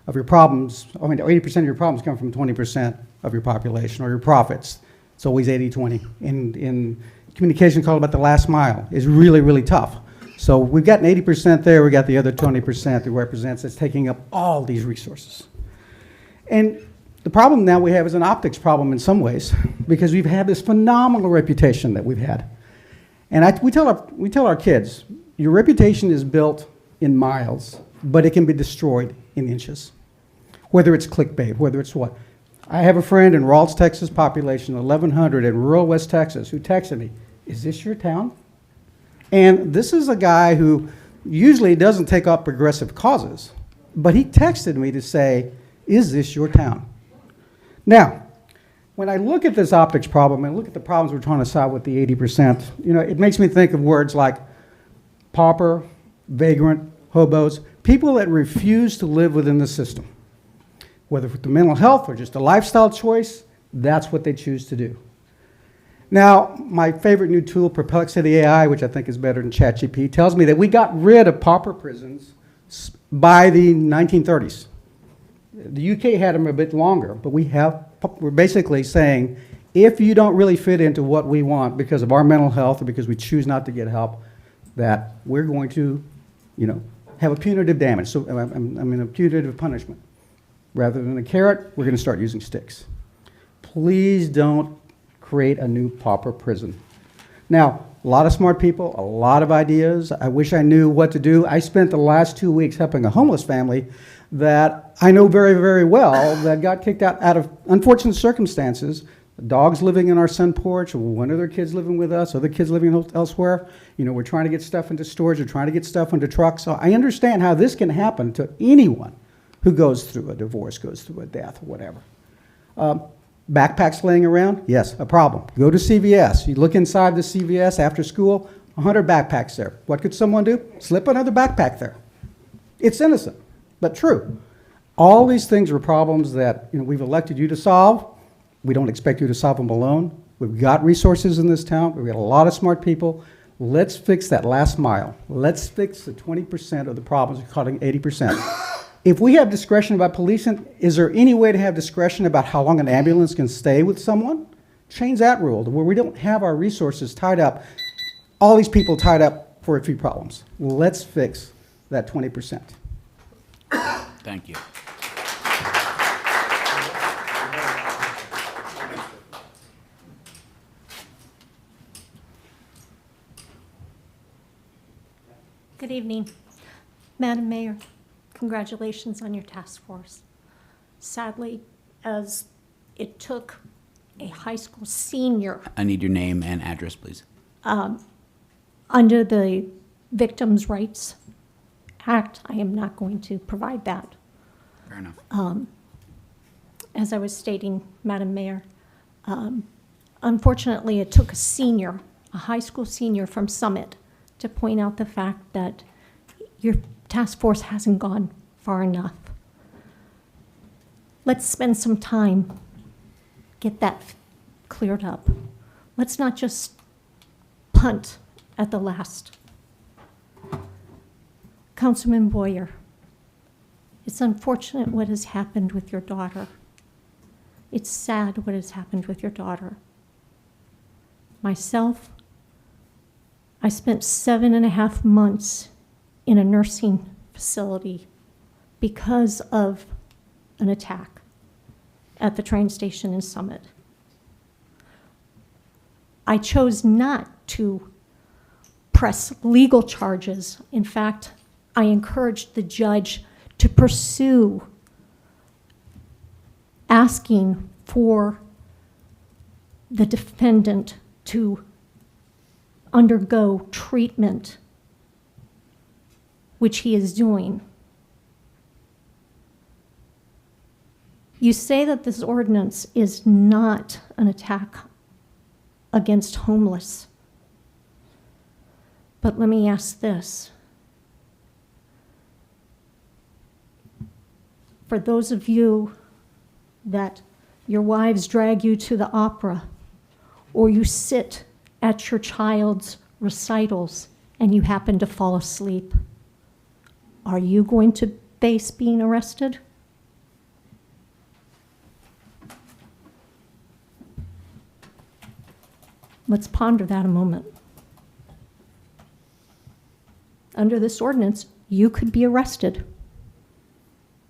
of your problems, 80% of your problems come from 20% of your population or your profits. It's always 80-20. In communication, called about the last mile, is really, really tough. So we've got an 80% there, we got the other 20% that represents, it's taking up all these resources. And the problem now we have is an optics problem in some ways, because we've had this phenomenal reputation that we've had. And we tell our kids, your reputation is built in miles, but it can be destroyed in inches. Whether it's clickbait, whether it's what. I have a friend in Rawls, Texas, population 1,100 in rural West Texas, who texted me, "Is this your town?" And this is a guy who usually doesn't take up progressive causes, but he texted me to say, "Is this your town?" Now, when I look at this optics problem and look at the problems we're trying to solve with the 80%, it makes me think of words like pauper, vagrant, hobos, people that refuse to live within the system. Whether for the mental health or just a lifestyle choice, that's what they choose to do. Now, my favorite new tool, Perplexity AI, which I think is better than ChatGPT, tells me that we got rid of pauper prisons by the 1930s. The UK had them a bit longer, but we're basically saying, if you don't really fit into what we want because of our mental health or because we choose not to get help, that we're going to, have a punitive damage. So a punitive punishment. Rather than a carrot, we're going to start using sticks. Please don't create a new pauper prison. Now, a lot of smart people, a lot of ideas. I wish I knew what to do. I spent the last 2 weeks helping a homeless family that I know very, very well that got kicked out of unfortunate circumstances dogs living in our front porch, one of their kids living with us, other kids living elsewhere. You know, we're trying to get stuff into storage, we're trying to get stuff into trucks. So I understand how this can happen to anyone who goes through a divorce, goes through a death, or whatever. Backpacks laying around, yes, a problem. You go to CVS, you look inside the CVS after school, 100 backpacks there. What could someone do? Slip another backpack there. It's innocent, but true. All these things are problems that, you know, we've elected you to solve. We don't expect you to solve them alone. We've got resources in this town. We've got a lot of smart people. Let's fix that last mile. Let's fix the 20% of the problems we're calling 80%. If we have discretion about policing, is there any way to have discretion about how long an ambulance can stay with someone? Change that rule to where we don't have our resources tied up, all these people tied up for a few problems. Let's fix that 20%. Thank you. Good evening. Madam Mayor, congratulations on your task force. Sadly, as it took a high school senior I need your name and address, please. under the Victims' Rights Act, I am not going to provide that. Fair enough. As I was stating, Madam Mayor, unfortunately, it took a senior, a high school senior from Summit, to point out the fact that your task force hasn't gone far enough. Let's spend some time, get that cleared up. Let's not just punt at the last. Councilman Boyer, it's unfortunate what has happened with your daughter. It's sad what has happened with your daughter. Myself, I spent 7.5 months in a nursing facility because of an attack at the train station in Summit. I chose not to press legal charges. In fact, I encouraged the judge to pursue asking for the defendant to undergo treatment, which he is doing. You say that this ordinance is not an attack against homeless. But let me ask this. For those of you that your wives drag you to the opera, or you sit at your child's recitals and you happen to fall asleep, are you going to face being arrested? Let's ponder that a moment. Under this ordinance, you could be arrested.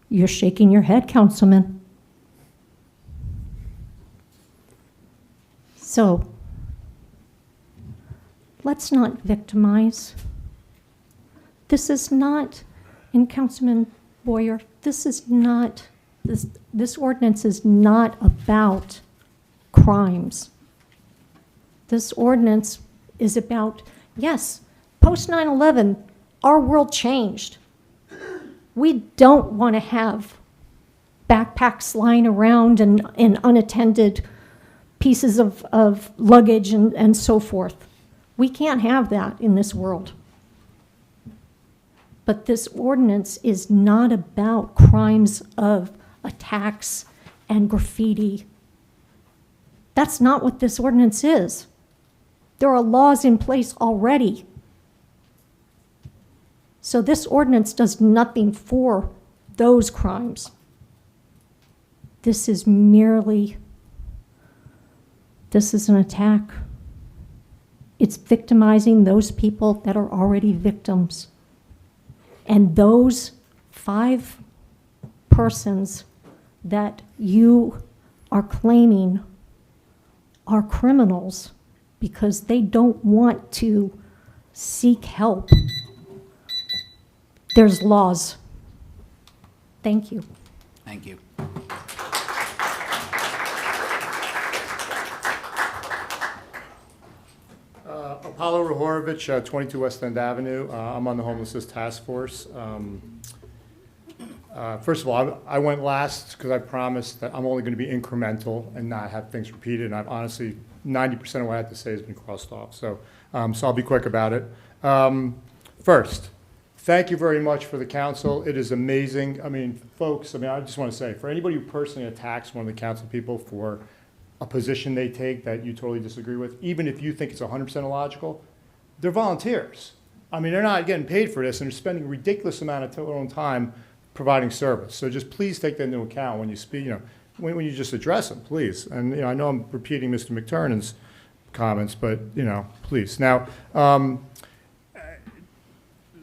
You're shaking your head, Councilman. So, let's not victimize. This is not, and Councilman Boyer, this ordinance is not about crimes. This ordinance is about, yes, post 9/11, our world changed. We don't want to have backpacks lying around and unattended pieces of luggage and so forth. We can't have that in this world. But this ordinance is not about crimes of attacks and graffiti. That's not what this ordinance is. There are laws in place already. So this ordinance does nothing for those crimes. This is merely, this is an attack. It's victimizing those people that are already victims. And those 5 persons that you are claiming are criminals because they don't want to seek help. There's laws. Thank you. Thank you. Paulo Rahorovich, 22 West End Avenue. I'm on the Homelessness Task Force. First of all, I went last because I promised that I'm only going to be incremental and not have things repeated. And I've honestly, 90% of what I had to say has been crossed off. So I'll be quick about it. First, thank you very much for the council. It is amazing. I mean, folks, I just want to say, for anybody who personally attacks one of the council people for a position they take that you totally disagree with, even if you think it's 100% illogical, they're volunteers. I mean, they're not getting paid for this, and they're spending a ridiculous amount of their own time providing service. So just please take that into account when you speak, when you just address them, please. And, I know I'm repeating Mr. McTurnan's comments, but, please. Now,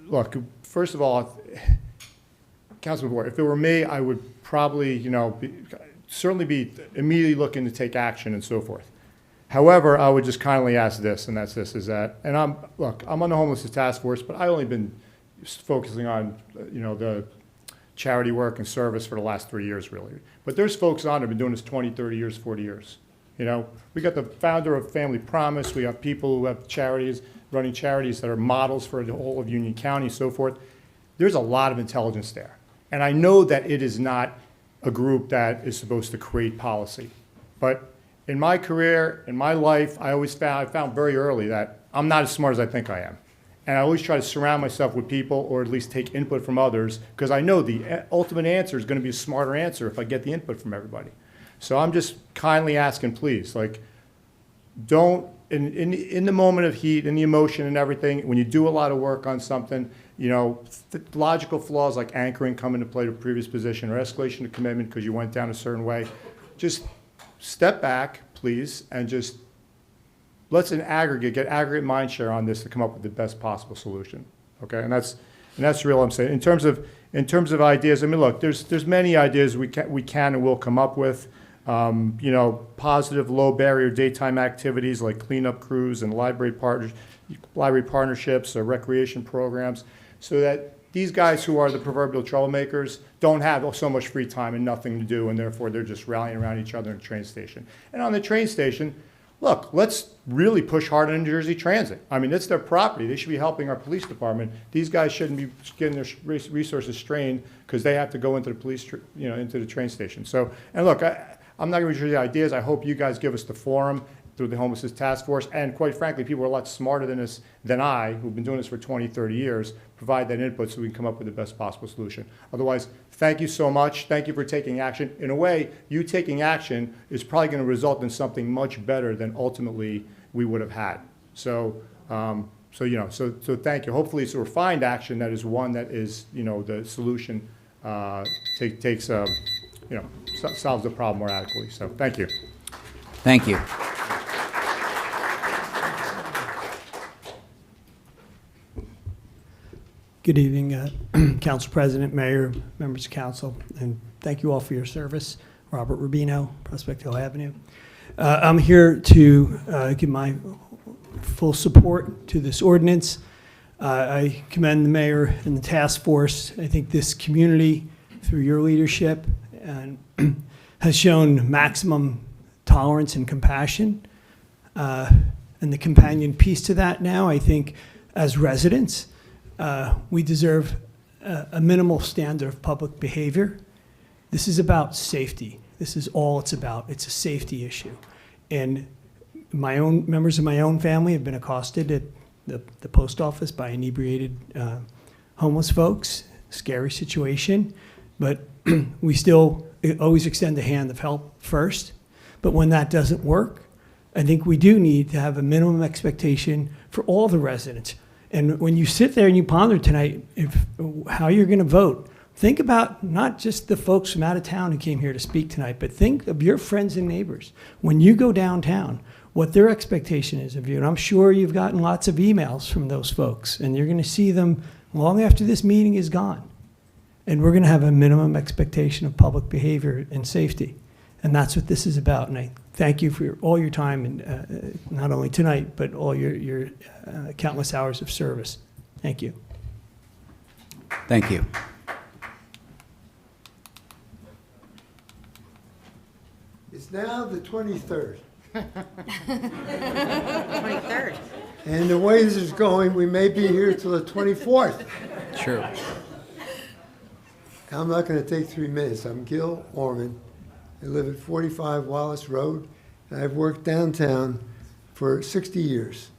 look, first of all, Councilman Boyer, if it were me, I would probably, certainly be immediately looking to take action and so forth. However, I would just kindly ask this, and that's this, is that, and I'm on the Homelessness Task Force, but I've only been focusing on, the charity work and service for the last 3 years, really. But there's folks on that have been doing this 20, 30 years, 40 years. We got the founder of Family Promise. We have people who have charities, running charities that are models for the whole of Union County and so forth. There's a lot of intelligence there. And I know that it is not a group that is supposed to create policy. But in my career, in my life, I found very early that I'm not as smart as I think I am. And I always try to surround myself with people, or at least take input from others, because I know the ultimate answer is going to be a smarter answer if I get the input from everybody. So I'm just kindly asking, please, don't, in the moment of heat, in the emotion and everything, when you do a lot of work on something, logical flaws like anchoring come into play to a previous position, or escalation of commitment because you went down a certain way, just step back, please, and just let's get aggregate mind share on this to come up with the best possible solution. Okay, and that's real. I'm saying in terms of ideas. I mean, look, there's many ideas we can and will come up with. Positive low barrier daytime activities like cleanup crews and library partnerships or recreation programs, so that these guys who are the proverbial troublemakers don't have so much free time and nothing to do, and therefore they're just rallying around each other in the train station. And on the train station, look, let's really push hard on New Jersey Transit. I mean, it's their property. They should be helping our police department. These guys shouldn't be getting their resources strained because they have to go into the police, into the train station. So, and look, I'm not going to share the ideas. I hope you guys give us the forum through the Homelessness Task Force. And quite frankly, people are a lot smarter than I, who've been doing this for 20, 30 years, provide that input so we can come up with the best possible solution. Otherwise, thank you so much. Thank you for taking action. In a way, you taking action is probably going to result in something much better than ultimately we would have had. So, so thank you. Hopefully it's a refined action that is one that is, the solution solves the problem more adequately. So thank you. Thank you. Good evening, Council President, Mayor, members of council, and thank you all for your service. Robert Rubino, Prospect Hill Avenue. I'm here to give my full support to this ordinance. I commend the mayor and the task force. I think this community, through your leadership, has shown maximum tolerance and compassion. And the companion piece to that now, I think, as residents, we deserve a minimal standard of public behavior. This is about safety. This is all it's about. It's a safety issue. And members of my own family have been accosted at the post office by inebriated homeless folks. Scary situation. But we still always extend a hand of help first. But when that doesn't work, I think we do need to have a minimum expectation for all the residents. And when you sit there and you ponder tonight how you're going to vote, think about not just the folks from out of town who came here to speak tonight, but think of your friends and neighbors. When you go downtown, what their expectation is of you. And I'm sure you've gotten lots of emails from those folks, and you're going to see them long after this meeting is gone. And we're going to have a minimum expectation of public behavior and safety. And that's what this is about. And I thank you for all your time, and not only tonight, but all your countless hours of service. Thank you. Thank you. It's now the 23rd. 23rd. And the way this is going, we may be here till the 24th. True. I'm not going to take 3 minutes. I'm Gil Orman. I live at 45 Wallace Road, and I've worked downtown for 60 years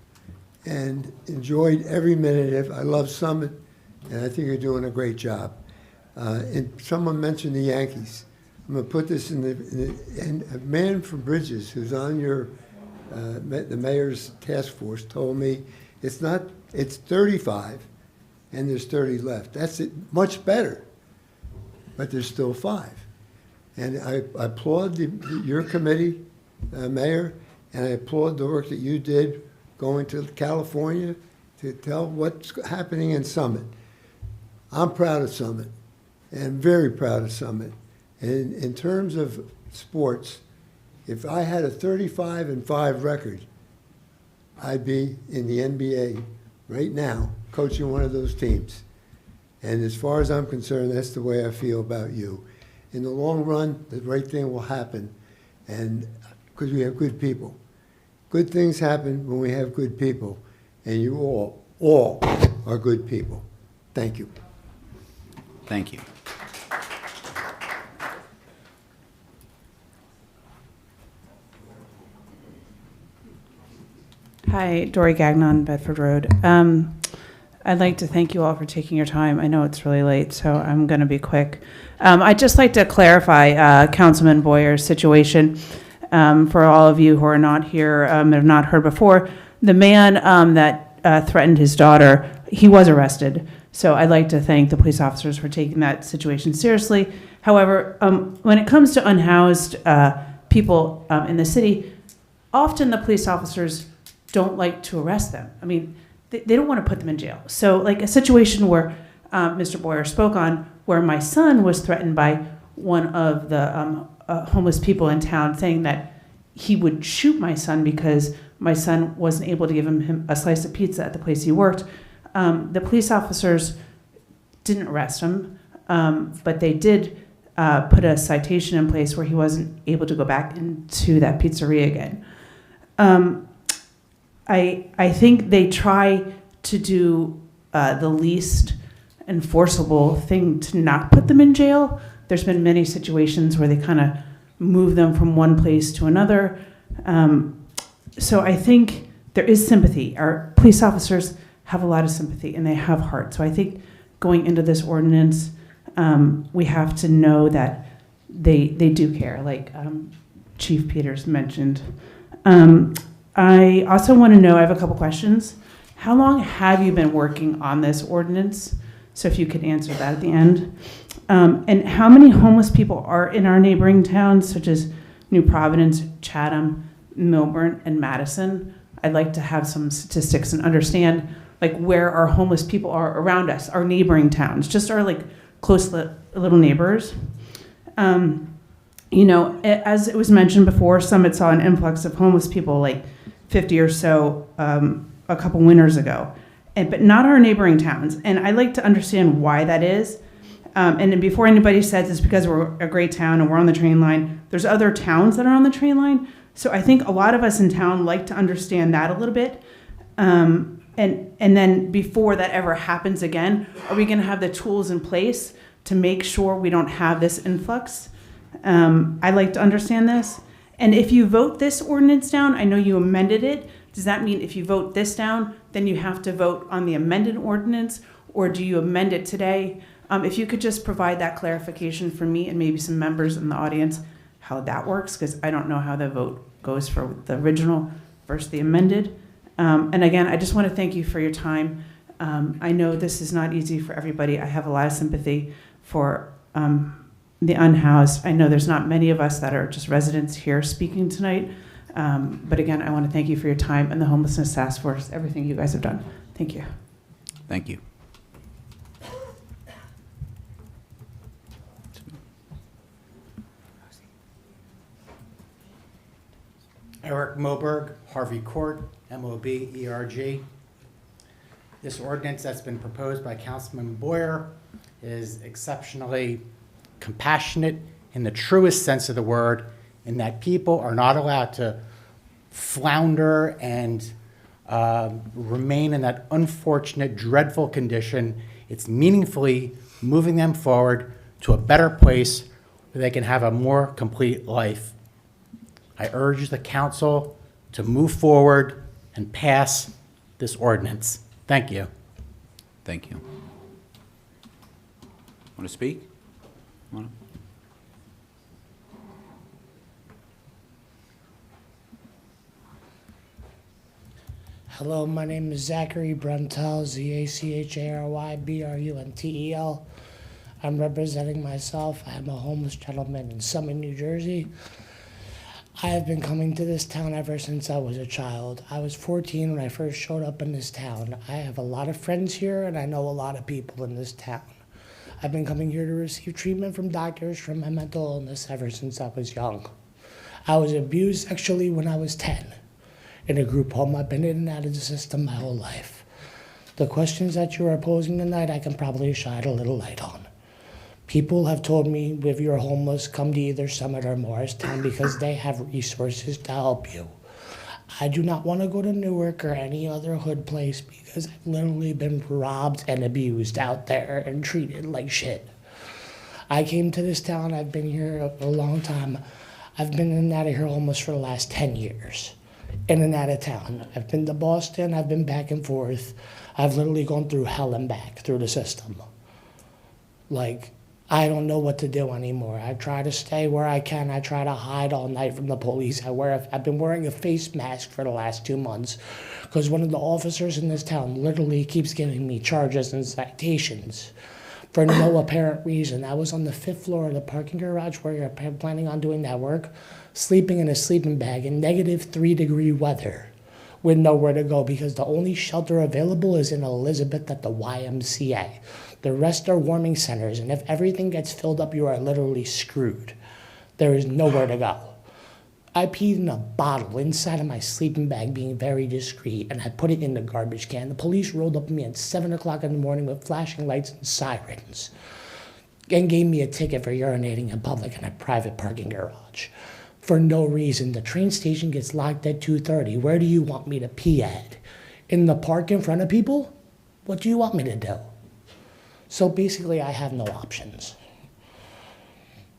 and enjoyed every minute of it. I love Summit, and I think you're doing a great job. And someone mentioned the Yankees. I'm going to put this and a man from Bridges who's on your the mayor's task force told me it's 35 and there's 30 left. That's it, much better, but there's still 5. And I applaud your committee, Mayor, and I applaud the work that you did going to California to tell what's happening in Summit. I'm proud of Summit, and very proud of Summit. And in terms of sports, if I had a 35-5 record, I'd be in the NBA right now, coaching one of those teams. And as far as I'm concerned, that's the way I feel about you. In the long run, the right thing will happen, and because we have good people. Good things happen when we have good people, and you all are good people. Thank you. Thank you. Hi, Dory Gagnon, Bedford Road. I'd like to thank you all for taking your time. I know it's really late, so I'm going to be quick. I'd just like to clarify Councilman Boyer's situation for all of you who are not here and have not heard before. The man that threatened his daughter, he was arrested. So I'd like to thank the police officers for taking that situation seriously. However, when it comes to unhoused people in the city, often the police officers don't like to arrest them. I mean, they don't want to put them in jail. So like a situation where Mr. Boyer spoke on, where my son was threatened by one of the homeless people in town, saying that he would shoot my son because my son wasn't able to give him a slice of pizza at the place he worked. The police officers didn't arrest him, but they did put a citation in place where he wasn't able to go back into that pizzeria again. I think they try to do the least enforceable thing to not put them in jail. There's been many situations where they kind of move them from one place to another. So I think there is sympathy. Our police officers have a lot of sympathy and they have heart. So I think going into this ordinance, we have to know that they do care, like Chief Peters mentioned. I also want to know, I have a couple questions. How long have you been working on this ordinance? So if you could answer that at the end. And how many homeless people are in our neighboring towns, such as New Providence, Chatham, Milburn, and Madison? I'd like to have some statistics and understand like where our homeless people are around us, our neighboring towns, just our like close little neighbors. You know, as it was mentioned before, Summit saw an influx of homeless people, like 50 or so a couple winters ago, but not our neighboring towns. And I'd like to understand why that is. And before anybody says it's because we're a great town and we're on the train line, there's other towns that are on the train line. So I think a lot of us in town like to understand that a little bit. And then before that ever happens again, are we gonna have the tools in place to make sure we don't have this influx? I'd like to understand this. And if you vote this ordinance down, I know you amended it. Does that mean if you vote this down, then you have to vote on the amended ordinance, or do you amend it today? If you could just provide that clarification for me and maybe some members in the audience, how that works, because I don't know how the vote goes for the original versus the amended. And again, I just want to thank you for your time. I know this is not easy for everybody. I have a lot of sympathy for the unhoused. I know there's not many of us that are just residents here speaking tonight. But again, I want to thank you for your time and the Homelessness Task Force, everything you guys have done. Thank you. Thank you. Eric Moberg, Harvey Court, M-O-B-E-R-G. This ordinance that's been proposed by Councilman Boyer is exceptionally compassionate in the truest sense of the word, in that people are not allowed to flounder and remain in that unfortunate, dreadful condition. It's meaningfully moving them forward to a better place where they can have a more complete life. I urge the council to move forward and pass this ordinance. Thank you. Thank you. Want to speak? Want to? Hello, my name is Zachary Bruntel, ZACHARYBRUNTEL. I'm representing myself. I am a homeless gentleman in Summit, New Jersey. I have been coming to this town ever since I was a child. I was 14 when I first showed up in this town. I have a lot of friends here, and I know a lot of people in this town. I've been coming here to receive treatment from doctors for my mental illness ever since I was young. I was abused sexually when I was 10 in a group home. I've been in and out of the system my whole life. The questions that you are posing tonight, I can probably shed a little light on. People have told me, if you're homeless, come to either Summit or Morristown because they have resources to help you. I do not want to go to Newark or any other hood place because I've literally been robbed and abused out there and treated like shit. I came to this town, I've been here a long time. I've been in and out of here almost for the last 10 years. In and out of town. I've been to Boston, I've been back and forth. I've literally gone through hell and back through the system. Like, I don't know what to do anymore. I try to stay where I can. I try to hide all night from the police. I've been wearing a face mask for the last 2 months because one of the officers in this town literally keeps giving me charges and citations for no apparent reason. I was on the 5th floor of the parking garage where you're planning on doing that work, sleeping in a sleeping bag in -3-degree weather with nowhere to go because the only shelter available is in Elizabeth at the YMCA. The rest are warming centers, and if everything gets filled up, you are literally screwed. There is nowhere to go. I peed in a bottle inside of my sleeping bag, being very discreet, and I put it in the garbage can. The police rolled up on me at 7 o'clock in the morning with flashing lights and sirens and gave me a ticket for urinating in public in a private parking garage. For no reason. The train station gets locked at 2:30. Where do you want me to pee at? In the park in front of people? What do you want me to do? So basically, I have no options.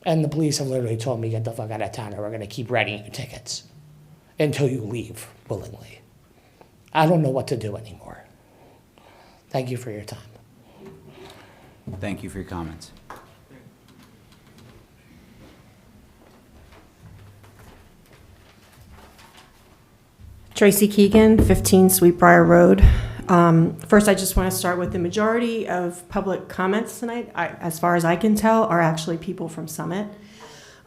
And the police have literally told me, get the fuck out of town or we're going to keep writing you tickets until you leave willingly. I don't know what to do anymore. Thank you for your time. Thank you for your comments. Tracy Keegan, 15 Sweetbriar Road. First, I just want to start with the majority of public comments tonight, as far as I can tell, are actually people from Summit.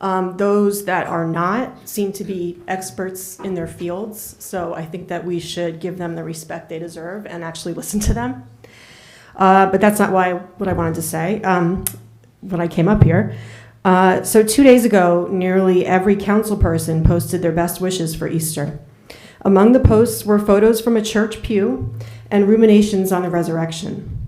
Those that are not seem to be experts in their fields, so I think that we should give them the respect they deserve and actually listen to them. But that's not what I wanted to say when I came up here. So 2 days ago, nearly every council person posted their best wishes for Easter. Among the posts were photos from a church pew and ruminations on the resurrection.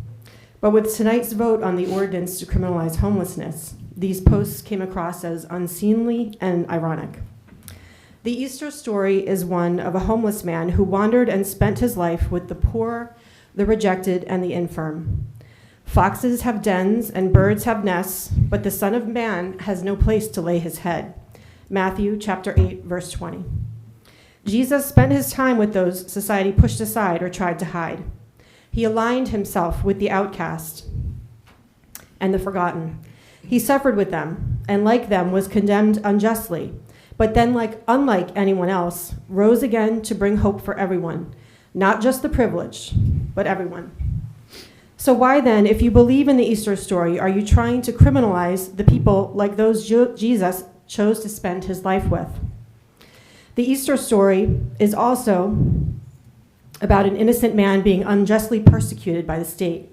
But with tonight's vote on the ordinance to criminalize homelessness, these posts came across as unseemly and ironic. The Easter story is one of a homeless man who wandered and spent his life with the poor, the rejected, and the infirm. Foxes have dens and birds have nests, but the Son of Man has no place to lay his head. Matthew chapter 8, verse 20. Jesus spent his time with those society pushed aside or tried to hide. He aligned himself with the outcast and the forgotten. He suffered with them, and like them was condemned unjustly, but then, unlike anyone else, rose again to bring hope for everyone, not just the privileged, but everyone. So why then, if you believe in the Easter story, are you trying to criminalize the people like those Jesus chose to spend his life with? The Easter story is also about an innocent man being unjustly persecuted by the state.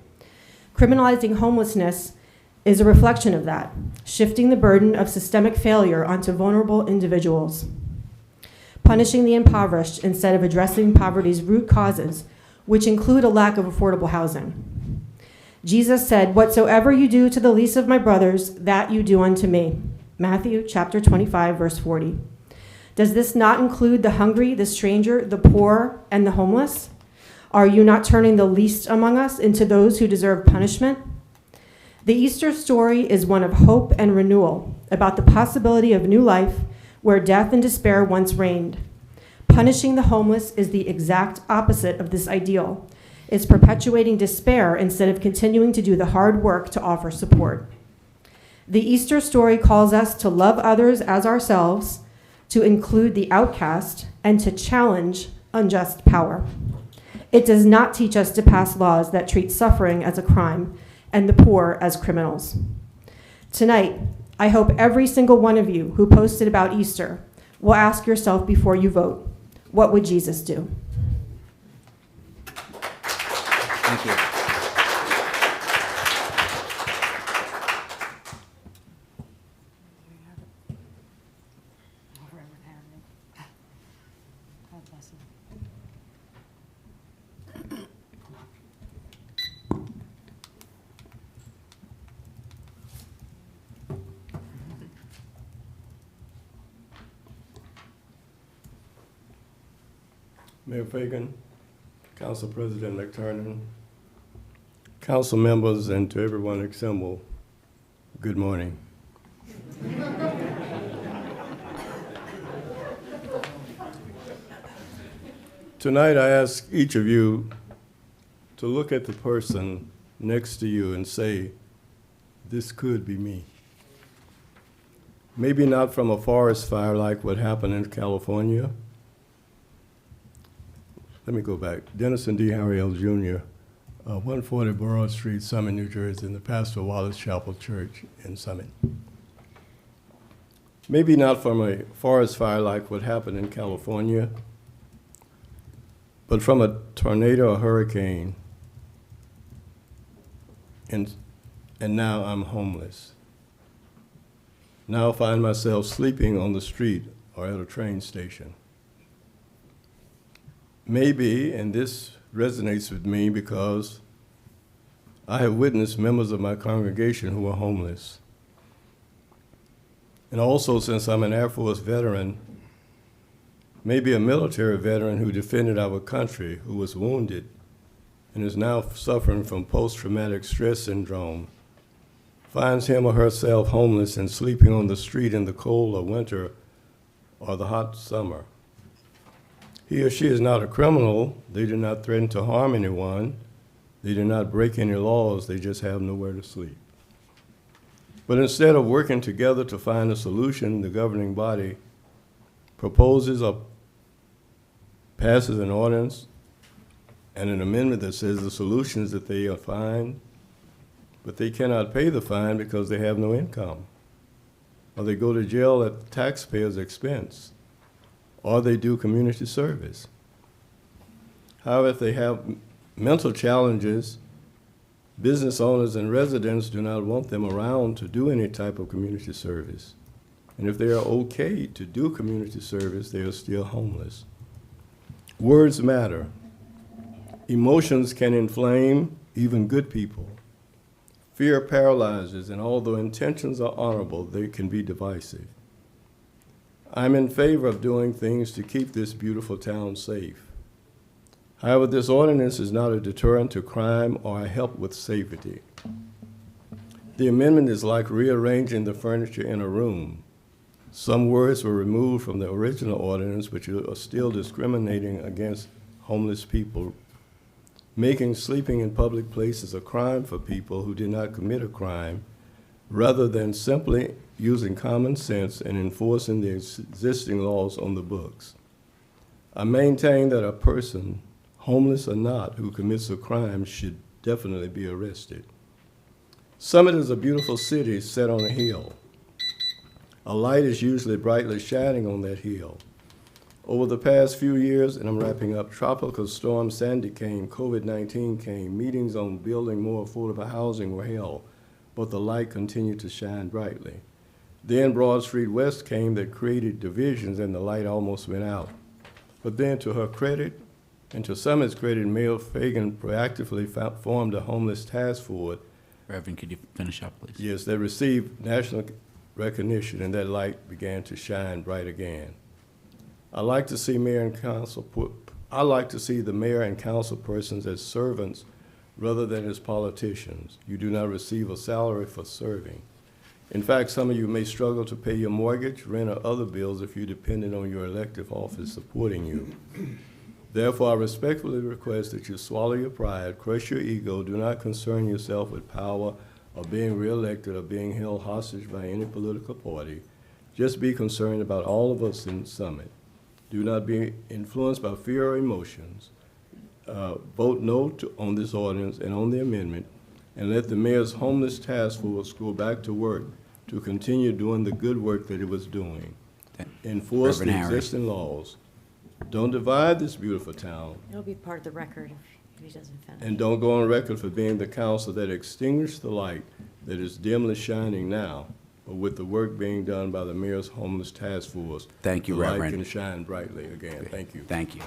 Criminalizing homelessness is a reflection of that, shifting the burden of systemic failure onto vulnerable individuals, punishing the impoverished instead of addressing poverty's root causes, which include a lack of affordable housing. Jesus said, "Whatsoever you do to the least of my brothers, that you do unto me." Matthew chapter 25, verse 40. Does this not include the hungry, the stranger, the poor, and the homeless? Are you not turning the least among us into those who deserve punishment? The Easter story is one of hope and renewal, about the possibility of new life where death and despair once reigned. Punishing the homeless is the exact opposite of this ideal. It's perpetuating despair instead of continuing to do the hard work to offer support. The Easter story calls us to love others as ourselves, to include the outcast, and to challenge unjust power. It does not teach us to pass laws that treat suffering as a crime and the poor as criminals. Tonight, I hope every single one of you who posted about Easter will ask yourself before you vote, what would Jesus do? Thank you. Mayor Fagan, Council President McTurnan, council members, and to everyone assembled, good morning. Tonight I ask each of you to look at the person next to you and say, this could be me. Maybe not from a forest fire like what happened in California. Let me go back. Denison D. Harriel Jr., 140 Broad Street, Summit, New Jersey, in the pastor of Wallace Chapel Church in Summit. Maybe not from a forest fire like what happened in California, but from a tornado or hurricane, and now I'm homeless. Now I find myself sleeping on the street or at a train station. Maybe, and this resonates with me because I have witnessed members of my congregation who are homeless. And also, since I'm an Air Force veteran, maybe a military veteran who defended our country, who was wounded and is now suffering from post-traumatic stress syndrome, finds him or herself homeless and sleeping on the street in the cold or winter or the hot summer. He or she is not a criminal. They do not threaten to harm anyone. They do not break any laws. They just have nowhere to sleep. But instead of working together to find a solution, the governing body proposes or passes an ordinance and an amendment that says the solution is that they are fined, but they cannot pay the fine because they have no income, or they go to jail at the taxpayer's expense, or they do community service. However, if they have mental challenges, business owners and residents do not want them around to do any type of community service. And if they are okay to do community service, they are still homeless. Words matter. Emotions can inflame even good people. Fear paralyzes, and although intentions are honorable, they can be divisive. I'm in favor of doing things to keep this beautiful town safe. However, this ordinance is not a deterrent to crime or a help with safety. The amendment is like rearranging the furniture in a room. Some words were removed from the original ordinance, but you are still discriminating against homeless people, making sleeping in public places a crime for people who did not commit a crime, rather than simply using common sense and enforcing the existing laws on the books. I maintain that a person, homeless or not, who commits a crime should definitely be arrested. Summit is a beautiful city set on a hill. A light is usually brightly shining on that hill. Over the past few years, and I'm wrapping up, Tropical Storm Sandy came, COVID-19 came, meetings on building more affordable housing were held, but the light continued to shine brightly. Then Broad Street West came that created divisions and the light almost went out. But then to her credit, and to Summit's credit, Mayor Fagan proactively formed a homeless task force. Reverend, could you finish up, please? Yes, that received national recognition, and that light began to shine bright again. I like to see mayor and council put I like to see the mayor and council persons as servants rather than as politicians. You do not receive a salary for serving. In fact, some of you may struggle to pay your mortgage, rent, or other bills if you're dependent on your elective office supporting you. Therefore, I respectfully request that you swallow your pride, crush your ego, do not concern yourself with power or being reelected or being held hostage by any political party. Just be concerned about all of us in Summit. Do not be influenced by fear or emotions. Vote no on this ordinance and on the amendment, and let the mayor's homeless task force go back to work to continue doing the good work that it was doing. Enforce the Reverend Harry. existing laws. Don't divide this beautiful town, It'll be part of the record if he doesn't finish. and don't go on record for being the council that extinguished the light that is dimly shining now, but with the work being done by the mayor's homeless task force. Thank you, the light Reverend. can shine brightly again. Thank you. Thank you.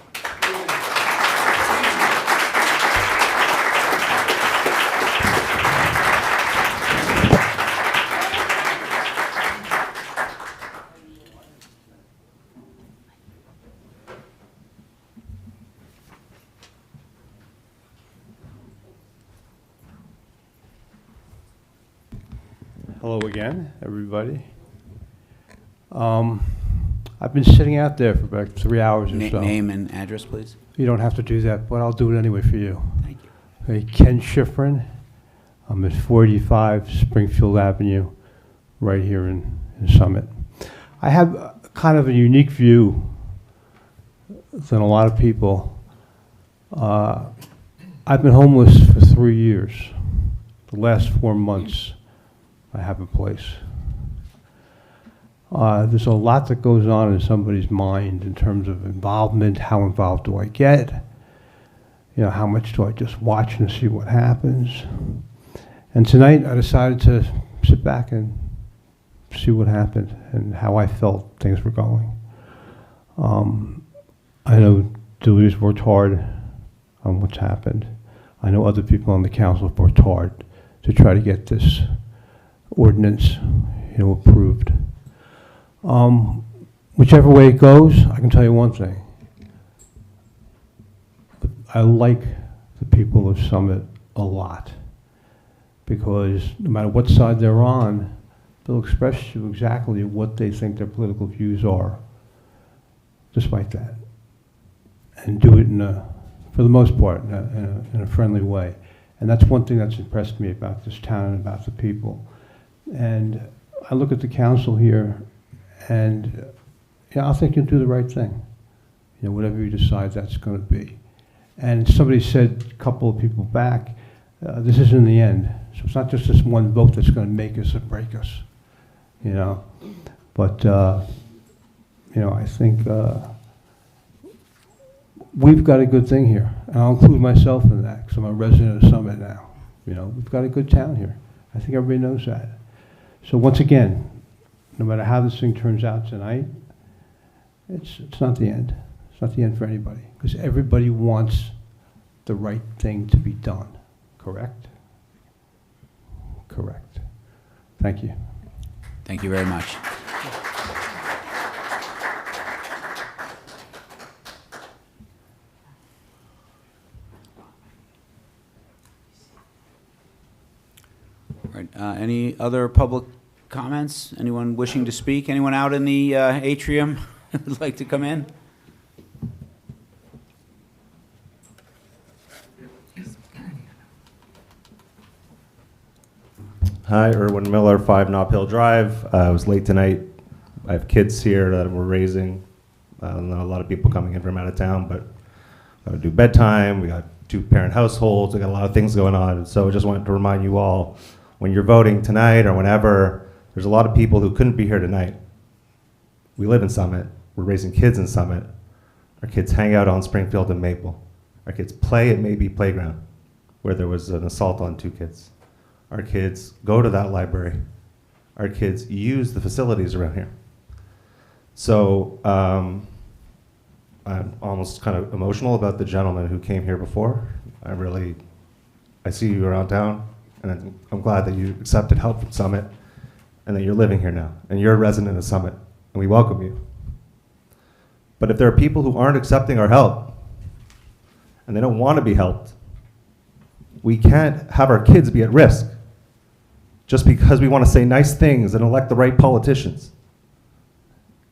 Hello again, everybody. I've been sitting out there for about 3 hours or so. Name and address, please. You don't have to do that, but I'll do it anyway for you. Thank you. Hey, Ken Schifrin. I'm at 45 Springfield Avenue, right here in Summit. I have kind of a unique view than a lot of people. I've been homeless for 3 years. The last 4 months, I have a place. There's a lot that goes on in somebody's mind in terms of involvement. How involved do I get? You know, how much do I just watch and see what happens? And tonight I decided to sit back and see what happened and how I felt things were going. I know Dewey's worked hard on what's happened. I know other people on the council have worked hard to try to get this ordinance, approved. Whichever way it goes, I can tell you one thing. I like the people of Summit a lot, because no matter what side they're on, they'll express to you exactly what they think their political views are, despite that, and do it for the most part, in a friendly way. And that's one thing that's impressed me about this town and about the people. And I look at the council here, and I think you'll do the right thing. Whatever you decide that's going to be. And somebody said, a couple of people back, this isn't the end. So it's not just this one vote that's going to make us or break us, But, I think we've got a good thing here. And I'll include myself in that, because I'm a resident of Summit now. We've got a good town here. I think everybody knows that. So once again, no matter how this thing turns out tonight, it's not the end. It's not the end for anybody, because everybody wants the right thing to be done. Correct? Correct. Thank you. Thank you very much. All right, any other public comments? Anyone wishing to speak? Anyone out in the atrium would like to come in? Hi, Erwin Miller, 5 Nob Hill Drive. I was late tonight. I have kids here that we're raising. I know a lot of people coming in from out of town, but got to do bedtime. We got 2-parent households. We got a lot of things going on. So I just wanted to remind you all, when you're voting tonight or whenever, there's a lot of people who couldn't be here tonight. We live in Summit. We're raising kids in Summit. Our kids hang out on Springfield and Maple. Our kids play at Maybe Playground, where there was an assault on 2 kids. Our kids go to that library. Our kids use the facilities around here. So I'm almost kind of emotional about the gentleman who came here before. I see you around town, and I'm glad that you accepted help from Summit and that you're living here now, and you're a resident of Summit, and we welcome you. But if there are people who aren't accepting our help, and they don't want to be helped, we can't have our kids be at risk just because we want to say nice things and elect the right politicians.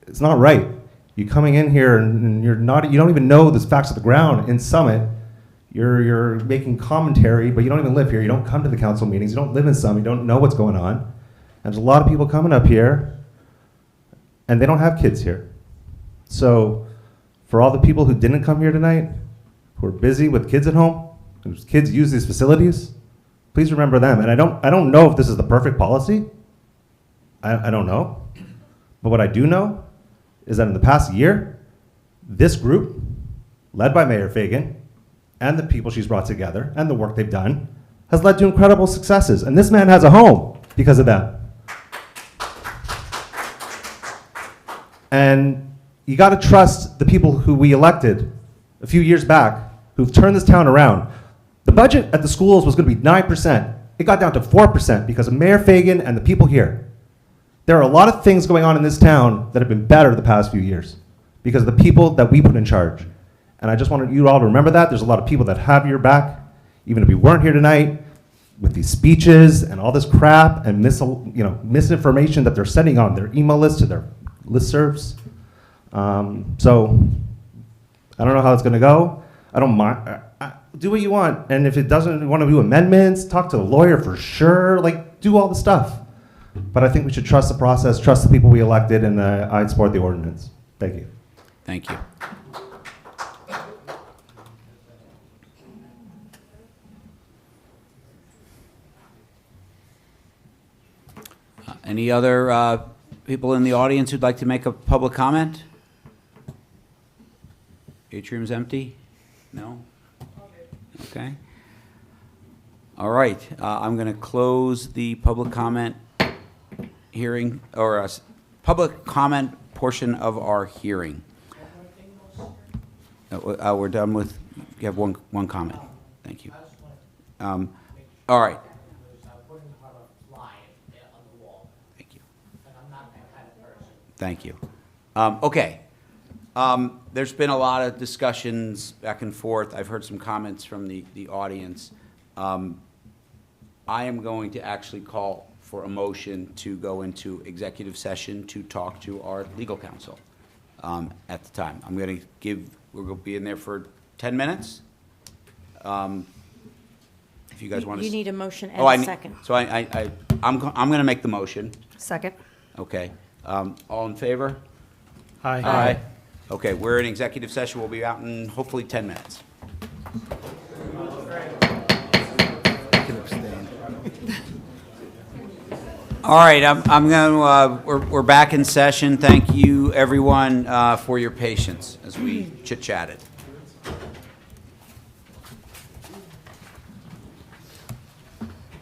It's not right. You coming in here and you don't even know the facts of the ground in Summit. You're making commentary, but you don't even live here. You don't come to the council meetings. You don't live in Summit. You don't know what's going on. And there's a lot of people coming up here, and they don't have kids here. So for all the people who didn't come here tonight, who are busy with kids at home, whose kids use these facilities, please remember them. And I don't know if this is the perfect policy. I don't know. But what I do know is that in the past year, this group, led by Mayor Fagan, and the people she's brought together, and the work they've done, has led to incredible successes. And this man has a home because of that. And you got to trust the people who we elected a few years back, who've turned this town around. The budget at the schools was going to be 9%. It got down to 4% because of Mayor Fagan and the people here. There are a lot of things going on in this town that have been better the past few years because of the people that we put in charge. And I just wanted you all to remember that. There's a lot of people that have your back, even if you weren't here tonight, with these speeches and all this crap and misinformation that they're sending on their email list to their listservs. So I don't know how it's going to go. I don't mind. Do what you want. And if it doesn't want to do amendments, talk to a lawyer for sure. Like, do all the stuff. But I think we should trust the process, trust the people we elected, and I'd support the ordinance. Thank you. Thank you. Any other people in the audience who'd like to make a public comment? Atrium's empty? No? Okay. All right. I'm going to close the public comment hearing, or public comment portion of our hearing. We're done with, you have one comment. Thank you. All right. Thank you. Thank you. Okay. There's been a lot of discussions back and forth. I've heard some comments from the audience. I am going to actually call for a motion to go into executive session to talk to our legal counsel at the time. I'm going to we're going to be in there for 10 minutes. If you guys want to. You need a motion and a second. So I'm going to make the motion. Second. Okay. All in favor? Aye. Aye. Okay, we're in executive session. We'll be out in hopefully 10 minutes. All right, I'm going to, we're back in session. Thank you, everyone, for your patience as we chit-chatted.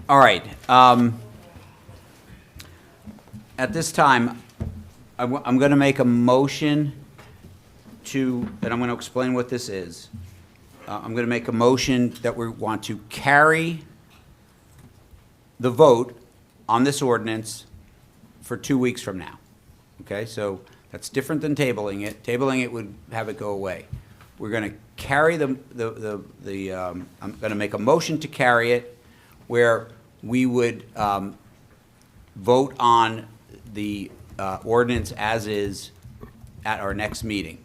All right. At this time, I'm going to make a motion and I'm going to explain what this is. I'm going to make a motion that we want to carry the vote on this ordinance for 2 weeks from now. Okay, so that's different than tabling it. Tabling it would have it go away. We're going to carry I'm going to make a motion to carry it where we would vote on the ordinance as is at our next meeting.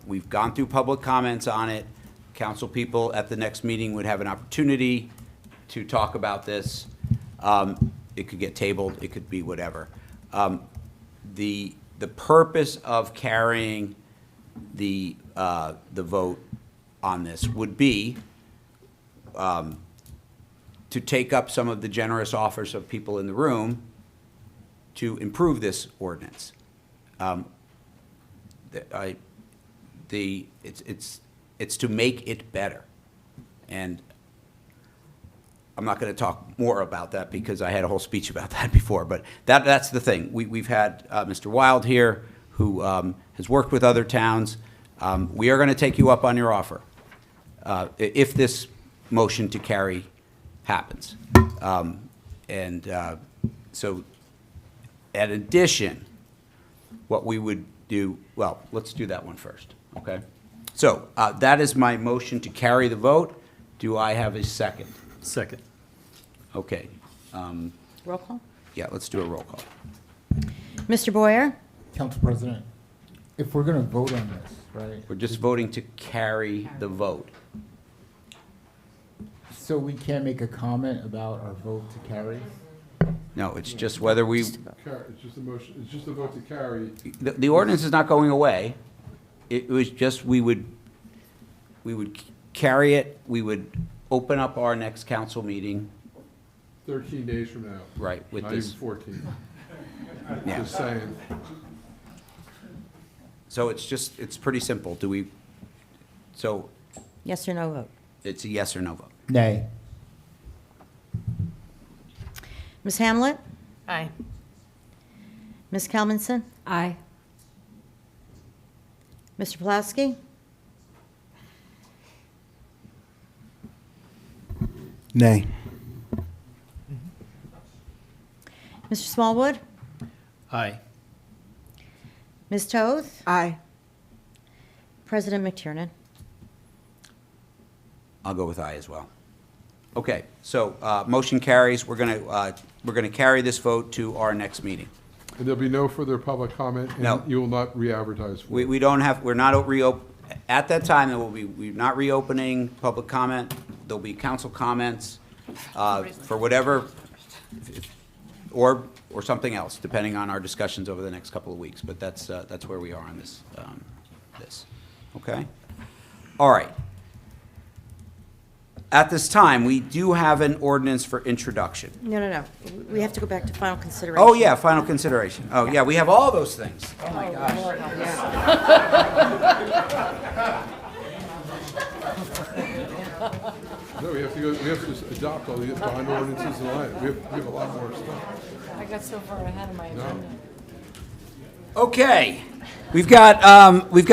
We've gone through public comments on it. Council people at the next meeting would have an opportunity to talk about this. It could get tabled. It could be whatever. The purpose of carrying the vote on this would be to take up some of the generous offers of people in the room to improve this ordinance. It's to make it better, and I'm not going to talk more about that because I had a whole speech about that before. But that's the thing. We've had Mr. Wild here, who has worked with other towns. We are going to take you up on your offer if this motion to carry happens. So, in addition, what we would do, well, let's do that one first, okay? So that is my motion to carry the vote. Do I have a second? Second. Okay. Roll call. Yeah, let's do a roll call. Mr. Boyer? Council President, if we're going to vote on this, right? We're just voting to carry the vote. So we can't make a comment about our vote to carry? No, it's just whether we, It's just a motion, it's just a vote to carry. the ordinance is not going away. It was just, we would carry it, we would open up our next council meeting. 13 days from now. Right, with Not this. even 14. Yeah. Just saying. So it's pretty simple. So Yes or no vote? it's a yes or no vote. Nay. Ms. Hamlet? Aye. Ms. Kalmanson? Aye. Mr. Pulaski? Nay. Mr. Smallwood? Aye. Ms. Toth? Aye. President McTiernan? I'll go with aye as well. Okay, so motion carries. We're gonna carry this vote to our next meeting. And there'll be no further public comment? No. And you will not re-advertise for it? We're not at that time, we're not reopening public comment. There'll be council comments for whatever, or something else, depending on our discussions over the next couple of weeks. But that's where we are on this. Okay? All right. At this time, we do have an ordinance for introduction. No. We have to go back to final consideration. Oh, yeah, final consideration. Oh, yeah, we have all those things. Oh, my gosh. No, we have to just adopt all the bond ordinances and all that. We have a lot more stuff. I got so far ahead of my agenda. Okay, we've got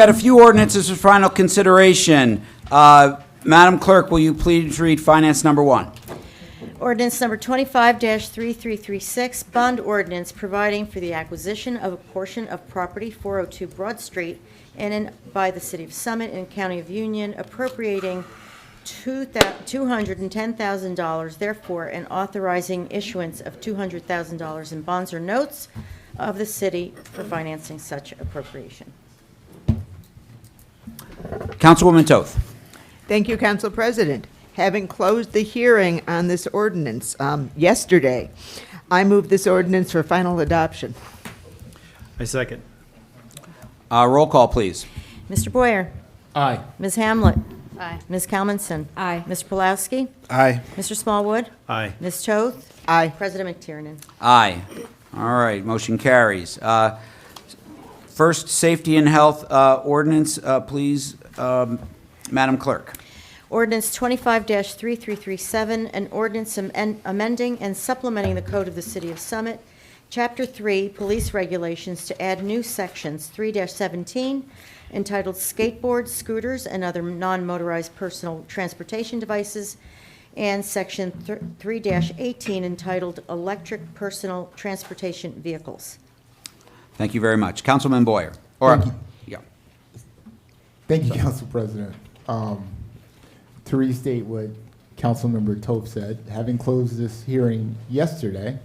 a few ordinances for final consideration. Madam Clerk, will you please read finance number 1? Ordinance number 25-3336, bond ordinance providing for the acquisition of a portion of property 402 Broad Street by the City of Summit and County of Union, appropriating $210,000, therefore, and authorizing issuance of $200,000 in bonds or notes of the city for financing such appropriation. Councilwoman Toth. Thank you, Council President. Having closed the hearing on this ordinance yesterday, I move this ordinance for final adoption. I second. Roll call, please. Mr. Boyer? Aye. Ms. Hamlet? Aye. Ms. Kalmanson? Aye. Mr. Pulaski? Aye. Mr. Smallwood? Aye. Ms. Toth? Aye. President McTiernan? Aye. All right, motion carries. First, safety and health ordinance, please, Madam Clerk. Ordinance 25-3337, an ordinance amending and supplementing the Code of the City of Summit, Chapter 3, Police Regulations, to add new sections 3-17, entitled Skateboards, Scooters, and Other Non-Motorized Personal Transportation Devices, and Section 3-18, entitled Electric Personal Transportation Vehicles. Thank you very much. Councilman Boyer. Thank you. Yeah. Thank you, Council President. To restate what Councilmember Toth said, having closed this hearing yesterday,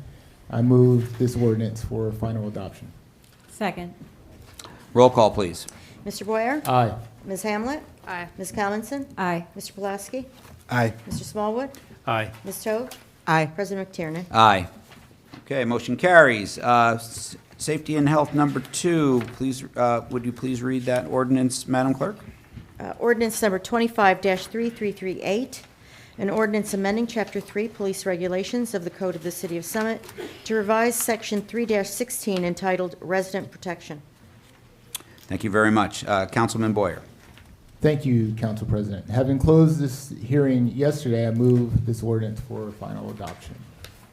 I move this ordinance for final adoption. Second. Roll call, please. Mr. Boyer? Aye. Ms. Hamlet? Aye. Ms. Kalmanson? Aye. Mr. Pulaski? Aye. Mr. Smallwood? Aye. Ms. Toth? Aye. President McTiernan? Aye. Okay, motion carries. Safety and health number 2, please, would you please read that ordinance, Madam Clerk? Ordinance number 25-3338, an ordinance amending Chapter 3 Police Regulations of the Code of the City of Summit to revise Section 3-16 entitled Resident Protection. Thank you very much. Councilman Boyer. Thank you, Council President. Having closed this hearing yesterday, I move this ordinance for final adoption.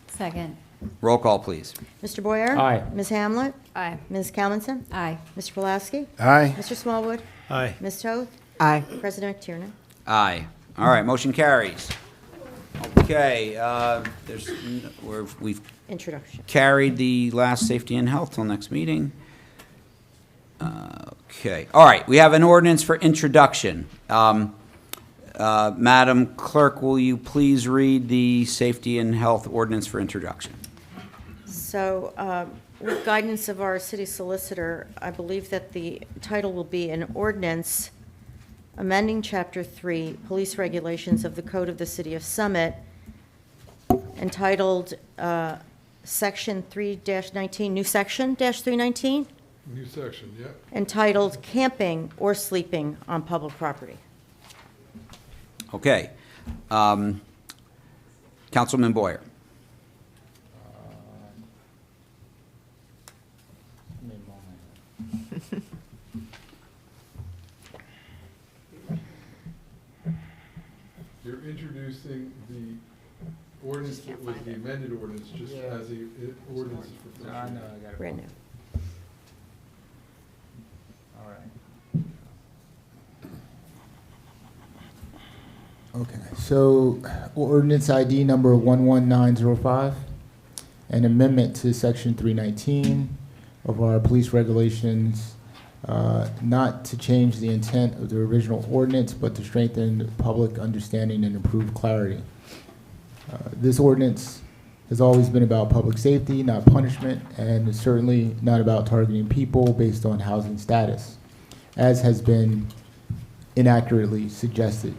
Second. Roll call, please. Mr. Boyer? Aye. Ms. Hamlet? Aye. Ms. Kalmanson? Aye. Mr. Pulaski? Aye. Mr. Smallwood? Aye. Ms. Toth? Aye. President McTiernan? Aye. All right, motion carries. Okay, we've Introduction. carried the last safety and health till next meeting. Okay, all right, we have an ordinance for introduction. Madam Clerk, will you please read the safety and health ordinance for introduction? So, with guidance of our city solicitor, I believe that the title will be an ordinance amending Chapter 3, Police Regulations of the Code of the City of Summit, entitled Section 3-19, new section, -319, New section, yep. entitled Camping or Sleeping on Public Property. Okay. Councilman Boyer. You're introducing the ordinance that was the amended ordinance, just as the ordinance is for first reading. Brand new. All right. Okay, so ordinance ID number 11905, an amendment to section 319 of our police regulations, not to change the intent of the original ordinance, but to strengthen public understanding and improve clarity. This ordinance has always been about public safety, not punishment, and is certainly not about targeting people based on housing status, as has been inaccurately suggested.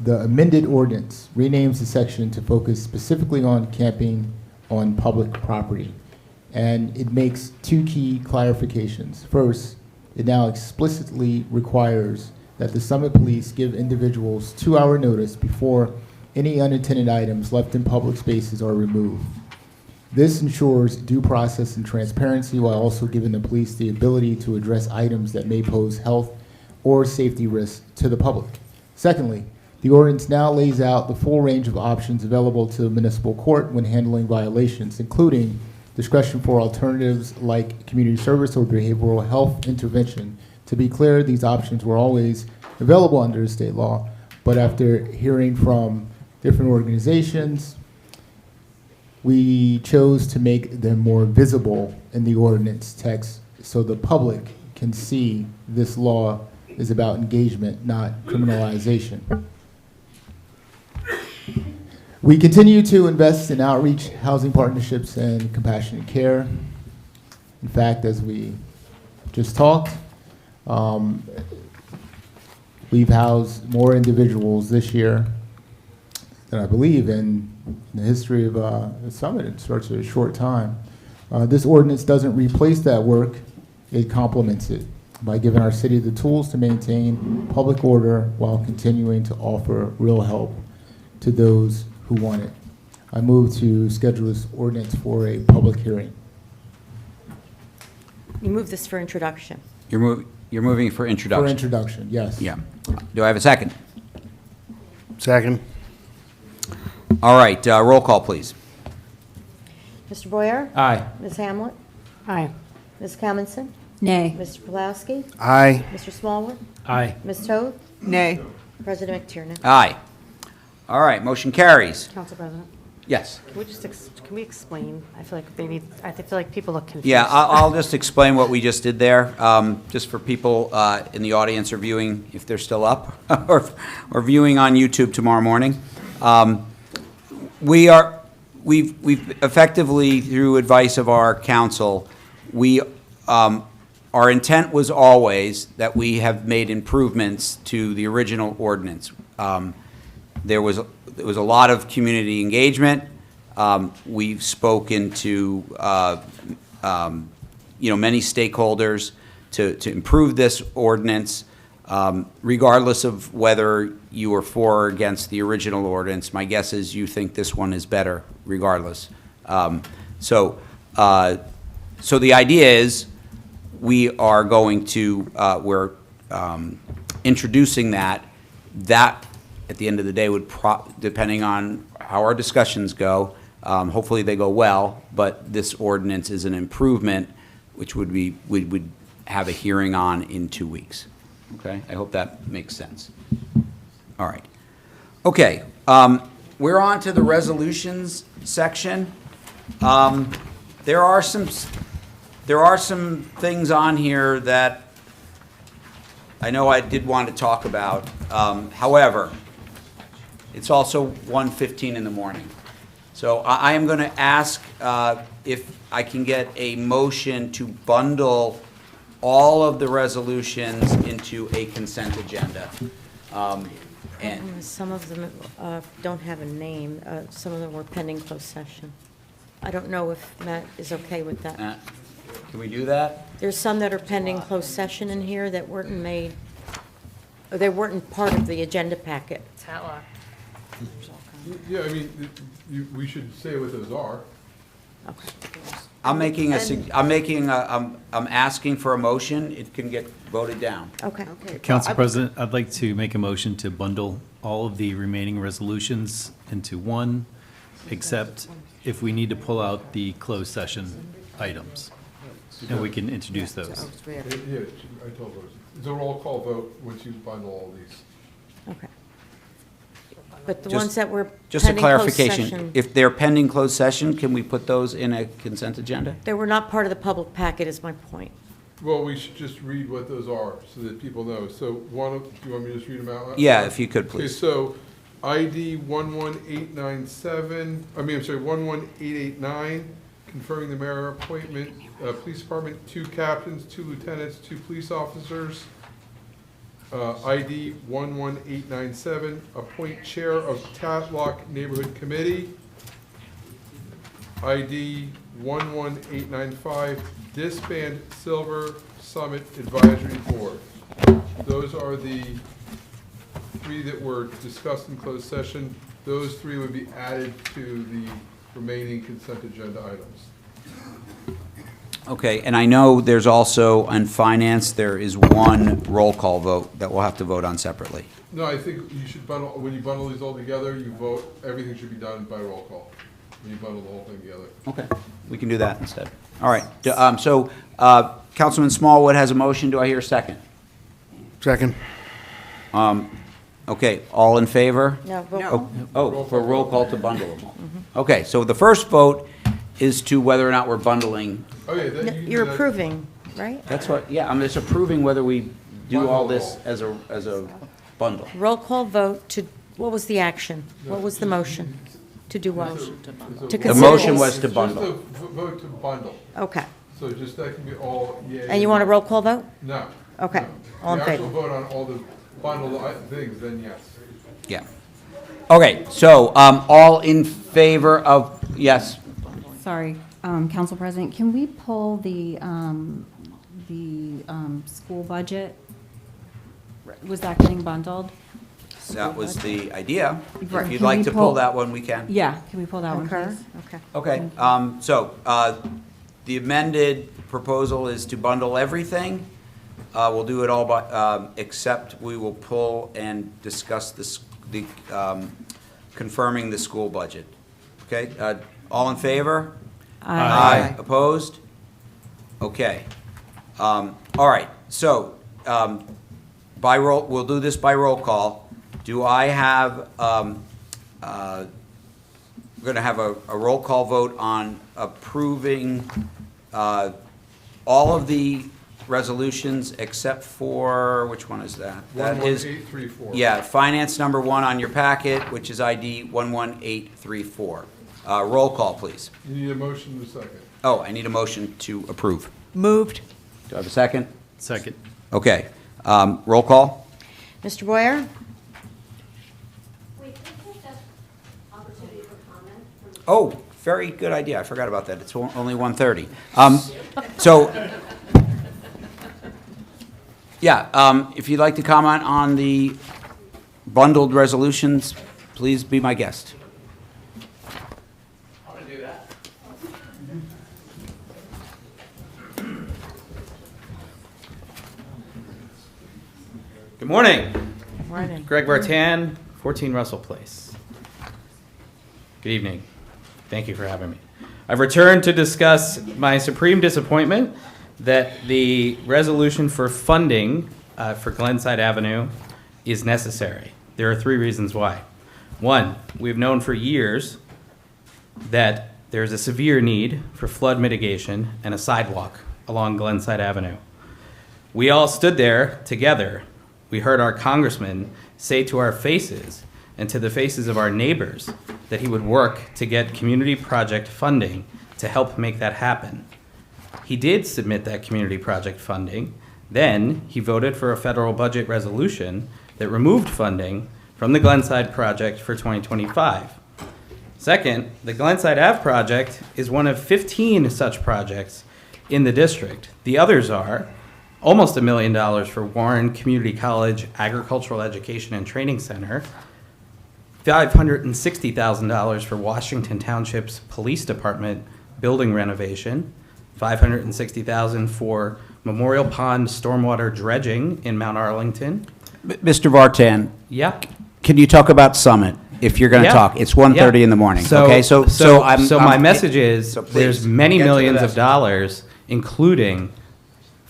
The amended ordinance renames the section to focus specifically on camping on public property, and it makes two key clarifications. First, it now explicitly requires that the Summit Police give individuals 2-hour notice before any unattended items left in public spaces are removed. This ensures due process and transparency while also giving the police the ability to address items that may pose health or safety risks to the public. Secondly, the ordinance now lays out the full range of options available to the municipal court when handling violations, including discretion for alternatives like community service or behavioral health intervention. To be clear, these options were always available under state law, but after hearing from different organizations, we chose to make them more visible in the ordinance text so the public can see this law is about engagement, not criminalization. We continue to invest in outreach, housing partnerships, and compassionate care. In fact, as we just talked, we've housed more individuals this year than I believe in the history of the Summit in such a short time. This ordinance doesn't replace that work, it complements it by giving our city the tools to maintain public order while continuing to offer real help to those who want it. I move to schedule this ordinance for a public hearing. You move this for introduction. You're moving for introduction? For introduction, yes. Yeah. Do I have a second? Second. All right, roll call, please. Mr. Boyer? Aye. Ms. Hamlet? Aye. Ms. Commonson? Nay. Mr. Pulaski? Aye. Mr. Smallwood? Aye. Ms. Toth? Nay. President McTiernan? Aye. All right, motion carries. Council President, Yes. can we just, can we explain? I feel like people look confused. Yeah, I'll just explain what we just did there, just for people in the audience or viewing, if they're still up, or viewing on YouTube tomorrow morning. We've effectively, through advice of our council, our intent was always that we have made improvements to the original ordinance. There was a lot of community engagement. We've spoken to many stakeholders to improve this ordinance, regardless of whether you are for or against the original ordinance. My guess is you think this one is better, regardless. So the idea is we are going to we're introducing that. That at the end of the day would, depending on how our discussions go, hopefully they go well, but this ordinance is an improvement, which would be, we would have a hearing on in 2 weeks. Okay, I hope that makes sense. All right. Okay, we're on to the resolutions section. There are some things on here that I know I did want to talk about. However, it's also 1:15 in the morning. So I am going to ask if I can get a motion to bundle all of the resolutions into a consent agenda. And Some of them don't have a name. Some of them were pending closed session. I don't know if Matt is okay with that. can we do that? There's some that are pending closed session in here that weren't made, or they weren't part of the agenda packet. Tatlock. Yeah, I mean, we should say what those are. Okay. I'm asking for a motion. It can get voted down. Okay. Council President, I'd like to make a motion to bundle all of the remaining resolutions into one, except if we need to pull out the closed session items, and we can introduce those. Yeah, I told those. It's a roll call vote once you bundle all these. Okay. But the Just- ones that were Just a pending closed clarification. session, If they're pending closed session, can we put those in a consent agenda? they were not part of the public packet is my point. Well, we should just read what those are so that people know. So do you want me to just read them out loud? Yeah, if you could, Okay, please. so ID 11897, I'm sorry, 11889, confirming the mayor appointment, police department, 2 captains, 2 lieutenants, 2 police officers. ID 11897, appoint chair of Tatlock Neighborhood Committee. ID 11895, disband Silver Summit Advisory Board. Those are the 3 that were discussed in closed session. Those 3 would be added to the remaining consent agenda items. Okay, and I know there's also, on finance, there is one roll call vote that we'll have to vote on separately. No, I think you should bundle, when you bundle these all together, you vote, everything should be done by roll call, when you bundle the whole thing together. Okay, we can do that instead. All right, Councilman Smallwood has a motion. Do I hear a second? Second. Okay, all in favor? No, vote. For roll call to bundle them all. Okay, so the first vote is to whether or not we're bundling. Oh, yeah, No, you're approving, right? That's what, yeah, I'm just approving whether we do all this as a bundle. Roll call vote to, what was the action? What was the motion? To do what? To The consider motion this? was to bundle. Just a vote to bundle. Okay. So just that can be all, yeah. And you want a roll call vote? No. Okay. no. All in The actual favor? vote on all the bundle things, then yes. Yeah. Okay, so, all in favor of, yes? Sorry, Council President, can we pull the school budget? Was that getting bundled? That was the idea. Right, If you'd can like we to pull pull- that one, we can. Yeah, can we pull that one, Concur? please? Okay. Okay, the amended proposal is to bundle everything. We'll do it all by, except we will pull and discuss confirming the school budget. Okay, all in favor? Aye. Opposed? Okay. All right, so, by roll, we'll do this by roll call. Do I have, we're gonna have a roll call vote on approving, all of the resolutions except for, which one is that? That is 11834. Yeah, finance number 1 on your packet, which is ID 11834. Roll call, please. You need a motion in a second. Oh, I need a motion to approve. Moved. Do I have a second? Second. Okay. Roll call? Mr. Boyer? Oh, very good idea. I forgot about that. It's only 1:30. So, yeah, if you'd like to comment on the bundled resolutions, please be my guest. I'm going to do that. Good morning. Morning. Greg Bartan, 14 Russell Place. Good evening. Thank you for having me. I've returned to discuss my supreme disappointment that the resolution for funding for Glenside Avenue is necessary. There are 3 reasons why. 1, we've known for years that there's a severe need for flood mitigation and a sidewalk along Glenside Avenue. We all stood there together. We heard our congressman say to our faces and to the faces of our neighbors that he would work to get community project funding to help make that happen. He did submit that community project funding. Then he voted for a federal budget resolution that removed funding from the Glenside project for 2025. Second, the Glenside Ave project is one of 15 such projects in the district. The others are almost $1 million for Warren Community College Agricultural Education and Training Center, $560,000 for Washington Township's Police Department building renovation, $560,000 for Memorial Pond stormwater dredging in Mount Arlington. Mr. Vartan? Yeah. Can you talk about Summit, if you're going to Yeah. talk? It's 1:30 in the morning, okay? So my message is, so please, there's many get to the millions of message. dollars, including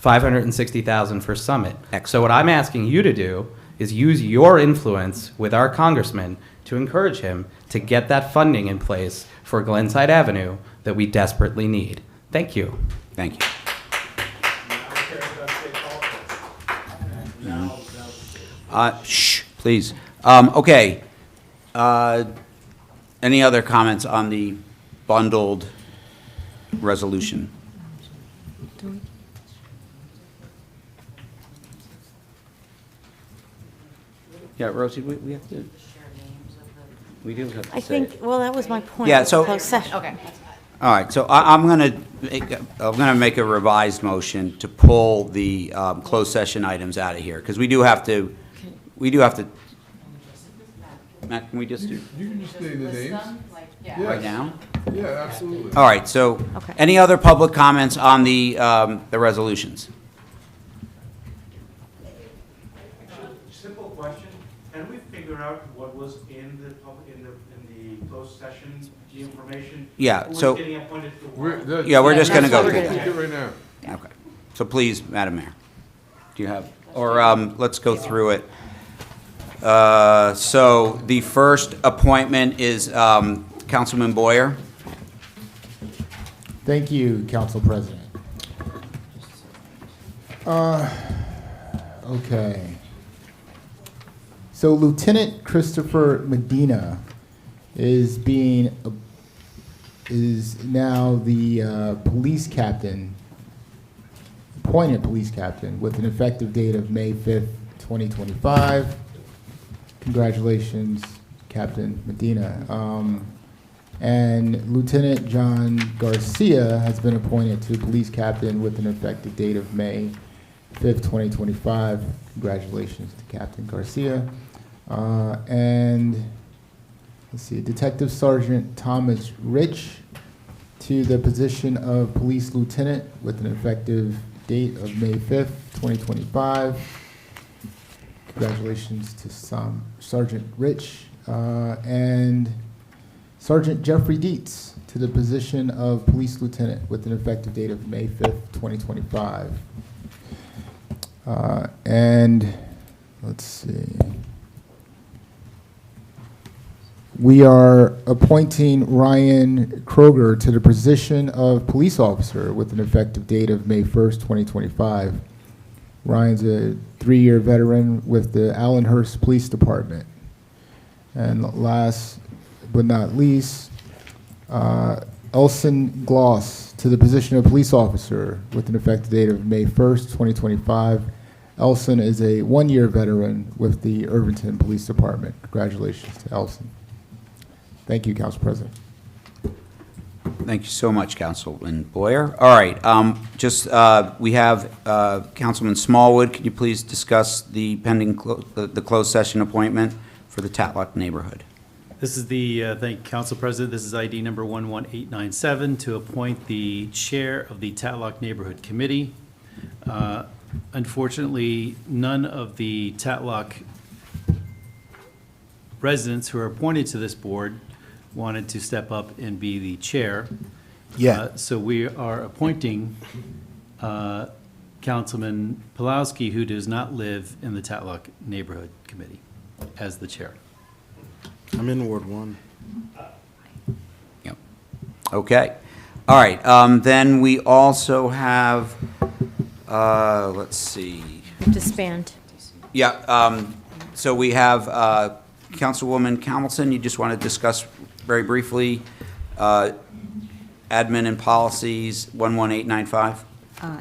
$560,000 for Summit. So what I'm asking you to do is use your influence with our congressman to encourage him to get that funding in place for Glenside Avenue that we desperately need. Thank you. Thank you. Shh, please. Okay. Any other comments on the bundled resolution? Yeah, Rosie, we have to. We do have to I say it. think, well, that was my point. Yeah, It's so- closed session. Okay. All right, so I'm going to make a revised motion to pull the closed session items out of here, because we do have to, Matt, can we just do You can just name the names. right now? Yeah, absolutely. All right, so any other public comments on the resolutions? Simple question, can we figure out what was in the closed session, the information? Yeah, Who was so- getting appointed to what? We're just going to go We're through gonna that. take it right now. Okay. So please, Madam Mayor, do you have, or let's go through it. So the first appointment is Councilman Boyer. Thank you, Council President. Okay. So Lieutenant Christopher Medina is now the police captain, appointed police captain, with an effective date of May 5th, 2025. Congratulations, Captain Medina. And Lieutenant John Garcia has been appointed to police captain with an effective date of May 5th, 2025. Congratulations to Captain Garcia. And let's see, Detective Sergeant Thomas Rich to the position of police lieutenant with an effective date of May 5th, 2025. Congratulations to Sergeant Rich. And Sergeant Jeffrey Dietz to the position of police lieutenant with an effective date of May 5th, 2025. And let's see. We are appointing Ryan Kroger to the position of police officer with an effective date of May 1st, 2025. Ryan's a 3-year veteran with the Allenhurst Police Department. And last but not least, Elson Gloss to the position of police officer with an effective date of May 1st, 2025. Elson is a 1-year veteran with the Irvington Police Department. Congratulations to Elson. Thank you, Council President. Thank you so much, Councilman Boyer. All right, we have Councilman Smallwood. Could you please discuss the pending the closed session appointment for the Tatlock neighborhood? This is the, thank you, Council President. This is ID number 11897 to appoint the chair of the Tatlock Neighborhood Committee. Unfortunately, none of the Tatlock residents who are appointed to this board wanted to step up and be the chair. Yeah. So we are appointing Councilman Pulowski, who does not live in the Tatlock Neighborhood Committee, as the chair. I'm in Ward 1. Yep. Okay. All right. Then we also have Let's see. Disband. Yeah, so we have Councilwoman Comments. You just want to discuss very briefly admin and policies 11895?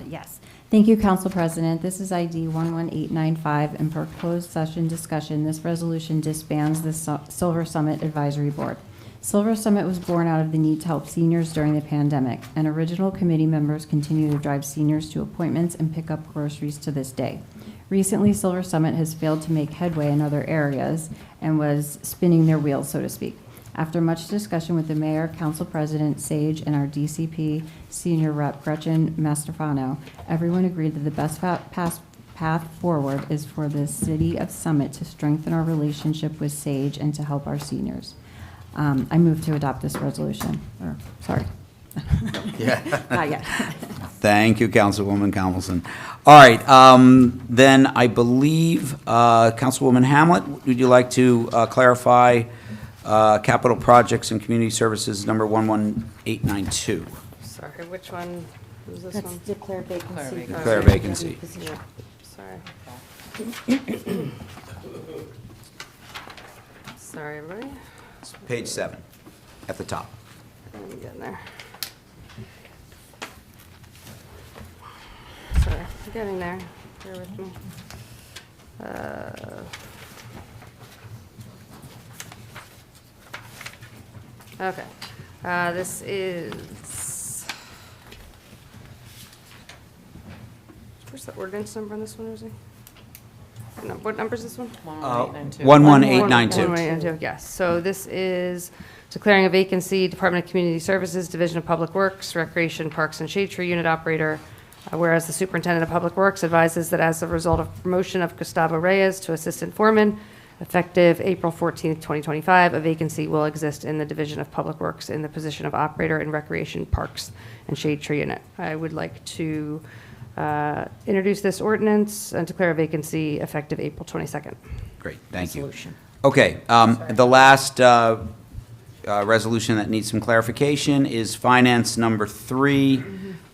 Yes. Thank you, Council President. This is ID 11895, and for closed session discussion, this resolution disbands the Silver Summit Advisory Board. Silver Summit was born out of the need to help seniors during the pandemic, and original committee members continue to drive seniors to appointments and pick up groceries to this day. Recently, Silver Summit has failed to make headway in other areas and was spinning their wheels, so to speak. After much discussion with the mayor, council president, Sage, and our DCP senior rep, Gretchen Mastrofano, everyone agreed that the best path forward is for the city of Summit to strengthen our relationship with Sage and to help our seniors. I move to adopt this resolution. Sorry. Yeah. Not yet. Thank you, Councilwoman Comments. All right, then I believe Councilwoman Hamlet, would you like to clarify capital projects and community services number 11892? Sorry, which one was this That's one? declare vacancy. Declare vacancy. Yeah, sorry. Sorry, everybody. Page 7, at the top. I'm getting there. Sorry, I'm getting there. Bear with me. Okay. This is. Where's the ordinance number on this one, Rosie? What number is this one? 11892. 11892, yes. So this is declaring a vacancy, Department of Community Services, Division of Public Works, Recreation, Parks, and Shade Tree Unit Operator. Whereas the Superintendent of Public Works advises that as a result of promotion of Gustavo Reyes to Assistant Foreman, effective April 14th, 2025, a vacancy will exist in the Division of Public Works in the position of Operator in Recreation, Parks, and Shade Tree Unit. I would like to introduce this ordinance and declare a vacancy effective April 22nd. Great, thank you. Resolution. Okay, the last resolution that needs some clarification is finance number 3.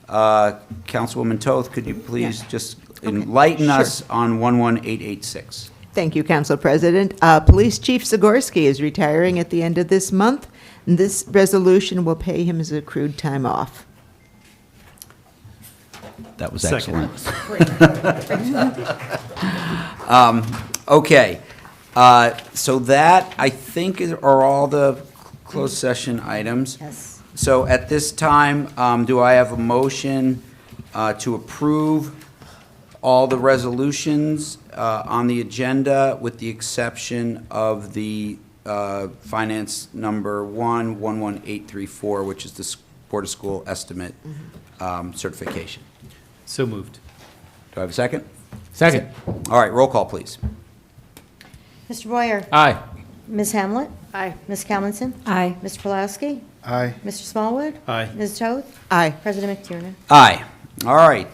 Councilwoman Toth, could you please just enlighten us on 11886? Thank you, Council President. Police Chief Zagorski is retiring at the end of this month, and this resolution will pay him his accrued time off. That was Second. excellent. Okay, so that, I think, are all the closed session items. Yes. So at this time, do I have a motion to approve all the resolutions on the agenda with the exception of the finance number 11834, which is the Board of School estimate certification? So moved. Do I have a second? Second. All right, roll call, please. Mr. Boyer? Aye. Ms. Hamlet? Aye. Ms. Callinson? Aye. Mr. Pulaski? Aye. Mr. Smallwood? Aye. Ms. Toth? Aye. President McTiernan? Aye. All right,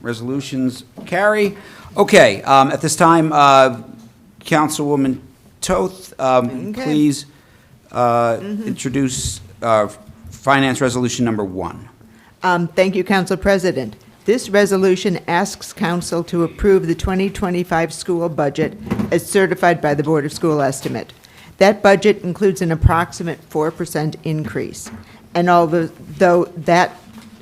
resolutions carry. Okay, at this time, Councilwoman Toth, please introduce Finance Resolution number 1. Thank you, Council President. This resolution asks Council to approve the 2025 school budget as certified by the Board of School Estimate. That budget includes an approximate 4% increase. And although that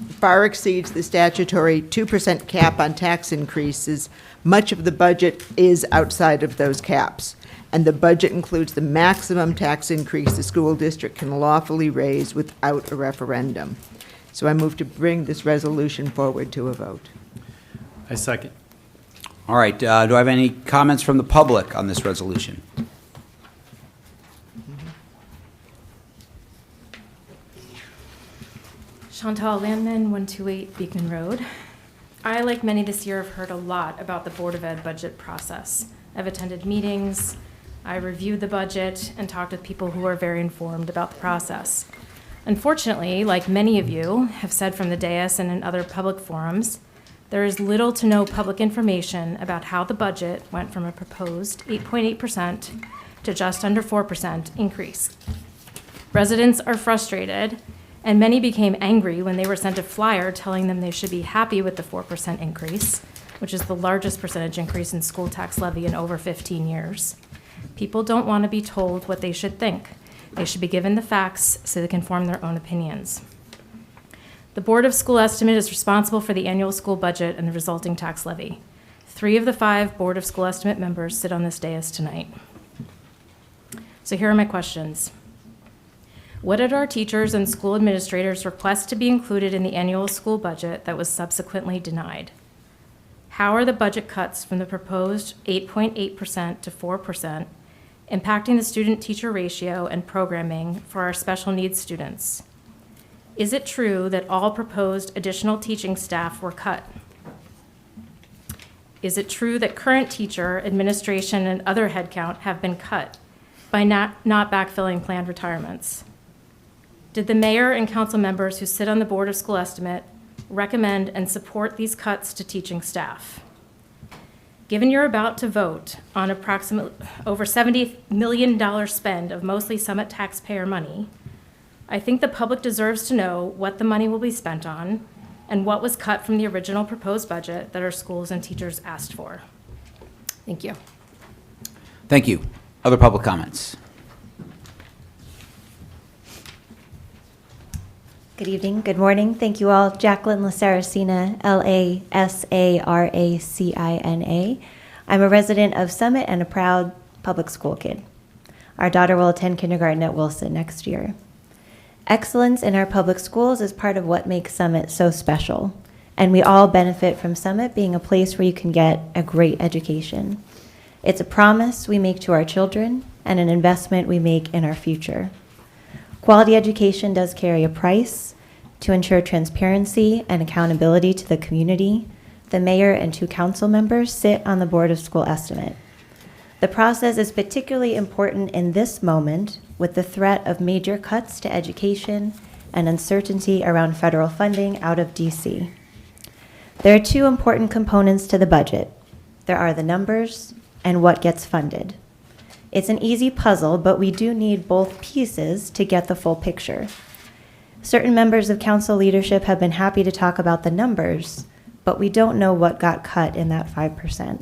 far exceeds the statutory 2% cap on tax increases, much of the budget is outside of those caps. And the budget includes the maximum tax increase the school district can lawfully raise without a referendum. So I move to bring this resolution forward to a vote. I second. All right, do I have any comments from the public on this resolution? Chantal Landman, 128 Beacon Road. I, like many this year, have heard a lot about the Board of Ed budget process. I've attended meetings, I reviewed the budget, and talked with people who are very informed about the process. Unfortunately, like many of you have said from the dais and in other public forums, there is little to no public information about how the budget went from a proposed 8.8% to just under 4% increase. Residents are frustrated, and many became angry when they were sent a flyer telling them they should be happy with the 4% increase, which is the largest percentage increase in school tax levy in over 15 years. People don't want to be told what they should think. They should be given the facts so they can form their own opinions. The Board of School Estimate is responsible for the annual school budget and the resulting tax levy. 3 of the 5 Board of School Estimate members sit on this dais tonight. So here are my questions. What did our teachers and school administrators request to be included in the annual school budget that was subsequently denied? How are the budget cuts from the proposed 8.8% to 4% impacting the student-teacher ratio and programming for our special needs students? Is it true that all proposed additional teaching staff were cut? Is it true that current teacher, administration, and other headcount have been cut by not backfilling planned retirements? Did the mayor and council members who sit on the Board of School Estimate recommend and support these cuts to teaching staff? Given you're about to vote on approximately over $70 million spend of mostly Summit taxpayer money, I think the public deserves to know what the money will be spent on and what was cut from the original proposed budget that our schools and teachers asked for. Thank you. Thank you. Other public comments? Good evening, good morning. Thank you all. Jacqueline Lasaracina, Lasaracina. I'm a resident of Summit and a proud public school kid. Our daughter will attend kindergarten at Wilson next year. Excellence in our public schools is part of what makes Summit so special, and we all benefit from Summit being a place where you can get a great education. It's a promise we make to our children and an investment we make in our future. Quality education does carry a price. To ensure transparency and accountability to the community, the mayor and 2 council members sit on the Board of School Estimate. The process is particularly important in this moment with the threat of major cuts to education and uncertainty around federal funding out of DC. There are 2 important components to the budget. There are the numbers and what gets funded. It's an easy puzzle, but we do need both pieces to get the full picture. Certain members of council leadership have been happy to talk about the numbers, but we don't know what got cut in that 5%.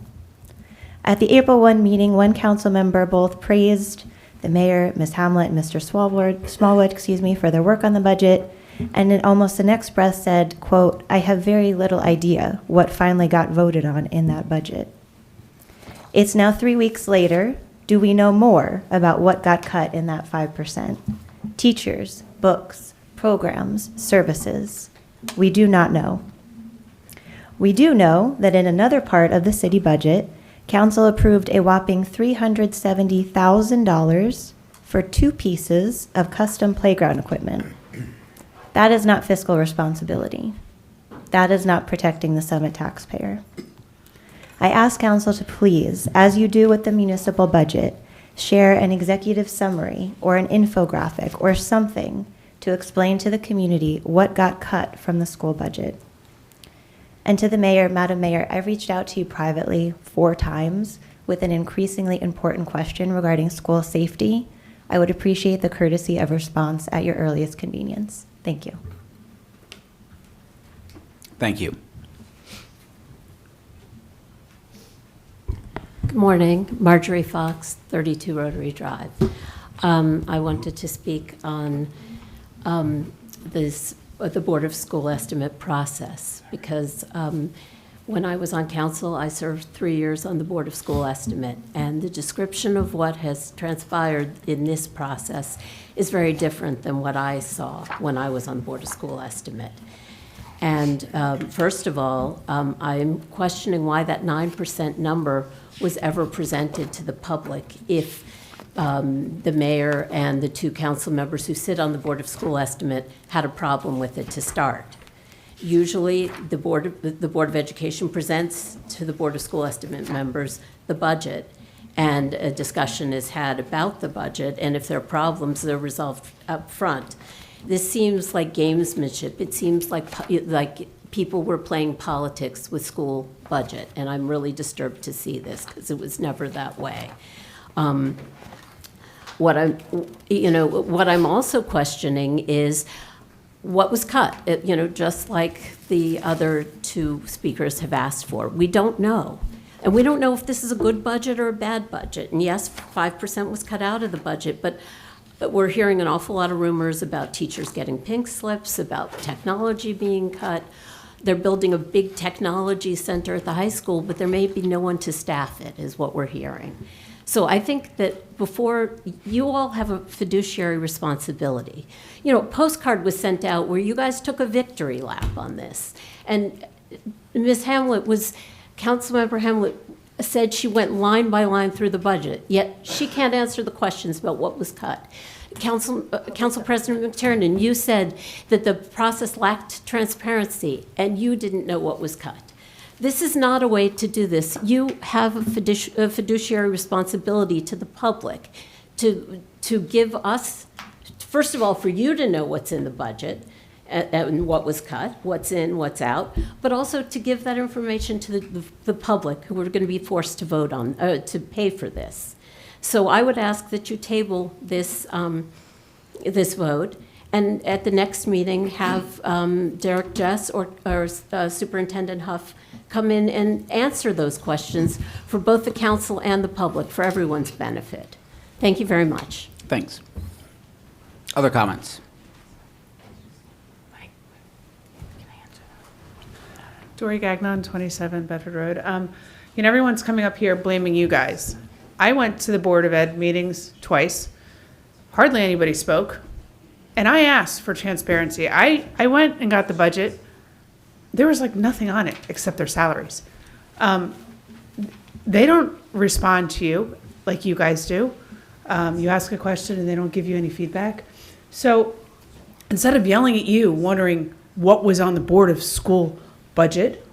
At the April 1 meeting, one council member both praised the mayor, Ms. Hamlet, and Mr. Smallwood, for their work on the budget, and in almost the next breath said, quote, "I have very little idea what finally got voted on in that budget." It's now 3 weeks later. Do we know more about what got cut in that 5%? Teachers, books, programs, services. We do not know. We do know that in another part of the city budget, council approved a whopping $370,000 for 2 pieces of custom playground equipment. That is not fiscal responsibility. That is not protecting the Summit taxpayer. I ask council to please, as you do with the municipal budget, share an executive summary or an infographic or something to explain to the community what got cut from the school budget. And to the mayor, Madam Mayor, I've reached out to you privately 4 times with an increasingly important question regarding school safety. I would appreciate the courtesy of response at your earliest convenience. Thank you. Thank you. Good morning, Marjorie Fox, 32 Rotary Drive. I wanted to speak on the Board of School Estimate process because when I was on council, I served 3 years on the Board of School Estimate, and the description of what has transpired in this process is very different than what I saw when I was on the Board of School Estimate. And first of all, I'm questioning why that 9% number was ever presented to the public if the mayor and the 2 council members who sit on the Board of School Estimate had a problem with it to start. Usually, the Board of Education presents to the Board of School Estimate members the budget, and a discussion is had about the budget, and if there are problems, they're resolved up front. This seems like gamesmanship. It seems like people were playing politics with school budget, and I'm really disturbed to see this because it was never that way. What I'm also questioning is what was cut, just like the other two speakers have asked for. We don't know. And we don't know if this is a good budget or a bad budget. And yes, 5% was cut out of the budget, but we're hearing an awful lot of rumors about teachers getting pink slips, about technology being cut. They're building a big technology center at the high school, but there may be no one to staff it, is what we're hearing. So I think that before, you all have a fiduciary responsibility. A postcard was sent out where you guys took a victory lap on this. And Councilmember Hamlet said she went line by line through the budget, yet she can't answer the questions about what was cut. Council President McTiernan, you said that the process lacked transparency, and you didn't know what was cut. This is not a way to do this. You have a fiduciary responsibility to the public to give us, first of all, for you to know what's in the budget and what was cut, what's in, what's out, but also to give that information to the public who are going to be forced to vote on, to pay for this. So I would ask that you table this, this vote, and at the next meeting have Derek Jess or Superintendent Huff come in and answer those questions for both the council and the public, for everyone's benefit. Thank you very much. Thanks. Other comments? Dory Gagnon, 27 Bedford Road. Everyone's coming up here blaming you guys. I went to the Board of Ed meetings twice. Hardly anybody spoke. And I asked for transparency. I went and got the budget. There was nothing on it except their salaries. They don't respond to you like you guys do. You ask a question and they don't give you any feedback. So instead of yelling at you, wondering what was on the Board of School budget,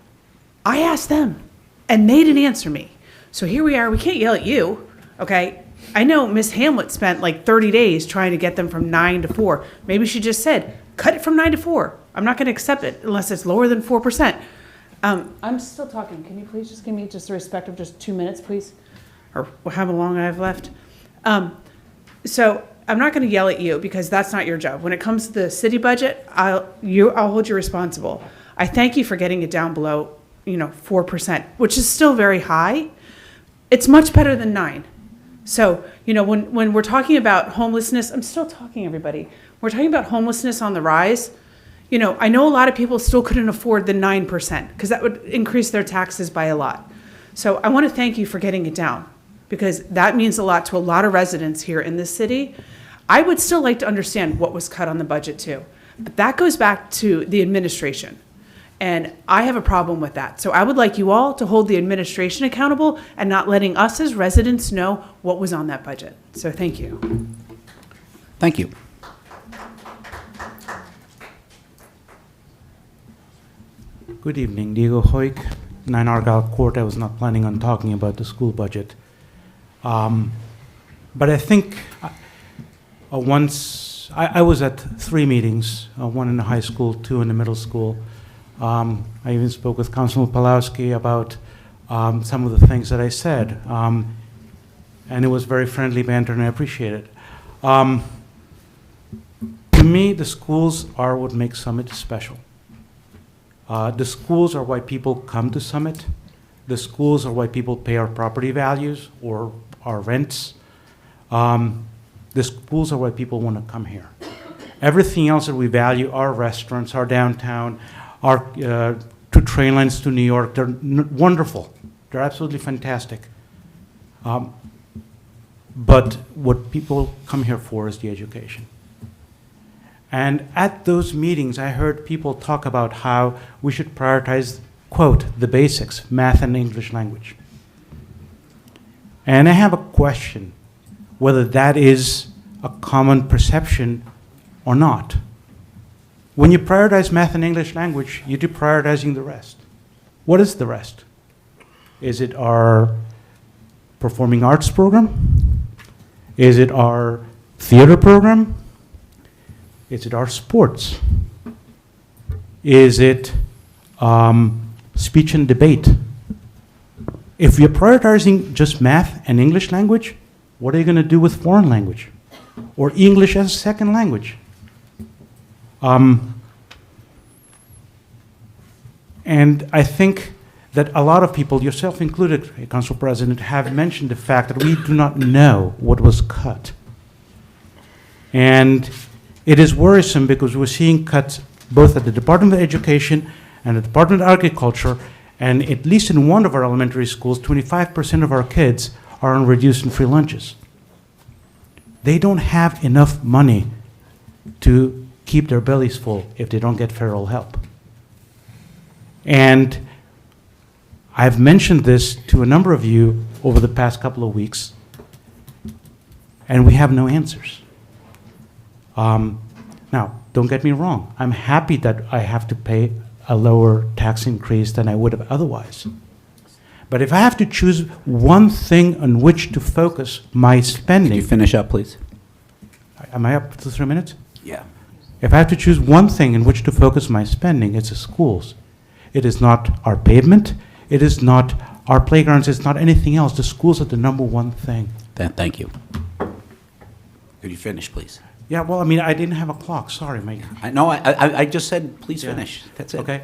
I asked them and they didn't answer me. So here we are. We can't yell at you, okay? I know Ms. Hamlet spent 30 days trying to get them from 9 to 4. Maybe she just said, cut it from 9 to 4. I'm not going to accept it unless it's lower than 4%. I'm still talking. Can you please just give me just the respect of just 2 minutes, please? Or how long I have left. So I'm not going to yell at you because that's not your job. When it comes to the city budget, I'll hold you responsible. I thank you for getting it down below, 4%, which is still very high. It's much better than 9. So, when we're talking about homelessness, I'm still talking, everybody. We're talking about homelessness on the rise. I know a lot of people still couldn't afford the 9% because that would increase their taxes by a lot. So I want to thank you for getting it down because that means a lot to a lot of residents here in this city. I would still like to understand what was cut on the budget too. But that goes back to the administration. And I have a problem with that. So I would like you all to hold the administration accountable and not letting us as residents know what was on that budget. So thank you. Thank you. Good evening, Diego Hoik, 9 Argyle Court. I was not planning on talking about the school budget. But I think once, I was at 3 meetings, 1 in the high school, 2 in the middle school. I even spoke with Councilman Pawlowski about some of the things that I said. And it was very friendly banter, and I appreciate it. To me, the schools are what makes Summit special. The schools are why people come to Summit. The schools are why people pay our property values or our rents. The schools are why people want to come here. Everything else that we value, our restaurants, our downtown, our 2 train lines to New York, they're wonderful. They're absolutely fantastic. But what people come here for is the education. And at those meetings, I heard people talk about how we should prioritize, quote, the basics, math and English language. And I have a question, whether that is a common perception or not. When you prioritize math and English language, you're deprioritizing the rest. What is the rest? Is it our performing arts program? Is it our theater program? Is it our sports? Is it speech and debate? If you're prioritizing just math and English language, what are you going to do with foreign language? Or English as a second language? And I think that a lot of people, yourself included, Council President, have mentioned the fact that we do not know what was cut. And it is worrisome because we're seeing cuts both at the Department of Education and the Department of Agriculture, and at least in one of our elementary schools, 25% of our kids are on reduced and free lunches. They don't have enough money to keep their bellies full if they don't get federal help. And I've mentioned this to a number of you over the past couple of weeks, and we have no answers. Now, don't get me wrong. I'm happy that I have to pay a lower tax increase than I would have otherwise. But if I have to choose one thing on which to focus my spending... Could you finish up, please? Am I up to 3 minutes? Yeah. If I have to choose one thing in which to focus my spending, it's the schools. It is not our pavement. It is not our playgrounds. It's not anything else. The schools are the number one thing. Thank you. Could you finish, please? Yeah, well, I mean, I didn't have a clock. Sorry, Mike. I just said, please Yeah. finish. That's it. Okay.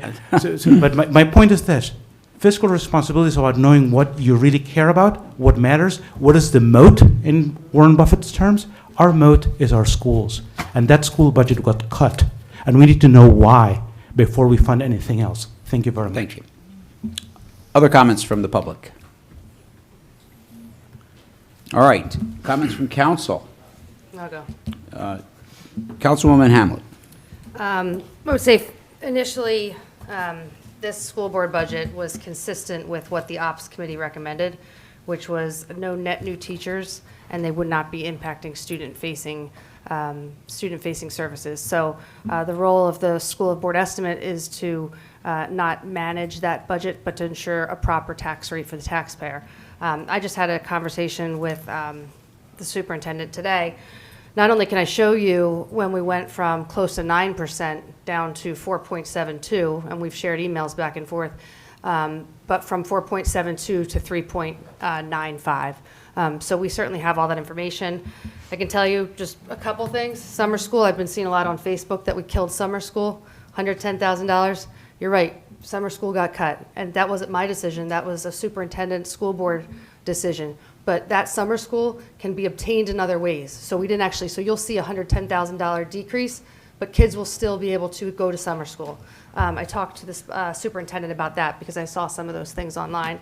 But my point is this. Fiscal responsibility is about knowing what you really care about, what matters, what is the moat in Warren Buffett's terms. Our moat is our schools. And that school budget got cut. And we need to know why before we fund anything else. Thank you very much. Thank you. Other comments from the public? All right. Comments from council. I'll go. Councilwoman Hamlet. I would say initially, this school board budget was consistent with what the Ops Committee recommended, which was no net new teachers, and they would not be impacting student-facing services. So the role of the school board estimate is to not manage that budget, but to ensure a proper tax rate for the taxpayer. I just had a conversation with the superintendent today. Not only can I show you when we went from close to 9% down to 4.72, and we've shared emails back and forth, but from 4.72 to 3.95. So we certainly have all that information. I can tell you just a couple things. Summer school, I've been seeing a lot on Facebook that we killed summer school, $110,000. You're right, summer school got cut, and that wasn't my decision. That was a superintendent school board decision. But that summer school can be obtained in other ways. So we didn't actually, so you'll see a $110,000 decrease, but kids will still be able to go to summer school. I talked to the superintendent about that because I saw some of those things online.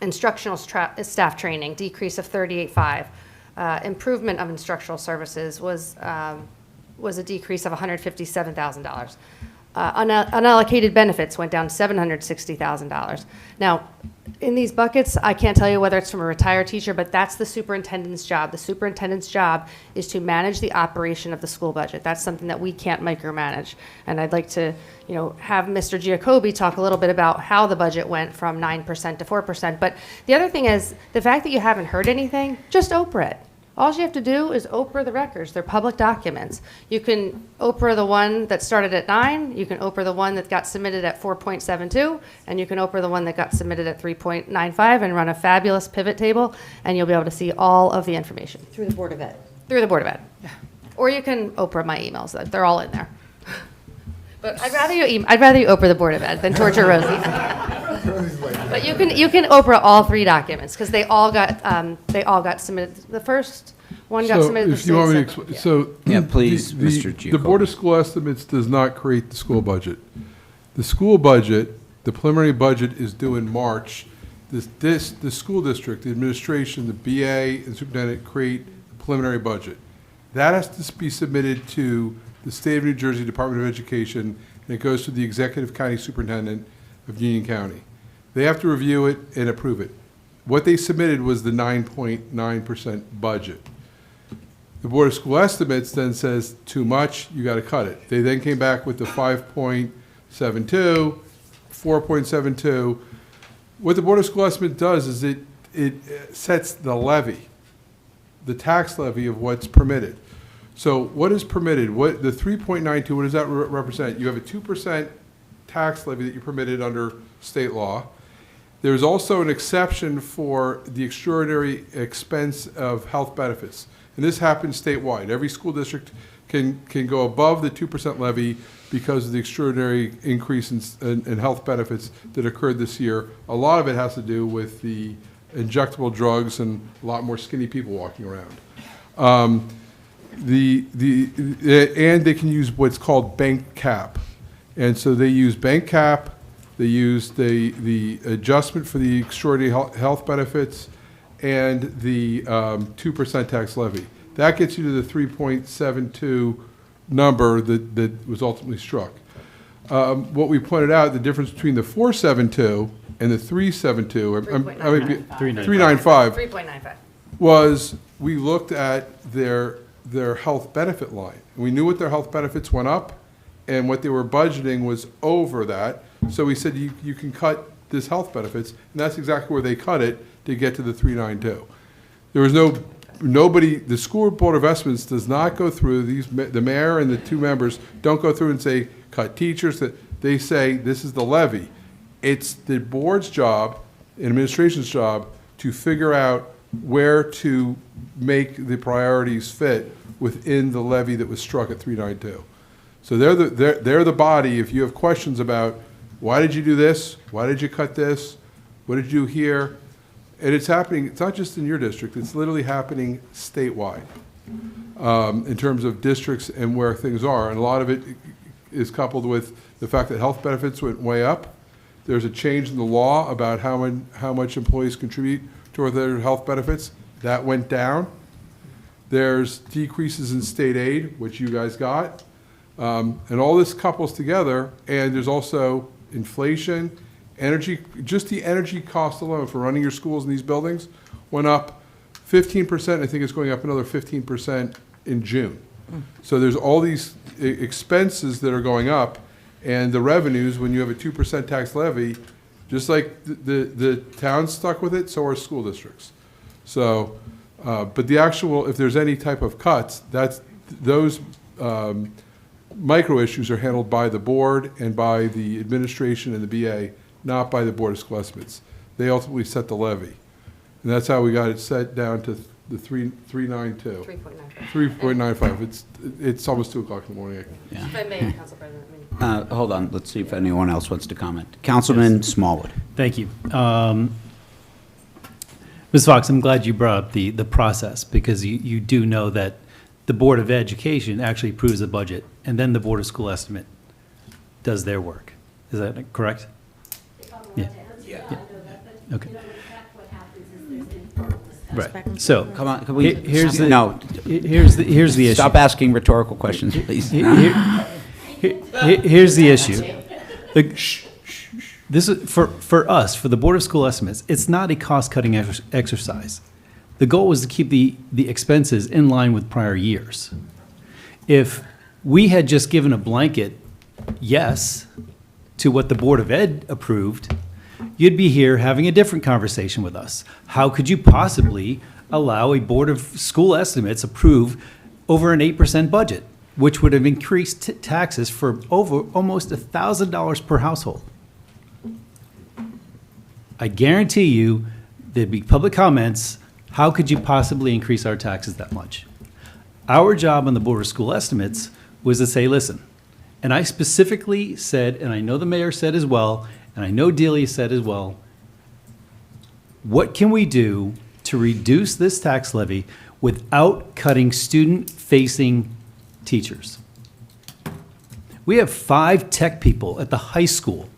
Instructional staff training, decrease of 38.5. Improvement of instructional services was a decrease of $157,000. Unallocated benefits went down $760,000. Now, in these buckets, I can't tell you whether it's from a retired teacher, but that's the superintendent's job. The superintendent's job is to manage the operation of the school budget. That's something that we can't micromanage. And I'd like to, have Mr. Giacobbe talk a little bit about how the budget went from 9% to 4%. But the other thing is, the fact that you haven't heard anything, just Oprah it. All you have to do is Oprah the records. They're public documents. You can Oprah the one that started at 9, you can Oprah the one that got submitted at 4.72, and you can Oprah the one that got submitted at 3.95 and run a fabulous pivot table, and you'll be able to see all of the information. Through the Board of Ed. Through the Board of Ed. Yeah. Or you can Oprah my emails. They're all in there. But I'd rather you Oprah the Board of Ed than torture Rosie. But you can Oprah all 3 documents because they all got submitted. The first one got submitted. If you want me to explain, Yeah, please, Mr. The Giacobbe. Board of School Estimates does not create the school budget. The school budget, the preliminary budget is due in March. The school district, the administration, the BA, and superintendent create the preliminary budget. That has to be submitted to the State of New Jersey Department of Education, and it goes to the Executive County Superintendent of Union County. They have to review it and approve it. What they submitted was the 9.9% budget. The Board of School Estimates then says, too much, you got to cut it. They then came back with the 5.72, 4.72. What the Board of School Estimates does is it sets the levy, the tax levy of what's permitted. So what is permitted? What the 3.92, what does that represent? You have a 2% tax levy that you're permitted under state law. There's also an exception for the extraordinary expense of health benefits. And this happens statewide. Every school district can go above the 2% levy because of the extraordinary increase in health benefits that occurred this year. A lot of it has to do with the injectable drugs and a lot more skinny people walking around. And they can use what's called bank cap. And so they use bank cap, they use the adjustment for the extraordinary health benefits, and the 2% tax levy. That gets you to the 3.72 number that was ultimately struck. What we pointed out, the difference between the 472 and the 372, 395, was we looked at their health benefit line. We knew what their health benefits went up, and what they were budgeting was over that. So we said you can cut this health benefits, and that's exactly where they cut it to get to the 392. There was nobody. The school board of estimates does not go through these. The mayor and the two members don't go through and say cut teachers. That they say this is the levy. It's the board's job, and administration's job, to figure out where to make the priorities fit within the levy that was struck at 392. So they're the body. If you have questions about why did you do this, why did you cut this, what did you do here, and it's happening. It's not just in your district. It's literally happening statewide in terms of districts and where things are. And a lot of it is coupled with the fact that health benefits went way up. There's a change in the law about how much employees contribute toward their health benefits. That went down. There's decreases in state aid, which you guys got. And all this couples together, and there's also inflation, energy, just the energy cost alone for running your schools in these buildings went up 15%. I think it's going up another 15% in June. So there's all these expenses that are going up, and the revenues, when you have a 2% tax levy, just like the town's stuck with it, so are school districts. So, but the actual, if there's any type of cuts, those micro issues are handled by the board and by the administration and the BA, not by the Board of School Estimates. They ultimately set the levy. And that's how we got it set down to the 392. 3.95. It's almost 2 o'clock in the morning. Yeah. If I may, Council President. Hold on, let's see if anyone else wants to comment. Councilman Smallwood. Thank you. Ms. Fox, I'm glad you brought up the process, because you do know that the Board of Education actually approves the budget, and then the Board of School Estimate does their work. Is that correct? Yeah. Okay. Right. So Come on, can we? here's the issue. Stop asking rhetorical questions, please. Here's the issue. This is for us, for the Board of School Estimates. It's not a cost-cutting exercise. The goal was to keep the expenses in line with prior years. If we had just given a blanket yes to what the Board of Ed approved, you'd be here having a different conversation with us. How could you possibly allow a Board of School Estimates approve over an 8% budget, which would have increased taxes for over almost $1,000 per household? I guarantee you there'd be public comments. How could you possibly increase our taxes that much? Our job on the Board of School Estimates was to say, listen, and I specifically said, and I know the mayor said as well, and I know Delia said as well, what can we do to reduce this tax levy without cutting student-facing teachers? We have 5 tech people at the high school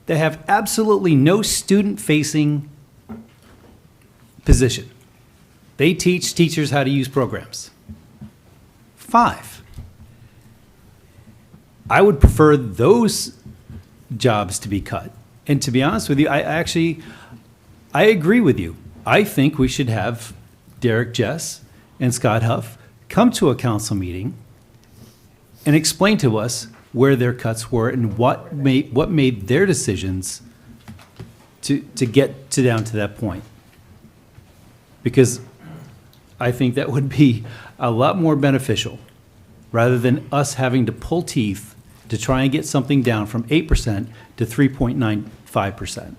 that have absolutely no student-facing position. They teach teachers how to use programs. 5. I would prefer those jobs to be cut. And to be honest with you, I agree with you. I think we should have Derek Jess and Scott Huff come to a council meeting and explain to us where their cuts were and what made their decisions to get down to that point. Because I think that would be a lot more beneficial rather than us having to pull teeth to try and get something down from 8% to 3.95%.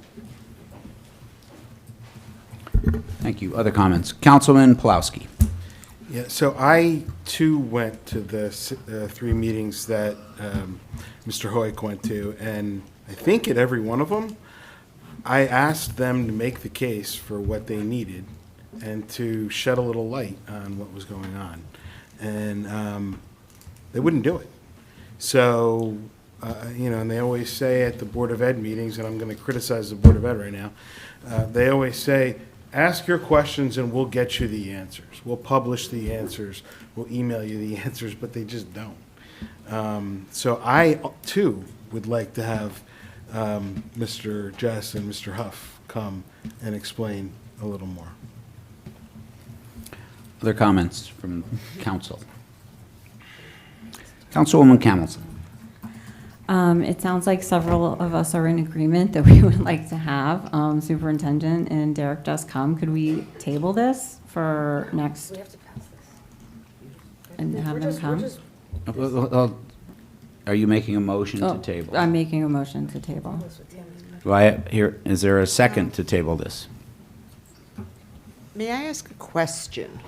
Thank you. Other comments? Councilman Pulowski. Yeah, so I too went to the 3 meetings that Mr. Hoyk went to, and I think at every one of them, I asked them to make the case for what they needed and to shed a little light on what was going on. And they wouldn't do it. So, and they always say at the Board of Ed meetings, and I'm going to criticize the Board of Ed right now, they always say, ask your questions and we'll get you the answers. We'll publish the answers. We'll email you the answers, but they just don't. So I, too, would like to have Mr. Jess and Mr. Huff come and explain a little more. Other comments from council? Councilwoman Camilton. It sounds like several of us are in agreement that we would like to have Superintendent and Derek Just come. Could we table this for next? And have them come? Are you making a motion to table? I'm making a motion to table. Is there a second to table this? May I ask a question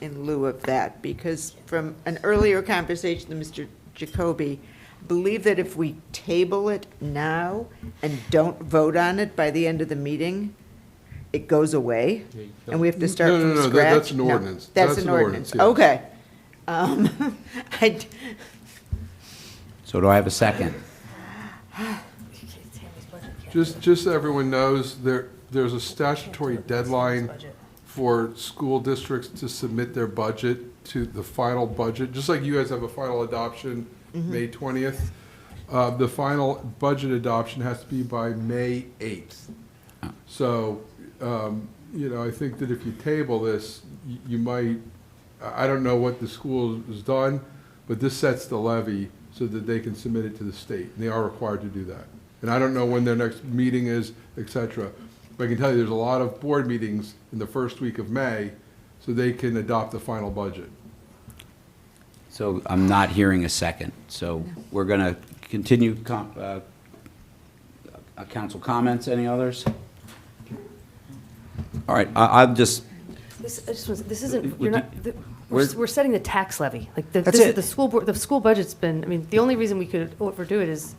in lieu of that? Because from an earlier conversation with Mr. Jacoby, I believe that if we table it now and don't vote on it by the end of the meeting, it goes away, and we have to start from scratch? That's an ordinance. That's an ordinance. Yes. Okay. So do I have a second? Just so everyone knows, there's a statutory deadline for school districts to submit their budget to the final budget, just like you guys have a final adoption May 20th. The final budget adoption has to be by May 8th. So, I think that if you table this, you might, I don't know what the school has done, but this sets the levy so that they can submit it to the state. And they are required to do that. And I don't know when their next meeting is, et cetera. But I can tell you there's a lot of board meetings in the first week of May so they can adopt the final budget. So I'm not hearing a second. So we're going to continue council comments. Any others? All right, I'll just. This isn't, You're not. We're setting the tax levy. Like That's it. The school board, the school budget's been, I mean, the only reason we could overdo it is.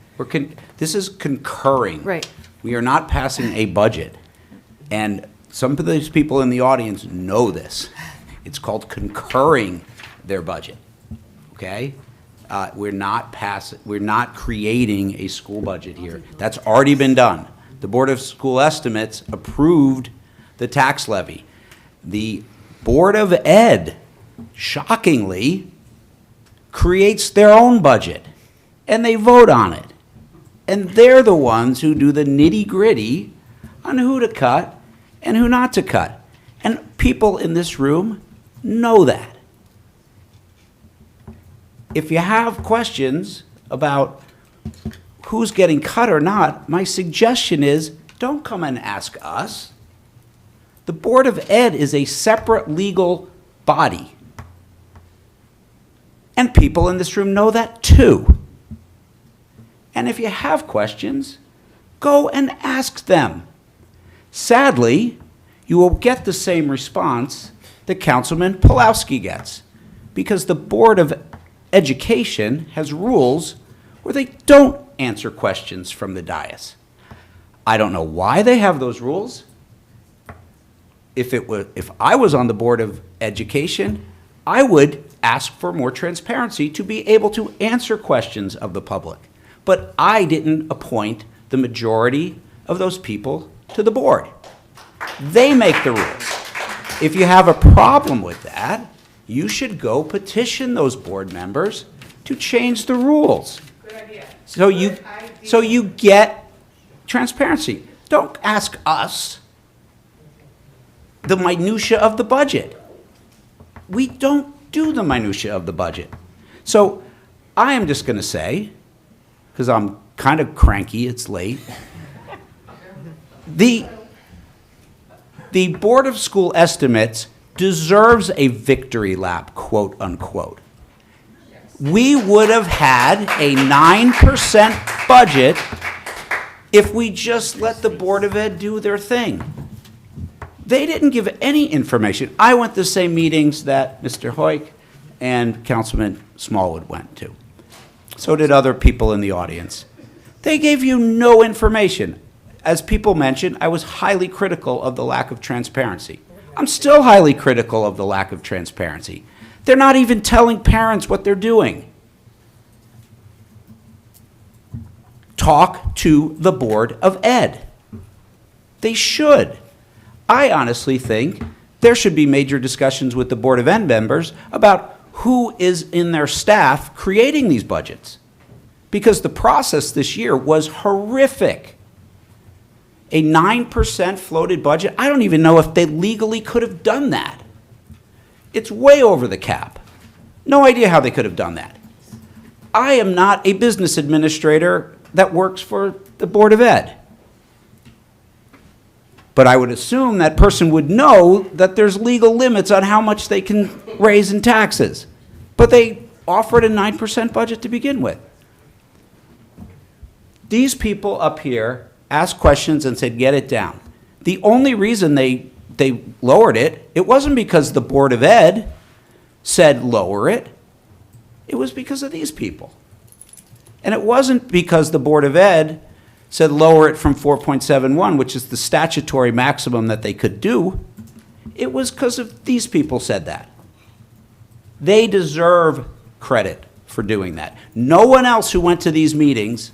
This is concurring. Right. We are not passing a budget. And some of these people in the audience know this. It's called concurring their budget, okay? We're not creating a school budget here. That's already been done. The Board of School Estimates approved the tax levy. The Board of Ed, shockingly, creates their own budget, and they vote on it. And they're the ones who do the nitty-gritty on who to cut and who not to cut. And people in this room know that. If you have questions about who's getting cut or not, my suggestion is don't come and ask us. The Board of Ed is a separate legal body. And people in this room know that too. And if you have questions, go and ask them. Sadly, you will get the same response that Councilman Pulowski gets, because the Board of Education has rules where they don't answer questions from the dais. I don't know why they have those rules. If I was on the Board of Education, I would ask for more transparency to be able to answer questions of the public. But I didn't appoint the majority of those people to the board. They make the rules. If you have a problem with that, you should go petition those board members to change the rules. Good idea. So you get transparency. Don't ask us the minutia of the budget. We don't do the minutia of the budget. So I am just going to say, because I'm kind of cranky, it's late, the Board of School Estimates deserves a victory lap, quote unquote. We would have had a 9% budget if we just let the Board of Ed do their thing. They didn't give any information. I went to the same meetings that Mr. Hoyk and Councilman Smallwood went to. So did other people in the audience. They gave you no information. As people mentioned, I was highly critical of the lack of transparency. I'm still highly critical of the lack of transparency. They're not even telling parents what they're doing. Talk to the Board of Ed. They should. I honestly think there should be major discussions with the Board of Ed members about who is in their staff creating these budgets. Because the process this year was horrific. A 9% floated budget, I don't even know if they legally could have done that. It's way over the cap. No idea how they could have done that. I am not a business administrator that works for the Board of Ed. But I would assume that person would know that there's legal limits on how much they can raise in taxes. But they offered a 9% budget to begin with. These people up here asked questions and said, get it down. The only reason they lowered it, it wasn't because the Board of Ed said lower it. It was because of these people. And it wasn't because the Board of Ed said lower it from 4.71, which is the statutory maximum that they could do. It was because of these people said that. They deserve credit for doing that. No one else who went to these meetings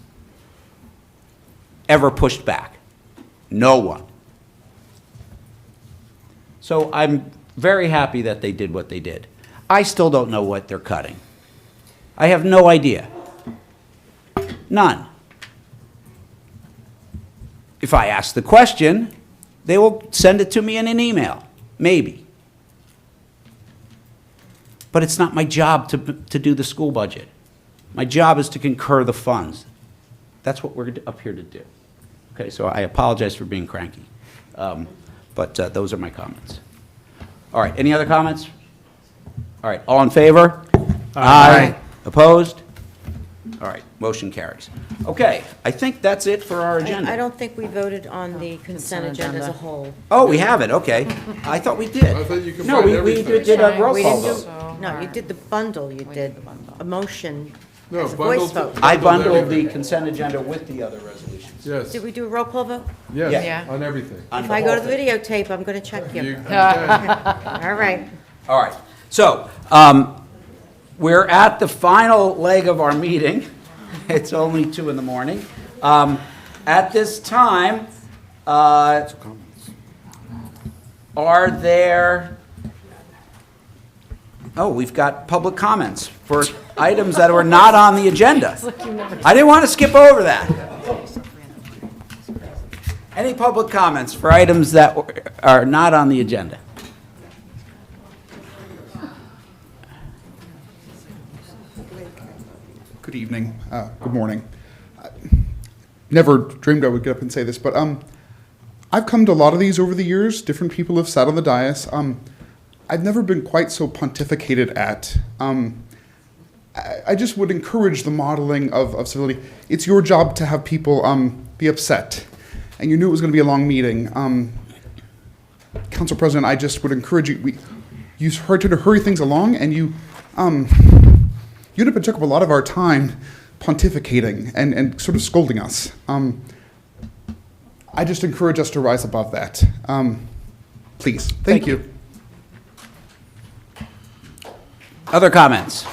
ever pushed back. No one. So I'm very happy that they did what they did. I still don't know what they're cutting. I have no idea. None. If I ask the question, they will send it to me in an email. Maybe. But it's not my job to do the school budget. My job is to concur the funds. That's what we're up here to do. Okay, so I apologize for being cranky. But those are my comments. All right, any other comments? All right, all in favor? Aye. Opposed? All right, motion carries. Okay, I think that's it for our agenda. I don't think we voted on the consent agenda as a whole. Oh, we have it, okay. I thought we did. I thought you combined No, we everything. did a roll We call didn't vote. do- No, you did the bundle, you did a motion No, as a voice bundled- vote. I bundled the everything. consent agenda with the other resolutions. Yes, Did we do a roll call vote? yes, Yeah. on everything. On If the I go whole to the thing. videotape, I'm going to check You you. understand? All right. All right, so we're at the final leg of our meeting. It's only 2 in the morning. At this time, are there, oh, we've got public comments for items that were not on the agenda. I didn't want to skip over that. Any public comments for items that are not on the agenda? Good evening. Good morning. Never dreamed I would get up and say this, but I've come to a lot of these over the years. Different people have sat on the dais. I've never been quite so pontificated at. I just would encourage the modeling of civility. It's your job to have people be upset, and you knew it was going to be a long meeting. Council President, I just would encourage you. You tried to hurry things along, and you took up a lot of our time pontificating and sort of scolding us. I just encourage us to rise above that. Please. Thank you. Other comments?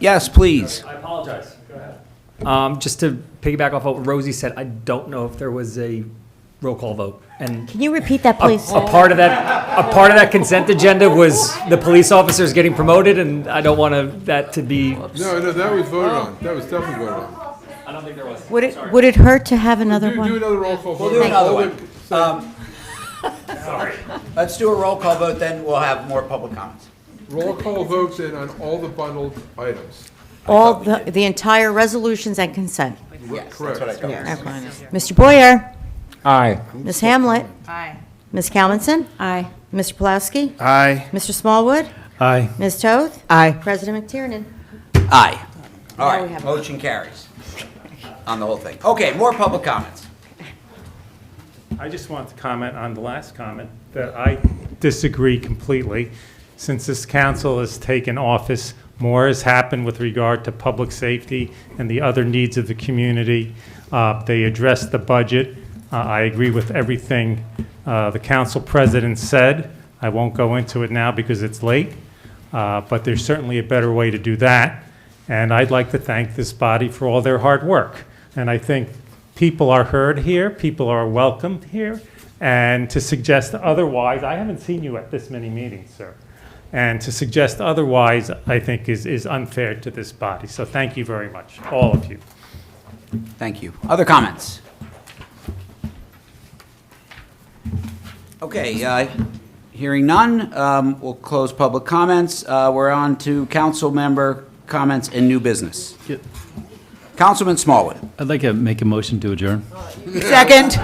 Yes, please. I apologize. Go ahead. Just to piggyback off what Rosie said, I don't know if there was a roll call vote. And Can you repeat that, please? a part of that consent agenda was the police officers getting promoted, and I don't want that to be. No, that was voted on. That was definitely voted on. I don't think there was. Would it hurt to have another Do one? another roll call vote. We'll do another one. Sorry. Let's do a roll call vote, then we'll have more public comments. Roll call votes in on all the bundled items. All, the entire resolutions and consent. Yes, Correct. that's what I thought. Mr. Boyer? Aye. Ms. Hamlet? Aye. Ms. Kalmanson? Aye. Mr. Pulaski? Aye. Mr. Smallwood? Aye. Ms. Toth? Aye. President McTiernan? Aye. All Now we right, have- motion carries on the whole thing. Okay, more public comments. I just want to comment on the last comment that I disagree completely. Since this council has taken office, more has happened with regard to public safety and the other needs of the community. They addressed the budget. I agree with everything the council president said. I won't go into it now because it's late, but there's certainly a better way to do that. And I'd like to thank this body for all their hard work. And I think people are heard here, people are welcomed here, and to suggest otherwise, I haven't seen you at this many meetings, sir. And to suggest otherwise, I think is unfair to this body. So thank you very much, all of you. Thank you. Other comments? Okay, hearing none, we'll close public comments. We're on to council member comments and new business. Councilman Smallwood. I'd like to make a motion to adjourn. Second.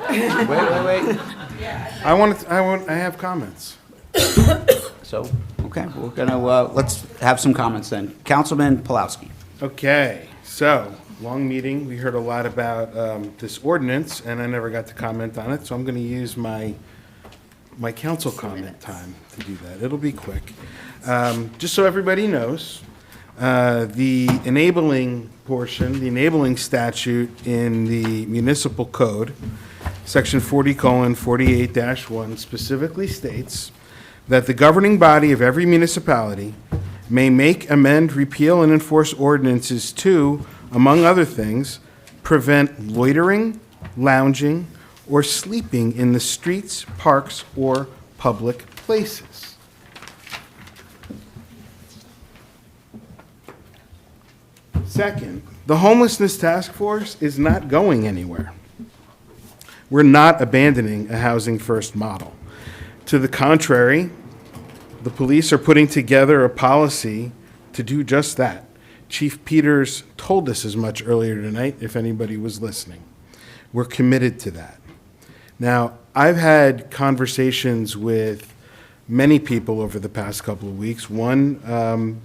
Wait. I have comments. So, okay, we're gonna, let's have some comments then. Councilman Pulowski. Okay, so, long meeting. We heard a lot about this ordinance, and I never got to comment on it, so I'm going to use my council comment time to do that. It'll be quick. Just so everybody knows, the enabling portion, the enabling statute in the municipal code, section 40:48-1, specifically states that the governing body of every municipality may make, amend, repeal, and enforce ordinances to, among other things, prevent loitering, lounging, or sleeping in the streets, parks, or public places. Second, the homelessness task force is not going anywhere. We're not abandoning a housing first model. To the contrary, the police are putting together a policy to do just that. Chief Peters told us as much earlier tonight, if anybody was listening. We're committed to that. Now, I've had conversations with many people over the past couple of weeks. One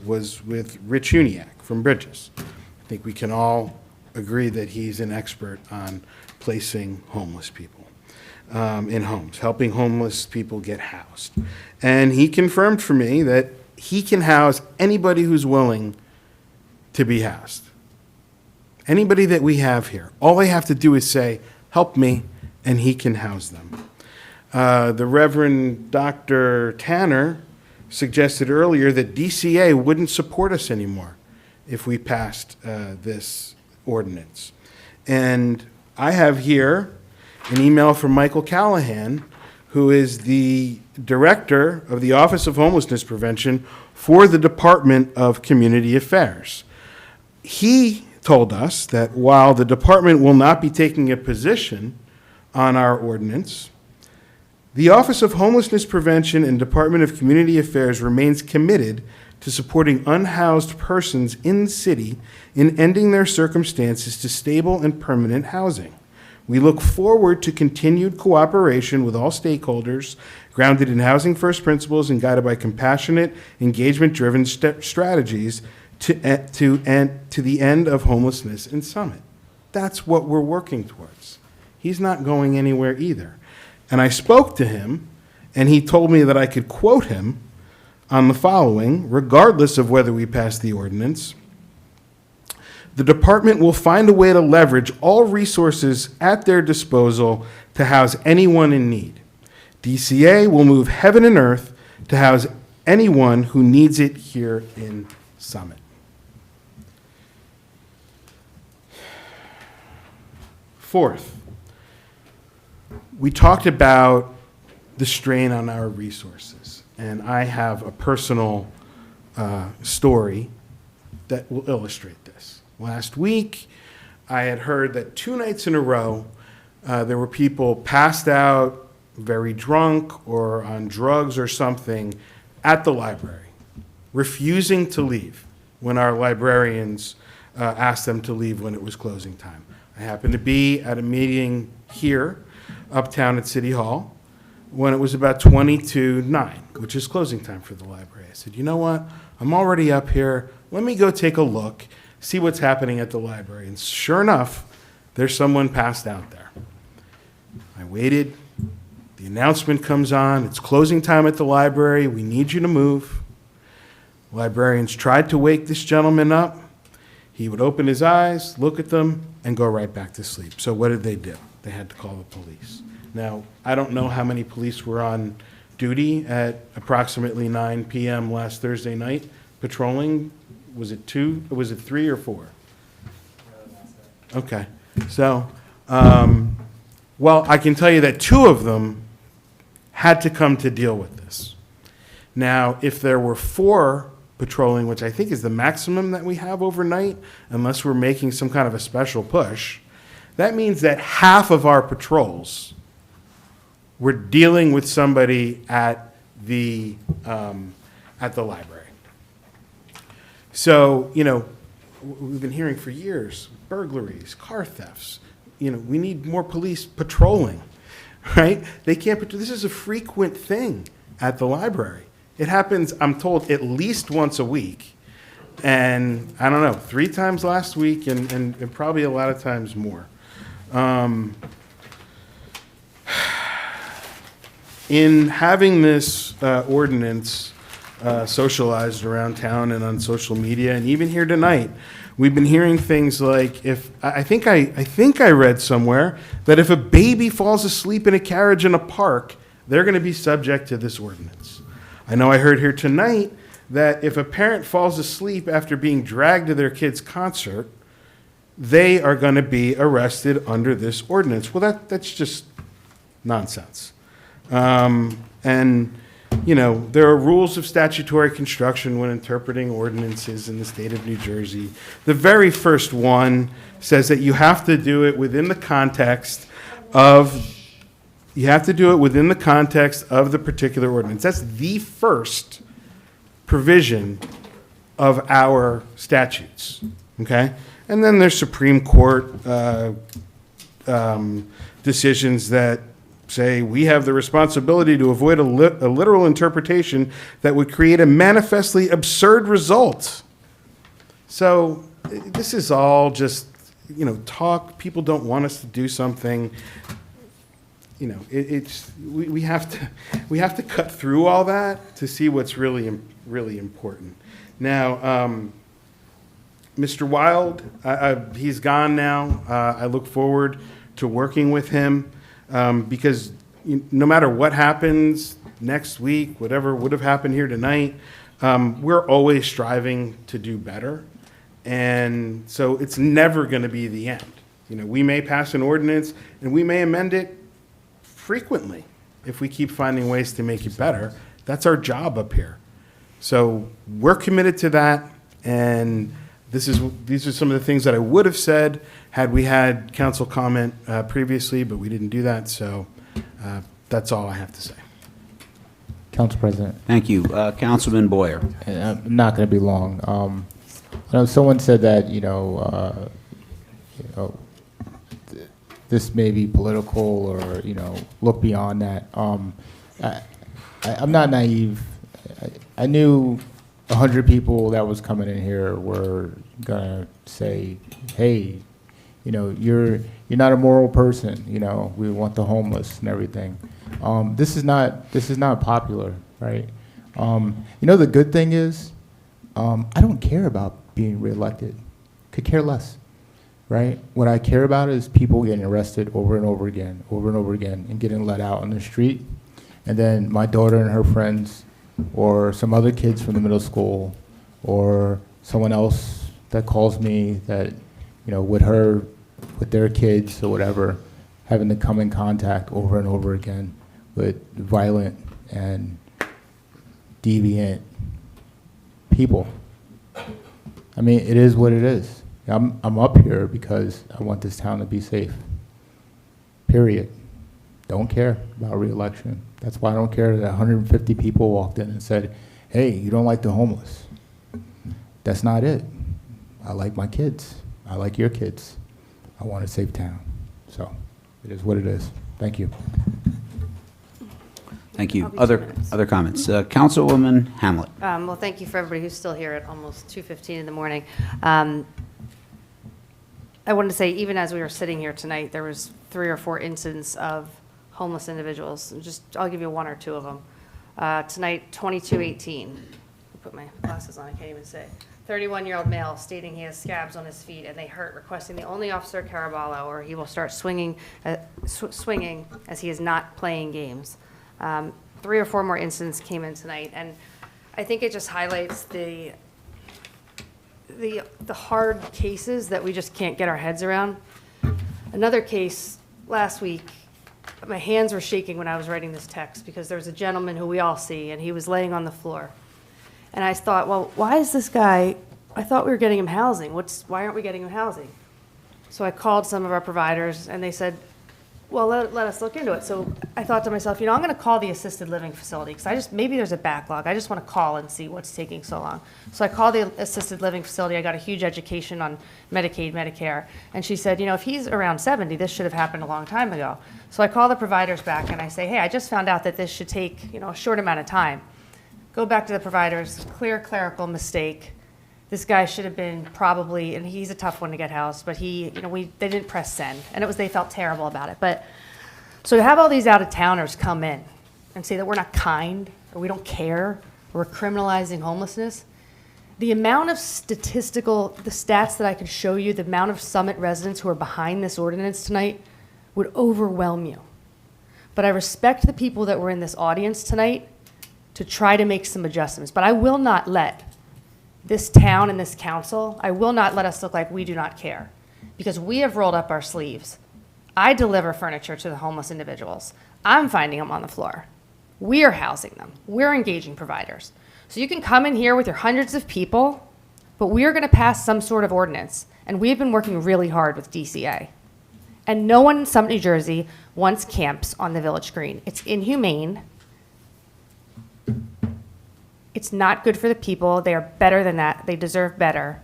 was with Rich Uniac from Bridges. I think we can all agree that he's an expert on placing homeless people in homes, helping homeless people get housed. And he confirmed for me that he can house anybody who's willing to be housed. Anybody that we have here. All they have to do is say, help me, and he can house them. The Reverend Dr. Tanner suggested earlier that DCA wouldn't support us anymore if we passed this ordinance. And I have here an email from Michael Callahan, who is the director of the Office of Homelessness Prevention for the Department of Community Affairs. He told us that while the department will not be taking a position on our ordinance, the Office of Homelessness Prevention and Department of Community Affairs remains committed to supporting unhoused persons in the city in ending their circumstances to stable and permanent housing. We look forward to continued cooperation with all stakeholders grounded in housing first principles and guided by compassionate, engagement-driven strategies to the end of homelessness in Summit. That's what we're working towards. He's not going anywhere either. And I spoke to him, and he told me that I could quote him on the following: regardless of whether we pass the ordinance, the department will find a way to leverage all resources at their disposal to house anyone in need. DCA will move heaven and earth to house anyone who needs it here in Summit. Fourth, we talked about the strain on our resources, and I have a personal story that will illustrate this. Last week, I had heard that 2 nights in a row, there were people passed out, very drunk, or on drugs or something at the library, refusing to leave when our librarians asked them to leave when it was closing time. I happened to be at a meeting here, uptown at City Hall, when it was about 20 to 9, which is closing time for the library. I said, you know what? I'm already up here. Let me go take a look, see what's happening at the library. And sure enough, there's someone passed out there. I waited. The announcement comes on. It's closing time at the library. We need you to move. Librarians tried to wake this gentleman up. He would open his eyes, look at them, and go right back to sleep. So what did they do? They had to call the police. Now, I don't know how many police were on duty at approximately 9 p.m. last Thursday night patrolling. Was it 2? Was it 3 or 4? Okay. So, well, I can tell you that 2 of them had to come to deal with this. Now, if there were 4 patrolling, which I think is the maximum that we have overnight, unless we're making some kind of a special push, that means that half of our patrols were dealing with somebody at the library. So, you know, we've been hearing for years, burglaries, car thefts. You know, we need more police patrolling, right? They can't, this is a frequent thing at the library. It happens, I'm told, at least once a week. And I don't know, 3 times last week and probably a lot of times more. In having this ordinance socialized around town and on social media, and even here tonight, we've been hearing things like, I think I read somewhere that if a baby falls asleep in a carriage in a park, they're going to be subject to this ordinance. I know I heard here tonight that if a parent falls asleep after being dragged to their kid's concert, they are going to be arrested under this ordinance. Well, that's just nonsense. And, you know, there are rules of statutory construction when interpreting ordinances in the state of New Jersey. The very first one says that you have to do it within the context of the particular ordinance. That's the first provision of our statutes, okay? And then there's Supreme Court decisions that say we have the responsibility to avoid a literal interpretation that would create a manifestly absurd result. So this is all just, you know, talk. People don't want us to do something. You know, we have to cut through all that to see what's really important. Now, Mr. Wild, he's gone now. I look forward to working with him because no matter what happens next week, whatever would have happened here tonight, we're always striving to do better. And so it's never going to be the end. You know, we may pass an ordinance and we may amend it frequently if we keep finding ways to make it better. That's our job up here. So we're committed to that, and these are some of the things that I would have said had we had council comment previously, but we didn't do that, so that's all I have to say. Council President. Thank you. Councilman Boyer. And I'm not going to be long. I know someone said that, this may be political or, look beyond that. I'm not naive. I knew 100 people that was coming in here were gonna say, hey, you're not a moral person. We want the homeless and everything. This is not popular, right? The good thing is, I don't care about being reelected. Could care less, right? What I care about is people getting arrested over and over again, and getting let out on the street. And then my daughter and her friends, or some other kids from the middle school, or someone else that calls me that, with their kids or whatever, having to come in contact over and over again with violent and deviant people. I mean, it is what it is. I'm up here because I want this town to be safe. Period. Don't care about re-election. That's why I don't care that 150 people walked in and said, hey, you don't like the homeless. That's not it. I like my kids. I like your kids. I want a safe town. So it is what it is. Thank you. Thank you. Other comments? Councilwoman Hamlet. Well, thank you for everybody who's still here at almost 2:15 in the morning. I wanted to say, even as we were sitting here tonight, there was 3 or 4 incidents of homeless individuals. I'll give you one or two of them. Tonight, 2218. Put my glasses on, I can't even say. 31-year-old male stating he has scabs on his feet and they hurt, requesting the only Officer Caraballo or he will start swinging as he is not playing games. 3 or 4 more incidents came in tonight, and I think it just highlights the hard cases that we just can't get our heads around. Another case last week, my hands were shaking when I was writing this text because there was a gentleman who we all see, and he was laying on the floor. And I thought, well, why is this guy, I thought we were getting him housing. Why aren't we getting him housing? So I called some of our providers, and they said, well, let us look into it. So I thought to myself, I'm going to call the assisted living facility because maybe there's a backlog. I just want to call and see what's taking so long. So I called the assisted living facility. I got a huge education on Medicaid, Medicare. And she said, if he's around 70, this should have happened a long time ago. So I call the providers back and I say, hey, I just found out that this should take, a short amount of time. Go back to the providers, clear clerical mistake. This guy should have been probably, and he's a tough one to get housed, but they didn't press send, and they felt terrible about it. But so to have all these out-of-towners come in and say that we're not kind, or we don't care, or we're criminalizing homelessness, the amount of the stats that I could show you, the amount of Summit residents who are behind this ordinance tonight would overwhelm you. But I respect the people that were in this audience tonight to try to make some adjustments. But I will not let this town and this council, I will not let us look like we do not care, because we have rolled up our sleeves. I deliver furniture to the homeless individuals. I'm finding them on the floor. We are housing them. We're engaging providers. So you can come in here with your hundreds of people, but we are going to pass some sort of ordinance, and we've been working really hard with DCA. And no one in Summit, New Jersey wants camps on the Village Green. It's inhumane. It's not good for the people. They are better than that. They deserve better.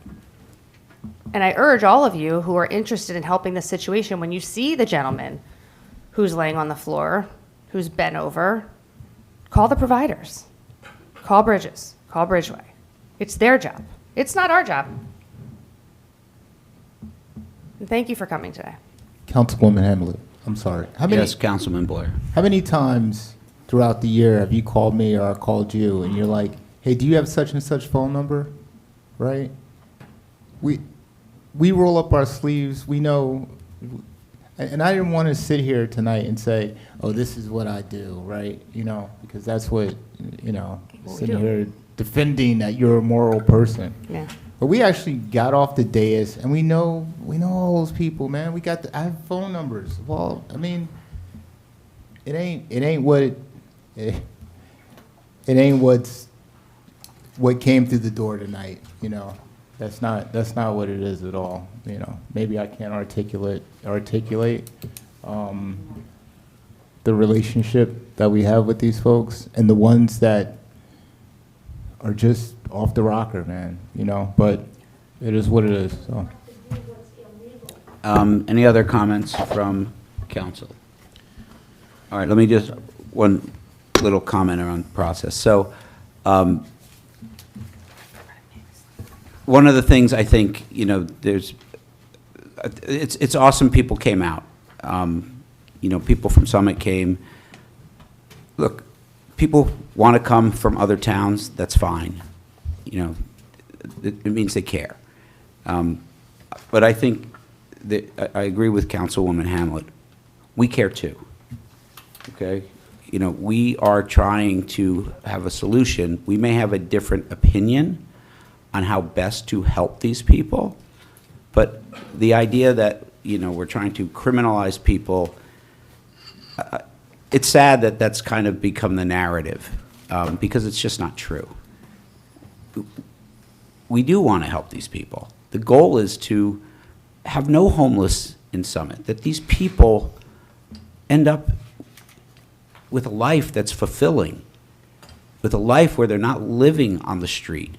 And I urge all of you who are interested in helping this situation, when you see the gentleman who's laying on the floor, who's bent over, call the providers. Call Bridges. Call Bridgeway. It's their job. It's not our job. And thank you for coming today. Councilwoman Hamlet, I'm sorry. Yes, Councilman Blair. How many times throughout the year have you called me or I called you and you're like, hey, do you have such and such phone number? Right? We roll up our sleeves. We know. And I didn't want to sit here tonight and say, oh, this is what I do, right? Because that's what, sitting here defending that you're a moral person. Yeah. But we actually got off the dais and we know all those people, man. I have phone numbers. Well, I mean, it ain't what came through the door tonight, That's not what it is at all, Maybe I can't articulate the relationship that we have with these folks and the ones that are just off the rocker, man, but it is what it is, so. Any other comments from council? All right, let me just, one little comment around the process. So, one of the things I think, it's awesome people came out. People from Summit came. Look, people want to come from other towns, that's fine. It means they care. But I think that I agree with Councilwoman Hamlet. We care too. Okay? We are trying to have a solution. We may have a different opinion on how best to help these people, but the idea that, we're trying to criminalize people, it's sad that that's kind of become the narrative, because it's just not true. We do want to help these people. The goal is to have no homeless in Summit, that these people end up with a life that's fulfilling, with a life where they're not living on the street,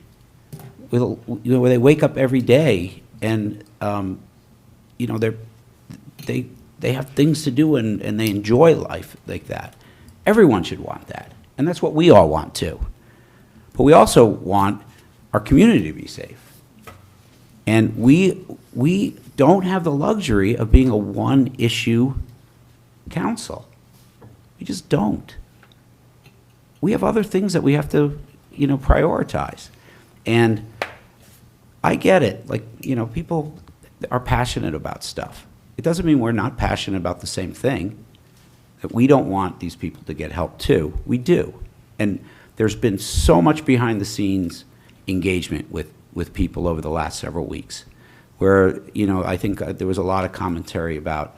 where they wake up every day and they have things to do and they enjoy life like that. Everyone should want that, and that's what we all want too. But we also want our community to be safe, and we don't have the luxury of being a one-issue council. We just don't. We have other things that we have to, prioritize. And I get it. Like, people are passionate about stuff. It doesn't mean we're not passionate about the same thing, that we don't want these people to get help too. We do. And there's been so much behind the scenes engagement with people over the last several weeks where, I think there was a lot of commentary about,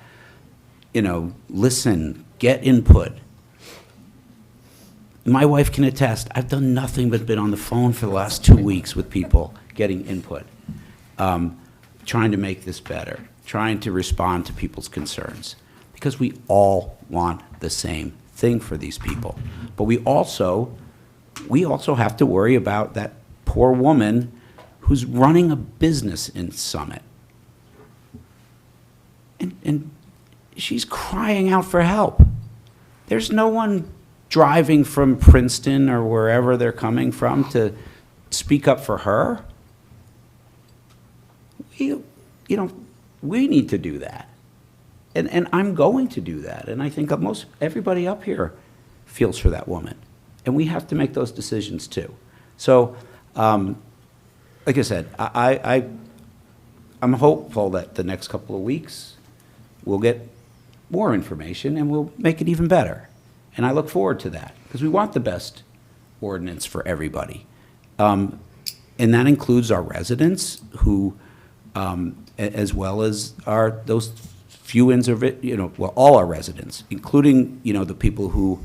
listen, get input. My wife can attest, I've done nothing but been on the phone for the last 2 weeks with people getting input, trying to make this better, trying to respond to people's concerns, because we all want the same thing for these people. But we also have to worry about that poor woman who's running a business in Summit. And she's crying out for help. There's no one driving from Princeton or wherever they're coming from to speak up for her. We need to do that. And I'm going to do that. And I think everybody up here feels for that woman. And we have to make those decisions too. So, like I said, I'm hopeful that the next couple of weeks we'll get more information and we'll make it even better. And I look forward to that because we want the best ordinance for everybody. And that includes our residents who, as well as those few all our residents, including, the people who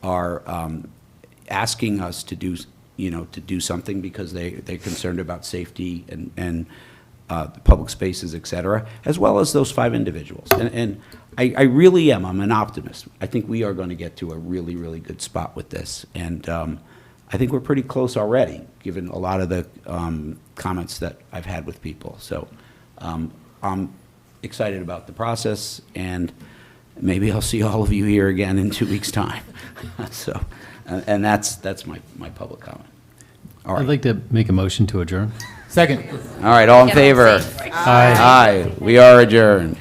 are asking us to do something because they're concerned about safety and public spaces, et cetera, as well as those 5 individuals. And I really am. I'm an optimist. I think we are going to get to a really, really good spot with this. And I think we're pretty close already, given a lot of the comments that I've had with people. So I'm excited about the process, and maybe I'll see all of you here again in 2 weeks' time. So, and that's my public comment. All right. I'd like to make a motion to adjourn. Second. All right, all in favor? Aye. Aye. We are adjourned.